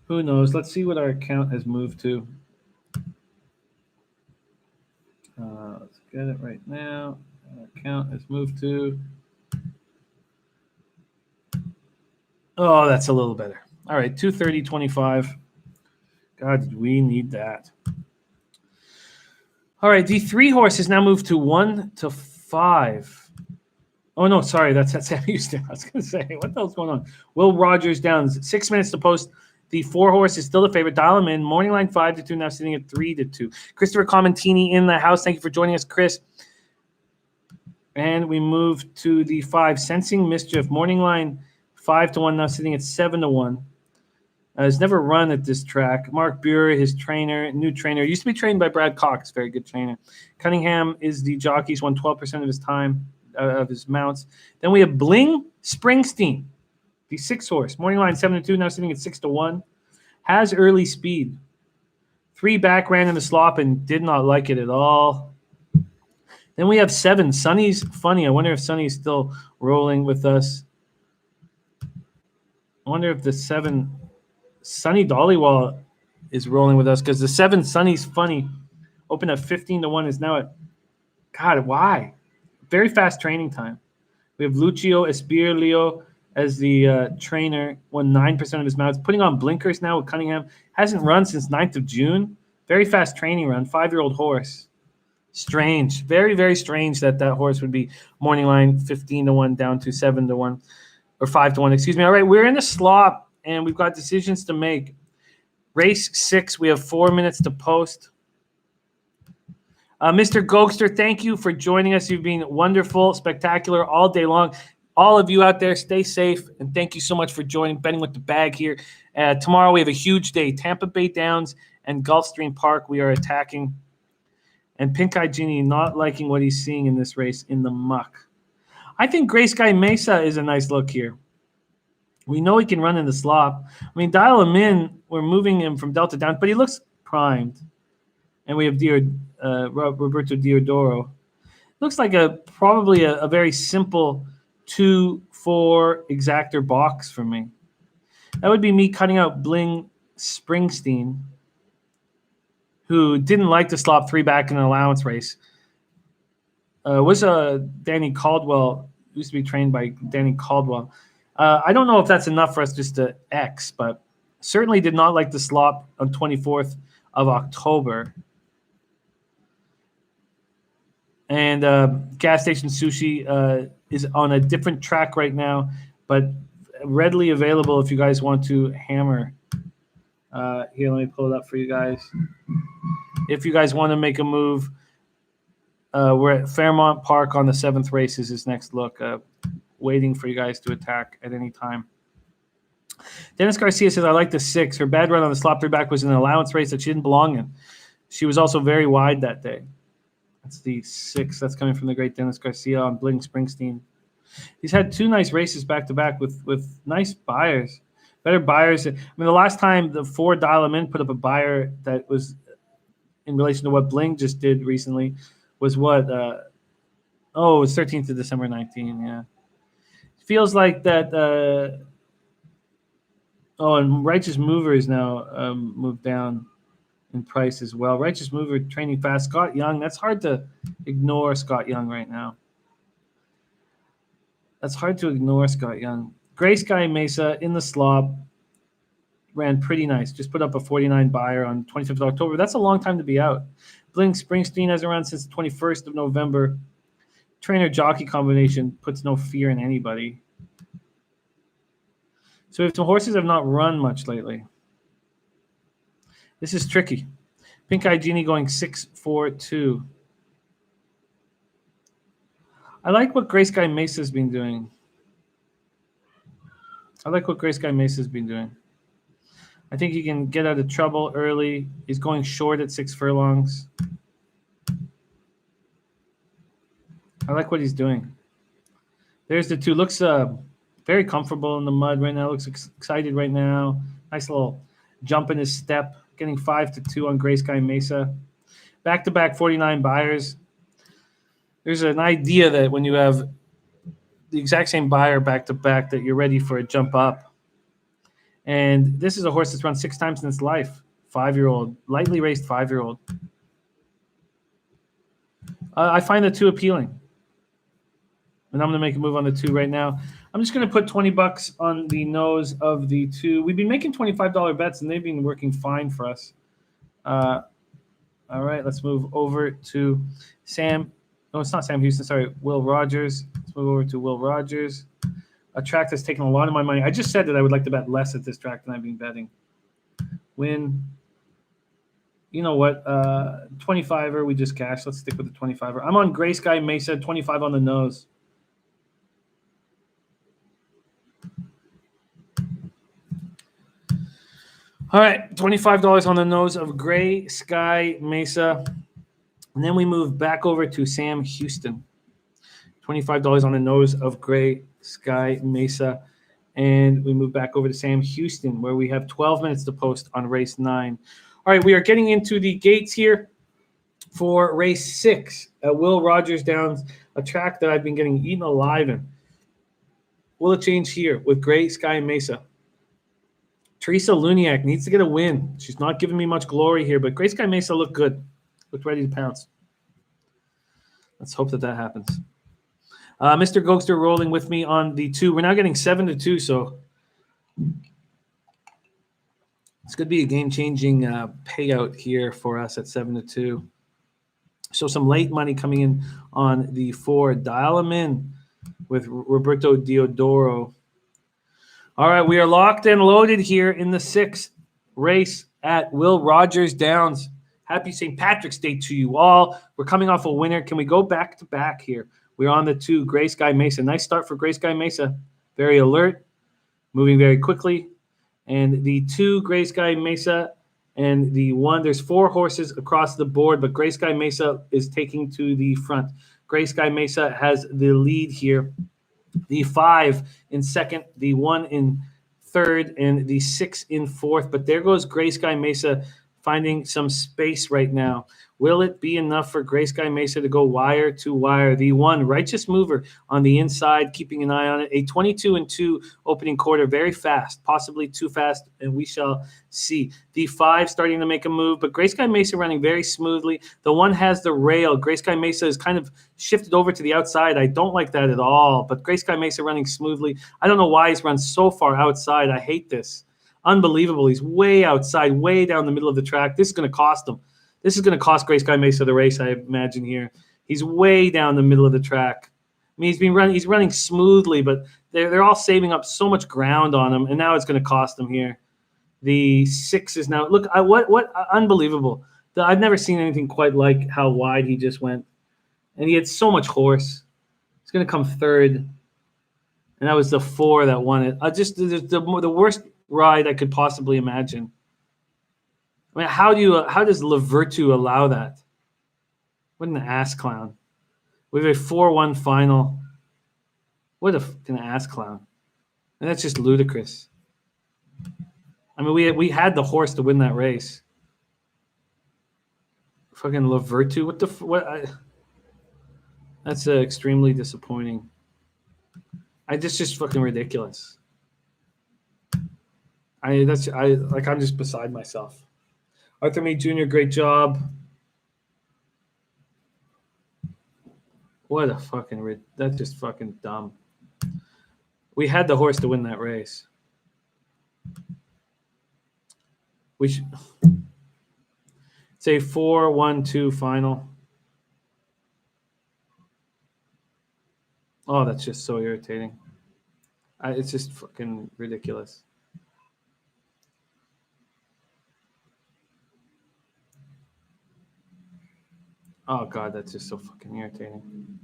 [SPEAKER 1] Who knows? Let's see what our account has moved to. Let's get it right now. Our account has moved to. Oh, that's a little better. All right, 230.25. God, we need that. All right, the 3 horses now move to 1-5. Oh, no, sorry, that's Sam Houston. I was going to say, what the hell's going on? Will Rogers Downs, 6 minutes to post. The 4 horse is still the favorite. Dial 'Em In. Morning line 5-2, now sitting at 3-2. Christopher Comentini in the house. Thank you for joining us, Chris. And we move to the 5, Sensing Mischief. Morning line 5-1, now sitting at 7-1. Has never run at this track. Mark Buer, his trainer, new trainer. Used to be trained by Brad Cox, very good trainer. Cunningham is the jockey. He's won 12% of his time, of his mounts. Then we have Bling Springsteen, the 6 horse. Morning line 7-2, now sitting at 6-1. Has early speed. 3 back ran in the slop and did not like it at all. Then we have 7, Sonny's Funny. I wonder if Sonny's still rolling with us. I wonder if the 7 Sonny Dollywall is rolling with us because the 7 Sonny's Funny opened at 15-1 is now at, God, why? Very fast training time. We have Lucio Espirlio as the trainer, won 9% of his mounts, putting on blinkers now with Cunningham. Hasn't run since 9th of June. Very fast training run, 5-year-old horse. Strange, very, very strange that horse would be morning line 15-1 down to 7-1 or 5-1, excuse me. All right, we're in a slop and we've got decisions to make. Race 6, we have 4 minutes to post. Mr. Gokster, thank you for joining us. You've been wonderful, spectacular all day long. All of you out there, stay safe, and thank you so much for joining Betting with the Bag here. Tomorrow we have a huge day. Tampa Bay Downs and Gulfstream Park we are attacking. And Pink Eye Genie not liking what he's seeing in this race in the muck. I think Gray Sky Mesa is a nice look here. We know he can run in the slop. I mean, Dial 'Em In, we're moving him from Delta down, but he looks primed. And we have Roberto Diodoro. Looks like probably a very simple 2-4 exactor box for me. That would be me cutting out Bling Springsteen, who didn't like to slop 3 back in an allowance race. Was Danny Caldwell, used to be trained by Danny Caldwell. I don't know if that's enough for us just to X, but certainly did not like the slop on 24th of October. And Gas Station Sushi is on a different track right now, but readily available if you guys want to hammer. Here, let me pull it up for you guys. If you guys want to make a move, we're at Fairmont Park on the 7th race is his next look, waiting for you guys to attack at any time. Dennis Garcia says, I like the 6. Her bad run on the slop 3 back was an allowance race that she didn't belong in. She was also very wide that day. That's the 6. That's coming from the great Dennis Garcia on Bling Springsteen. He's had 2 nice races back-to-back with nice buyers. Better buyers. I mean, the last time the 4 Dial 'em In put up a buyer that was in relation to what Bling just did recently was what? It was 13th of December 19, yeah. Feels like that and Righteous Mover is now moved down in price as well. Righteous Mover training fast. Scott Young, that's hard to ignore Scott Young right now. That's hard to ignore Scott Young. Gray Sky Mesa in the slop ran pretty nice. Just put up a 49 buyer on 25th of October. That's a long time to be out. Bling Springsteen hasn't run since the 21st of November. Trainer-jockey combination puts no fear in anybody. So if some horses have not run much lately, this is tricky. Pink Eye Genie going 6-4-2. I like what Gray Sky Mesa's been doing. I think he can get out of trouble early. He's going short at 6 furlongs. I like what he's doing. There's the 2. Looks very comfortable in the mud right now. Looks excited right now. Nice little jump in his step. Getting 5-2 on Gray Sky Mesa. Back-to-back 49 buyers. There's an idea that when you have the exact same buyer back-to-back that you're ready for a jump up. And this is a horse that's run 6 times in its life. 5-year-old, lightly raced 5-year-old. I find the 2 appealing. And I'm going to make a move on the 2 right now. I'm just going to put $20 on the nose of the 2. We've been making $25 bets, and they've been working fine for us. All right, let's move over to Sam. No, it's not Sam Houston. Sorry, Will Rogers. Let's move over to Will Rogers. A track that's taken a lot of my money. I just said that I would like to bet less at this track than I've been betting. Win. You know what? 25er, we just cashed. Let's stick with the 25er. I'm on Gray Sky Mesa, 25 on the nose. All right, $25 on the nose of Gray Sky Mesa. And then we move back over to Sam Houston. $25 on the nose of Gray Sky Mesa. And we move back over to Sam Houston, where we have 12 minutes to post on race 9. All right, we are getting into the gates here for race 6 at Will Rogers Downs, a track that I've been getting eaten alive in. Will it change here with Gray Sky Mesa? Teresa Luniak needs to get a win. She's not giving me much glory here, but Gray Sky Mesa looked good. Looked ready to pounce. Let's hope that happens. Mr. Gokster rolling with me on the 2. We're now getting 7-2, so it's going to be a game-changing payout here for us at 7-2. So some late money coming in on the 4. Dial 'em in with Roberto Diodoro. All right, we are locked and loaded here in the 6th race at Will Rogers Downs. Happy St. Patrick's Day to you all. We're coming off a winner. Can we go back-to-back here? We're on the 2, Gray Sky Mesa. Nice start for Gray Sky Mesa. Very alert, moving very quickly. And the 2, Gray Sky Mesa, and the 1, there's 4 horses across the board, but Gray Sky Mesa is taking to the front. Gray Sky Mesa has the lead here. The 5 in second, the 1 in third, and the 6 in fourth. But there goes Gray Sky Mesa finding some space right now. Will it be enough for Gray Sky Mesa to go wire to wire? The one righteous mover on the inside, keeping an eye on it. A 22-2 opening quarter, very fast, possibly too fast, and we shall see. The 5 starting to make a move, but Gray Sky Mesa running very smoothly. The 1 has the rail. Gray Sky Mesa is kind of shifted over to the outside. I don't like that at all, but Gray Sky Mesa running smoothly. I don't know why he's run so far outside. I hate this. Unbelievable. He's way outside, way down the middle of the track. This is going to cost him. This is going to cost Gray Sky Mesa the race, I imagine here. He's way down the middle of the track. I mean, he's running smoothly, but they're all saving up so much ground on him, and now it's going to cost him here. The 6 is now look. What unbelievable. I've never seen anything quite like how wide he just went, and he had so much horse. He's going to come third, and that was the 4 that won it. Just the worst ride I could possibly imagine. I mean, how does Lavertu allow that? What an ass clown. We have a 4-1 final. What a fucking ass clown. And that's just ludicrous. I mean, we had the horse to win that race. Fucking Lavertu. That's extremely disappointing. That's just fucking ridiculous. I'm just beside myself. Arthur Meade Jr., great job. What a fucking that's just fucking dumb. We had the horse to win that race. We should say 4-1-2 final. Oh, that's just so irritating. It's just fucking ridiculous. Oh God, that's just so fucking irritating.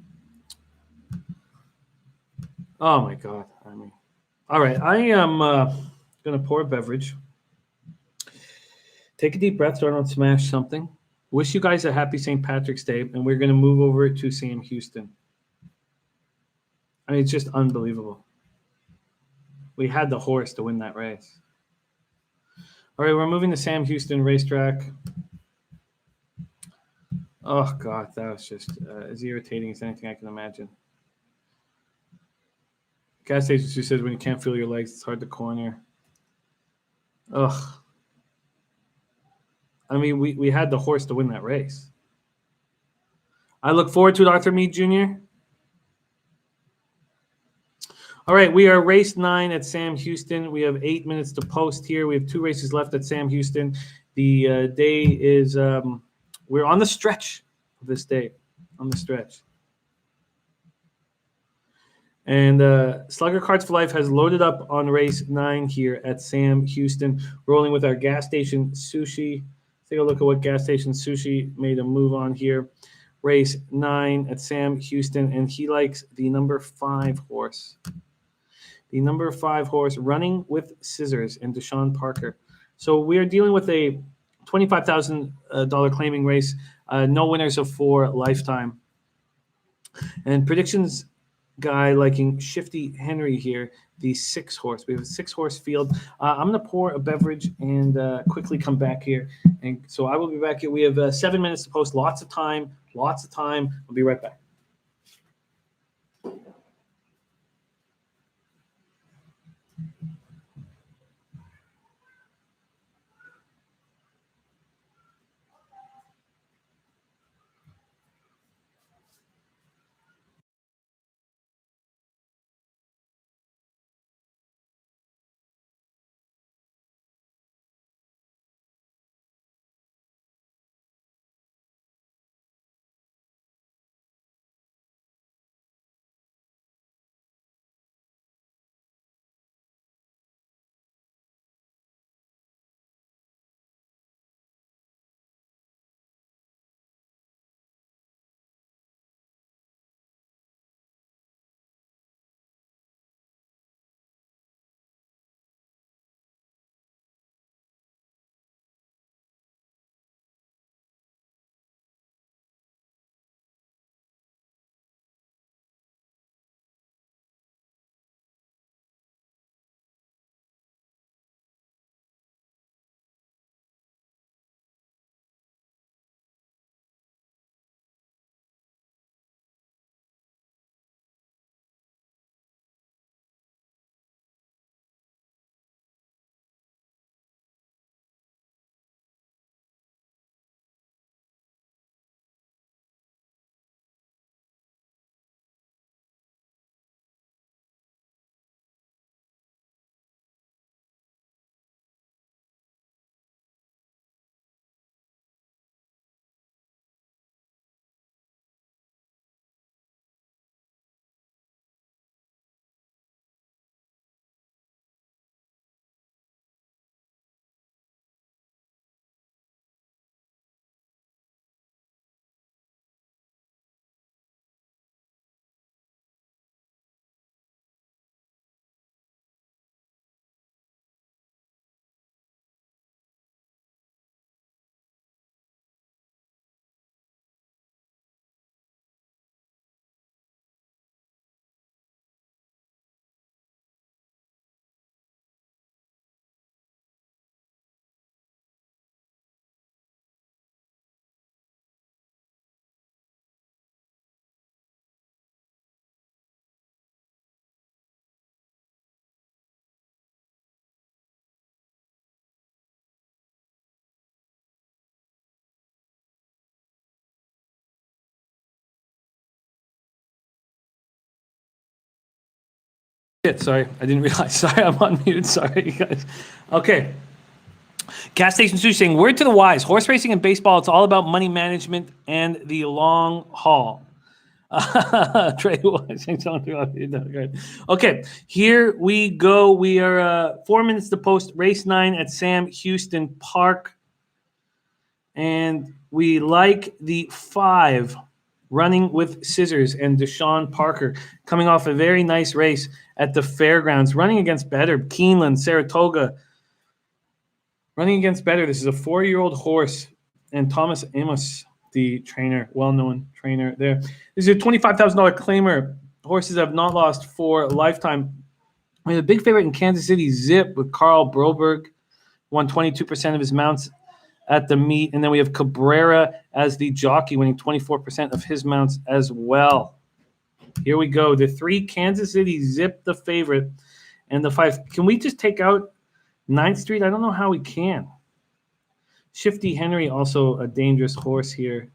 [SPEAKER 1] Oh my God. I mean, all right. I am gonna pour a beverage. Take a deep breath so I don't smash something. Wish you guys a happy St. Patrick's Day, and we're gonna move over to Sam Houston. I mean, it's just unbelievable. We had the horse to win that race. All right, we're moving to Sam Houston racetrack. Oh God, that was just as irritating as anything I can imagine. Gas station just says when you can't feel your legs, it's hard to corner. Ugh. I mean, we had the horse to win that race. I look forward to it, Arthur Meade Jr. All right, we are race 9 at Sam Houston. We have 8 minutes to post here. We have 2 races left at Sam Houston. The day is we're on the stretch of this day, on the stretch. And Slugger Cards for Life has loaded up on race 9 here at Sam Houston, rolling with our gas station sushi. Take a look at what gas station sushi made a move on here. Race 9 at Sam Houston, and he likes the number 5 horse. The number 5 horse, Running with Scissors, and Deshaun Parker. So we are dealing with a $25,000 claiming race. No winners of 4 lifetime. And predictions guy liking Shifty Henry here, the 6 horse. We have a 6 horse field. I'm going to pour a beverage and quickly come back here. And so I will be back here. We have 7 minutes to post. Lots of time. I'll be right back. Sorry, I didn't realize. Sorry, I'm on mute. Sorry, you guys. Okay. Gas Station Sushi saying, word to the wise. Horse racing and baseball, it's all about money management and the long haul. Trey watching something. Okay, here we go. We are 4 minutes to post race 9 at Sam Houston Park. And we like the 5 running with scissors and Deshaun Parker coming off a very nice race at the fairgrounds, running against better Keeneland, Saratoga. Running against better. This is a 4-year-old horse, and Thomas Amos, the trainer, well-known trainer there. This is a $25,000 claimer. Horses have not lost for a lifetime. We have a big favorite in Kansas City, Zip, with Carl Broberg, won 22% of his mounts at the meet. And then we have Cabrera as the jockey, winning 24% of his mounts as well. Here we go. The 3, Kansas City, Zip, the favorite, and the 5. Can we just take out 9th Street? I don't know how we can. Shifty Henry, also a dangerous horse here.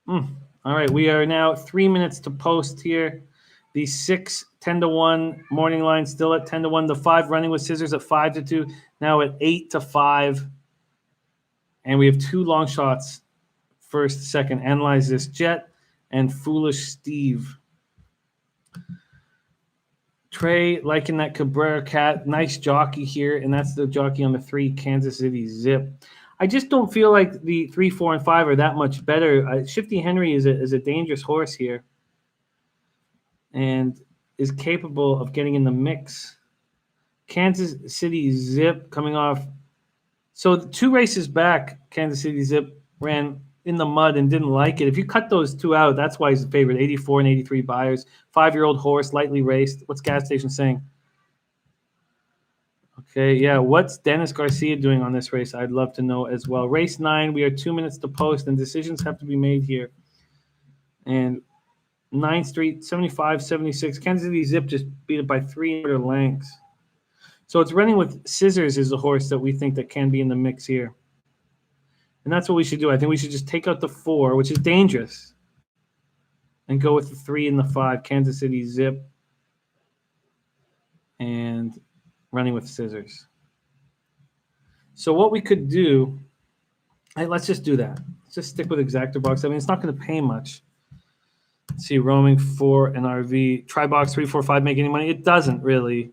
[SPEAKER 1] All right, we are now 3 minutes to post here. The 6, 10-1 morning line still at 10-1. The 5 running with scissors at 5-2. Now at 8-5. And we have 2 long shots. First, second. Analyze This Jet and Foolish Steve. Trey liking that Cabrera cat. Nice jockey here. And that's the jockey on the 3, Kansas City Zip. I just don't feel like the 3, 4, and 5 are that much better. Shifty Henry is a dangerous horse here and is capable of getting in the mix. Kansas City Zip coming off. So 2 races back, Kansas City Zip ran in the mud and didn't like it. If you cut those 2 out, that's why he's the favorite. 84 and 83 buyers. 5-year-old horse, lightly raced. What's Gas Station saying? Okay, yeah. What's Dennis Garcia doing on this race? I'd love to know as well. Race 9, we are 2 minutes to post, and decisions have to be made here. And 9th Street, 75, 76. Kansas City Zip just beat it by 3 lengths. So it's running with scissors is a horse that we think that can be in the mix here. And that's what we should do. I think we should just take out the 4, which is dangerous, and go with the 3 and the 5, Kansas City Zip, and running with scissors. So what we could do, let's just do that. Let's just stick with Exactor Box. I mean, it's not going to pay much. Let's see, roaming 4 and RV. Try box 3, 4, 5 make any money? It doesn't really.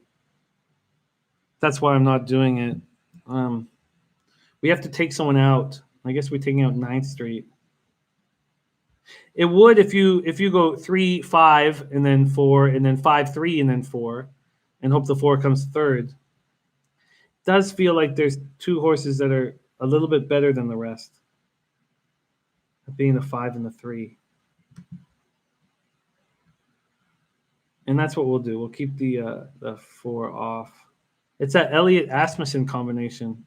[SPEAKER 1] That's why I'm not doing it. We have to take someone out. I guess we're taking out 9th Street. It would if you go 3, 5, and then 4, and then 5, 3, and then 4, and hope the 4 comes third. It does feel like there's 2 horses that are a little bit better than the rest, being the 5 and the 3. And that's what we'll do. We'll keep the 4 off. It's that Elliott Asmussen combination.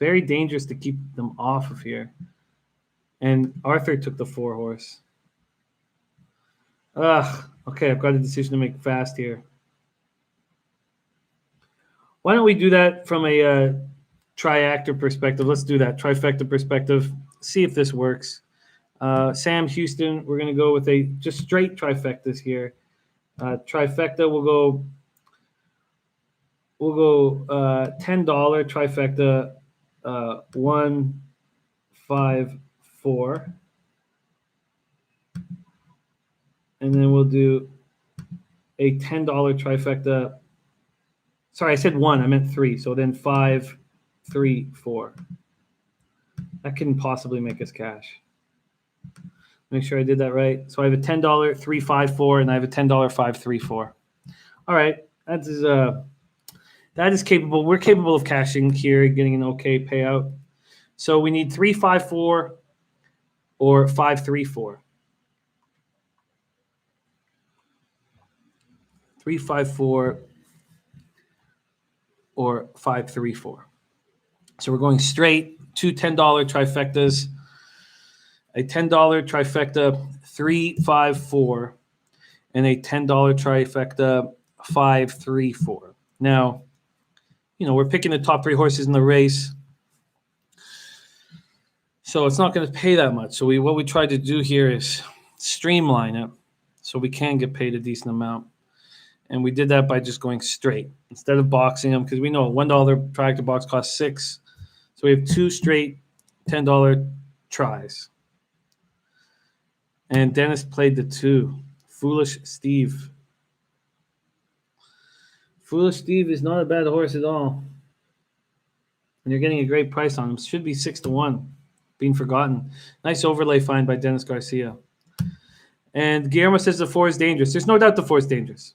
[SPEAKER 1] Very dangerous to keep them off of here. And Arthur took the 4 horse. Okay, I've got a decision to make fast here. Why don't we do that from a triactor perspective? Let's do that. Trifecta perspective. See if this works. Sam Houston, we're going to go with a just straight trifectas here. Trifecta, we'll go $10 trifecta, 1, 5, 4, and then we'll do a $10 trifecta. Sorry, I said 1. I meant 3. So then 5, 3, 4. That couldn't possibly make us cash. Make sure I did that right. So I have a $10 3, 5, 4, and I have a $10 5, 3, 4. All right, that is capable. We're capable of cashing here, getting an okay payout. So we need 3, 5, 4, or 5, 3, 4. 3, 5, 4, or 5, 3, 4. So we're going straight to $10 trifectas. A $10 trifecta, 3, 5, 4, and a $10 trifecta, 5, 3, 4. Now, we're picking the top 3 horses in the race, so it's not going to pay that much. So what we try to do here is streamline it so we can get paid a decent amount. And we did that by just going straight instead of boxing them, because we know a $1 tractor box costs $6. So we have 2 straight $10 tries. And Dennis played the 2. Foolish Steve. Foolish Steve is not a bad horse at all. And you're getting a great price on him. Should be 6-1. Being forgotten. Nice overlay find by Dennis Garcia. And Guillermo says the 4 is dangerous. There's no doubt the 4 is dangerous.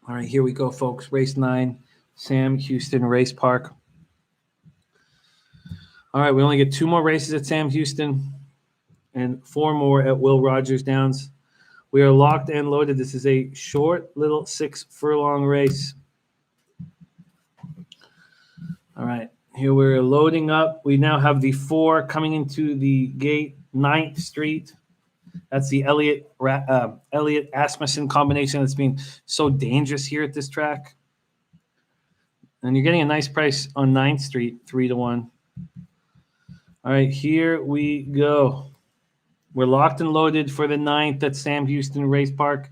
[SPEAKER 1] All right, here we go, folks. Race 9, Sam Houston Race Park. All right, we only get 2 more races at Sam Houston and 4 more at Will Rogers Downs. We are locked and loaded. This is a short little 6-furlong race. All right, here we're loading up. We now have the 4 coming into the gate, 9th Street. That's the Elliott Asmussen combination that's been so dangerous here at this track. And you're getting a nice price on 9th Street, 3-1. All right, here we go. We're locked and loaded for the 9th at Sam Houston Race Park.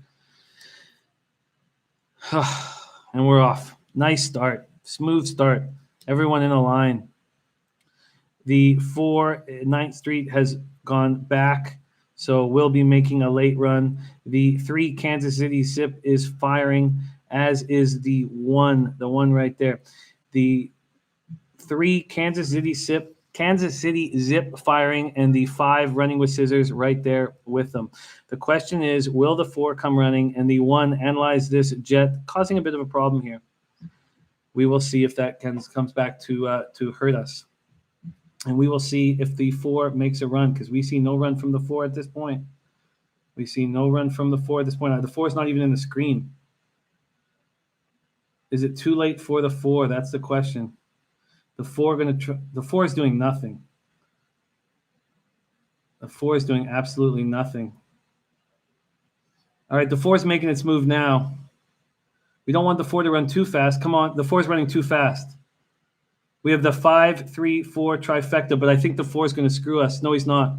[SPEAKER 1] And we're off. Nice start. Smooth start. Everyone in a line. The 4 9th Street has gone back, so we'll be making a late run. The 3 Kansas City Zip is firing, as is the 1 right there. The 3 Kansas City Zip firing, and the 5 running with scissors right there with them. The question is, will the 4 come running and the 1 analyze this jet, causing a bit of a problem here? We will see if that comes back to hurt us. And we will see if the 4 makes a run, because we see no run from the 4 at this point. We see no run from the 4 at this point. The 4 is not even in the screen. Is it too late for the 4? That's the question. The 4 is doing nothing. The 4 is doing absolutely nothing. All right, the 4 is making its move now. We don't want the 4 to run too fast. Come on, the 4 is running too fast. We have the 5, 3, 4 trifecta, but I think the 4 is going to screw us. No, he's not.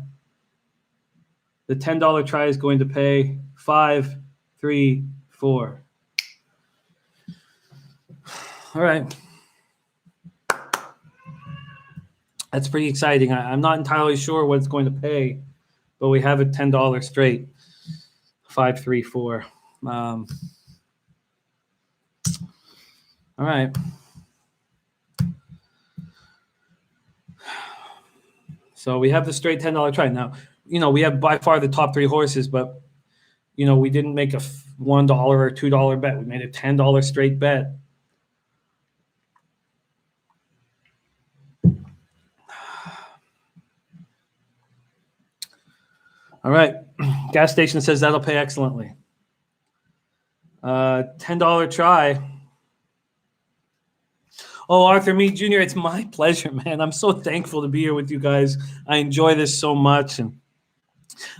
[SPEAKER 1] The $10 try is going to pay 5, 3, 4. All right. That's pretty exciting. I'm not entirely sure what it's going to pay, but we have a $10 straight. 5, 3, 4. All right. So we have the straight $10 try. Now, we have by far the top 3 horses, but, we didn't make a $1 or $2 bet. We made a $10 straight bet. All right. Gas station says that'll pay excellently. $10 try. Oh, Arthur Meade Jr., it's my pleasure, man. I'm so thankful to be here with you guys. I enjoy this so much, and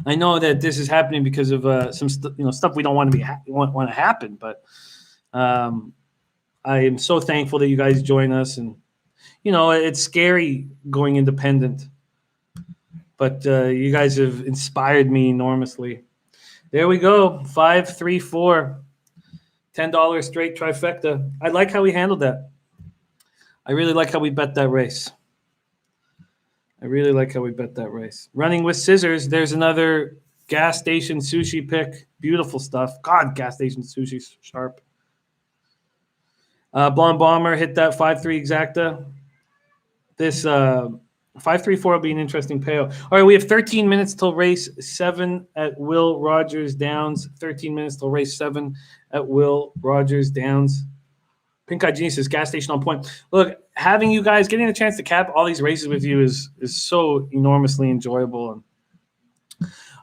[SPEAKER 1] I know that this is happening because of some stuff we don't want to want to happen. But I am so thankful that you guys join us, and it's scary going independent, but you guys have inspired me enormously. There we go, 5, 3, 4, $10 straight trifecta. I like how we handled that. I really like how we bet that race. Running with scissors. There's another gas station sushi pick. Beautiful stuff. God, gas station sushi's sharp. Blonde Bomber hit that 5-3 exacta. This 5-3-4 will be an interesting payout. All right, we have 13 minutes till race 7 at Will Rogers Downs. 13 minutes till race 7 at Will Rogers Downs. Pink Eye Genius is gas station on point. Look, having you guys, getting a chance to cap all these races with you is so enormously enjoyable.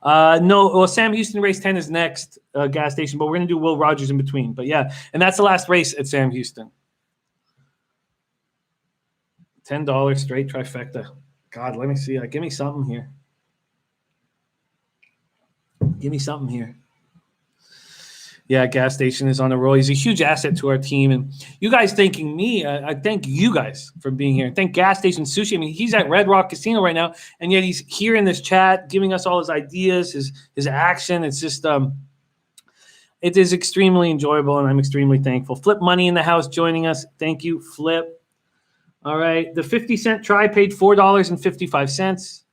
[SPEAKER 1] And Sam Houston race 10 is next, gas station, but we're going to do Will Rogers in between. But yeah, and that's the last race at Sam Houston. $10 straight trifecta. God, let me see. Give me something here. Yeah, gas station is on a roll. He's a huge asset to our team. And you guys thanking me, I thank you guys for being here. Thank Gas Station Sushi. I mean, he's at Red Rock Casino right now, and yet he's here in this chat, giving us all his ideas, his action. It's just it is extremely enjoyable, and I'm extremely thankful. Flip Money in the house joining us. Thank you, Flip. All right, the 50-cent try paid $4.55.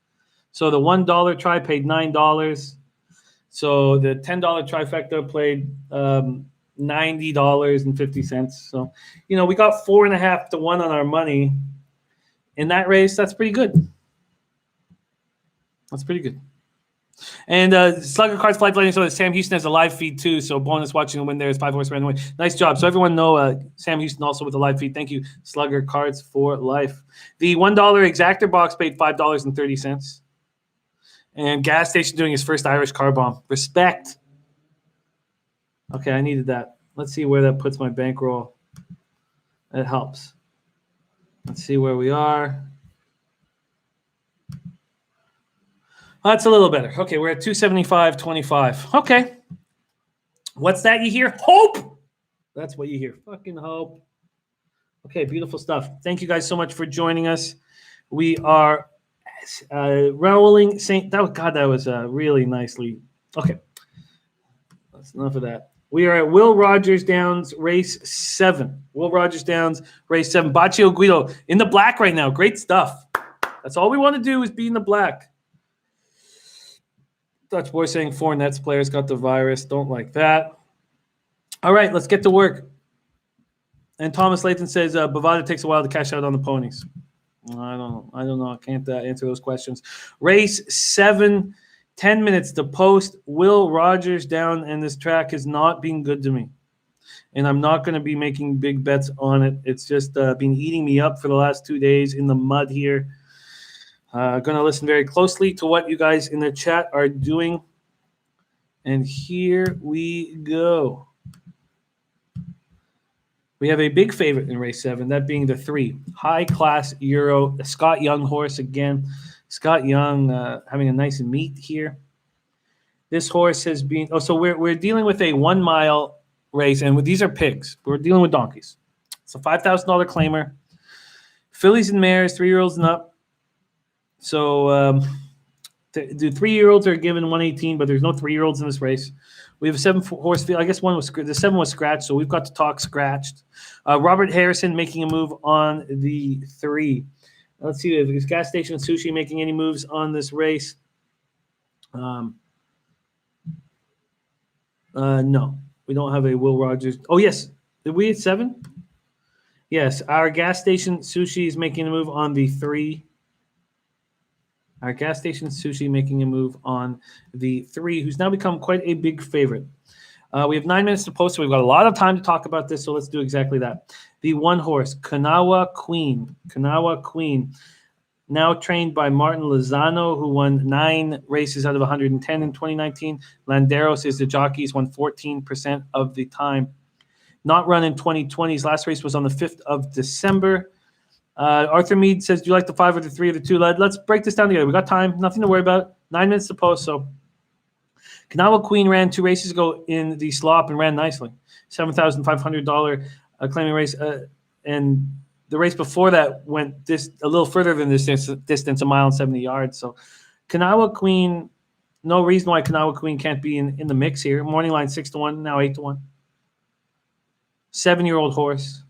[SPEAKER 1] So the $1 try paid $9. So the $10 trifecta played $90.50. So, we got 4.5 to 1 on our money in that race. That's pretty good. That's pretty good. And Slugger Cards Flight Playing, so Sam Houston has a live feed too. So bonus watching a win there is 5 horse ran away. Nice job. So everyone know Sam Houston also with a live feed. Thank you, Slugger Cards for life. The $1 exactor box paid $5.30. And Gas Station doing his first Irish car bomb. Respect. Okay, I needed that. Let's see where that puts my bankroll. It helps. Let's see where we are. That's a little better. Okay, we're at 275.25. Okay. What's that you hear? Hope. That's what you hear. Fucking hope. Okay, beautiful stuff. Thank you guys so much for joining us. We are rolling St. That was really nicely. Okay. That's enough of that. We are at Will Rogers Downs, race 7. Will Rogers Downs, race 7. Baccio Guido in the black right now. Great stuff. That's all we want to do is be in the black. Dutch boy saying 4 Nets players got the virus. Don't like that. All right, let's get to work. And Thomas Layton says Bovada takes a while to cash out on the ponies. I don't know. I can't answer those questions. Race 7, 10 minutes to post. Will Rogers down, and this track has not been good to me. And I'm not going to be making big bets on it. It's just been eating me up for the last 2 days in the mud here. Going to listen very closely to what you guys in the chat are doing. And here we go. We have a big favorite in race 7, that being the 3, High Class Euro, the Scott Young horse again. Scott Young having a nice meet here. This horse has been so we're dealing with a 1 mile race, and these are pigs. We're dealing with donkeys. It's a $5,000 claimer. Fillies and mares, 3-year-olds and up. So the 3-year-olds are given 118, but there's no 3-year-olds in this race. We have a 7-horse field. I guess the 7 was scratched, so we've got to talk scratched. Robert Harrison making a move on the 3. Let's see if is Gas Station Sushi making any moves on this race. No, we don't have a Will Rogers. Oh yes, did we at 7? Yes, our Gas Station Sushi is making a move on the 3. Our Gas Station Sushi making a move on the 3, who's now become quite a big favorite. We have 9 minutes to post, so we've got a lot of time to talk about this, so let's do exactly that. The 1 horse, Kanawha Queen. Kanawha Queen, now trained by Martin Lozano, who won 9 races out of 110 in 2019. Landeros is the jockey. He's won 14% of the time. Not run in 2020. His last race was on the 5th of December. Arthur Mead says, do you like the 5 or the 3 or the 2? Let's break this down together. We got time. Nothing to worry about. 9 minutes to post. So Kanawha Queen ran 2 races ago in the slop and ran nicely. $7,500 claiming race. And the race before that went a little further than this distance, 1 mile and 70 yards. So Kanawha Queen, no reason why Kanawha Queen can't be in the mix here. Morning line 6 to 1, now 8 to 1. 7-year-old horse.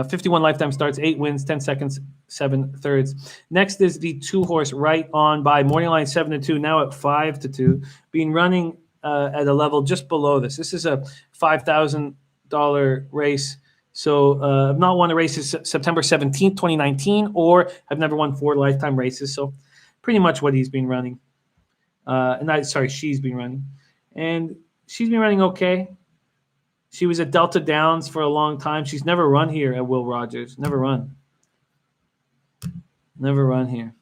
[SPEAKER 1] 51 lifetime starts, 8 wins, 10 seconds, 7 thirds. Next is the 2 horse Right On by morning line 7 to 2, now at 5 to 2, being running at a level just below this. This is a $5,000 race. So I've not won a race since September 17th, 2019, or I've never won 4 lifetime races. So pretty much what he's been running. She's been running. And she's been running okay. She was at Delta Downs for a long time. She's never run here at Will Rogers. Never run here.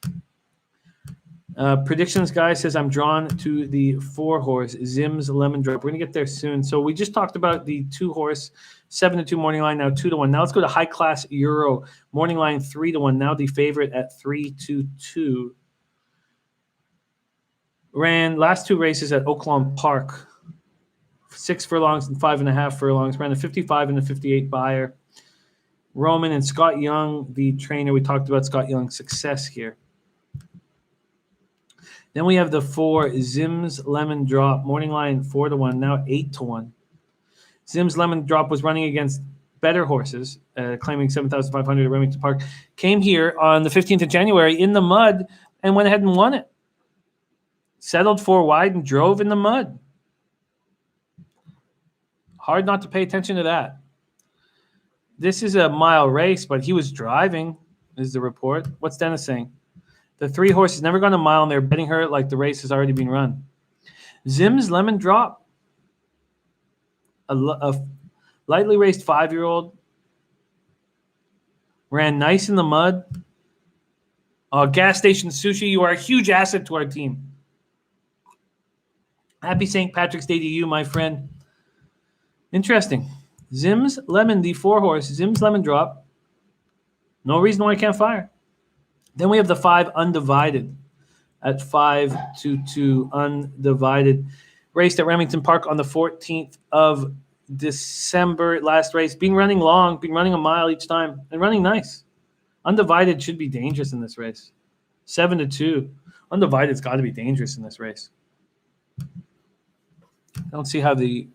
[SPEAKER 1] Predictions guy says, I'm drawn to the 4 horse, Zim's Lemon Drop. We're going to get there soon. So we just talked about the 2 horse, 7 to 2 morning line, now 2 to 1. Now let's go to High Class Euro. Morning line 3 to 1, now the favorite at 3 to 2. Ran last 2 races at Oaklawn Park 6 furlongs and 5.5 furlongs. Ran a 55 and a 58 buyer. Roman and Scott Young, the trainer. We talked about Scott Young's success here. Then we have the 4 Zim's Lemon Drop. Morning line 4-1, now 8-1. Zim's Lemon Drop was running against better horses, claiming 7,500 at Remington Park. Came here on the 15th of January in the mud and went ahead and won it. Settled 4 wide and drove in the mud. Hard not to pay attention to that. This is a mile race, but he was driving, is the report. What's Dennis saying? The 3 horses never gone a mile, and they're betting her like the race has already been run. Zim's Lemon Drop, a lightly raced 5-year-old, ran nice in the mud. Gas Station Sushi, you are a huge asset to our team. Happy St. Patrick's Day to you, my friend. Interesting. Zim's Lemon, the 4-horse, Zim's Lemon Drop. No reason why I can't fire. Then we have the 5 Undivided at 5-2 Undivided. Raced at Remington Park on the 14th of December. Last race. Been running long, been running a mile each time, and running nice. Undivided should be dangerous in this race. 7-2. Undivided's got to be dangerous in this race. I don't see how the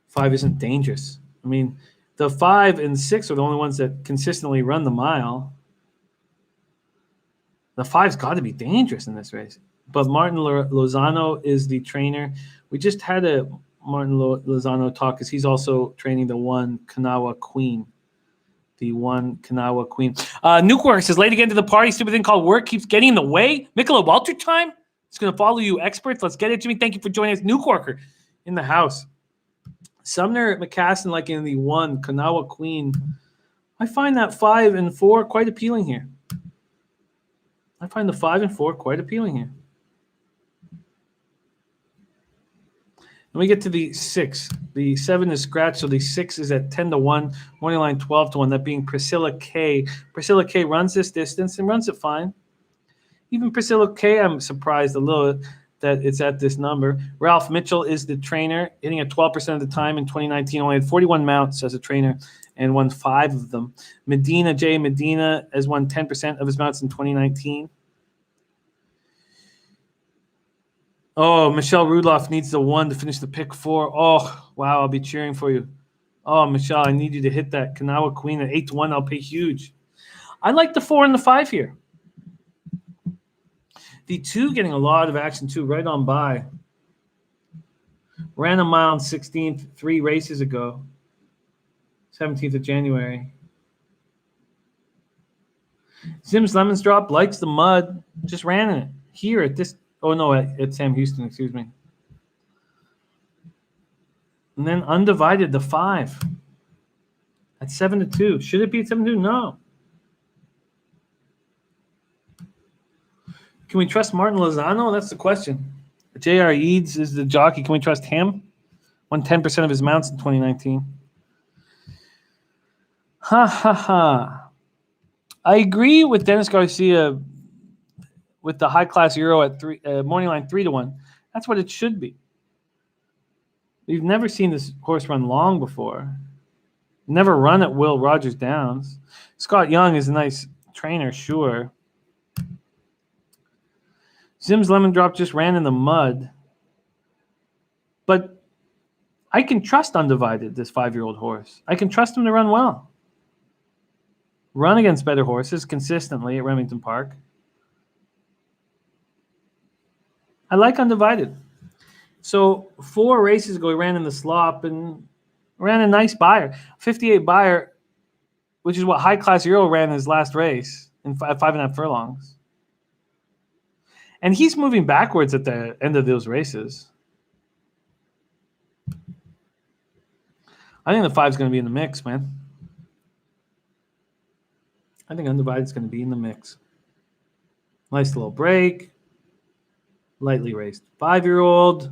[SPEAKER 1] 5 isn't dangerous. I mean, the 5 and 6 are the only ones that consistently run the mile. The 5's got to be dangerous in this race. But Martin Lozano is the trainer. We just had a Martin Lozano talk because he's also training the 1 Kanawha Queen. The 1 Kanawha Queen. Nukework says, late again to the party. Stupid thing called work keeps getting in the way. Michelob Ultra time? It's going to follow you experts. Let's get it, Jimmy. Thank you for joining us. Nukeworker in the house. Sumner McCassin, like in the 1 Kanawha Queen. I find that 5 and 4 quite appealing here. I find the 5 and 4 quite appealing here. Then we get to the 6. The 7 is scratched, so the 6 is at 10-1. Morning line 12-1. That being Priscilla K. Priscilla K runs this distance and runs it fine. Even Priscilla K, I'm surprised a little that it's at this number. Ralph Mitchell is the trainer, hitting at 12% of the time in 2019. Only had 41 mounts as a trainer and won 5 of them. Jay Medina has won 10% of his mounts in 2019. Oh, Michelle Rudloff needs the 1 to finish the pick 4. Oh, wow, I'll be cheering for you. Oh, Michelle, I need you to hit that Kanawha Queen at 8-1. I'll pay huge. I like the 4 and the 5 here. The 2 getting a lot of action, too, right on by. Ran a mile on 16th 3 races ago, 17th of January. Zim's Lemons Drop likes the mud, just ran in it here at this. Oh, no, at Sam Houston, excuse me. And then Undivided, the 5 at 7-2. Should it be at 7-2? No. Can we trust Martin Lozano? That's the question. J.R. Eads is the jockey. Can we trust him? Won 10% of his mounts in 2019. Ha. I agree with Dennis Garcia with the high-class Euro at morning line 3-1. That's what it should be. We've never seen this horse run long before. Never run at Will Rogers Downs. Scott Young is a nice trainer, sure. Zim's Lemon Drop just ran in the mud. But I can trust Undivided, this 5-year-old horse. I can trust him to run well. Run against better horses consistently at Remington Park. I like Undivided. So 4 races ago, he ran in the slop and ran a nice buyer. 58 buyer, which is what High Class Euro ran in his last race in 5.5 furlongs. And he's moving backwards at the end of those races. I think the 5's going to be in the mix, man. I think Undivided's going to be in the mix. Nice little break. Lightly raced 5-year-old.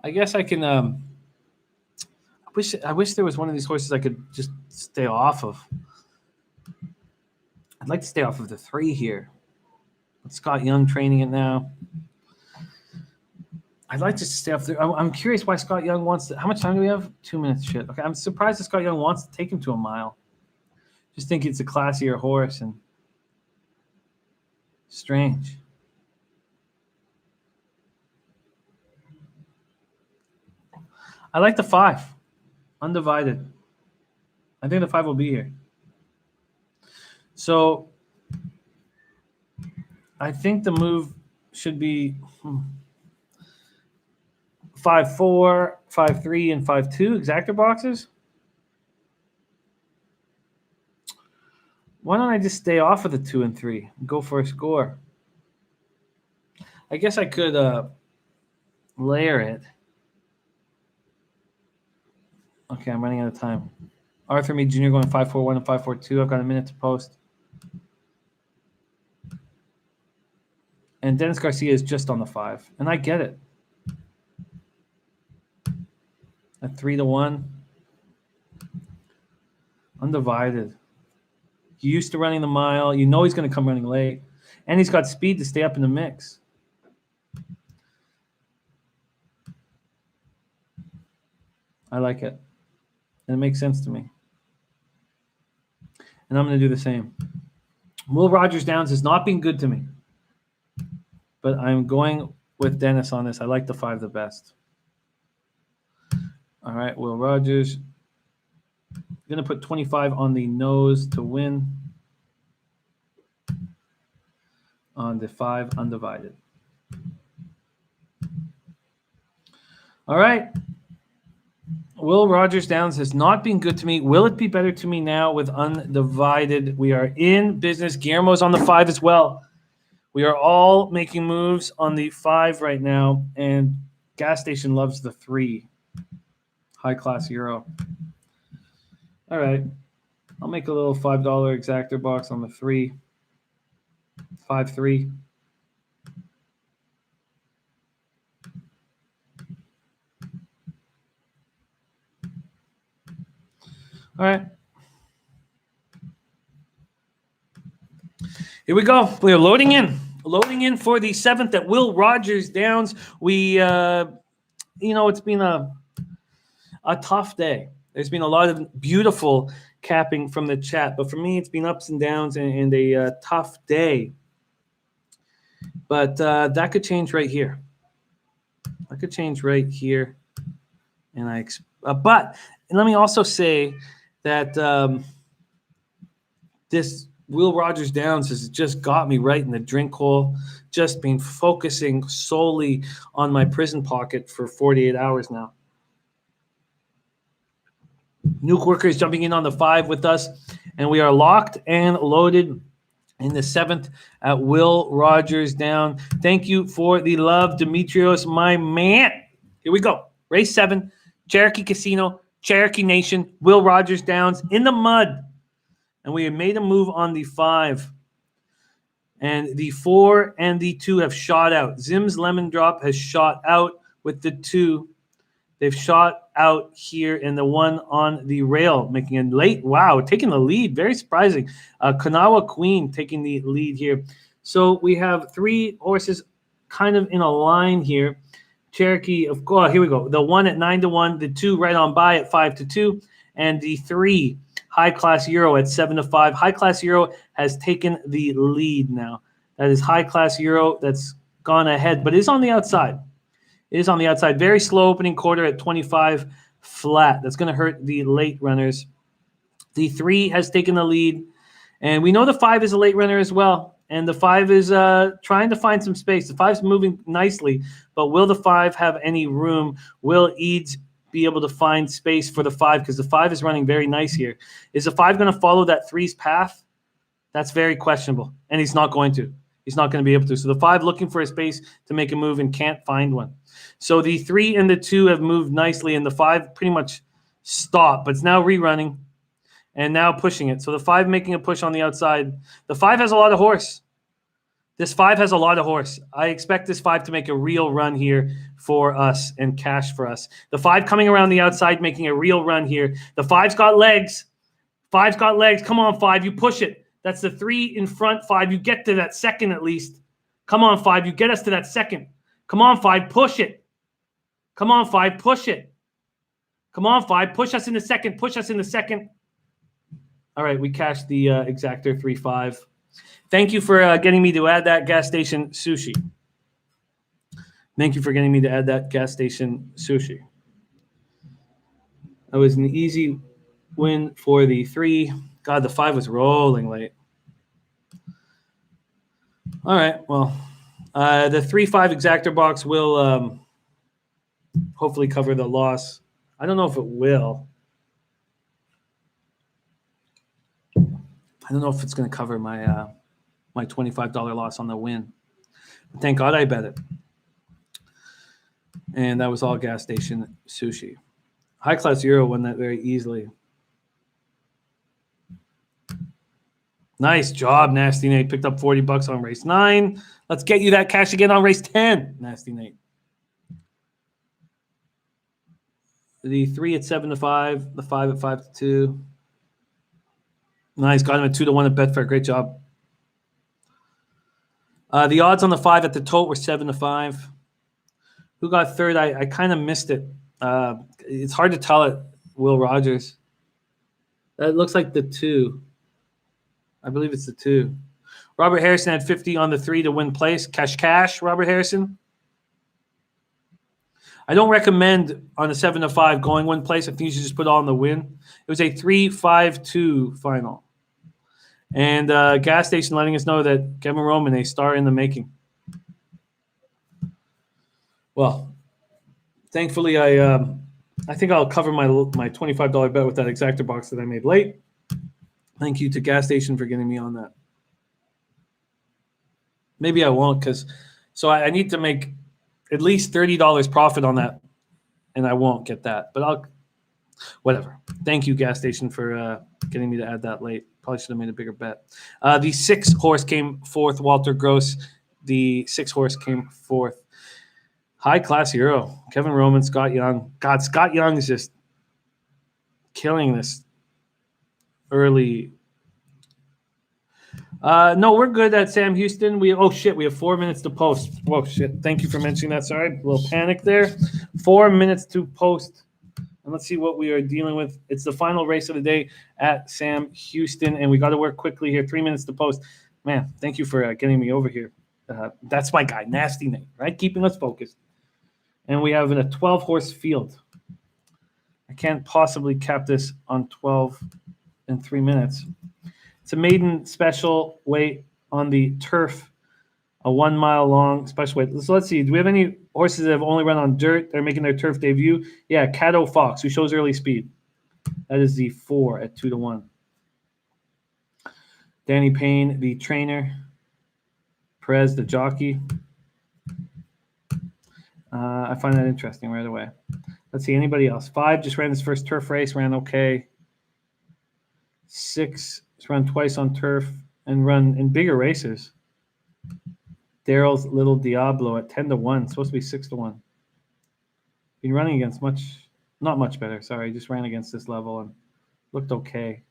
[SPEAKER 1] I guess I can. I wish there was one of these horses I could just stay off of. I'd like to stay off of the 3 here. With Scott Young training it now. I'd like to stay off there. I'm curious why Scott Young wants to. How much time do we have? 2 minutes. Shit. Okay, I'm surprised that Scott Young wants to take him to a mile. Just think it's a classier horse and strange. I like the 5. Undivided. I think the 5 will be here. So I think the move should be 5-4, 5-3, and 5-2 exactor boxes. Why don't I just stay off of the 2 and 3 and go for a score? I guess I could layer it. Okay, I'm running out of time. Arthur Meade Jr. going 5-4-1 and 5-4-2. I've got a minute to post. And Dennis Garcia is just on the 5. And I get it. At 3-1. Undivided. You're used to running the mile. You know he's going to come running late. And he's got speed to stay up in the mix. I like it. And it makes sense to me. And I'm going to do the same. Will Rogers Downs has not been good to me. But I'm going with Dennis on this. I like the 5 the best. All right, Will Rogers. Going to put 25 on the nose to win. On the 5 undivided. All right. Will Rogers Downs has not been good to me. Will it be better to me now with undivided? We are in business. Guillermo's on the 5 as well. We are all making moves on the 5 right now, and Gas Station loves the 3. High class euro. All right. I'll make a little $5 exactor box on the 3. 5-3. All right. Here we go. We are loading in. Loading in for the 7th at Will Rogers Downs. We, it's been a tough day. There's been a lot of beautiful capping from the chat, but for me, it's been ups and downs and a tough day. But that could change right here. That could change right here. And but let me also say that this Will Rogers Downs has just got me right in the drink hole. Just been focusing solely on my prison pocket for 48 hours now. Nuke Worker is jumping in on the 5 with us, and we are locked and loaded in the 7th at Will Rogers Down. Thank you for the love, Demetrios, my man. Here we go. Race 7, Cherokee Casino, Cherokee Nation, Will Rogers Downs in the mud. And we have made a move on the 5. And the 4 and the 2 have shot out. Zim's Lemon Drop has shot out with the 2. They've shot out here in the 1 on the rail, making a late, wow, taking the lead. Very surprising. Kanawa Queen taking the lead here. So we have 3 horses kind of in a line here. Cherokee, of course, here we go. The 1 at 9-1, the 2 right on by at 5-2, and the 3 High Class Euro at 7-5. High Class Euro has taken the lead now. That is High Class Euro that's gone ahead, but is on the outside. It is on the outside. Very slow opening quarter at 25 flat. That's going to hurt the late runners. The 3 has taken the lead, and we know the 5 is a late runner as well. And the 5 is trying to find some space. The 5's moving nicely, but will the 5 have any room? Will Eads be able to find space for the 5? Because the 5 is running very nice here. Is the 5 going to follow that 3's path? That's very questionable, and he's not going to. He's not going to be able to. So the 5 looking for a space to make a move and can't find one. So the 3 and the 2 have moved nicely, and the 5 pretty much stopped, but it's now rerunning and now pushing it. So the 5 making a push on the outside. The 5 has a lot of horse. This 5 has a lot of horse. I expect this 5 to make a real run here for us and cash for us. The 5 coming around the outside, making a real run here. The 5's got legs. 5's got legs. Come on, 5. You push it. That's the 3 in front. 5, you get to that second at least. Come on, 5, you get us to that second. Come on, 5, push it. Come on, 5, push it. Come on, 5, push us in the second. Push us in the second. All right, we cashed the exactor 3-5. Thank you for getting me to add that gas station sushi. Thank you for getting me to add that gas station sushi. That was an easy win for the 3. God, the 5 was rolling late. All right, well, the 3-5 exactor box will hopefully cover the loss. I don't know if it will. I don't know if it's going to cover my my $25 loss on the win. But thank God I bet it. And that was all gas station sushi. High Class Euro won that very easily. Nice job, Nasty Nate. Picked up $40 on race 9. Let's get you that cash again on race 10, Nasty Nate. The 3 at 7-5, the 5 at 5-2. Nice, got him at 2-1 at Betfair. Great job. The odds on the 5 at the tote were 7-5. Who got third? I kind of missed it. It's hard to tell it. Will Rogers. That looks like the 2. I believe it's the 2. Robert Harrison had 50 on the 3 to win place. Cash, Robert Harrison. I don't recommend on the 7-5 going win place. I think you should just put all on the win. It was a 3-5-2 final. And gas station letting us know that Kevin Roman, a star in the making. Well, thankfully, I think I'll cover my $25 bet with that exactor box that I made late. Thank you to gas station for getting me on that. Maybe I won't because I need to make at least $30 profit on that, and I won't get that. But I'll whatever. Thank you, gas station, for getting me to add that late. Probably should have made a bigger bet. The 6 horse came fourth. Walter Gross, the 6 horse came fourth. High Class Hero. Kevin Roman, Scott Young. God, Scott Young is just killing this early. No, we're good at Sam Houston. We have 4 minutes to post. Whoa, shit. Thank you for mentioning that. Sorry, a little panic there. 4 minutes to post. And let's see what we are dealing with. It's the final race of the day at Sam Houston, and we got to work quickly here. 3 minutes to post. Man, thank you for getting me over here. That's my guy, Nasty Nate, right? Keeping us focused. And we have a 12-horse field. I can't possibly cap this on 12 in 3 minutes. It's a maiden special weight on the turf, a 1 mile long special weight. So let's see. Do we have any horses that have only run on dirt? They're making their turf debut. Yeah, Caddo Fox, who shows early speed. That is the 4 at 2-1. Danny Payne, the trainer. Perez, the jockey. I find that interesting right away. Let's see. Anybody else? 5 just ran his first turf race, ran okay. 6 has run twice on turf and run in bigger races. Daryl's Little Diablo at 10-1, supposed to be 6-1. Been running against not much better. Sorry, just ran against this level and looked okay.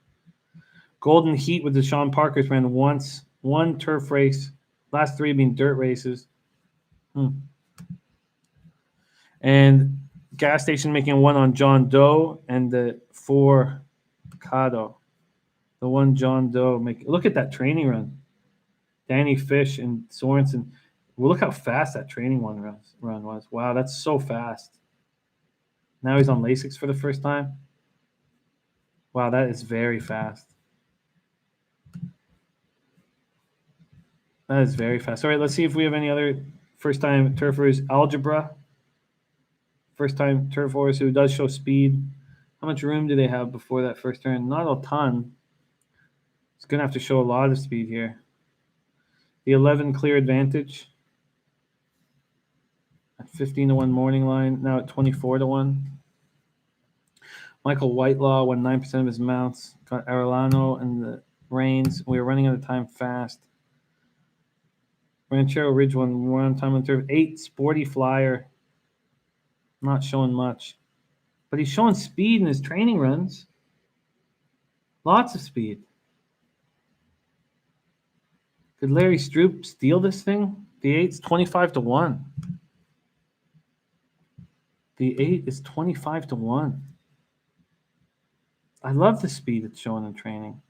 [SPEAKER 1] Golden Heat with the Sean Parkers ran once, 1 turf race. Last 3 being dirt races. And gas station making 1 on John Doe and the 4 Cado. The 1 John Doe look at that training run. Danny Fish and Sorensen. Well, look how fast that training run was. Wow, that's so fast. Now he's on Lasix for the first time. Wow, that is very fast. That is very fast. All right, let's see if we have any other first-time turfers. Algebra. First-time turf horse who does show speed. How much room do they have before that first turn? Not a ton. It's going to have to show a lot of speed here. The 11 Clear Advantage at 15-1 morning line, now at 24-1. Michael Whitelaw won 9% of his mounts. Got Arellano and the reins. We were running out of time fast. Ranchero Ridge won 1 time on turf. 8 Sporty Flyer. Not showing much. But he's showing speed in his training runs. Lots of speed. Could Larry Stroop steal this thing? The 8's 25-1. The 8 is 25-1. I love the speed it's showing in training.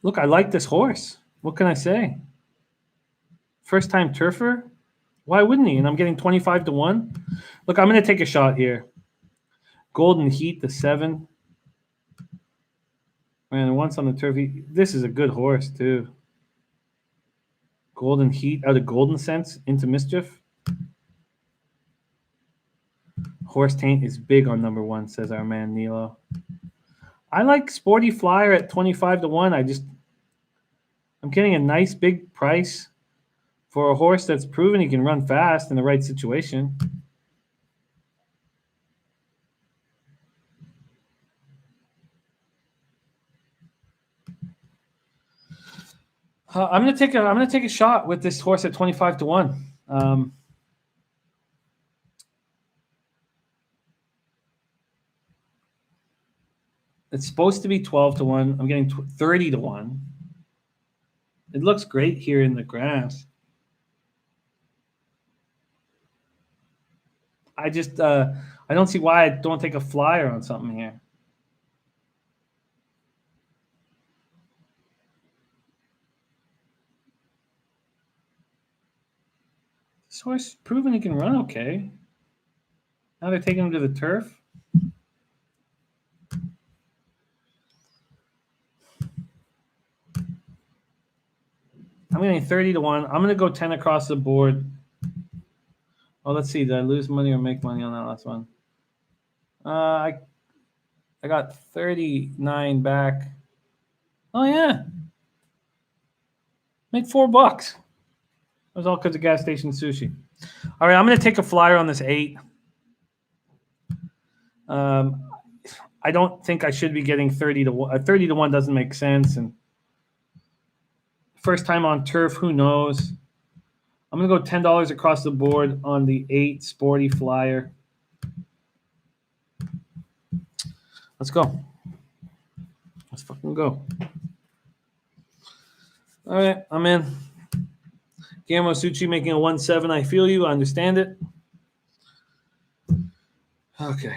[SPEAKER 1] Look, I like this horse. What can I say? First time turfer? Why wouldn't he? And I'm getting 25-1. Look, I'm going to take a shot here. Golden Heat, the 7. And once on the turf, this is a good horse too. Golden Heat out of Golden Sense into Mischief. Horse Taint is big on number 1, says our man Nilo. I like Sporty Flyer at 25-1. I'm getting a nice big price for a horse that's proven he can run fast in the right situation. I'm gonna take a shot with this horse at 25-1. It's supposed to be 12-1. I'm getting 30-1. It looks great here in the grass. I don't see why I don't take a flyer on something here. This horse is proven he can run okay. Now they're taking him to the turf. I'm getting 30-1. I'm going to go 10 across the board. Oh, let's see. Did I lose money or make money on that last one? I got 39 back. Oh, yeah. Made $4. It was all because of gas station sushi. All right, I'm going to take a flyer on this 8. I don't think I should be getting 30-1. 30-1 doesn't make sense. And first time on turf, who knows? I'm going to go $10 across the board on the 8 Sporty Flyer. Let's go. Let's fucking go. All right, I'm in. Guillermo Succi making a 1-7. I feel you. I understand it. Okay.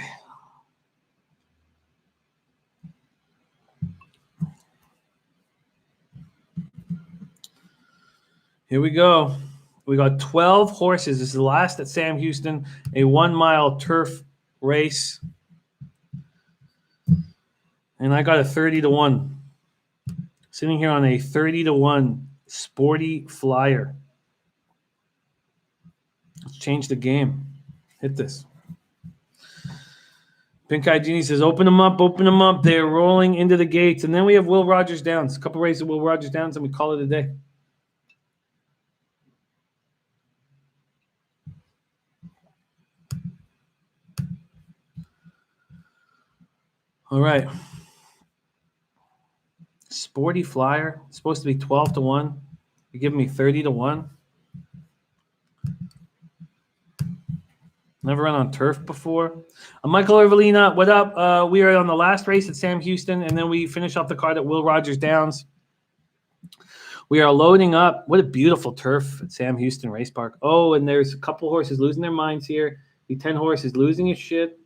[SPEAKER 1] Here we go. We got 12 horses. This is the last at Sam Houston, a 1-mile turf race. And I got a 30-1. Sitting here on a 30-1 Sporty Flyer. Let's change the game. Hit this. Pink Eye Genie says, open them up. They're rolling into the gates. And then we have Will Rogers Downs. A couple races of Will Rogers Downs, and we call it a day. All right. Sporty Flyer. It's supposed to be 12-1. You're giving me 30-1. Never run on turf before. Michael Ervelina, what up? We are on the last race at Sam Houston, and then we finish off the card at Will Rogers Downs. We are loading up. What a beautiful turf at Sam Houston Race Park. Oh, and there's a couple horses losing their minds here. The 10 horse is losing his shit.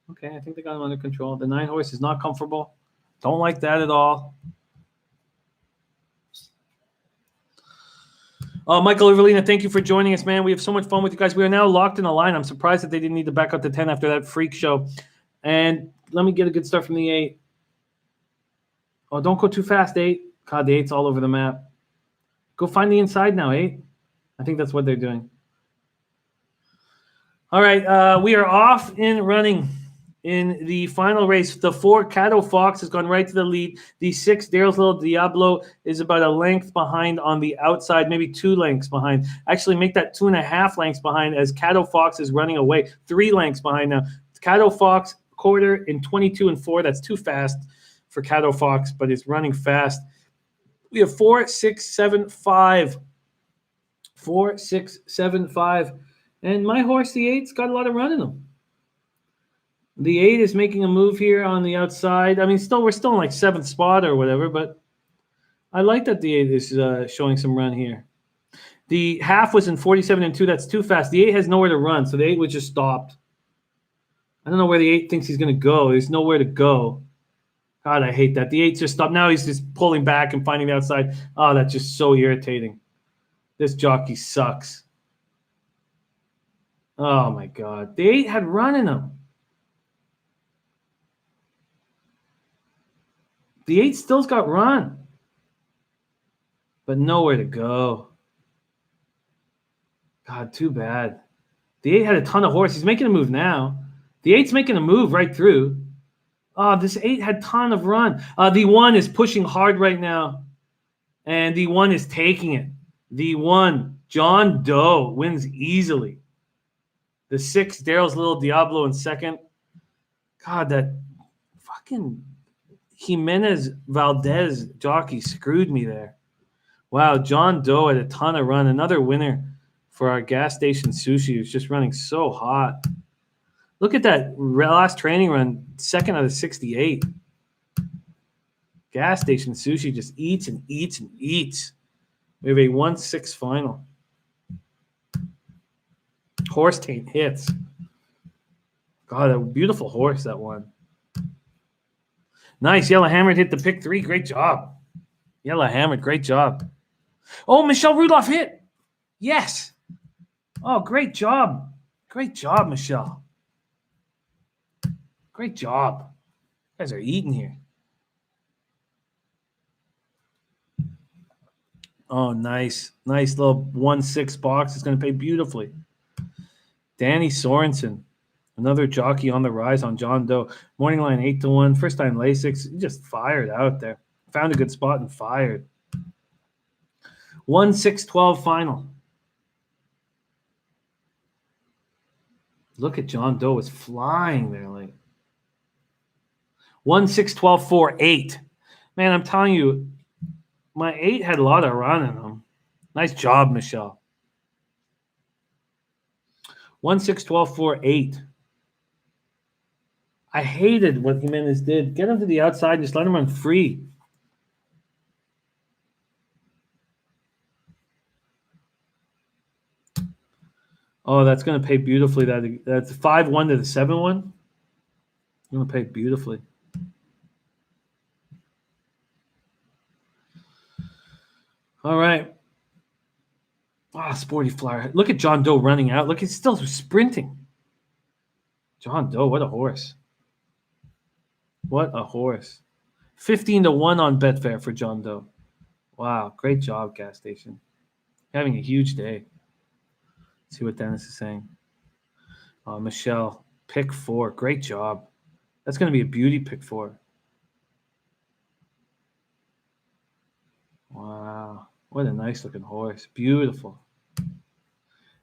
[SPEAKER 1] Okay, I think they got him under control. The 9 horse is not comfortable. Don't like that at all. Michael Ervelina, thank you for joining us, man. We have so much fun with you guys. We are now locked in a line. I'm surprised that they didn't need to back up to 10 after that freak show. And let me get a good start from the 8. Oh, don't go too fast, 8. God, the 8's all over the map. Go find the inside now, 8. I think that's what they're doing. All right, we are off and running in the final race. The 4 Cato Fox has gone right to the lead. The 6 Daryl's Little Diablo is about a length behind on the outside, maybe 2 lengths behind. Actually, make that 2.5 lengths behind as Cato Fox is running away. 3 lengths behind now. Cato Fox quarter in 22 and 4. That's too fast for Cato Fox, but it's running fast. We have 4, 6, 7, 5. 4, 6, 7, 5. And my horse, the 8's got a lot of run in him. The 8 is making a move here on the outside. I mean, we're still in like 7th spot or whatever, but I like that the 8 is showing some run here. The half was in 47-2. That's too fast. The 8 has nowhere to run, so the 8 was just stopped. I don't know where the 8 thinks he's going to go. There's nowhere to go. God, I hate that. The 8 just stopped. Now he's just pulling back and finding the outside. Oh, that's just so irritating. This jockey sucks. Oh, my God. The 8 had run in him. The 8 still's got run. But nowhere to go. God, too bad. The 8 had a ton of horse. He's making a move now. The 8's making a move right through. Oh, this 8 had a ton of run. The 1 is pushing hard right now. And the 1 is taking it. The 1, John Doe, wins easily. The 6, Daryl's Little Diablo in second. God, that fucking Jimenez Valdez jockey screwed me there. Wow, John Doe had a ton of run. Another winner for our gas station sushi, who's just running so hot. Look at that last training run, second out of 68. Gas station sushi just eats and eats and eats. We have a 1-6 final. Horse taint hits. God, a beautiful horse, that one. Nice. Yellow Hammered hit the pick 3. Great job. Yellow Hammered, great job. Oh, Michelle Rudolph hit. Yes. Oh, great job. Great job, Michelle. Great job. You guys are eating here. Oh, nice. Nice little 1-6 box. It's going to pay beautifully. Danny Sorensen, another jockey on the rise on John Doe. Morning line 8-1. First time Lasix. He just fired out there. Found a good spot and fired. 1-6-12 final. Look at John Doe is flying there. Like 1-6-12-4-8. Man, I'm telling you, my 8 had a lot of run in them. Nice job, Michelle. 1-6-12-4-8. I hated what Jimenez did. Get him to the outside and just let him run free. Oh, that's going to pay beautifully. That's 5-1 to the 7-1. Going to pay beautifully. All right. Ah, Sporty Flyer. Look at John Doe running out. Look, he's still sprinting. John Doe, what a horse. What a horse. 15-1 on Betfair for John Doe. Wow, great job, gas station. Having a huge day. Let's see what Dennis is saying. Michelle, pick 4. Great job. That's going to be a beauty pick 4. Wow. What a nice looking horse. Beautiful.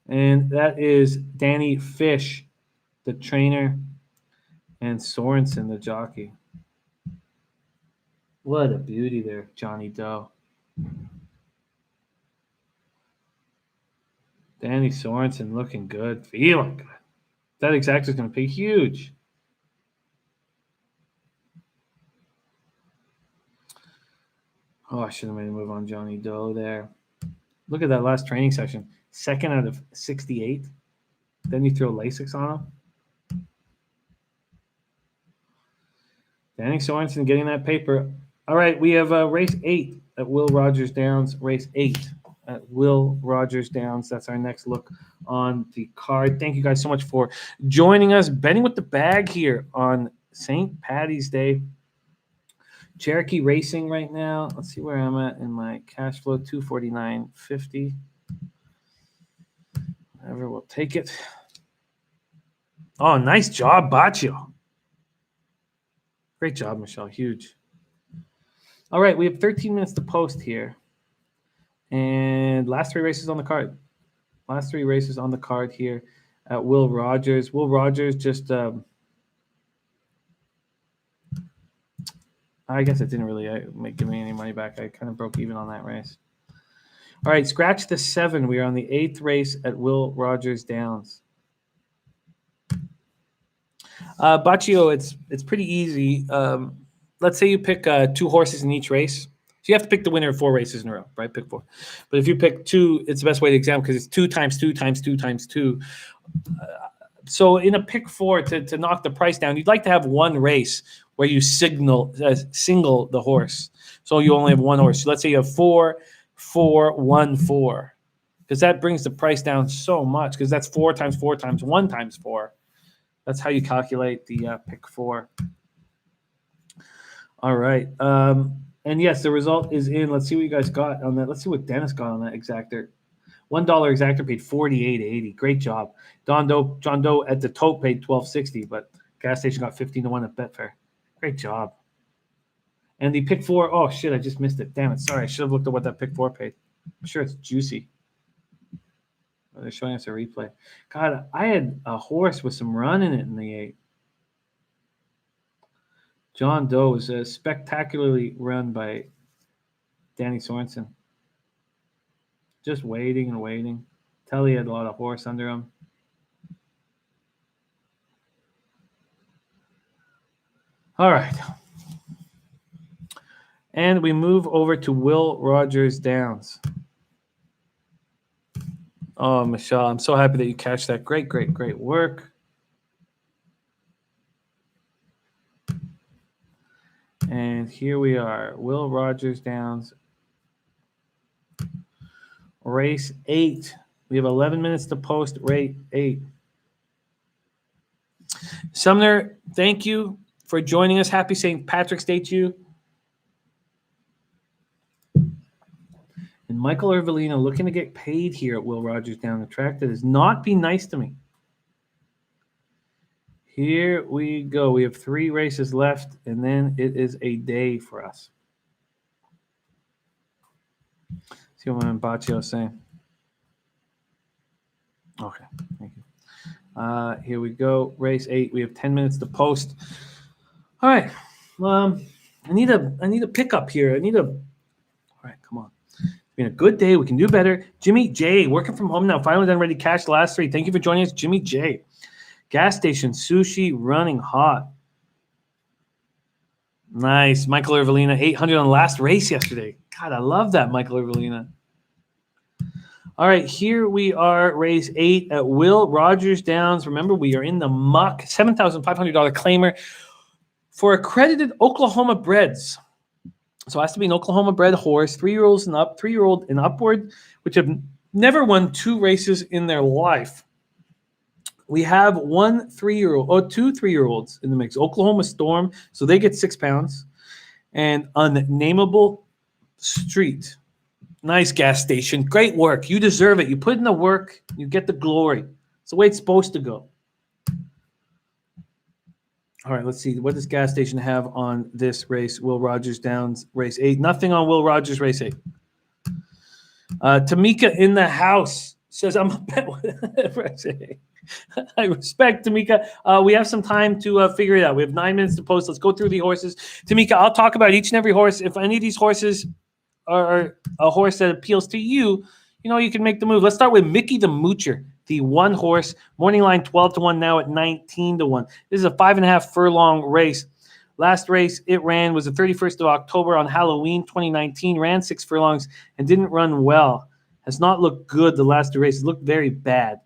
[SPEAKER 1] And that is Danny Fish, the trainer, and Sorensen, the jockey. What a beauty there, Johnny Doe. Danny Sorensen looking good, feeling good. That exact is going to pay huge. Oh, I should have made a move on Johnny Doe there. Look at that last training session. Second out of 68. Then you throw Lasix on him. Danny Sorensen getting that paper. All right, we have race 8 at Will Rogers Downs. Race 8 at Will Rogers Downs. That's our next look on the card. Thank you guys so much for joining us. Betting with the bag here on St. Paddy's Day. Cherokee Racing right now. Let's see where I'm at in my cash flow. $249.50. Whatever, we'll take it. Oh, nice job, Baccio. Great job, Michelle. Huge. All right, we have 13 minutes to post here. And last 3 races on the card. Last 3 races on the card here at Will Rogers. Will Rogers just I guess it didn't really give me any money back. I kind of broke even on that race. All right, scratch the 7. We are on the 8th race at Will Rogers Downs. Baccio, it's pretty easy. Let's say you pick 2 horses in each race. you have to pick the winner of 4 races in a row, right? Pick 4. But if you pick 2, it's the best way to examine because it's 2 times 2 times 2 times 2. So in a pick 4 to knock the price down, you'd like to have one race where you single the horse. So you only have one horse. So let's say you have 4, 4, 1, 4. Because that brings the price down so much because that's 4 times 4 times 1 times 4. That's how you calculate the pick 4. All right. And yes, the result is in. Let's see what you guys got on that. Let's see what Dennis got on that exactor. $1 exactor paid $48.80. Great job. John Doe at the tote paid $12.60, but gas station got 15-1 at Betfair. Great job. And the pick 4. Oh shit, I just missed it. Damn it. Sorry, I should have looked at what that pick 4 paid. I'm sure it's juicy. Oh, they're showing us a replay. God, I had a horse with some run in it in the 8. John Doe was spectacularly run by Danny Sorensen. Just waiting and waiting. Telly had a lot of horse under him. All right. And we move over to Will Rogers Downs. Oh, Michelle, I'm so happy that you catch that. Great, great, great work. And here we are, Will Rogers Downs, race 8. We have 11 minutes to post race 8. Sumner, thank you for joining us. Happy St. Patrick's Day to you. And Michael Ervelina looking to get paid here at Will Rogers Downs, the track that has not been nice to me. Here we go. We have 3 races left, and then it is a day for us. See what Mbaccio is saying. Okay, thank you. Here we go. Race 8. We have 10 minutes to post. All right. I need a pickup here. All right, come on. It's been a good day. We can do better. Jimmy J, working from home now. Finally done ready to cash the last 3. Thank you for joining us, Jimmy J. Gas station sushi running hot. Nice. Michael Ervelina, 800 on the last race yesterday. God, I love that, Michael Ervelina. All right, here we are, race 8 at Will Rogers Downs. Remember, we are in the muck. $7,500 claimer for accredited Oklahoma breds. So it has to be an Oklahoma bred horse, 3-year-olds and up, 3-year-old and upward, which have never won 2 races in their life. We have 2 3-year-olds in the mix. Oklahoma Storm, so they get 6 pounds. And Unnameable Street. Nice gas station. Great work. You deserve it. You put in the work, you get the glory. It's the way it's supposed to go. All right, let's see. What does gas station have on this race? Will Rogers Downs, race 8. Nothing on Will Rogers, race 8. Tamika in the house says, I'm a bet with race 8. I respect Tamika. We have some time to figure it out. We have 9 minutes to post. Let's go through the horses. Tamika, I'll talk about each and every horse. If any of these horses are a horse that appeals to you, you can make the move. Let's start with Mickey the Moocher, the 1 horse. Morning line 12-1, now at 19-1. This is a 5.5 furlong race. Last race it ran was the 31st of October on Halloween 2019. Ran 6 furlongs and didn't run well. Has not looked good the last 2 races. Looked very bad.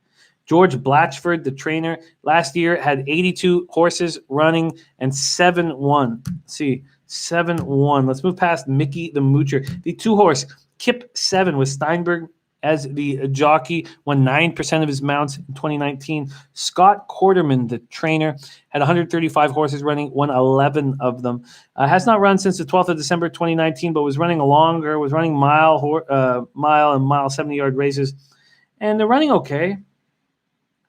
[SPEAKER 1] George Blatchford, the trainer, last year had 82 horses running and 7 won. Let's see, 7 won. Let's move past Mickey the Moocher. The 2 horse, Kip 7 with Steinberg as the jockey, won 9% of his mounts in 2019. Scott Quarterman, the trainer, had 135 horses running, won 11 of them. Has not run since the 12th of December 2019, but was running mile and mile 70-yard races. And they're running okay.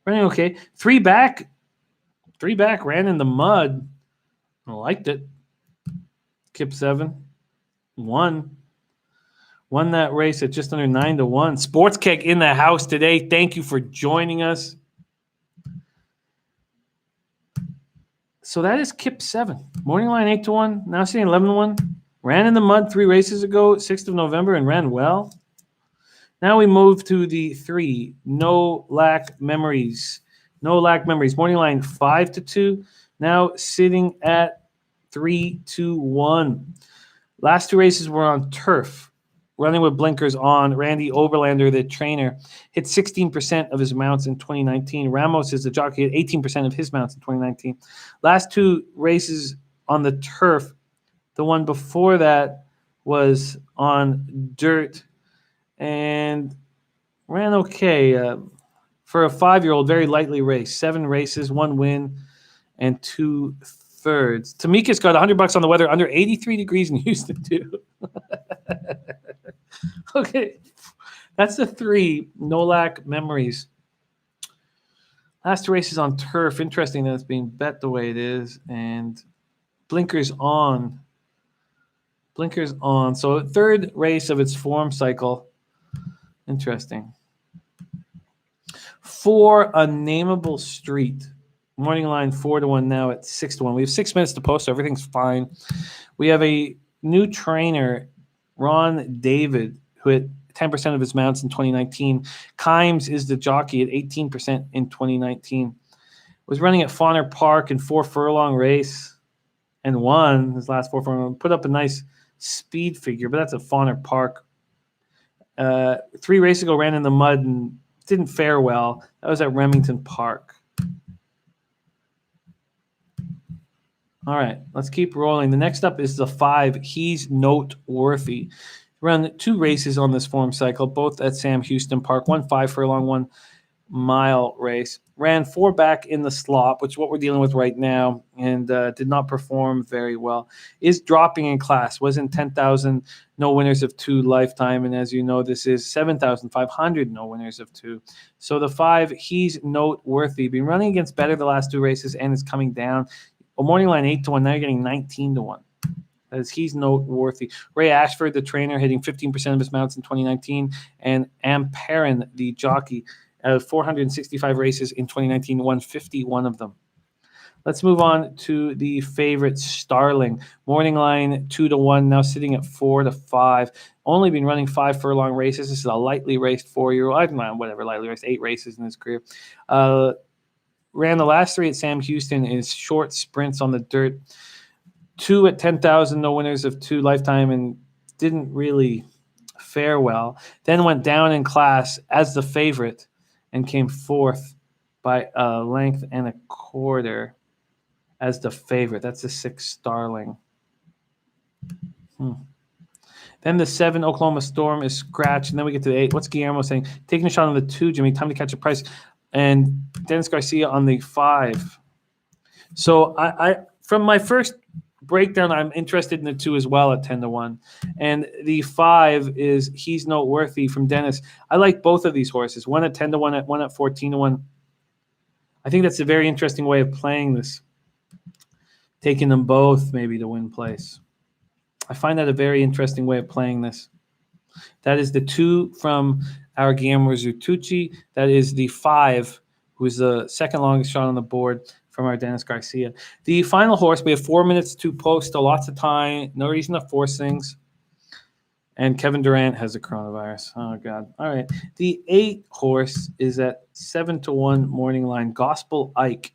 [SPEAKER 1] 3 back ran in the mud. I liked it. Kip 7 won that race at just under 9-1. Sports Keg in the house today. Thank you for joining us. So that is Kip 7. Morning line 8-1. Now sitting 11-1. Ran in the mud 3 races ago, 6th of November, and ran well. Now we move to the 3. No Lack Memories. Morning line 5-2. Now sitting at 3-1. Last two races were on turf. Running with blinkers on, Randy Oberlander, the trainer, hit 16% of his mounts in 2019. Ramos is the jockey, hit 18% of his mounts in 2019. Last two races on the turf. The one before that was on dirt and ran okay. For a 5-year-old, very lightly raced. 7 races, 1 win, and 2/3. Tamika's got $100 on the weather, under 83 degrees in Houston, too. Okay. That's the 3 Nolak memories. Last 2 races on turf. Interesting that it's being bet the way it is. And blinkers on. Blinkers on. So 3rd race of its form cycle. Interesting. For a nameable street. Morning line 4-1 now at 6-1. We have 6 minutes to post, so everything's fine. We have a new trainer, Ron David, who hit 10% of his mounts in 2019. Kimes is the jockey at 18% in 2019. Was running at Fawner Park in 4 furlong race and won his last 4 furlong. Put up a nice speed figure, but that's at Fawner Park. 3 races ago, ran in the mud and didn't fare well. That was at Remington Park. All right, let's keep rolling. The next up is the 5. He's Noteworthy. Run 2 races on this form cycle, both at Sam Houston Park. 1 5 furlong, 1 mile race. Ran 4 back in the slop, which is what we're dealing with right now, and did not perform very well. Is dropping in class. Was in 10,000, no winners of 2 lifetime, and as you know, this is 7,500, no winners of 2. So the 5, He's Noteworthy. Been running against better the last 2 races, and is coming down. A morning line 8-1. Now you're getting 19-1. As He's Noteworthy. Ray Ashford, the trainer, hitting 15% of his mounts in 2019, and Amperin, the jockey, out of 465 races in 2019, won 51 of them. Let's move on to the favorite, Starling. Morning line 2-1, now sitting at 4-5. Only been running 5 furlong races. This is a lightly raced 4-year-old. I don't know, whatever, lightly raced, 8 races in his career. Ran the last 3 at Sam Houston in short sprints on the dirt. 2 at 10,000, no winners of 2 lifetime, and didn't really fare well. Then went down in class as the favorite and came 4th by a length and a quarter as the favorite. That's the 6 Starling. Then the 7 Oklahoma Storm is scratched, and then we get to the 8. What's Guillermo saying? Taking a shot on the 2, Jimmy. Time to catch a price. And Dennis Garcia on the 5. So I from my first breakdown, I'm interested in the 2 as well at 10-1. And the 5 is He's Noteworthy from Dennis. I like both of these horses. One at 10-1, one at 14-1. I think that's a very interesting way of playing this. Taking them both maybe to win place. I find that a very interesting way of playing this. That is the 2 from our Guillermo Zutucci. That is the 5, who is the second longest shot on the board from our Dennis Garcia. The final horse, we have 4 minutes to post, lots of time, no reason to force things. And Kevin Durant has the coronavirus. Oh, God. All right. The 8 horse is at 7-1 morning line, Gospel Ike.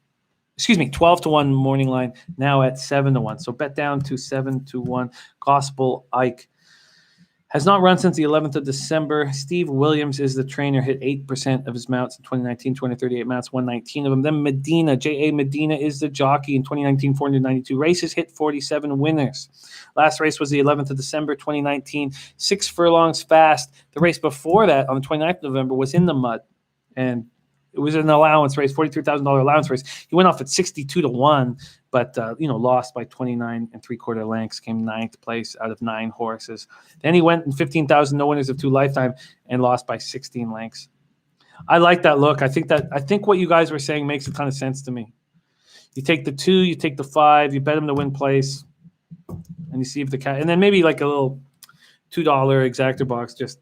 [SPEAKER 1] 12-1 morning line, now at 7-1. So bet down to 7-1, Gospel Ike. Has not run since the 11th of December. Steve Williams is the trainer, hit 8% of his mounts in 2019, 238 mounts, 119 of them. Then Medina, J.A. Medina is the jockey in 2019, 492 races, hit 47 winners. Last race was the 11th of December, 2019, 6 furlongs fast. The race before that, on the 29th of November, was in the mud, and it was an allowance race, $43,000 allowance race. He went off at 62-1, but lost by 29 3/4 lengths, came 9th place out of 9 horses. Then he went in 15,000, no winners of 2 lifetime, and lost by 16 lengths. I like that look. I think what you guys were saying makes a ton of sense to me. You take the 2, you take the 5, you bet him to win place, and you see if the cat, and then maybe like a little $2 exactor box. Just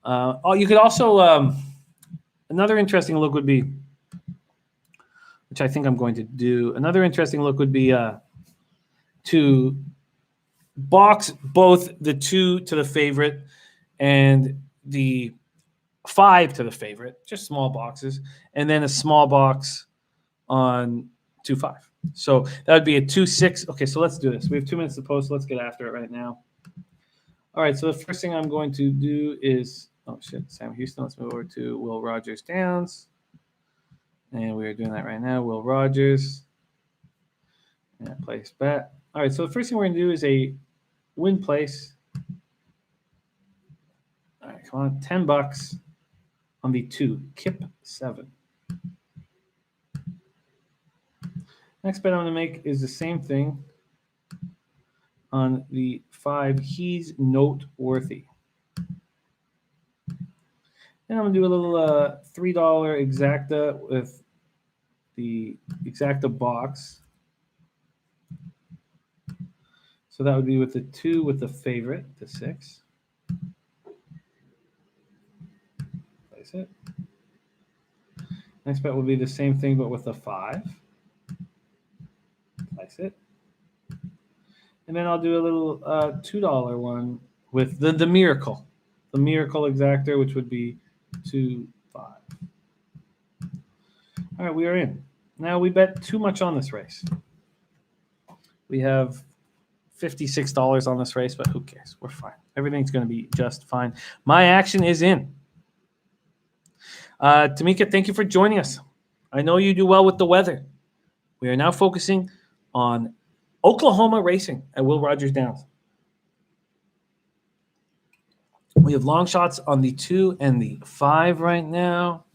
[SPEAKER 1] you could also. Another interesting look would be, which I think I'm going to do, another interesting look would be to box both the 2 to the favorite and the 5 to the favorite, just small boxes, and then a small box on 2-5. So that would be a 2-6. Okay, so let's do this. We have 2 minutes to post. Let's get after it right now. All right, so the first thing I'm going to do is, oh shit, Sam Houston. Let's move over to Will Rogers Downs. And we are doing that right now. Will Rogers. And place bet. All right, so the first thing we're going to do is a win place. All right, come on, $10 on the 2, Kip 7. Next bet I'm going to make is the same thing on the 5, He's Noteworthy. And I'm going to do a little $3 exacta with the exacta box. So that would be with the 2 with the favorite, the 6. Place it. Next bet will be the same thing, but with the 5. Place it. And then I'll do a little $2 one with the miracle. The miracle exactor, which would be 2, 5. All right, we are in. Now we bet too much on this race. We have $56 on this race, but who cares? We're fine. Everything's going to be just fine. My action is in. Tamika, thank you for joining us. I know you do well with the weather. We are now focusing on Oklahoma racing at Will Rogers Downs. We have long shots on the 2 and the 5 right now.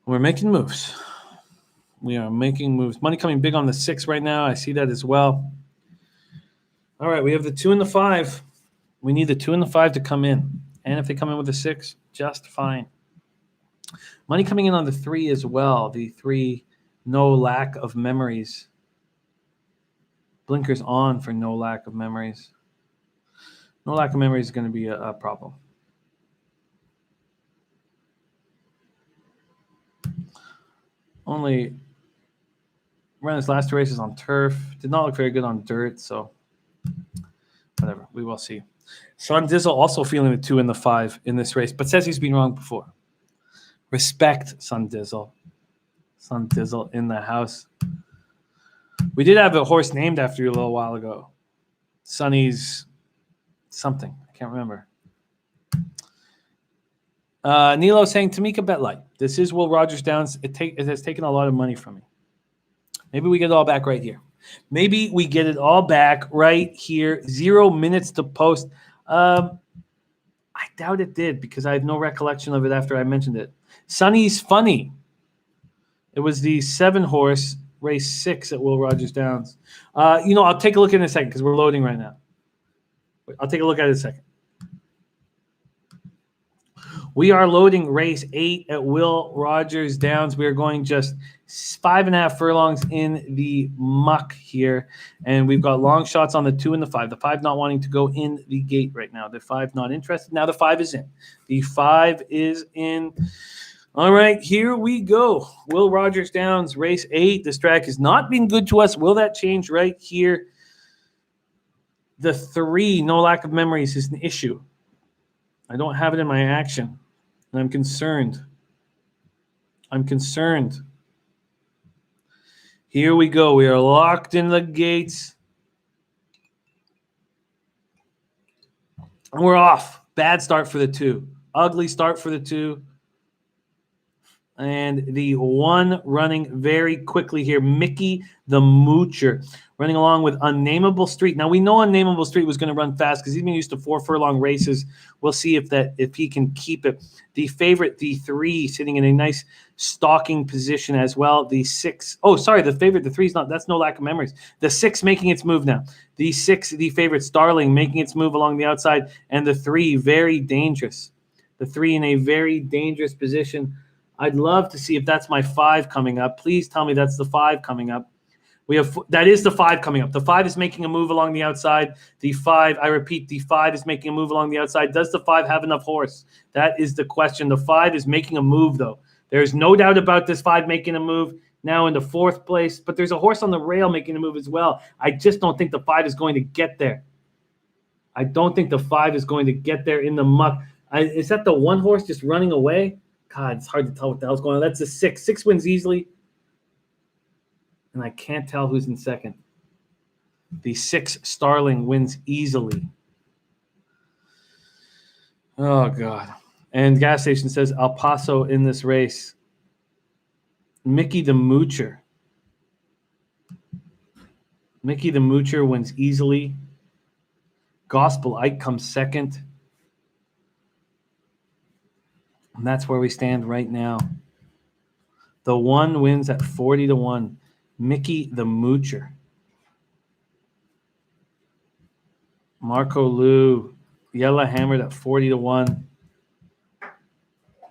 [SPEAKER 1] We're making moves. We are making moves. Money coming big on the 6 right now. I see that as well. All right, we have the 2 and the 5. We need the 2 and the 5 to come in. And if they come in with a 6, just fine. Money coming in on the 3 as well. The 3, No Lack of Memories. Blinkers on for No Lack of Memories. No Lack of Memories is going to be a problem. Only ran his last 2 races on turf. Did not look very good on dirt, so whatever. We will see. Sean Dizzle also feeling the 2 and the 5 in this race, but says he's been wrong before. Respect, Son Dizzle. Son Dizzle in the house. We did have a horse named after you a little while ago. Sonny's something. I can't remember. Nilo saying, Tamika, bet light. This is Will Rogers Downs. It has taken a lot of money from me. Maybe we get it all back right here. Maybe we get it all back right here. 0 minutes to post. I doubt it did because I have no recollection of it after I mentioned it. Sonny's Funny. It was the 7-horse race 6 at Will Rogers Downs. I'll take a look in a second because we're loading right now. I'll take a look at it in a second. We are loading race 8 at Will Rogers Downs. We are going just 5.5 furlongs in the muck here. And we've got long shots on the 2 and the 5. The 5 not wanting to go in the gate right now. The 5 not interested. Now the 5 is in. The 5 is in. All right, here we go. Will Rogers Downs, race 8. This track has not been good to us. Will that change right here? The 3, No Lack of Memories, is an issue. I don't have it in my action. And I'm concerned. Here we go. We are locked in the gates. And we're off. Bad start for the 2. Ugly start for the 2. And the 1 running very quickly here, Mickey the Moocher, running along with Unnameable Street. Now, we know Unnameable Street was going to run fast because he's been used to 4 furlong races. We'll see if he can keep it. The favorite, the 3, sitting in a nice stalking position as well. The 6, the favorite, the 3 is not. That's No Lack of Memories. The 6 making its move now. The 6, the favorite, Starling, making its move along the outside. And the 3, very dangerous. The 3 in a very dangerous position. I'd love to see if that's my 5 coming up. Please tell me that's the 5 coming up. That is the 5 coming up. The 5 is making a move along the outside. The 5, I repeat, the 5 is making a move along the outside. Does the 5 have enough horse? That is the question. The 5 is making a move, though. There's no doubt about this 5 making a move now in the 4th place, but there's a horse on the rail making a move as well. I just don't think the 5 is going to get there. I don't think the 5 is going to get there in the muck. Is that the 1 horse just running away? God, it's hard to tell what the hell's going on. That's a 6. 6 wins easily. And I can't tell who's in second. The 6 Starling wins easily. Oh, God. And gas station says El Paso in this race. Mickey the Moocher. Mickey the Moocher wins easily. Gospel Ike comes second. And that's where we stand right now. The 1 wins at 40-1. Mickey the Moocher. Marco Lou, Yella hammered at 40-1.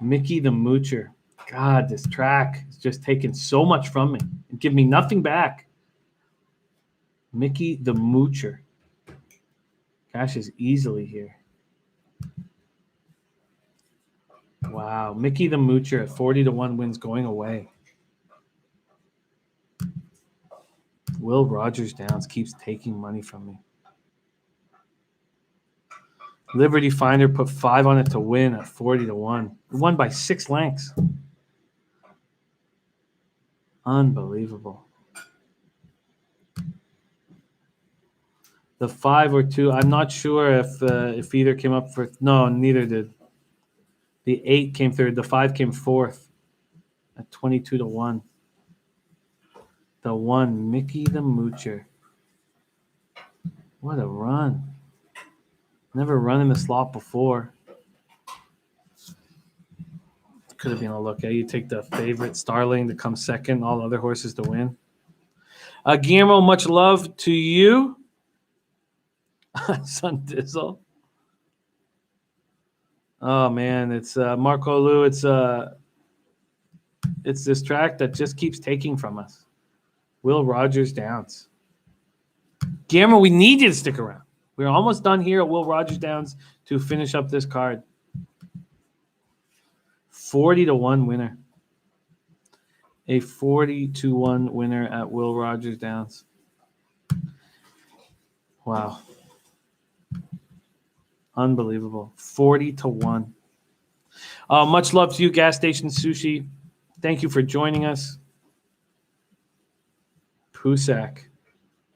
[SPEAKER 1] Mickey the Moocher. God, this track is just taking so much from me and give me nothing back. Mickey the Moocher. Cash is easily here. Wow. Mickey the Moocher at 40-1 wins going away. Will Rogers Downs keeps taking money from me. Liberty Finder put 5 on it to win at 40-1. It won by 6 lengths. Unbelievable. The 5 or 2, I'm not sure if either came up for. No, neither did. The 8 came third. The 5 came fourth at 22-1. The 1, Mickey the Moocher. What a run. Never run in the slot before. Could have been a look at. You take the favorite Starling to come second, all other horses to win. Guillermo, much love to you. Son Dizzle. Oh man, it's Marco Lou. It's this track that just keeps taking from us. Will Rogers Downs. Guillermo, we need you to stick around. We're almost done here at Will Rogers Downs to finish up this card. 40-1 winner. A 40-1 winner at Will Rogers Downs. Wow. Unbelievable. 40-1. Much love to you, Gas Station Sushi. Thank you for joining us. Pusak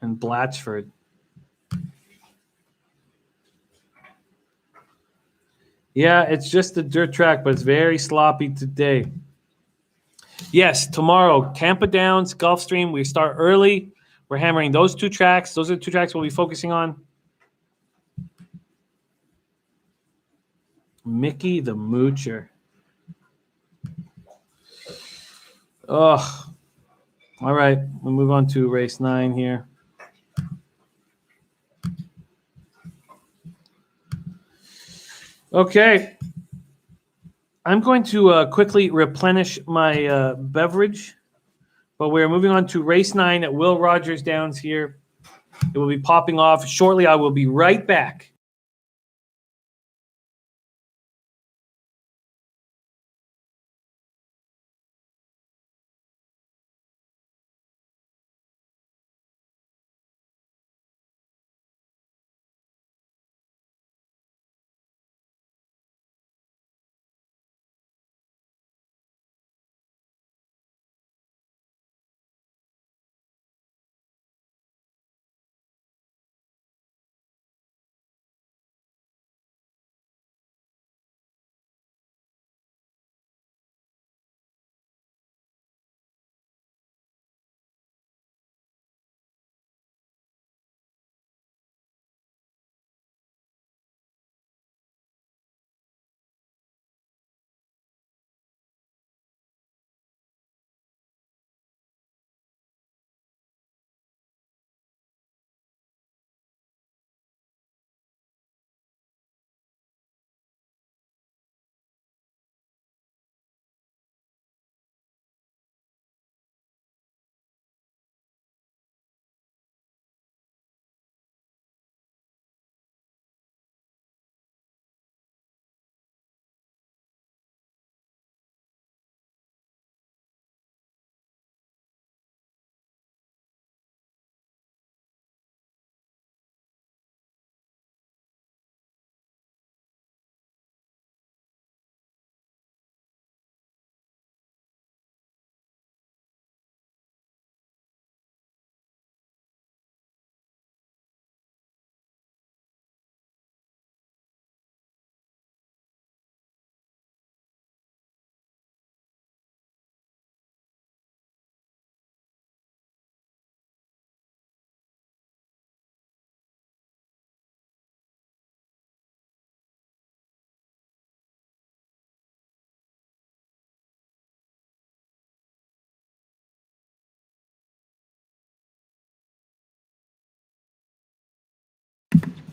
[SPEAKER 1] and Blatchford. Yeah, it's just a dirt track, but it's very sloppy today. Yes, tomorrow, Tampa Downs, Gulfstream. We start early. We're hammering those 2 tracks. Those are the 2 tracks we'll be focusing on. Mickey the Moocher. Oh, all right. We'll move on to race 9 here. Okay. I'm going to quickly replenish my beverage, but we're moving on to race 9 at Will Rogers Downs here. It will be popping off shortly. I will be right back.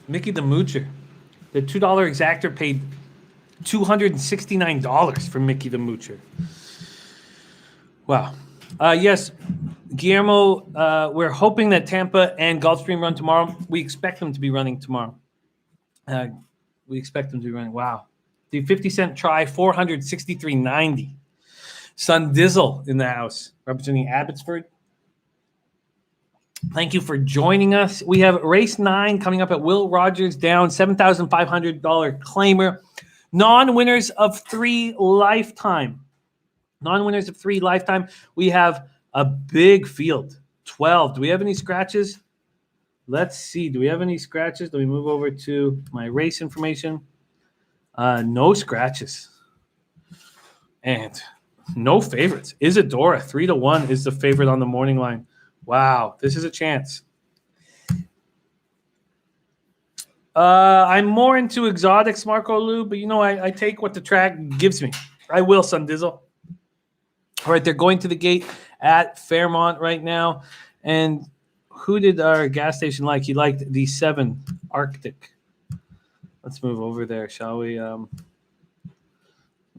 [SPEAKER 1] Mickey the Moocher. The $2 exactor paid $269 for Mickey the Moocher. Wow. Yes, Guillermo, we're hoping that Tampa and Gulfstream run tomorrow. We expect them to be running tomorrow. We expect them to be running. Wow. The 50-cent try, $463.90. Son Dizzle in the house, representing Abbotsford. Thank you for joining us. We have race 9 coming up at Will Rogers Down, $7,500 claimer. Non-winners of 3 lifetime. Non-winners of 3 lifetime. We have a big field, 12. Do we have any scratches? Let's see. Do we have any scratches? Let me move over to my race information. No scratches. And no favorites. Isadora, 3-1 is the favorite on the morning line. Wow, this is a chance. I'm more into exotics, Marco Lou, but I take what the track gives me. I will, Son Dizzle. All right, they're going to the gate at Fairmont right now. And who did our gas station like? He liked the 7 Arctic. Let's move over there, shall we? Move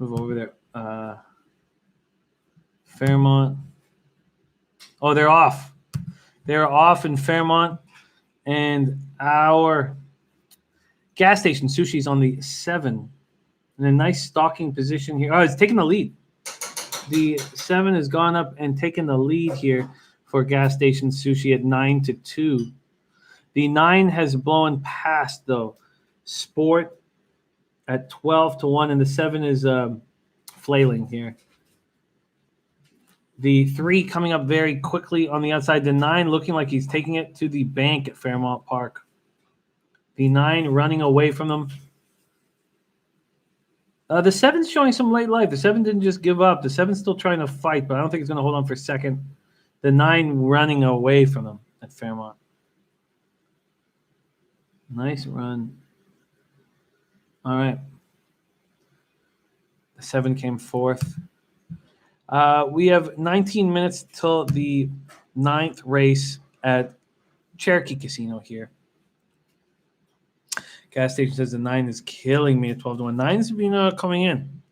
[SPEAKER 1] over there. Fairmont. Oh, they're off. They're off in Fairmont. And our gas station, Sushi's on the 7. In a nice stalking position here. Oh, it's taking the lead. The 7 has gone up and taken the lead here for gas station Sushi at 9-2. The 9 has blown past, though. Sport at 12-1, and the 7 is flailing here. The 3 coming up very quickly on the outside. The 9 looking like he's taking it to the bank at Fairmont Park. The 9 running away from them. The 7's showing some late life. The 7 didn't just give up. The 7's still trying to fight, but I don't think it's going to hold on for second. The 9 running away from them at Fairmont. Nice run. All right. The 7 came 4th. We have 19 minutes till the 9th race at Cherokee Casino here. Gas station says the 9 is killing me at 12-1. 9's been coming in.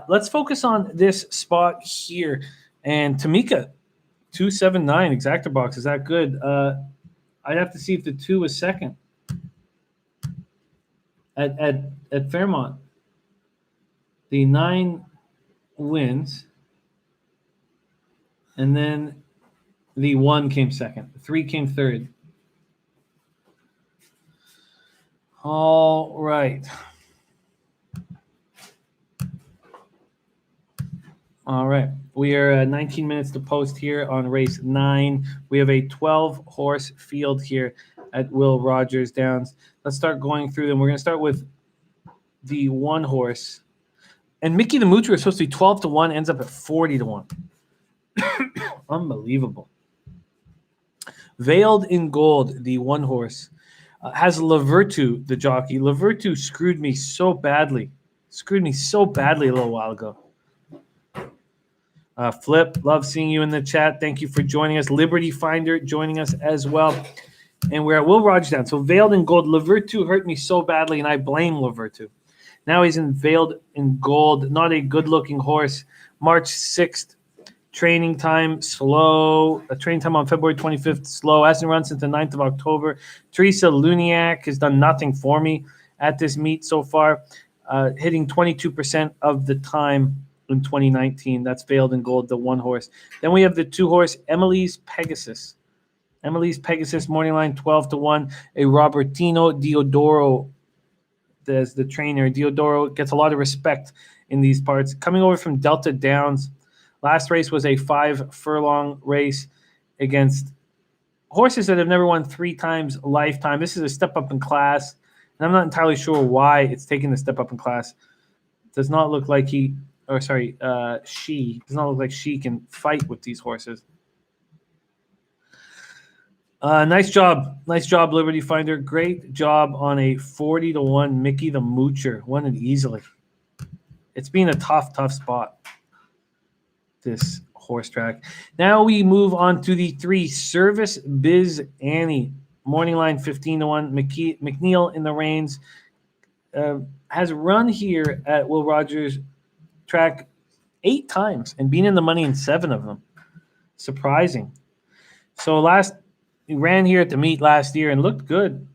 [SPEAKER 1] Let's focus on this spot here. And Tamika, 279 exactor box. Is that good? I'd have to see if the 2 was second at Fairmont. The 9 wins. And then the 1 came second. The 3 came third. All right. All right. We are 19 minutes to post here on race 9. We have a 12-horse field here at Will Rogers Downs. Let's start going through them. We're going to start with the 1 horse. And Mickey the Moocher is supposed to be 12-1, ends up at 40-1. Unbelievable. Veiled in Gold, the 1 horse. Has Lavertu, the jockey. Lavertu screwed me so badly. A little while ago. Flip, love seeing you in the chat. Thank you for joining us. Liberty Finder joining us as well. And we're at Will Rogers Down. So Veiled in Gold. Lavertu hurt me so badly, and I blame Lavertu. Now he's in Veiled in Gold. Not a good-looking horse. March 6th. Training time, slow. A training time on February 25th, slow. Hasn't run since the 9th of October. Teresa Luniak has done nothing for me at this meet so far, hitting 22% of the time in 2019. That's Veiled in Gold, the 1 horse. Then we have the 2 horse, Emily's Pegasus. Emily's Pegasus, morning line 12-1. A Robertino Diodoro as the trainer. Diodoro gets a lot of respect in these parts. Coming over from Delta Downs. Last race was a 5-furlong race against horses that have never won 3 times lifetime. This is a step up in class, and I'm not entirely sure why it's taking the step up in class. Does not look like she does not look like she can fight with these horses. Nice job, Liberty Finder. Great job on a 40-1 Mickey the Moocher. Won it easily. It's been a tough spot, this horse track. Now we move on to the 3 Service Biz Annie. Morning line 15-1. McNeil in the reins. Has run here at Will Rogers track 8 times and been in the money in 7 of them. Surprising. So he ran here at the meet last year and looked good.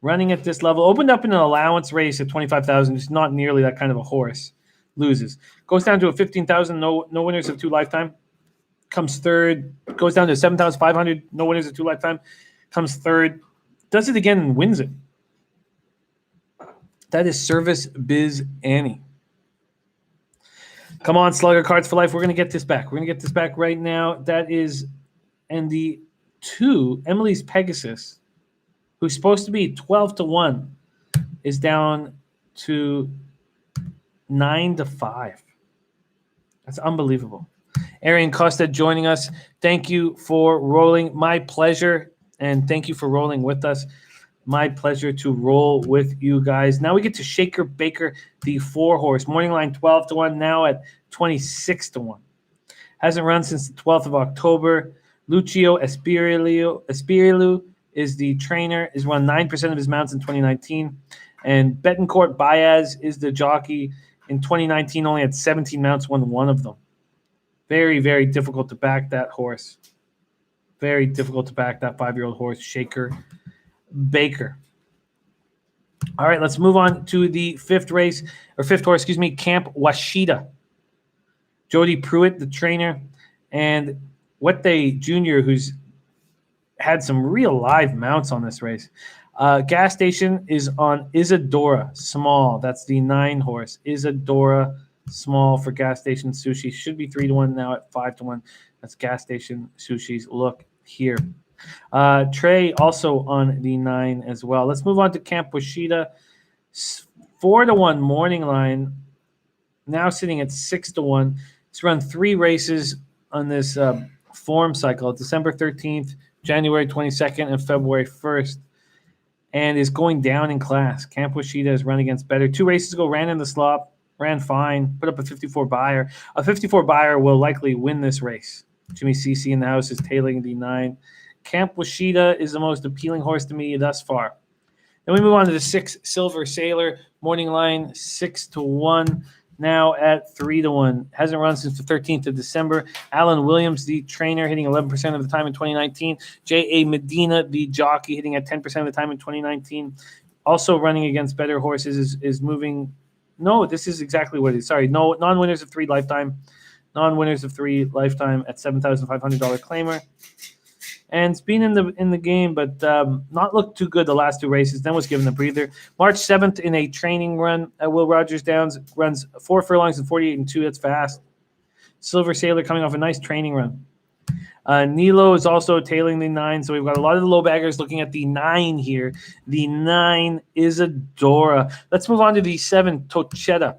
[SPEAKER 1] Running at this level, opened up in an allowance race at 25,000. Just not nearly that kind of a horse. Loses. Goes down to a 15,000. No winners of 2 lifetime. Comes third. Goes down to 7,500. No winners of 2 lifetime. Comes third. Does it again and wins it. That is Service Biz Annie. Come on, Slugger Cards for Life. We're going to get this back. We're going to get this back right now. That is, and the 2, Emily's Pegasus, who's supposed to be 12-1, is down to 9-5. That's unbelievable. Arian Costa joining us. Thank you for rolling. My pleasure, and thank you for rolling with us. My pleasure to roll with you guys. Now we get to Shaker Baker, the 4-horse. Morning line 12-1, now at 26-1. Hasn't run since the 12th of October. Lucio Espirilu is the trainer. Has run 9% of his mounts in 2019. And Betancourt Baez is the jockey. In 2019, only had 17 mounts, won 1 of them. Very, very difficult to back that horse. Very difficult to back that 5-year-old horse, Shaker Baker. All right, let's move on to the 5th horse, Camp Washita. Jody Pruitt, the trainer, and Wette Jr., who's had some real live mounts on this race. Gas station is on Isadora Small. That's the 9-horse. Isadora Small for Gas Station Sushi. Should be 3-1 now at 5-1. That's Gas Station Sushi's look here. Trey also on the 9 as well. Let's move on to Camp Washita. 4-1 morning line. Now sitting at 6-1. It's run 3 races on this form cycle. December 13th, January 22nd, and February 1st. And is going down in class. Camp Washita has run against better. 2 races ago, ran in the slop, ran fine, put up a 54 buyer. A 54 buyer will likely win this race. Jimmy Cece in the house is tailing the 9. Camp Washita is the most appealing horse to me thus far. Then we move on to the 6 Silver Sailor. Morning line 6-1. Now at 3-1. Hasn't run since the 13th of December. Alan Williams, the trainer, hitting 11% of the time in 2019. J.A. Medina, the jockey, hitting at 10% of the time in 2019. Also running against better horses is moving. No, this is exactly what it is. Sorry, no non-winners of 3 lifetime. Non-winners of 3 lifetime at $7,500 claimer. And it's been in the game, but not looked too good the last 2 races. Then was given a breather. March 7th in a training run at Will Rogers Downs. Runs 4 furlongs and 48-2. That's fast. Silver Sailor coming off a nice training run. Nilo is also tailing the 9. So we've got a lot of the low baggers looking at the 9 here. The 9 Isadora. Let's move on to the 7 Tochetta.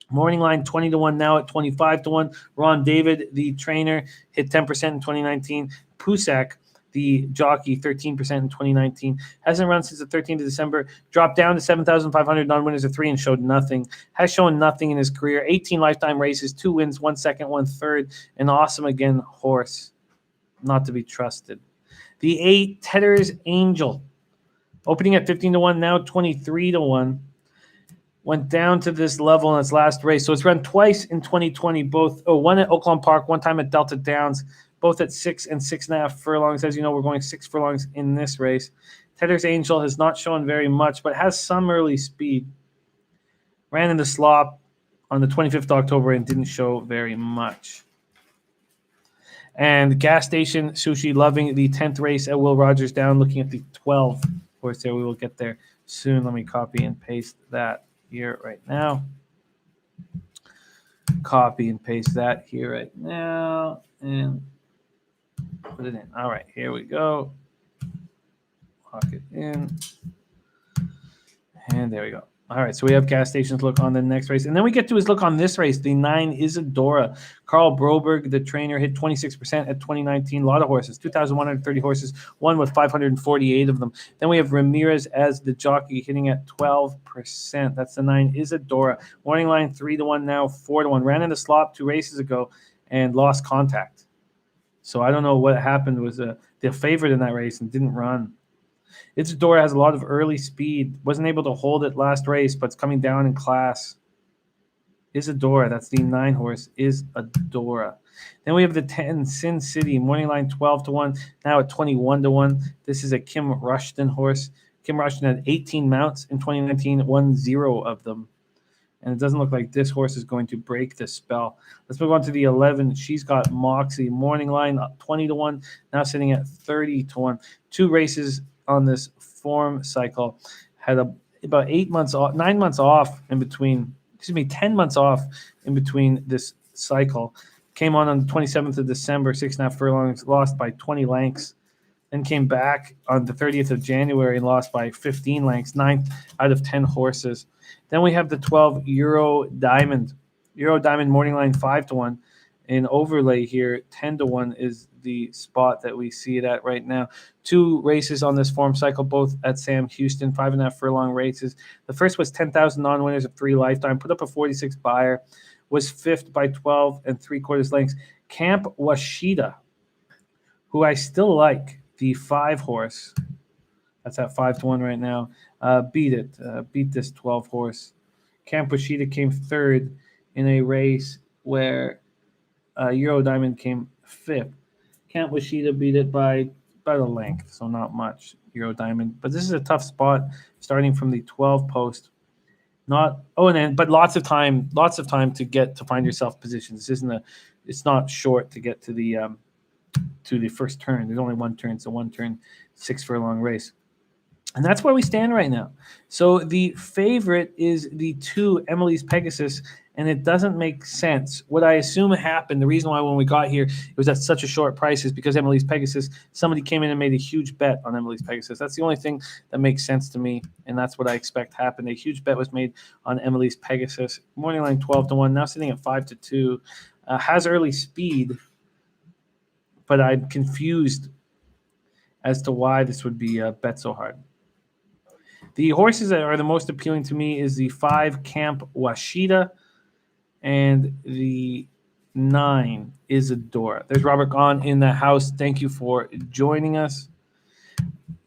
[SPEAKER 1] Morning line 20-1, now at 25-1. Ron David, the trainer, hit 10% in 2019. Pusak, the jockey, 13% in 2019. Hasn't run since the 13th of December. Dropped down to 7,500 non-winners of 3 and showed nothing. Has shown nothing in his career. 18 lifetime races, 2 wins, 1 second, 1 third. An awesome, again, horse. Not to be trusted. The 8 Tedder's Angel. Opening at 15-1, now 23-1. Went down to this level in its last race. So it's run twice in 2020, one at Oakland Park, one time at Delta Downs, both at 6 and 6.5 furlongs. As you know, we're going 6 furlongs in this race. Tedder's Angel has not shown very much, but has some early speed. Ran in the slop on the 25th of October and didn't show very much. And Gas Station Sushi loving the 10th race at Will Rogers Down, looking at the 12. Of course, there we will get there soon. Let me copy and paste that here right now. Copy and paste that here right now and put it in. All right, here we go. Lock it in. And there we go. All right, so we have Gas Station's look on the next race. And then we get to his look on this race, the 9 Isadora. Carl Broberg, the trainer, hit 26% at 2019. A lot of horses, 2,130 horses, one with 548 of them. Then we have Ramirez as the jockey, hitting at 12%. That's the 9 Isadora. Morning line 3-1, now 4-1. Ran in the slop 2 races ago and lost contact. So I don't know what happened. Was the favorite in that race and didn't run. Isadora has a lot of early speed. Wasn't able to hold it last race, but it's coming down in class. Isadora, that's the 9 horse, Isadora. Then we have the 10, Sin City, morning line 12 to 1, now at 21 to 1. This is a Kim Rushton horse. Kim Rushton had 18 mounts in 2019, won 0 of them. And it doesn't look like this horse is going to break the spell. Let's move on to the 11. She's got Moxie, morning line 20 to 1, now sitting at 30 to 1. 2 races on this form cycle. Had about 8 months off, 9 months off in between. 10 months off in between this cycle. Came on the 27th of December, 6.5 furlongs, lost by 20 lengths. Then came back on the 30th of January and lost by 15 lengths, 9th out of 10 horses. Then we have the 12 Euro Diamond. Euro Diamond morning line 5 to 1. In overlay here, 10 to 1 is the spot that we see it at right now. 2 races on this form cycle, both at Sam Houston, 5.5 furlong races. The first was 10,000 non-winners of 3 lifetime, put up a 46 buyer, was 5th by 12 3/4 lengths. Camp Washida, who I still like, the 5 horse, that's at 5 to 1 right now, beat this 12 horse. Camp Washida came 3rd in a race where Euro Diamond came 5th. Camp Washida beat it by about a length, so not much, Euro Diamond. But this is a tough spot, starting from the 12 post. But lots of time to get to find yourself positions. It's not short to get to the first turn. There's only one turn. It's a 1 turn, 6 furlong race. And that's where we stand right now. So the favorite is the 2 Emily's Pegasus, and it doesn't make sense. What I assume happened, the reason why when we got here it was at such a short price is because Emily's Pegasus, somebody came in and made a huge bet on Emily's Pegasus. That's the only thing that makes sense to me, and that's what I expect happened. A huge bet was made on Emily's Pegasus. Morning line 12 to 1, now sitting at 5 to 2. Has early speed, but I'm confused as to why this would be bet so hard. The horses that are the most appealing to me is the 5 Camp Washida and the 9 Isadora. There's Robert Gahn in the house. Thank you for joining us.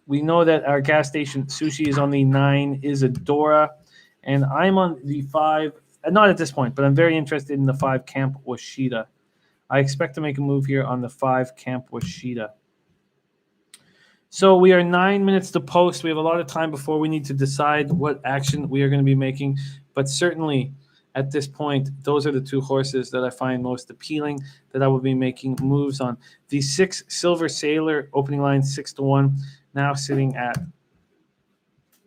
[SPEAKER 1] We know that our gas station Sushi is on the 9 Isadora, and I'm on the 5, not at this point, but I'm very interested in the 5 Camp Washida. I expect to make a move here on the 5 Camp Washida. So we are 9 minutes to post. We have a lot of time before we need to decide what action we are going to be making. But certainly at this point, those are the 2 horses that I find most appealing that I will be making moves on. The 6 Silver Sailor, opening line 6 to 1, now sitting at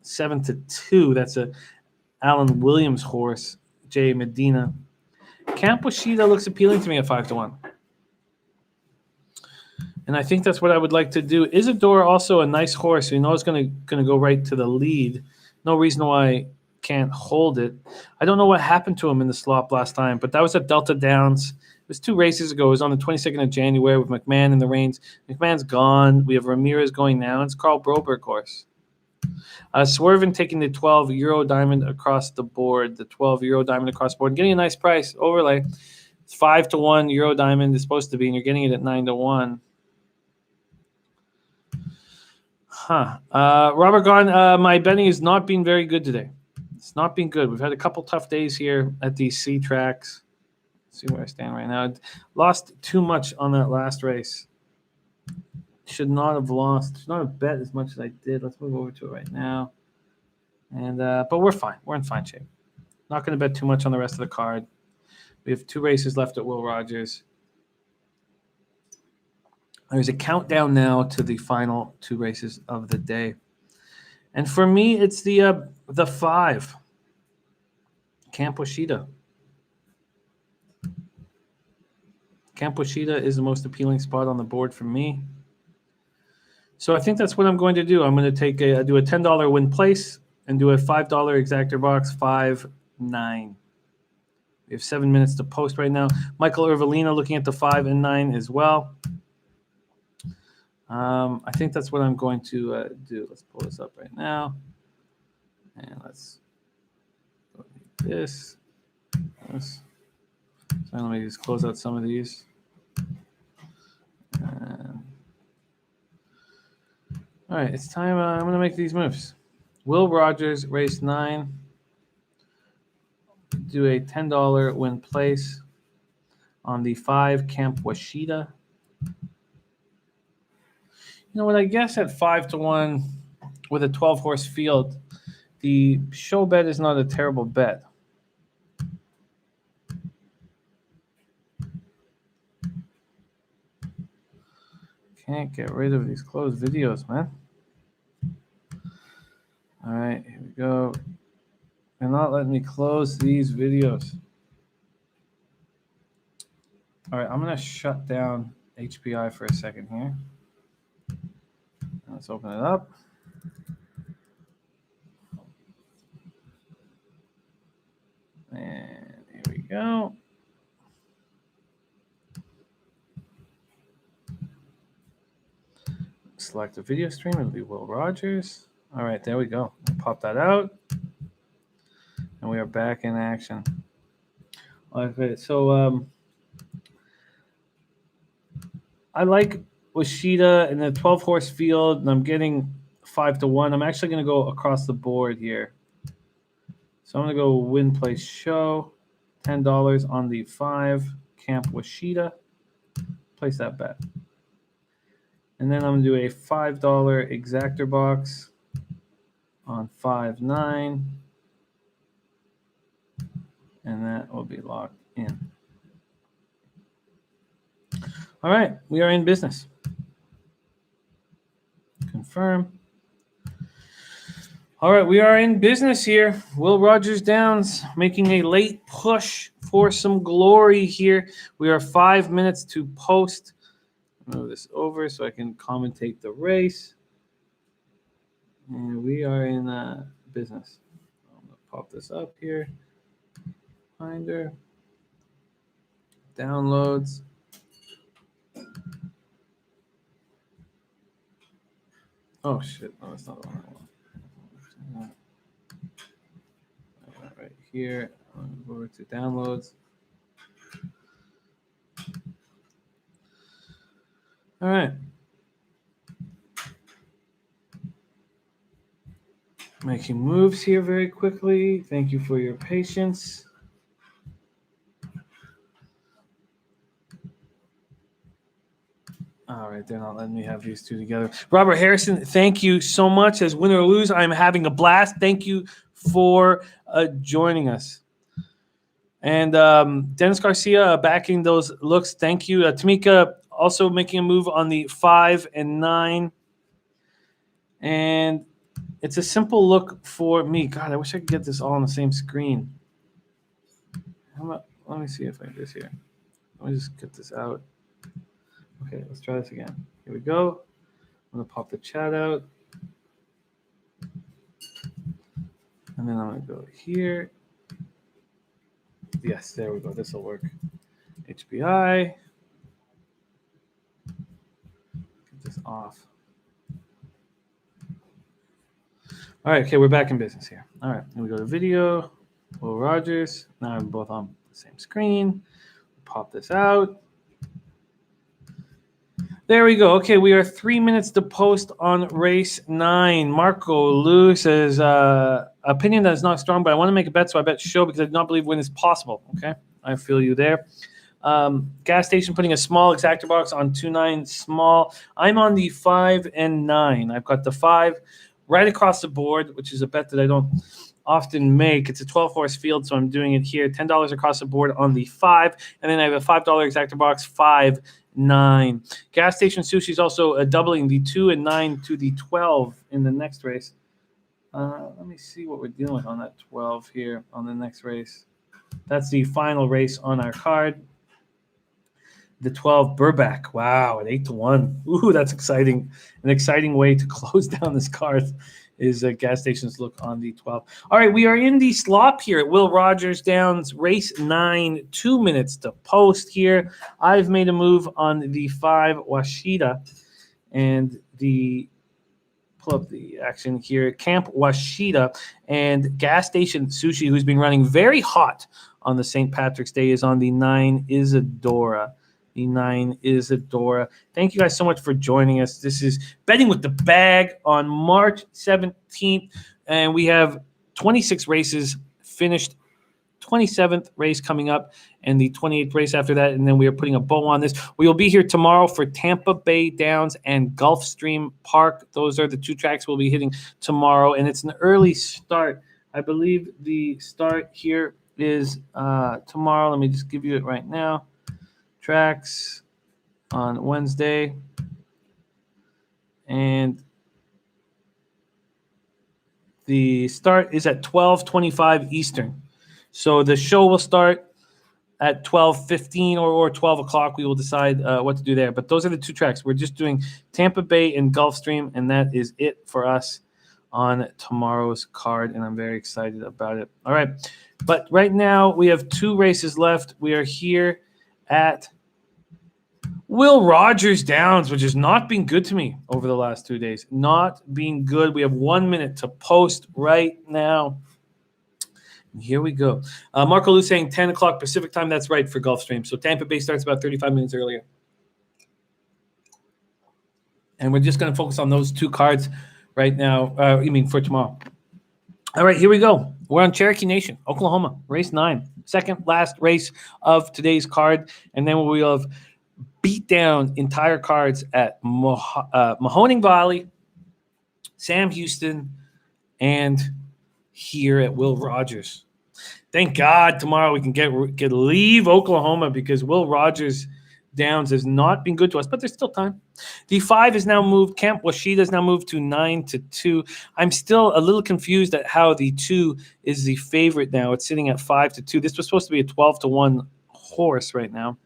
[SPEAKER 1] 7 to 2. That's a Alan Williams horse, Jay Medina. Camp Washida looks appealing to me at 5 to 1. And I think that's what I would like to do. Isadora, also a nice horse. You know it's going to go right to the lead. No reason why I can't hold it. I don't know what happened to him in the slop last time, but that was at Delta Downs. It was 2 races ago. It was on the 22nd of January with McMahon in the reins. McMahon's gone. We have Ramirez going now. It's Carl Broberg horse. Swervin taking the 12 Euro Diamond across the board. The 12 Euro Diamond across the board. Getting a nice price. Overlay. It's 5 to 1 Euro Diamond is supposed to be, and you're getting it at 9 to 1. Robert Gahn, my betting has not been very good today. It's not been good. We've had a couple tough days here at these C tracks. Let's see where I stand right now. I lost too much on that last race. Should not have lost. Should not have bet as much as I did. Let's move over to it right now. And but we're fine. We're in fine shape. Not going to bet too much on the rest of the card. We have 2 races left at Will Rogers. There's a countdown now to the final 2 races of the day. And for me, it's the 5, Camp Washida. Camp Washida is the most appealing spot on the board for me. So I think that's what I'm going to do. I'm going to do a $10 win place and do a $5 exactor box, 5-9. We have 7 minutes to post right now. Michael Irvelina looking at the 5 and 9 as well. I think that's what I'm going to do. Let's pull this up right now. And let's go this. So let me just close out some of these. All right, it's time. I'm going to make these moves. Will Rogers, race 9. Do a $10 win place on the 5 Camp Washita. You know what? I guess at 5-1 with a 12-horse field, the show bet is not a terrible bet. Can't get rid of these closed videos, man. All right, here we go. They're not letting me close these videos. All right, I'm going to shut down HPI for a second here. Let's open it up. And here we go. Select a video stream. It'll be Will Rogers. All right, there we go. Pop that out. And we are back in action. Okay, so I like Washita in the 12-horse field, and I'm getting 5-1. I'm actually going to go across the board here. So I'm going to go win, place, show. $10 on the 5 Camp Washita. Place that bet. And then I'm going to do a $5 exactor box on 5-9. And that will be locked in. All right, we are in business. Confirm. All right, we are in business here. Will Rogers Downs making a late push for some glory here. We are 5 minutes to post. Move this over so I can commentate the race. And we are in business. I'm going to pop this up here. Finder. Downloads. Oh, shit. No, that's not the one I want. Right here. I'm going to go over to downloads. All right. Making moves here very quickly. Thank you for your patience. All right, they're not letting me have these two together. Robert Harrison, thank you so much. As win or lose, I'm having a blast. Thank you for joining us. And Dennis Garcia backing those looks. Thank you. Tamika also making a move on the 5 and 9. And it's a simple look for me. God, I wish I could get this all on the same screen. Let me see if I can do this here. Let me just get this out. Okay, let's try this again. Here we go. I'm going to pop the chat out. And then I'm going to go here. Yes, there we go. This will work. HBI. Get this off. All right, okay, we're back in business here. All right, then we go to video. Will Rogers. Now I'm both on the same screen. Pop this out. There we go. Okay, we are 3 minutes to post on race 9. Marco Lou says, opinion that is not strong, but I want to make a bet, so I bet show because I do not believe win is possible. Okay, I feel you there. Gas station putting a small exactor box on 2-9 small. I'm on the 5 and 9. I've got the 5 right across the board, which is a bet that I don't often make. It's a 12-horse field, so I'm doing it here. $10 across the board on the 5, and then I have a $5 exactor box, 5-9. Gas station sushi is also doubling the 2 and 9 to the 12 in the next race. Let me see what we're dealing with on that 12 here on the next race. That's the final race on our card. The 12 Burback. Wow, at 8-1. Ooh, that's exciting. An exciting way to close down this card is a gas station's look on the 12. All right, we are in the slop here at Will Rogers Downs, race 9, 2 minutes to post here. I've made a move on the 5 Washita and the pull up the action here. Camp Washita and Gas Station Sushi, who's been running very hot on the St. Patrick's Day, is on the 9 Isadora. The 9 Isadora. Thank you guys so much for joining us. This is Betting with the Bag on March 17th, and we have 26 races finished. 27th race coming up and the 28th race after that, and then we are putting a bow on this. We will be here tomorrow for Tampa Bay Downs and Gulfstream Park. Those are the two tracks we'll be hitting tomorrow, and it's an early start. I believe the start here is tomorrow. Let me just give you it right now. Tracks on Wednesday, and the start is at 12:25 Eastern. So the show will start at 12:15 or 12 o'clock. We will decide what to do there. But those are the two tracks. We're just doing Tampa Bay and Gulfstream, and that is it for us on tomorrow's card, and I'm very excited about it. All right. But right now, we have two races left. We are here at Will Rogers Downs, which has not been good to me over the last 2 days. Not being good. We have 1 minute to post right now. Here we go. Marco Lou saying 10 o'clock Pacific time. That's right for Gulfstream. So Tampa Bay starts about 35 minutes earlier. And we're just going to focus on those two cards right now. For tomorrow. All right, here we go. We're on Cherokee Nation, Oklahoma, race 9. Second last race of today's card. And then we'll have beat down entire cards at Mohoning Valley, Sam Houston, and here at Will Rogers. Thank God tomorrow we can get leave Oklahoma because Will Rogers Downs has not been good to us, but there's still time. The 5 is now moved. Camp Washita is now moved to 9-2. I'm still a little confused at how the 2 is the favorite now. It's sitting at 5-2. This was supposed to be a 12-1 horse right now.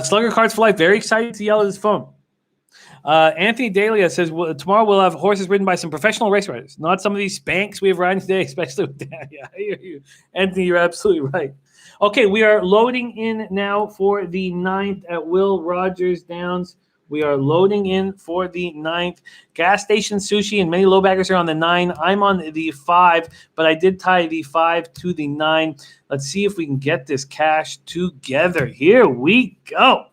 [SPEAKER 1] Slugger Cards for Life, very excited to yell at his phone. Anthony Dahlia says, tomorrow we'll have horses ridden by some professional race riders, not some of these spanks we have riding today, especially with that. Yeah, I hear you. Anthony, you're absolutely right. Okay, we are loading in now for the 9th at Will Rogers Downs. We are loading in for the 9th. Gas Station Sushi and many low baggers are on the 9. I'm on the 5, but I did tie the 5 to the 9. Let's see if we can get this cash together. Here we go.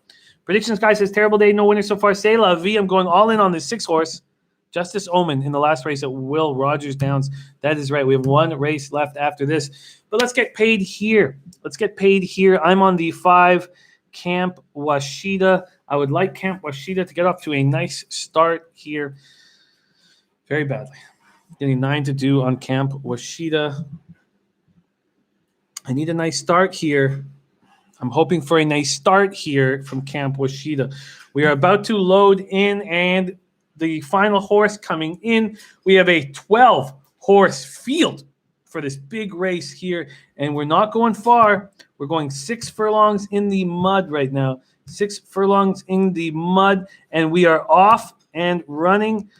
[SPEAKER 1] Predictions guy says, terrible day, no winner so far. Say la vie. I'm going all in on the 6 horse. Justice Omen in the last race at Will Rogers Downs. That is right. We have 1 race left after this. But let's get paid here. I'm on the 5, Camp Washita. I would like Camp Washita to get off to a nice start here. Very badly. Getting 9-2 on Camp Washita. I need a nice start here. I'm hoping for a nice start here from Camp Washita. We are about to load in, and the final horse coming in. We have a 12-horse field for this big race here, and we're not going far. We're going 6 furlongs in the mud right now. 6 furlongs in the mud, and we are off and running,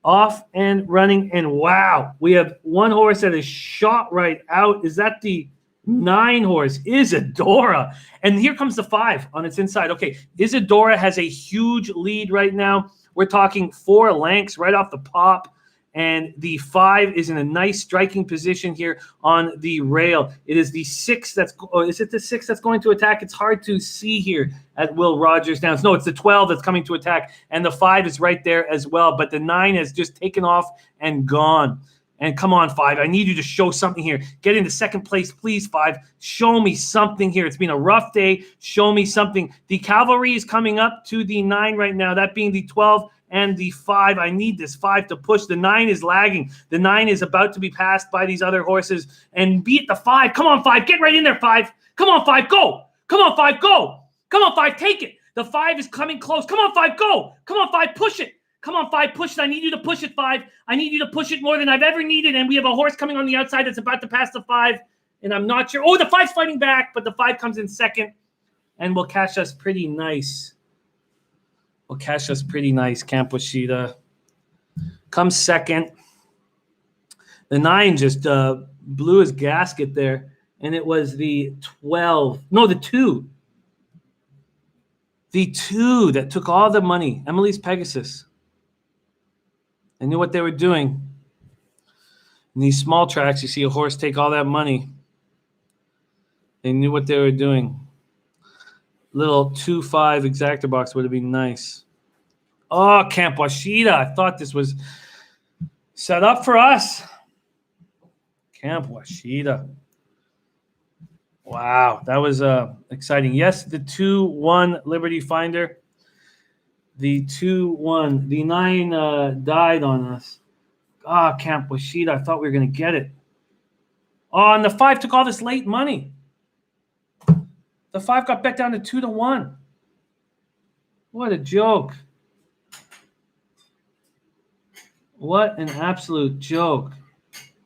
[SPEAKER 1] and wow, we have 1 horse that is shot right out. Is that the 9 horse, Isadora? And here comes the 5 on its inside. Okay, Isadora has a huge lead right now. We're talking 4 lengths right off the pop. And the 5 is in a nice striking position here on the rail. It is the 6 is it the 6 that's going to attack? It's hard to see here at Will Rogers Downs. No, it's the 12 that's coming to attack. And the 5 is right there as well. But the 9 has just taken off and gone. And come on, 5. I need you to show something here. Get into second place, please, 5. Show me something here. It's been a rough day. Show me something. The cavalry is coming up to the 9 right now, that being the 12 and the 5. I need this 5 to push. The 9 is lagging. The 9 is about to be passed by these other horses and beat the 5. Come on, 5. Get right in there, 5. Come on, 5. Go. Come on, 5. Go. Come on, 5. Take it. The 5 is coming close. Come on, 5. Go. Come on, 5. Push it. Come on, 5. Push it. I need you to push it, 5. I need you to push it more than I've ever needed. And we have a horse coming on the outside that's about to pass the 5. And I'm not sure. Oh, the 5's fighting back, but the 5 comes in second and will cash us pretty nice. Camp Washita comes second. The 9 just blew his gasket there, and it was the 12. No, the 2. The 2 that took all the money. Emily's Pegasus. They knew what they were doing. In these small tracks, you see a horse take all that money. They knew what they were doing. little 2-5 exactor box would have been nice. Oh, Camp Washita. I thought this was set up for us. Camp Washita. Wow, that was exciting. Yes, the 2-1 Liberty Finder. The 2-1. The 9 died on us. Camp Washita. I thought we were going to get it. Oh, and the 5 took all this late money. The 5 got bet down to 2-1. What a joke. What an absolute joke.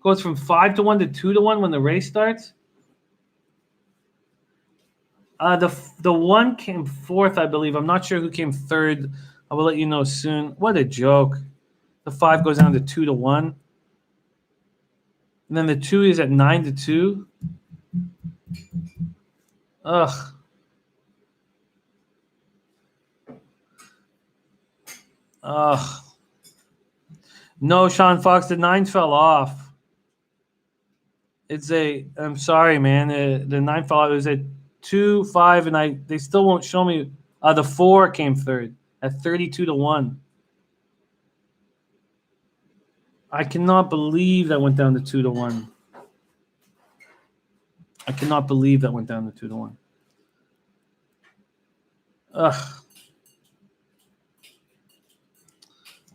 [SPEAKER 1] Goes from 5-1 to 2-1 when the race starts. The 1 came 4th, I believe. I'm not sure who came 3rd. I will let you know soon. What a joke. The 5 goes down to 2-1. And then the 2 is at 9-2. Ugh. Ugh. No, Sean Fox, the 9 fell off. I'm sorry, man. The 9 fell off. It was a 2-5, and they still won't show me. The 4 came 3rd at 32-1. I cannot believe that went down to 2-1. I cannot believe that went down to 2-1. Ugh.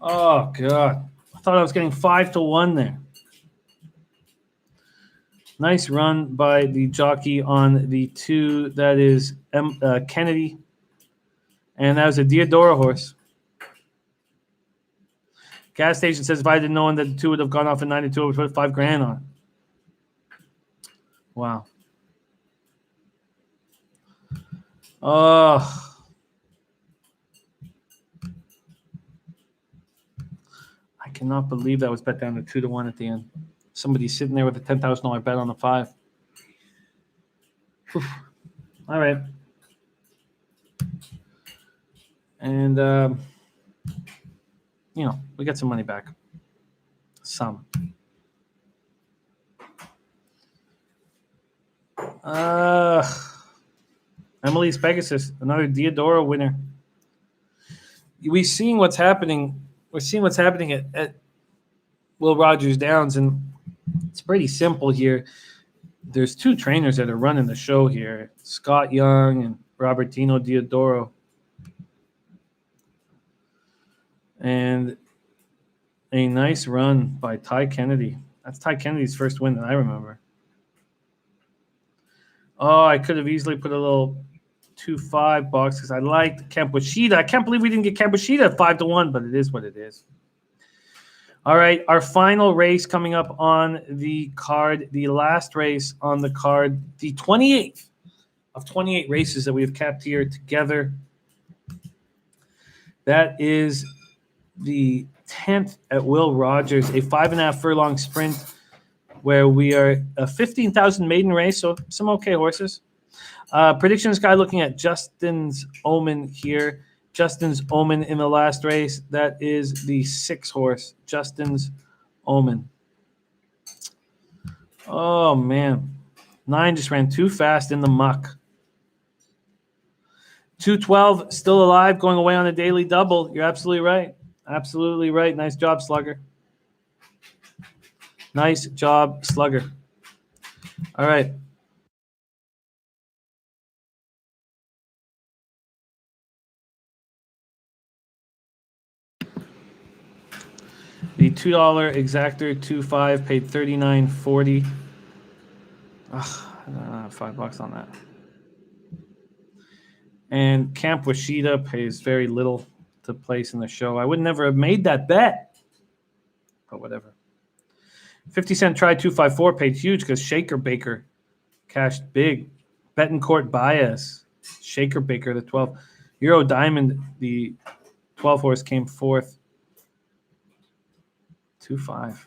[SPEAKER 1] Oh, God. I thought I was getting 5-1 there. Nice run by the jockey on the 2. That is Kennedy. And that was a Diodora horse. Gas station says if I didn't know that the 2 would have gone off at 92, I would put $5,000 on it. Wow. Oh. I cannot believe that was bet down to 2-1 at the end. Somebody's sitting there with a $10,000 bet on the 5. Whew. All right. And, we got some money back. Some. Emily's Pegasus, another Diodora winner. We're seeing what's happening. We're seeing what's happening at Will Rogers Downs, and it's pretty simple here. There's 2 trainers that are running the show here, Scott Young and Robertino Diodoro. And a nice run by Ty Kennedy. That's Ty Kennedy's first win that I remember. Oh, I could have easily put a little 2-5 box because I liked Camp Washita. I can't believe we didn't get Camp Washita at 5-1, but it is what it is. All right, our final race coming up on the card, the last race on the card, the 28th of 28 races that we have capped here together. That is the 10th at Will Rogers, a 5.5 furlong sprint where we are a 15,000 maiden race, so some okay horses. Predictions guy looking at Justin's Omen here. Justin's Omen in the last race. That is the 6 horse, Justin's Omen. Oh, man. 9 just ran too fast in the muck. 212 still alive, going away on a daily double. You're absolutely right. Absolutely right. Nice job, Slugger. Nice job, Slugger. All right. The $2 exactor 2.5 paid $39.40. $5 on that. And Camp Washita pays very little to place in the show. I would never have made that bet, but whatever. 50-cent try 254 paid huge because Shaker Baker cashed big. Betancourt Baez, Shaker Baker, the 12. Euro Diamond, the 12 horse came 4th. 2.5.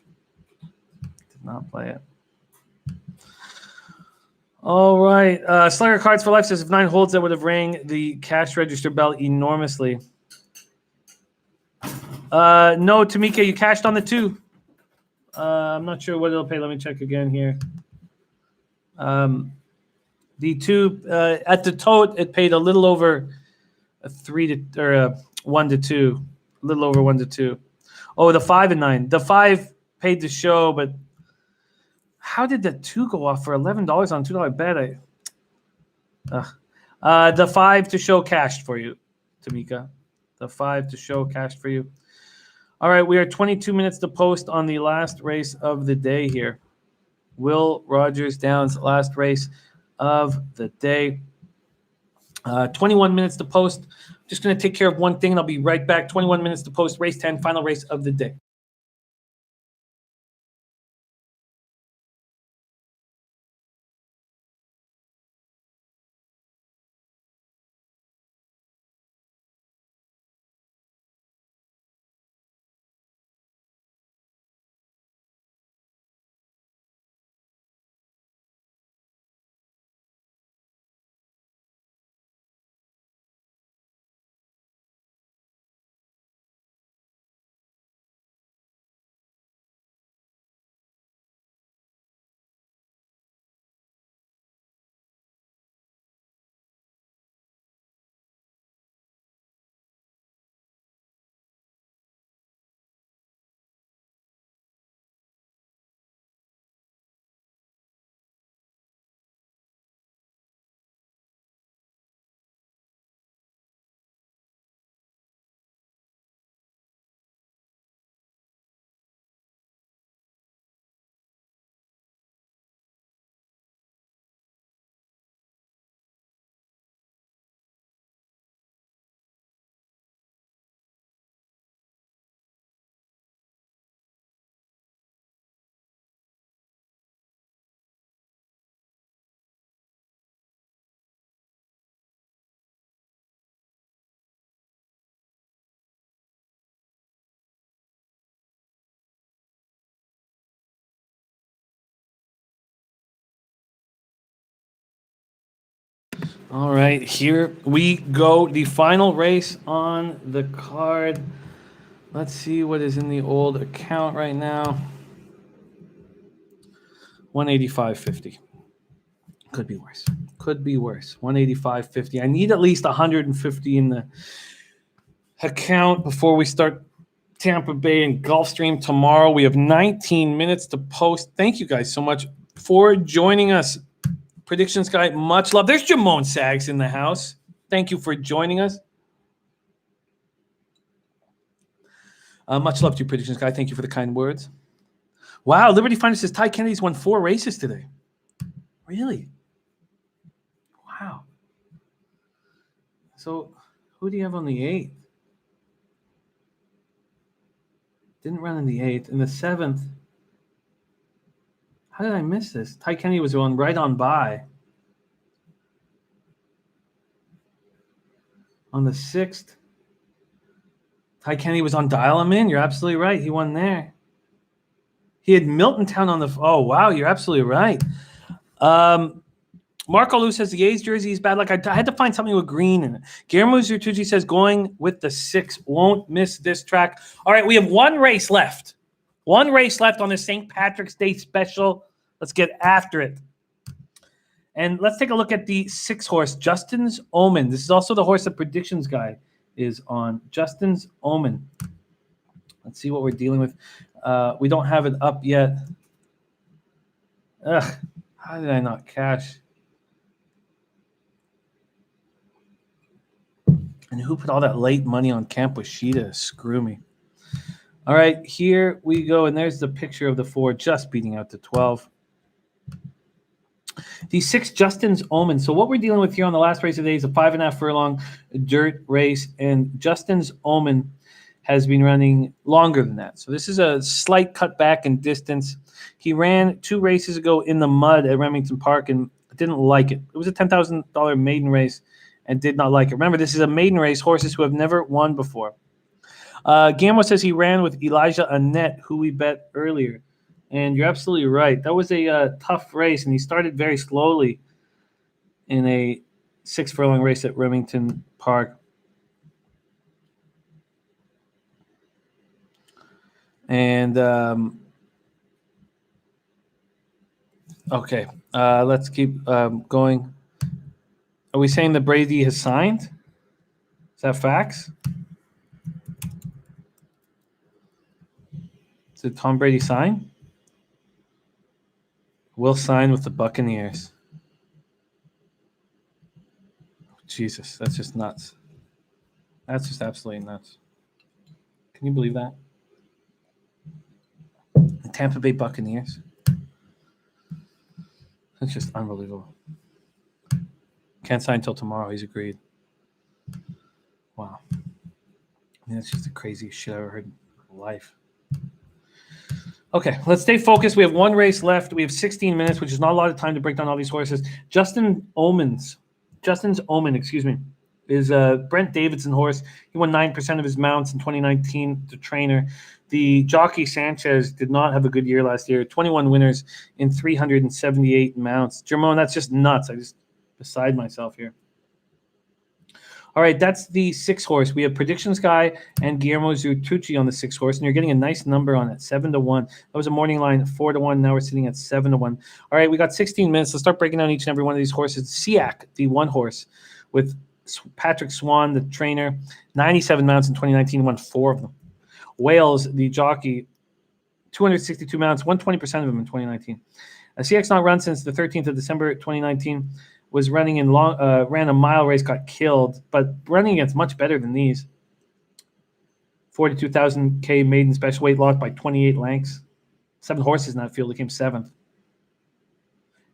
[SPEAKER 1] Did not play it. All right. Slugger Cards for Life says if 9 holds, that would have rang the cash register bell enormously. No, Tamika, you cashed on the 2. I'm not sure what it'll pay. Let me check again here. The two at the tote, it paid a little over a 1 to 2, a little over 1 to 2. Oh, the 5 and 9. The 5 paid the show, but how did the 2 go off for $11 on $2 bet? The 5 to show cashed for you, Tamika. The 5 to show cashed for you. All right, we are 22 minutes to post on the last race of the day here. Will Rogers Downs, last race of the day. 21 minutes to post. Just going to take care of one thing, and I'll be right back. 21 minutes to post, race 10, final race of the day. All right, here we go. The final race on the card. Let's see what is in the old account right now. 185.50. Could be worse. Could be worse. 185.50. I need at least 150 in the account before we start Tampa Bay and Gulfstream tomorrow. We have 19 minutes to post. Thank you guys so much for joining us. Predictions guy, much love. There's Jamone Sags in the house. Thank you for joining us. Much love to you, Predictions guy. Thank you for the kind words. Wow, Liberty Finder says Ty Kennedy's won 4 races today. Really? Wow. So, who do you have on the 8th? Didn't run in the 8th. In the 7th, how did I miss this? Ty Kennedy was on right on by. On the 6th, Ty Kennedy was on Dial Him In. You're absolutely right. He won there. He had Milton Town on the. Oh, wow. You're absolutely right. Marco Lou says the A's jersey is bad. Like I had to find something with green in it. Guillermo Zertucci says going with the 6. Won't miss this track. All right, we have one race left. One race left on the St. Patrick's Day special. Let's get after it. And let's take a look at the 6 horse, Justin's Omen. This is also the horse that Predictions Guy is on. Justin's Omen. Let's see what we're dealing with. We don't have it up yet. Ugh, how did I not cash? And who put all that late money on Camp Washita? Screw me. All right, here we go. And there's the picture of the 4 just beating out the 12. The 6, Justin's Omen. So what we're dealing with here on the last race of the day is a 5.5 furlong dirt race. And Justin's Omen has been running longer than that. So this is a slight cutback in distance. He ran 2 races ago in the mud at Remington Park and didn't like it. It was a $10,000 maiden race and did not like it. Remember, this is a maiden race, horses who have never won before. Gambo says he ran with Elijah Annette, who we bet earlier. And you're absolutely right. That was a tough race, and he started very slowly in a 6 furlong race at Remington Park. And, okay, let's keep going. Are we saying that Brady has signed? Is that facts? Did Tom Brady sign? Will sign with the Buccaneers. Jesus, that's just nuts. That's just absolutely nuts. Can you believe that? The Tampa Bay Buccaneers. That's just unbelievable. Can't sign until tomorrow. He's agreed. Wow. I mean, that's just the craziest shit I've ever heard in life. Okay, let's stay focused. We have one race left. We have 16 minutes, which is not a lot of time to break down all these horses. Justin's Omen, is a Brent Davidson horse. He won 9% of his mounts in 2019. The trainer, the jockey Sanchez, did not have a good year last year. 21 winners in 378 mounts. Jermone, that's just nuts. I just beside myself here. All right, that's the 6 horse. We have Predictions Guy and Guillermo Zutucci on the 6 horse, and you're getting a nice number on it, 7-1. That was a morning line, 4-1. Now we're sitting at 7-1. All right, we got 16 minutes. Let's start breaking down each and every one of these horses. Siak, the 1 horse, with Patrick Swan, the trainer, 97 mounts in 2019, won 4 of them. Wales, the jockey, 262 mounts, won 20% of them in 2019. Siak's not run since the 13th of December 2019. Was running in ran a mile race, got killed, but running against much better than these. 42,000 K maiden special weight, lost by 28 lengths. 7 horses in that field, he came 7th.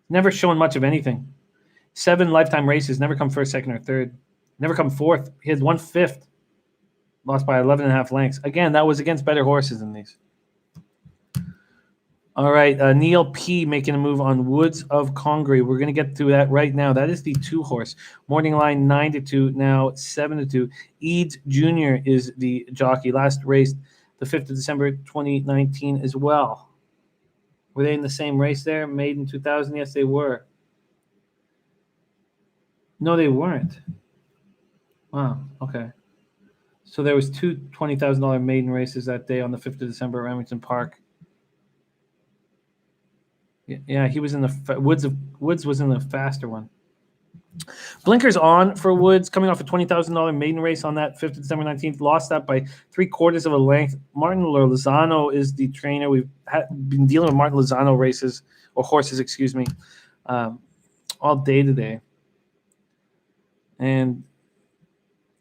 [SPEAKER 1] Never shown much of anything. 7 lifetime races, never come first, second, or third. Never come 4th. He had 1/5. Lost by 11.5 lengths. Again, that was against better horses than these. All right, Neil P. making a move on Woods of Congaree. We're going to get to that right now. That is the 2 horse. Morning line 9-2, now 7-2. Eads Jr. is the jockey. Last race, the 5th of December 2019 as well. Were they in the same race there? Made in 2000? Yes, they were. No, they weren't. Wow, okay. So there was 2 $20,000 maiden races that day on the 5th of December at Remington Park. Yeah, he was in the Woods was in the faster one. Blinkers on for Woods, coming off a $20,000 maiden race on that 5th of December 19th. Lost that by 3/4 of a length. Martin Lozano is the trainer. We've been dealing with Martin Lozano races, or horses, excuse me, all day today. And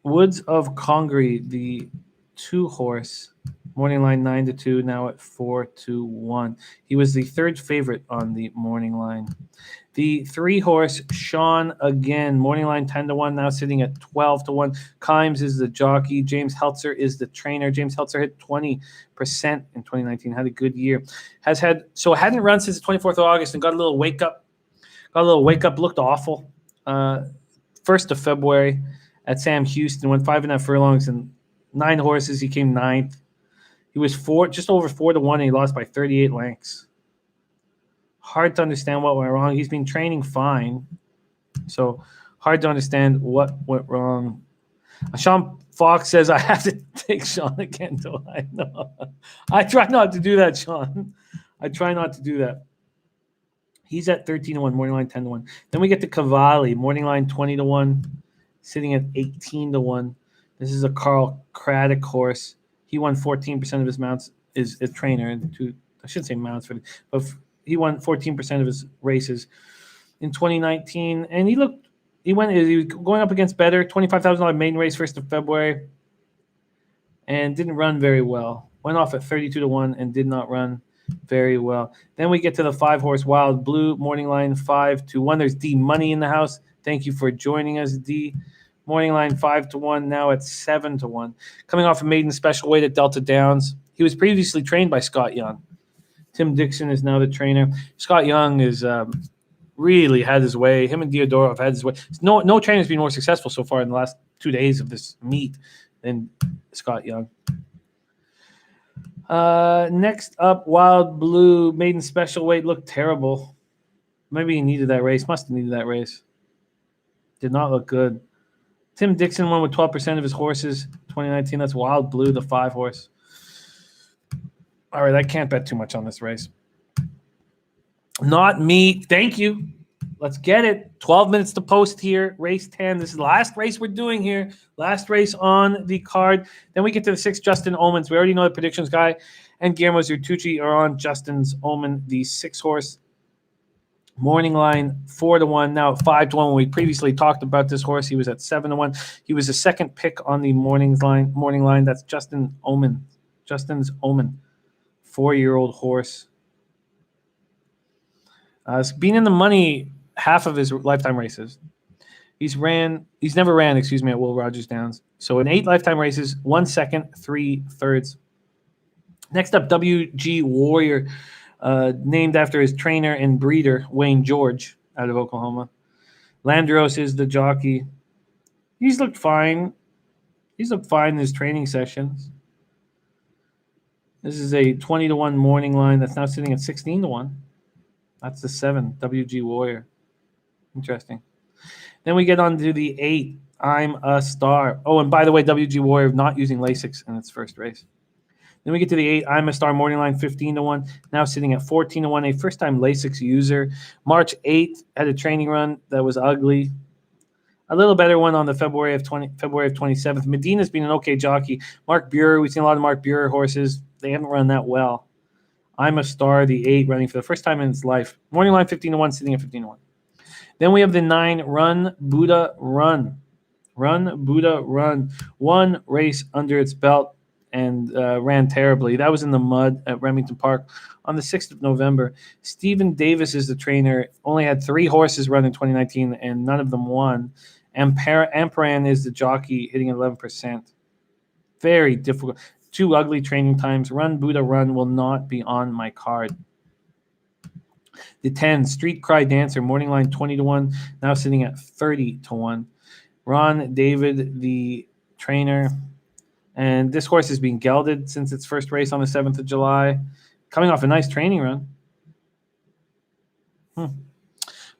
[SPEAKER 1] Woods of Congaree, the 2 horse, morning line 9-2, now at 4-1. He was the 3rd favorite on the morning line. The 3 horse, Sean again, morning line 10-1, now sitting at 12-1. Kimes is the jockey. James Heltzer is the trainer. James Heltzer hit 20% in 2019, had a good year. Hadn't run since the 24th of August and got a little wake up. Looked awful. 1st of February at Sam Houston, went 5.5 furlongs and 9 horses. He came 9th. He was just over 4-1, and he lost by 38 lengths. Hard to understand what went wrong. He's been training fine, so hard to understand what went wrong. Sean Fox says, I have to take Sean again, though. I know. I try not to do that, Sean. I try not to do that. He's at 13-1, morning line 10-1. Then we get to Cavalli, morning line 20-1, sitting at 18-1. This is a Carl Craddock horse. He won 14% of his mounts. Is a trainer, and I shouldn't say mounts, but he won 14% of his races in 2019. And he was going up against better. $25,000 maiden race, 1st of February, and didn't run very well. Went off at 32-1 and did not run very well. Then we get to the 5 horse Wild Blue, morning line 5-1. There's D Money in the house. Thank you for joining us, D. Morning line 5-1, now at 7-1. Coming off a maiden special weight at Delta Downs. He was previously trained by Scott Young. Tim Dixon is now the trainer. Scott Young is really had his way. Him and Diodoro have had his way. No trainer's been more successful so far in the last 2 days of this meet than Scott Young. Next up, Wild Blue, maiden special weight, looked terrible. Maybe he needed that race. Must have needed that race. Did not look good. Tim Dixon won with 12% of his horses 2019. That's Wild Blue, the 5 horse. All right, I can't bet too much on this race. Not me. Thank you. Let's get it. 12 minutes to post here. Race 10. This is the last race we're doing here. Last race on the card. Then we get to the 6 Justin Omens. We already know the predictions guy and Guillermo Zertucci are on Justin's Omen, the 6 horse. Morning line 4-1, now 5-1. When we previously talked about this horse, he was at 7-1. He was the second pick on the morning line. That's Justin's Omen, 4-year-old horse. It's been in the money half of his lifetime races. He's never ran, at Will Rogers Downs. So in 8 lifetime races, 1 second, 3 thirds. Next up, WG Warrior, named after his trainer and breeder, Wayne George, out of Oklahoma. Landros is the jockey. He's looked fine. He's looked fine in his training sessions. This is a 20-1 morning line that's now sitting at 16-1. That's the 7, WG Warrior. Interesting. Then we get on to the 8, I'm a Star. Oh, and by the way, WG Warrior not using Lasix in its first race. Then we get to the 8, I'm a Star morning line, 15-1, now sitting at 14-1, a first-time Lasix user. March 8th had a training run that was ugly. A little better one on the February of 27th. Medina's been an okay jockey. Mark Buer, we've seen a lot of Mark Buer horses. They haven't run that well. I'm a Star, the 8, running for the first time in its life. Morning line 15-1, sitting at 15-1. Then we have the 9, Run Buddha Run. Run Buddha Run. 1 race under its belt and ran terribly. That was in the mud at Remington Park on the 6th of November. Stephen Davis is the trainer. Only had 3 horses run in 2019, and none of them won. Amparan is the jockey, hitting 11%. Very difficult. 2 ugly training times. Run Buddha Run will not be on my card. The 10, Street Cry Dancer, morning line 20-1, now sitting at 30-1. Ron David, the trainer. And this horse has been gelded since its first race on the 7th of July. Coming off a nice training run.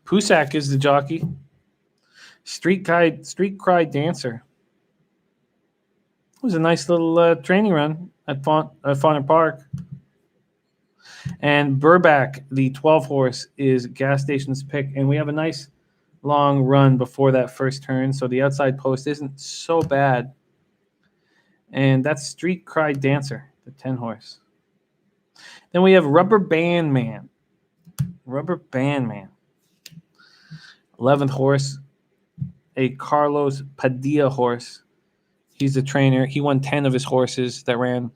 [SPEAKER 1] Pusak is the jockey. Street Cry Dancer. It was a nice little training run at Fawner Park. And Burback, the 12 horse, is Gas Station's pick. And we have a nice long run before that first turn. So the outside post isn't so bad. And that's Street Cry Dancer, the 10 horse. Then we have Rubber Band Man. 11th horse, a Carlos Padilla horse. He's the trainer. He won 10 of his horses that ran.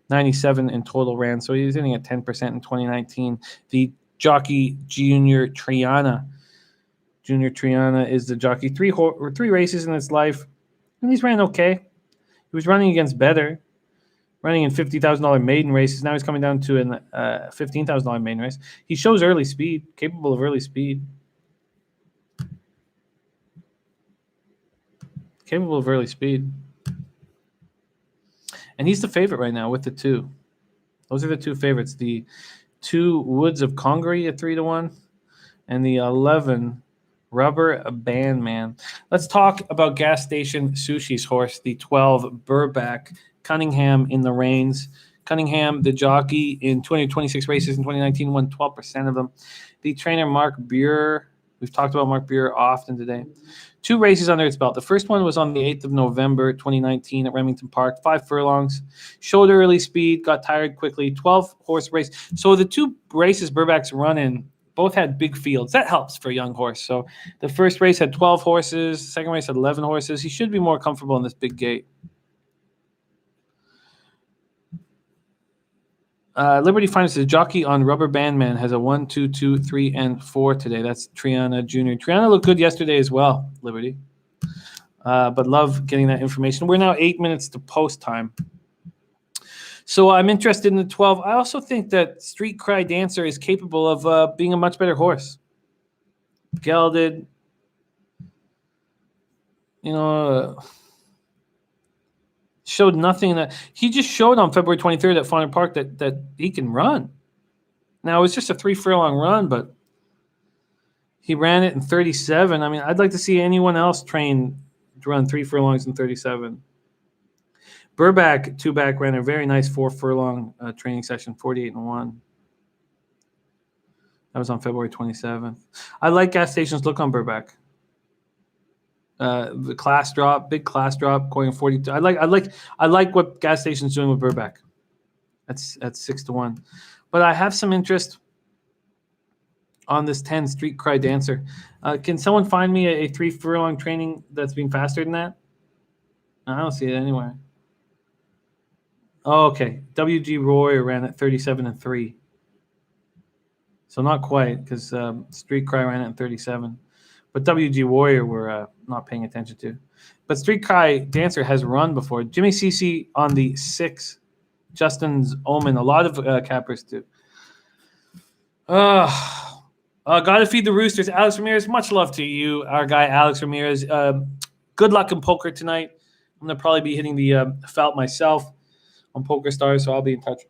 [SPEAKER 1] 97 in total ran. So he was hitting at 10% in 2019. The jockey, Junior Triana. Junior Triana is the jockey. 3 races in his life. And he's ran okay. He was running against better. Running in $50,000 maiden races. Now he's coming down to a $15,000 maiden race. He shows early speed. Capable of early speed. And he's the favorite right now with the 2. Those are the 2 favorites. The 2 Woods of Congaree at 3-1 and the 11 Rubber Band Man. Let's talk about Gas Station Sushi's horse, the 12 Burback. Cunningham in the reins. Cunningham, the jockey, in 226 races in 2019, won 12% of them. The trainer, Mark Buer. We've talked about Mark Buer often today. 2 races under its belt. The first one was on the 8th of November, 2019 at Remington Park. 5 furlongs. Showed early speed, got tired quickly. 12-horse race. So the 2 races Burback's run in both had big fields. That helps for a young horse. So the first race had 12 horses. The second race had 11 horses. He should be more comfortable in this big gate. Liberty Finance, the jockey on Rubber Band Man, has a 1, 2, 2, 3, and 4 today. That's Triana Jr. Triana looked good yesterday as well, Liberty. But love getting that information. We're now 8 minutes to post time. So I'm interested in the 12. I also think that Street Cry Dancer is capable of being a much better horse. Gelded. Showed nothing that he just showed on February 23rd at Fawner Park that he can run. Now, it was just a 3 furlong run, but he ran it in 37. I mean, I'd like to see anyone else train to run 3 furlongs in 37. Burback, 2-back, ran a very nice 4 furlong training session, 48-1. That was on February 27th. I like Gas Station's look on Burback. The class drop, big class drop, going 42. I like what Gas Station's doing with Burback. That's 6-1. But I have some interest on this 10 Street Cry Dancer. Can someone find me a 3 furlong training that's been faster than that? I don't see it anywhere. Oh, okay. WG Roy ran at 37-3. So not quite, because Street Cry ran at 37. But WG Warrior we're not paying attention to. But Street Cry Dancer has run before. Jimmy CC on the 6. Justin's Omen. A lot of cappers too. Gotta feed the Roosters. Alex Ramirez, much love to you, our guy Alex Ramirez. Good luck in poker tonight. I'm going to probably be hitting the felt myself on Poker Stars, so I'll be in touch.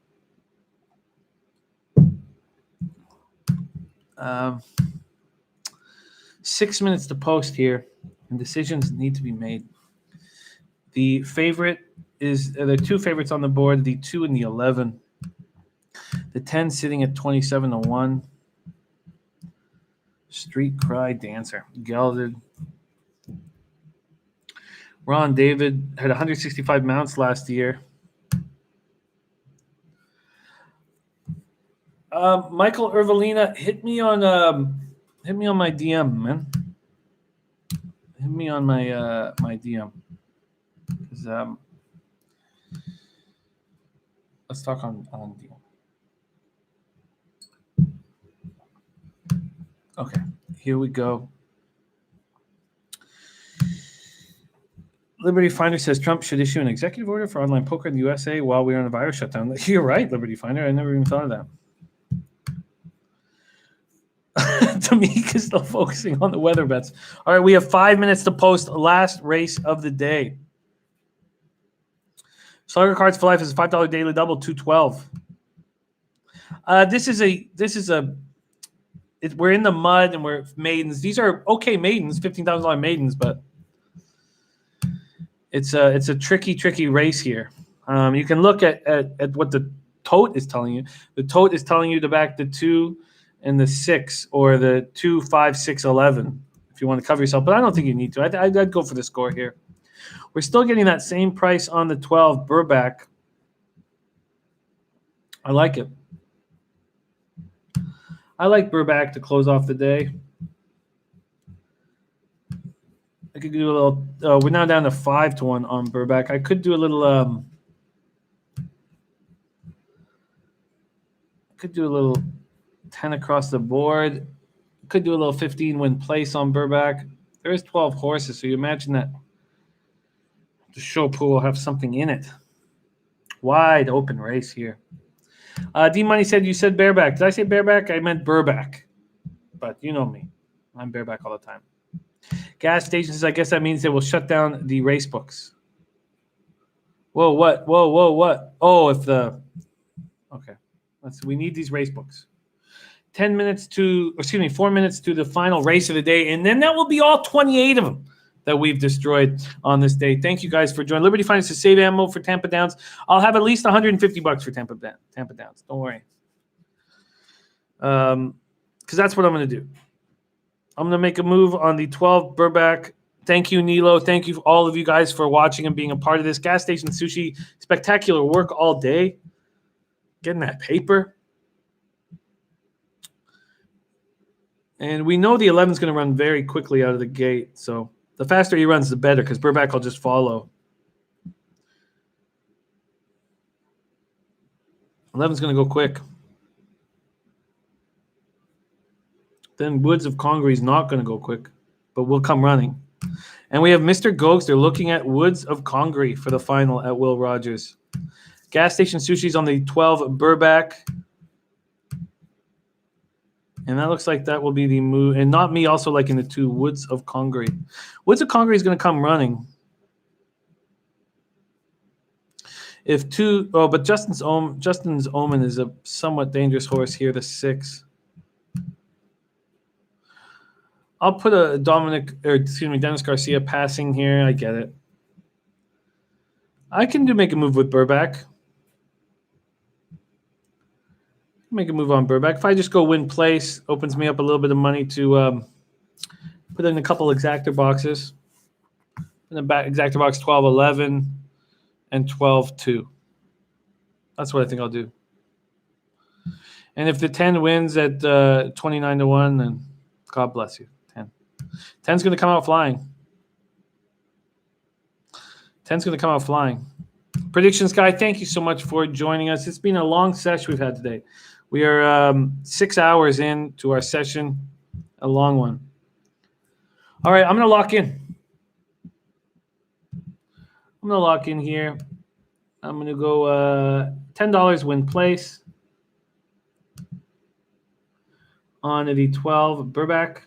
[SPEAKER 1] 6 minutes to post here, and decisions need to be made. The favorite is there are 2 favorites on the board, the 2 and the 11. The 10 sitting at 27-1. Street Cry Dancer, gelded. Ron David had 165 mounts last year. Michael Ervelina, hit me on my DM, man. Hit me on my my DM. Let's talk on DM. Okay, here we go. Liberty Finder says Trump should issue an executive order for online poker in the USA while we are on a virus shutdown. You're right, Liberty Finder. I never even thought of that. Tamika's still focusing on the weather bets. All right, we have 5 minutes to post. Last race of the day. Slugger Cards for Life is a $5 daily double, 212. We're in the mud and we're maidens. These are okay maidens, $15,000 maidens, but it's a tricky race here. You can look at what the tote is telling you. The tote is telling you to back the 2 and the 6, or the 2, 5, 6, 11 if you want to cover yourself. But I don't think you need to. I'd go for the score here. We're still getting that same price on the 12 Burback. I like it. I like Burback to close off the day. I could do a little. We're now down to 5-1 on Burback. I could do a little. Could do a little 10 across the board. Could do a little 15 win place on Burback. There is 12 horses, so you imagine that the show pool will have something in it. Wide open race here. D Money said you said bareback. Did I say bareback? I meant Burback. But you know me. I'm bareback all the time. Gas stations, I guess that means they will shut down the race books. Whoa, what? What? Oh, okay. We need these race books. 4 minutes to the final race of the day, and then that will be all 28 of them that we've destroyed on this day. Thank you guys for joining. Liberty Finance to save ammo for Tampa Downs. I'll have at least $150 for Tampa Downs. Don't worry. Because that's what I'm going to do. I'm going to make a move on the 12 Burback. Thank you, Nilo. Thank you, all of you guys, for watching and being a part of this. Gas Station Sushi, spectacular work all day. Getting that paper. And we know the 11 is going to run very quickly out of the gate. So the faster he runs, the better, because Burback will just follow. 11's going to go quick. Then Woods of Congaree is not going to go quick, but will come running. And we have Mr. Gokes. They're looking at Woods of Congaree for the final at Will Rogers. Gas Station Sushi's on the 12 Burback. And that looks like that will be the move. And not me also liking the 2 Woods of Congaree. Woods of Congaree is going to come running. But Justin's Omen is a somewhat dangerous horse here, the 6. I'll put a Dennis Garcia passing here. I get it. I can make a move with Burback. Make a move on Burback. If I just go win place, opens me up a little bit of money to put in a couple exactor boxes. In the back exactor box 12-11 and 12-2. That's what I think I'll do. And if the 10 wins at 29-1, then God bless you. 10. 10's going to come out flying. 10's going to come out flying. Predictions guy, thank you so much for joining us. It's been a long session we've had today. We are 6 hours into our session, a long one. All right, I'm going to lock in. I'm going to lock in here. I'm going to go $10 win place on the 12 Burback.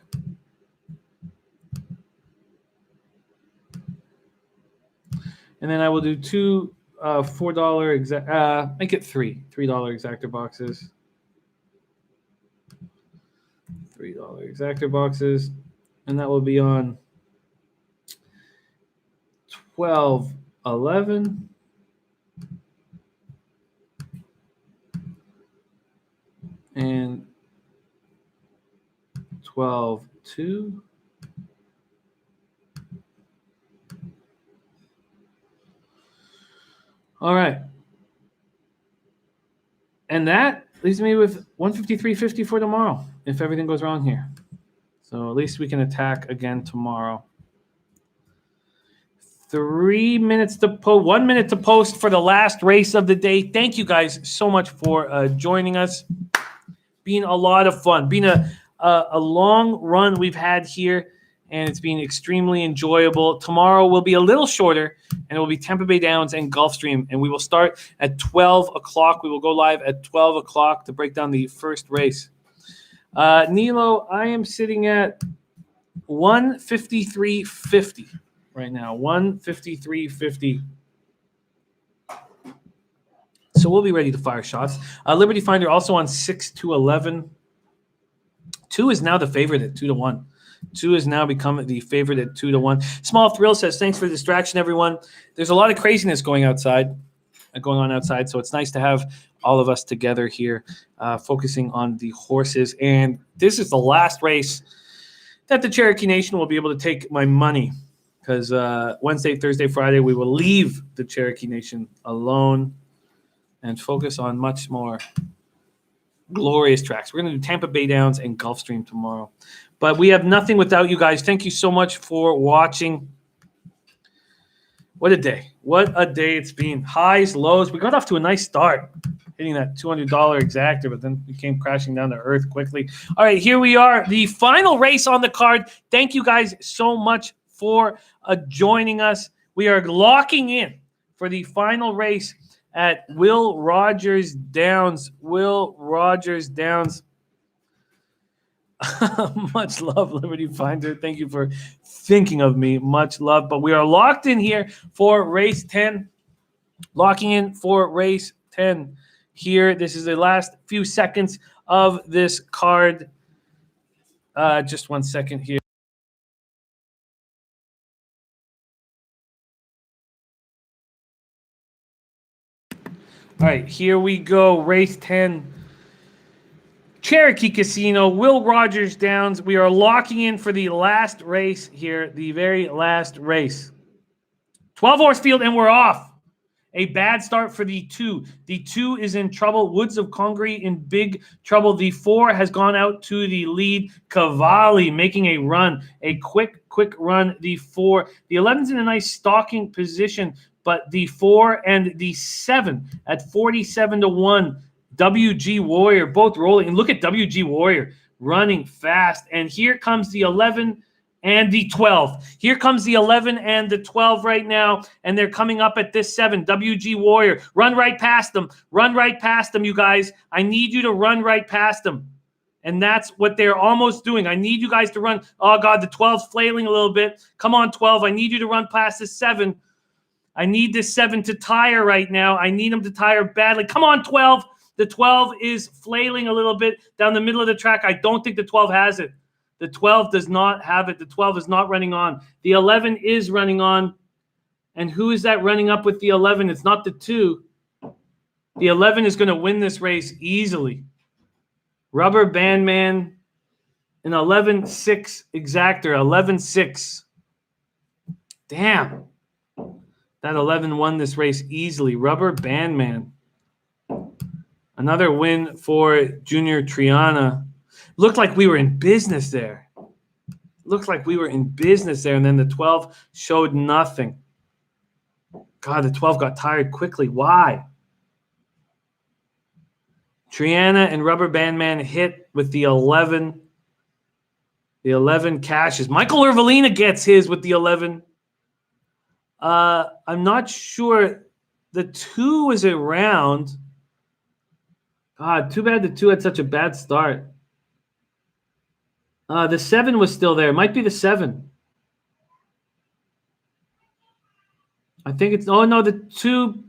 [SPEAKER 1] And then I will do two $4 make it $3 exactor boxes. $3 exactor boxes. And that will be on 12-11 and 12-2. All right. And that leaves me with 153.50 for tomorrow, if everything goes wrong here. So at least we can attack again tomorrow. 3 minutes to post, 1 minute to post for the last race of the day. Thank you guys so much for joining us. Been a lot of fun. Been a long run we've had here, and it's been extremely enjoyable. Tomorrow will be a little shorter, and it will be Tampa Bay Downs and Gulfstream, and we will start at 12 o'clock. We will go live at 12 o'clock to break down the first race. Nilo, I am sitting at 153.50 right now. 153.50. So we'll be ready to fire shots. Liberty Finder also on 6-11. 2 is now the favorite at 2-1. 2 has now become the favorite at 2-1. Small Thrill says, thanks for the distraction, everyone. There's a lot of craziness going on outside, so it's nice to have all of us together here, focusing on the horses. And this is the last race that the Cherokee Nation will be able to take my money, because Wednesday, Thursday, Friday, we will leave the Cherokee Nation alone and focus on much more glorious tracks. We're going to do Tampa Bay Downs and Gulfstream tomorrow. But we have nothing without you guys. Thank you so much for watching. What a day. What a day it's been. Highs, lows. We got off to a nice start, hitting that $200 exactor, but then we came crashing down to earth quickly. All right, here we are. The final race on the card. Thank you guys so much for joining us. We are locking in for the final race at Will Rogers Downs. Will Rogers Downs. Much love, Liberty Finder. Thank you for thinking of me. Much love. But we are locked in here for race 10. Locking in for race 10 here. This is the last few seconds of this card. Just 1 second here. All right, here we go. Race 10. Cherokee Casino, Will Rogers Downs. We are locking in for the last race here, the very last race. 12-horse field, and we're off. A bad start for the 2. The 2 is in trouble. Woods of Congaree in big trouble. The 4 has gone out to the lead. Cavalli making a run, a quick run. The 4. The 11's in a nice stalking position, but the 4 and the 7 at 47-1. WG Warrior both rolling. And look at WG Warrior running fast. And here comes the 11 and the 12. Here comes the 11 and the 12 right now. And they're coming up at this 7. WG Warrior. Run right past them. Run right past them, you guys. I need you to run right past them. And that's what they're almost doing. I need you guys to run. Oh, God, the 12's flailing a little bit. Come on, 12. I need you to run past this 7. I need this 7 to tire right now. I need him to tire badly. Come on, 12. The 12 is flailing a little bit down the middle of the track. I don't think the 12 has it. The 12 does not have it. The 12 is not running on. The 11 is running on. And who is that running up with the 11? It's not the 2. The 11 is going to win this race easily. Rubber Band Man, an 11-6 exactor, 11-6. Damn. That 11 won this race easily. Rubber Band Man. Another win for Junior Triana. Looked like we were in business there. And then the 12 showed nothing. God, the 12 got tired quickly. Why? Triana and Rubber Band Man hit with the 11. The 11 cashes. Michael Ervelina gets his with the 11. I'm not sure. The 2 was around. God, too bad the 2 had such a bad start. The 7 was still there. It might be the 7. I think it's... Oh, no, the 2...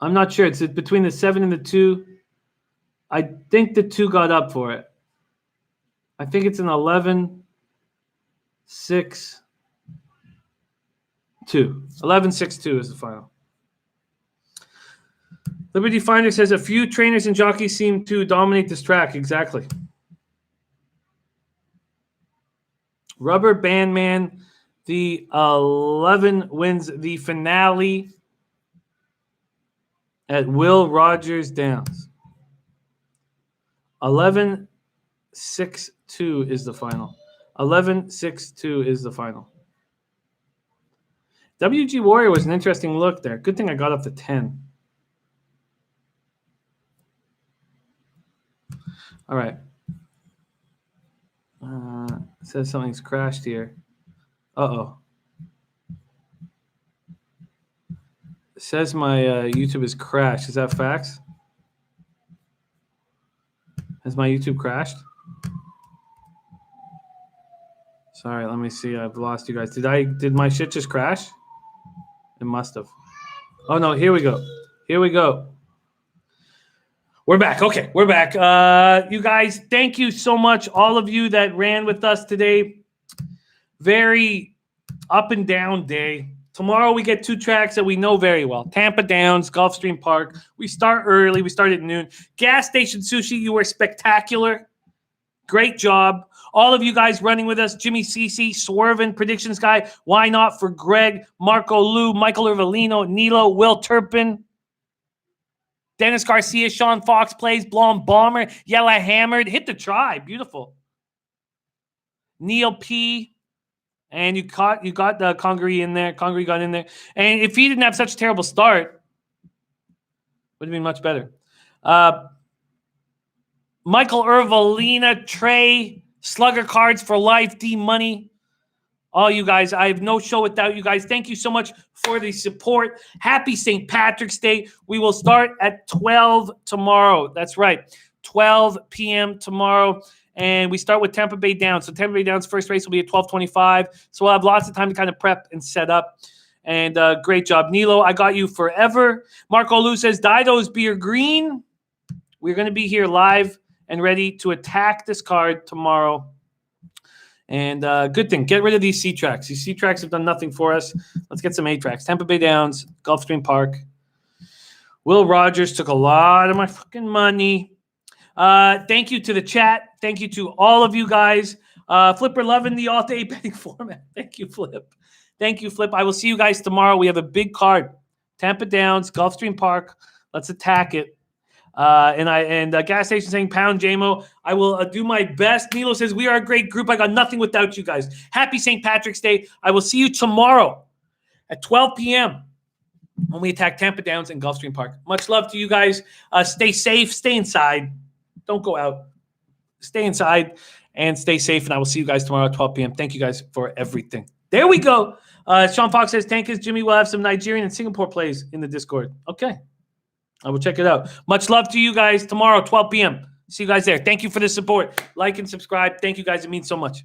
[SPEAKER 1] I'm not sure. It's between the 7 and the 2. I think the 2 got up for it. I think it's an 11-6-2. 11-6-2 is the final. Liberty Finder says a few trainers and jockeys seem to dominate this track. Exactly. Rubber Band Man, the 11 wins the finale at Will Rogers Downs. 11-6-2 is the final. 11-6-2 is the final. WG Warrior was an interesting look there. Good thing I got up to 10. All right. It says something's crashed here. Uh-oh. It says my YouTube is crashed. Is that facts? Has my YouTube crashed? Sorry, let me see. I've lost you guys. Did my shit just crash? It must have. Oh no, here we go. We're back. Okay, we're back. You guys, thank you so much. All of you that ran with us today. Very up and down day. Tomorrow we get 2 tracks that we know very well. Tampa Downs, Gulfstream Park. We start early. We start at noon. Gas Station Sushi, you were spectacular. Great job. All of you guys running with us. Jimmy Cece, Swervin, Predictions Guy. Why Not for Greg, Marco Lou, Michael Ervelino, Nilo, Will Turpin. Dennis Garcia, Sean Fox plays, Blonde Bomber, Yella Hammered, Hit the Try, beautiful. Neil P, and you got the Congaree in there. Congaree got in there. And if he didn't have such a terrible start, would have been much better. Michael Ervelina, Trey, Slugger Cards for Life, D Money. All you guys, I have no show without you guys. Thank you so much for the support. Happy St. Patrick's Day. We will start at 12 tomorrow. That's right, 12 p.m. tomorrow. And we start with Tampa Bay Downs. So Tampa Bay Downs' first race will be at 12:25. So we'll have lots of time to kind of prep and set up. And great job. Nilo, I got you forever. Marco Lou says, Dido's beer green. We're going to be here live and ready to attack this card tomorrow. And good thing, get rid of these C tracks. These C tracks have done nothing for us. Let's get some A tracks. Tampa Bay Downs, Gulfstream Park. Will Rogers took a lot of my fucking money. Thank you to the chat. Thank you to all of you guys. Flipper loving the all-day betting format. Thank you, Flip. Thank you, Flip. I will see you guys tomorrow. We have a big card. Tampa Downs, Gulfstream Park. Let's attack it. And Gas Station saying, pound JMO. I will do my best. Milo says, we are a great group. I got nothing without you guys. Happy St. Patrick's Day. I will see you tomorrow at 12 p.m. when we attack Tampa Downs and Gulfstream Park. Much love to you guys. Stay safe. Stay inside. Don't go out. Stay inside and stay safe. And I will see you guys tomorrow at 12 p.m. Thank you guys for everything. There we go. Sean Fox says, Tankas, Jimmy will have some Nigerian and Singapore plays in the Discord. Okay. I will check it out. Much love to you guys tomorrow, 12 p.m. See you guys there. Thank you for the support. Like and subscribe. Thank you guys. It means so much.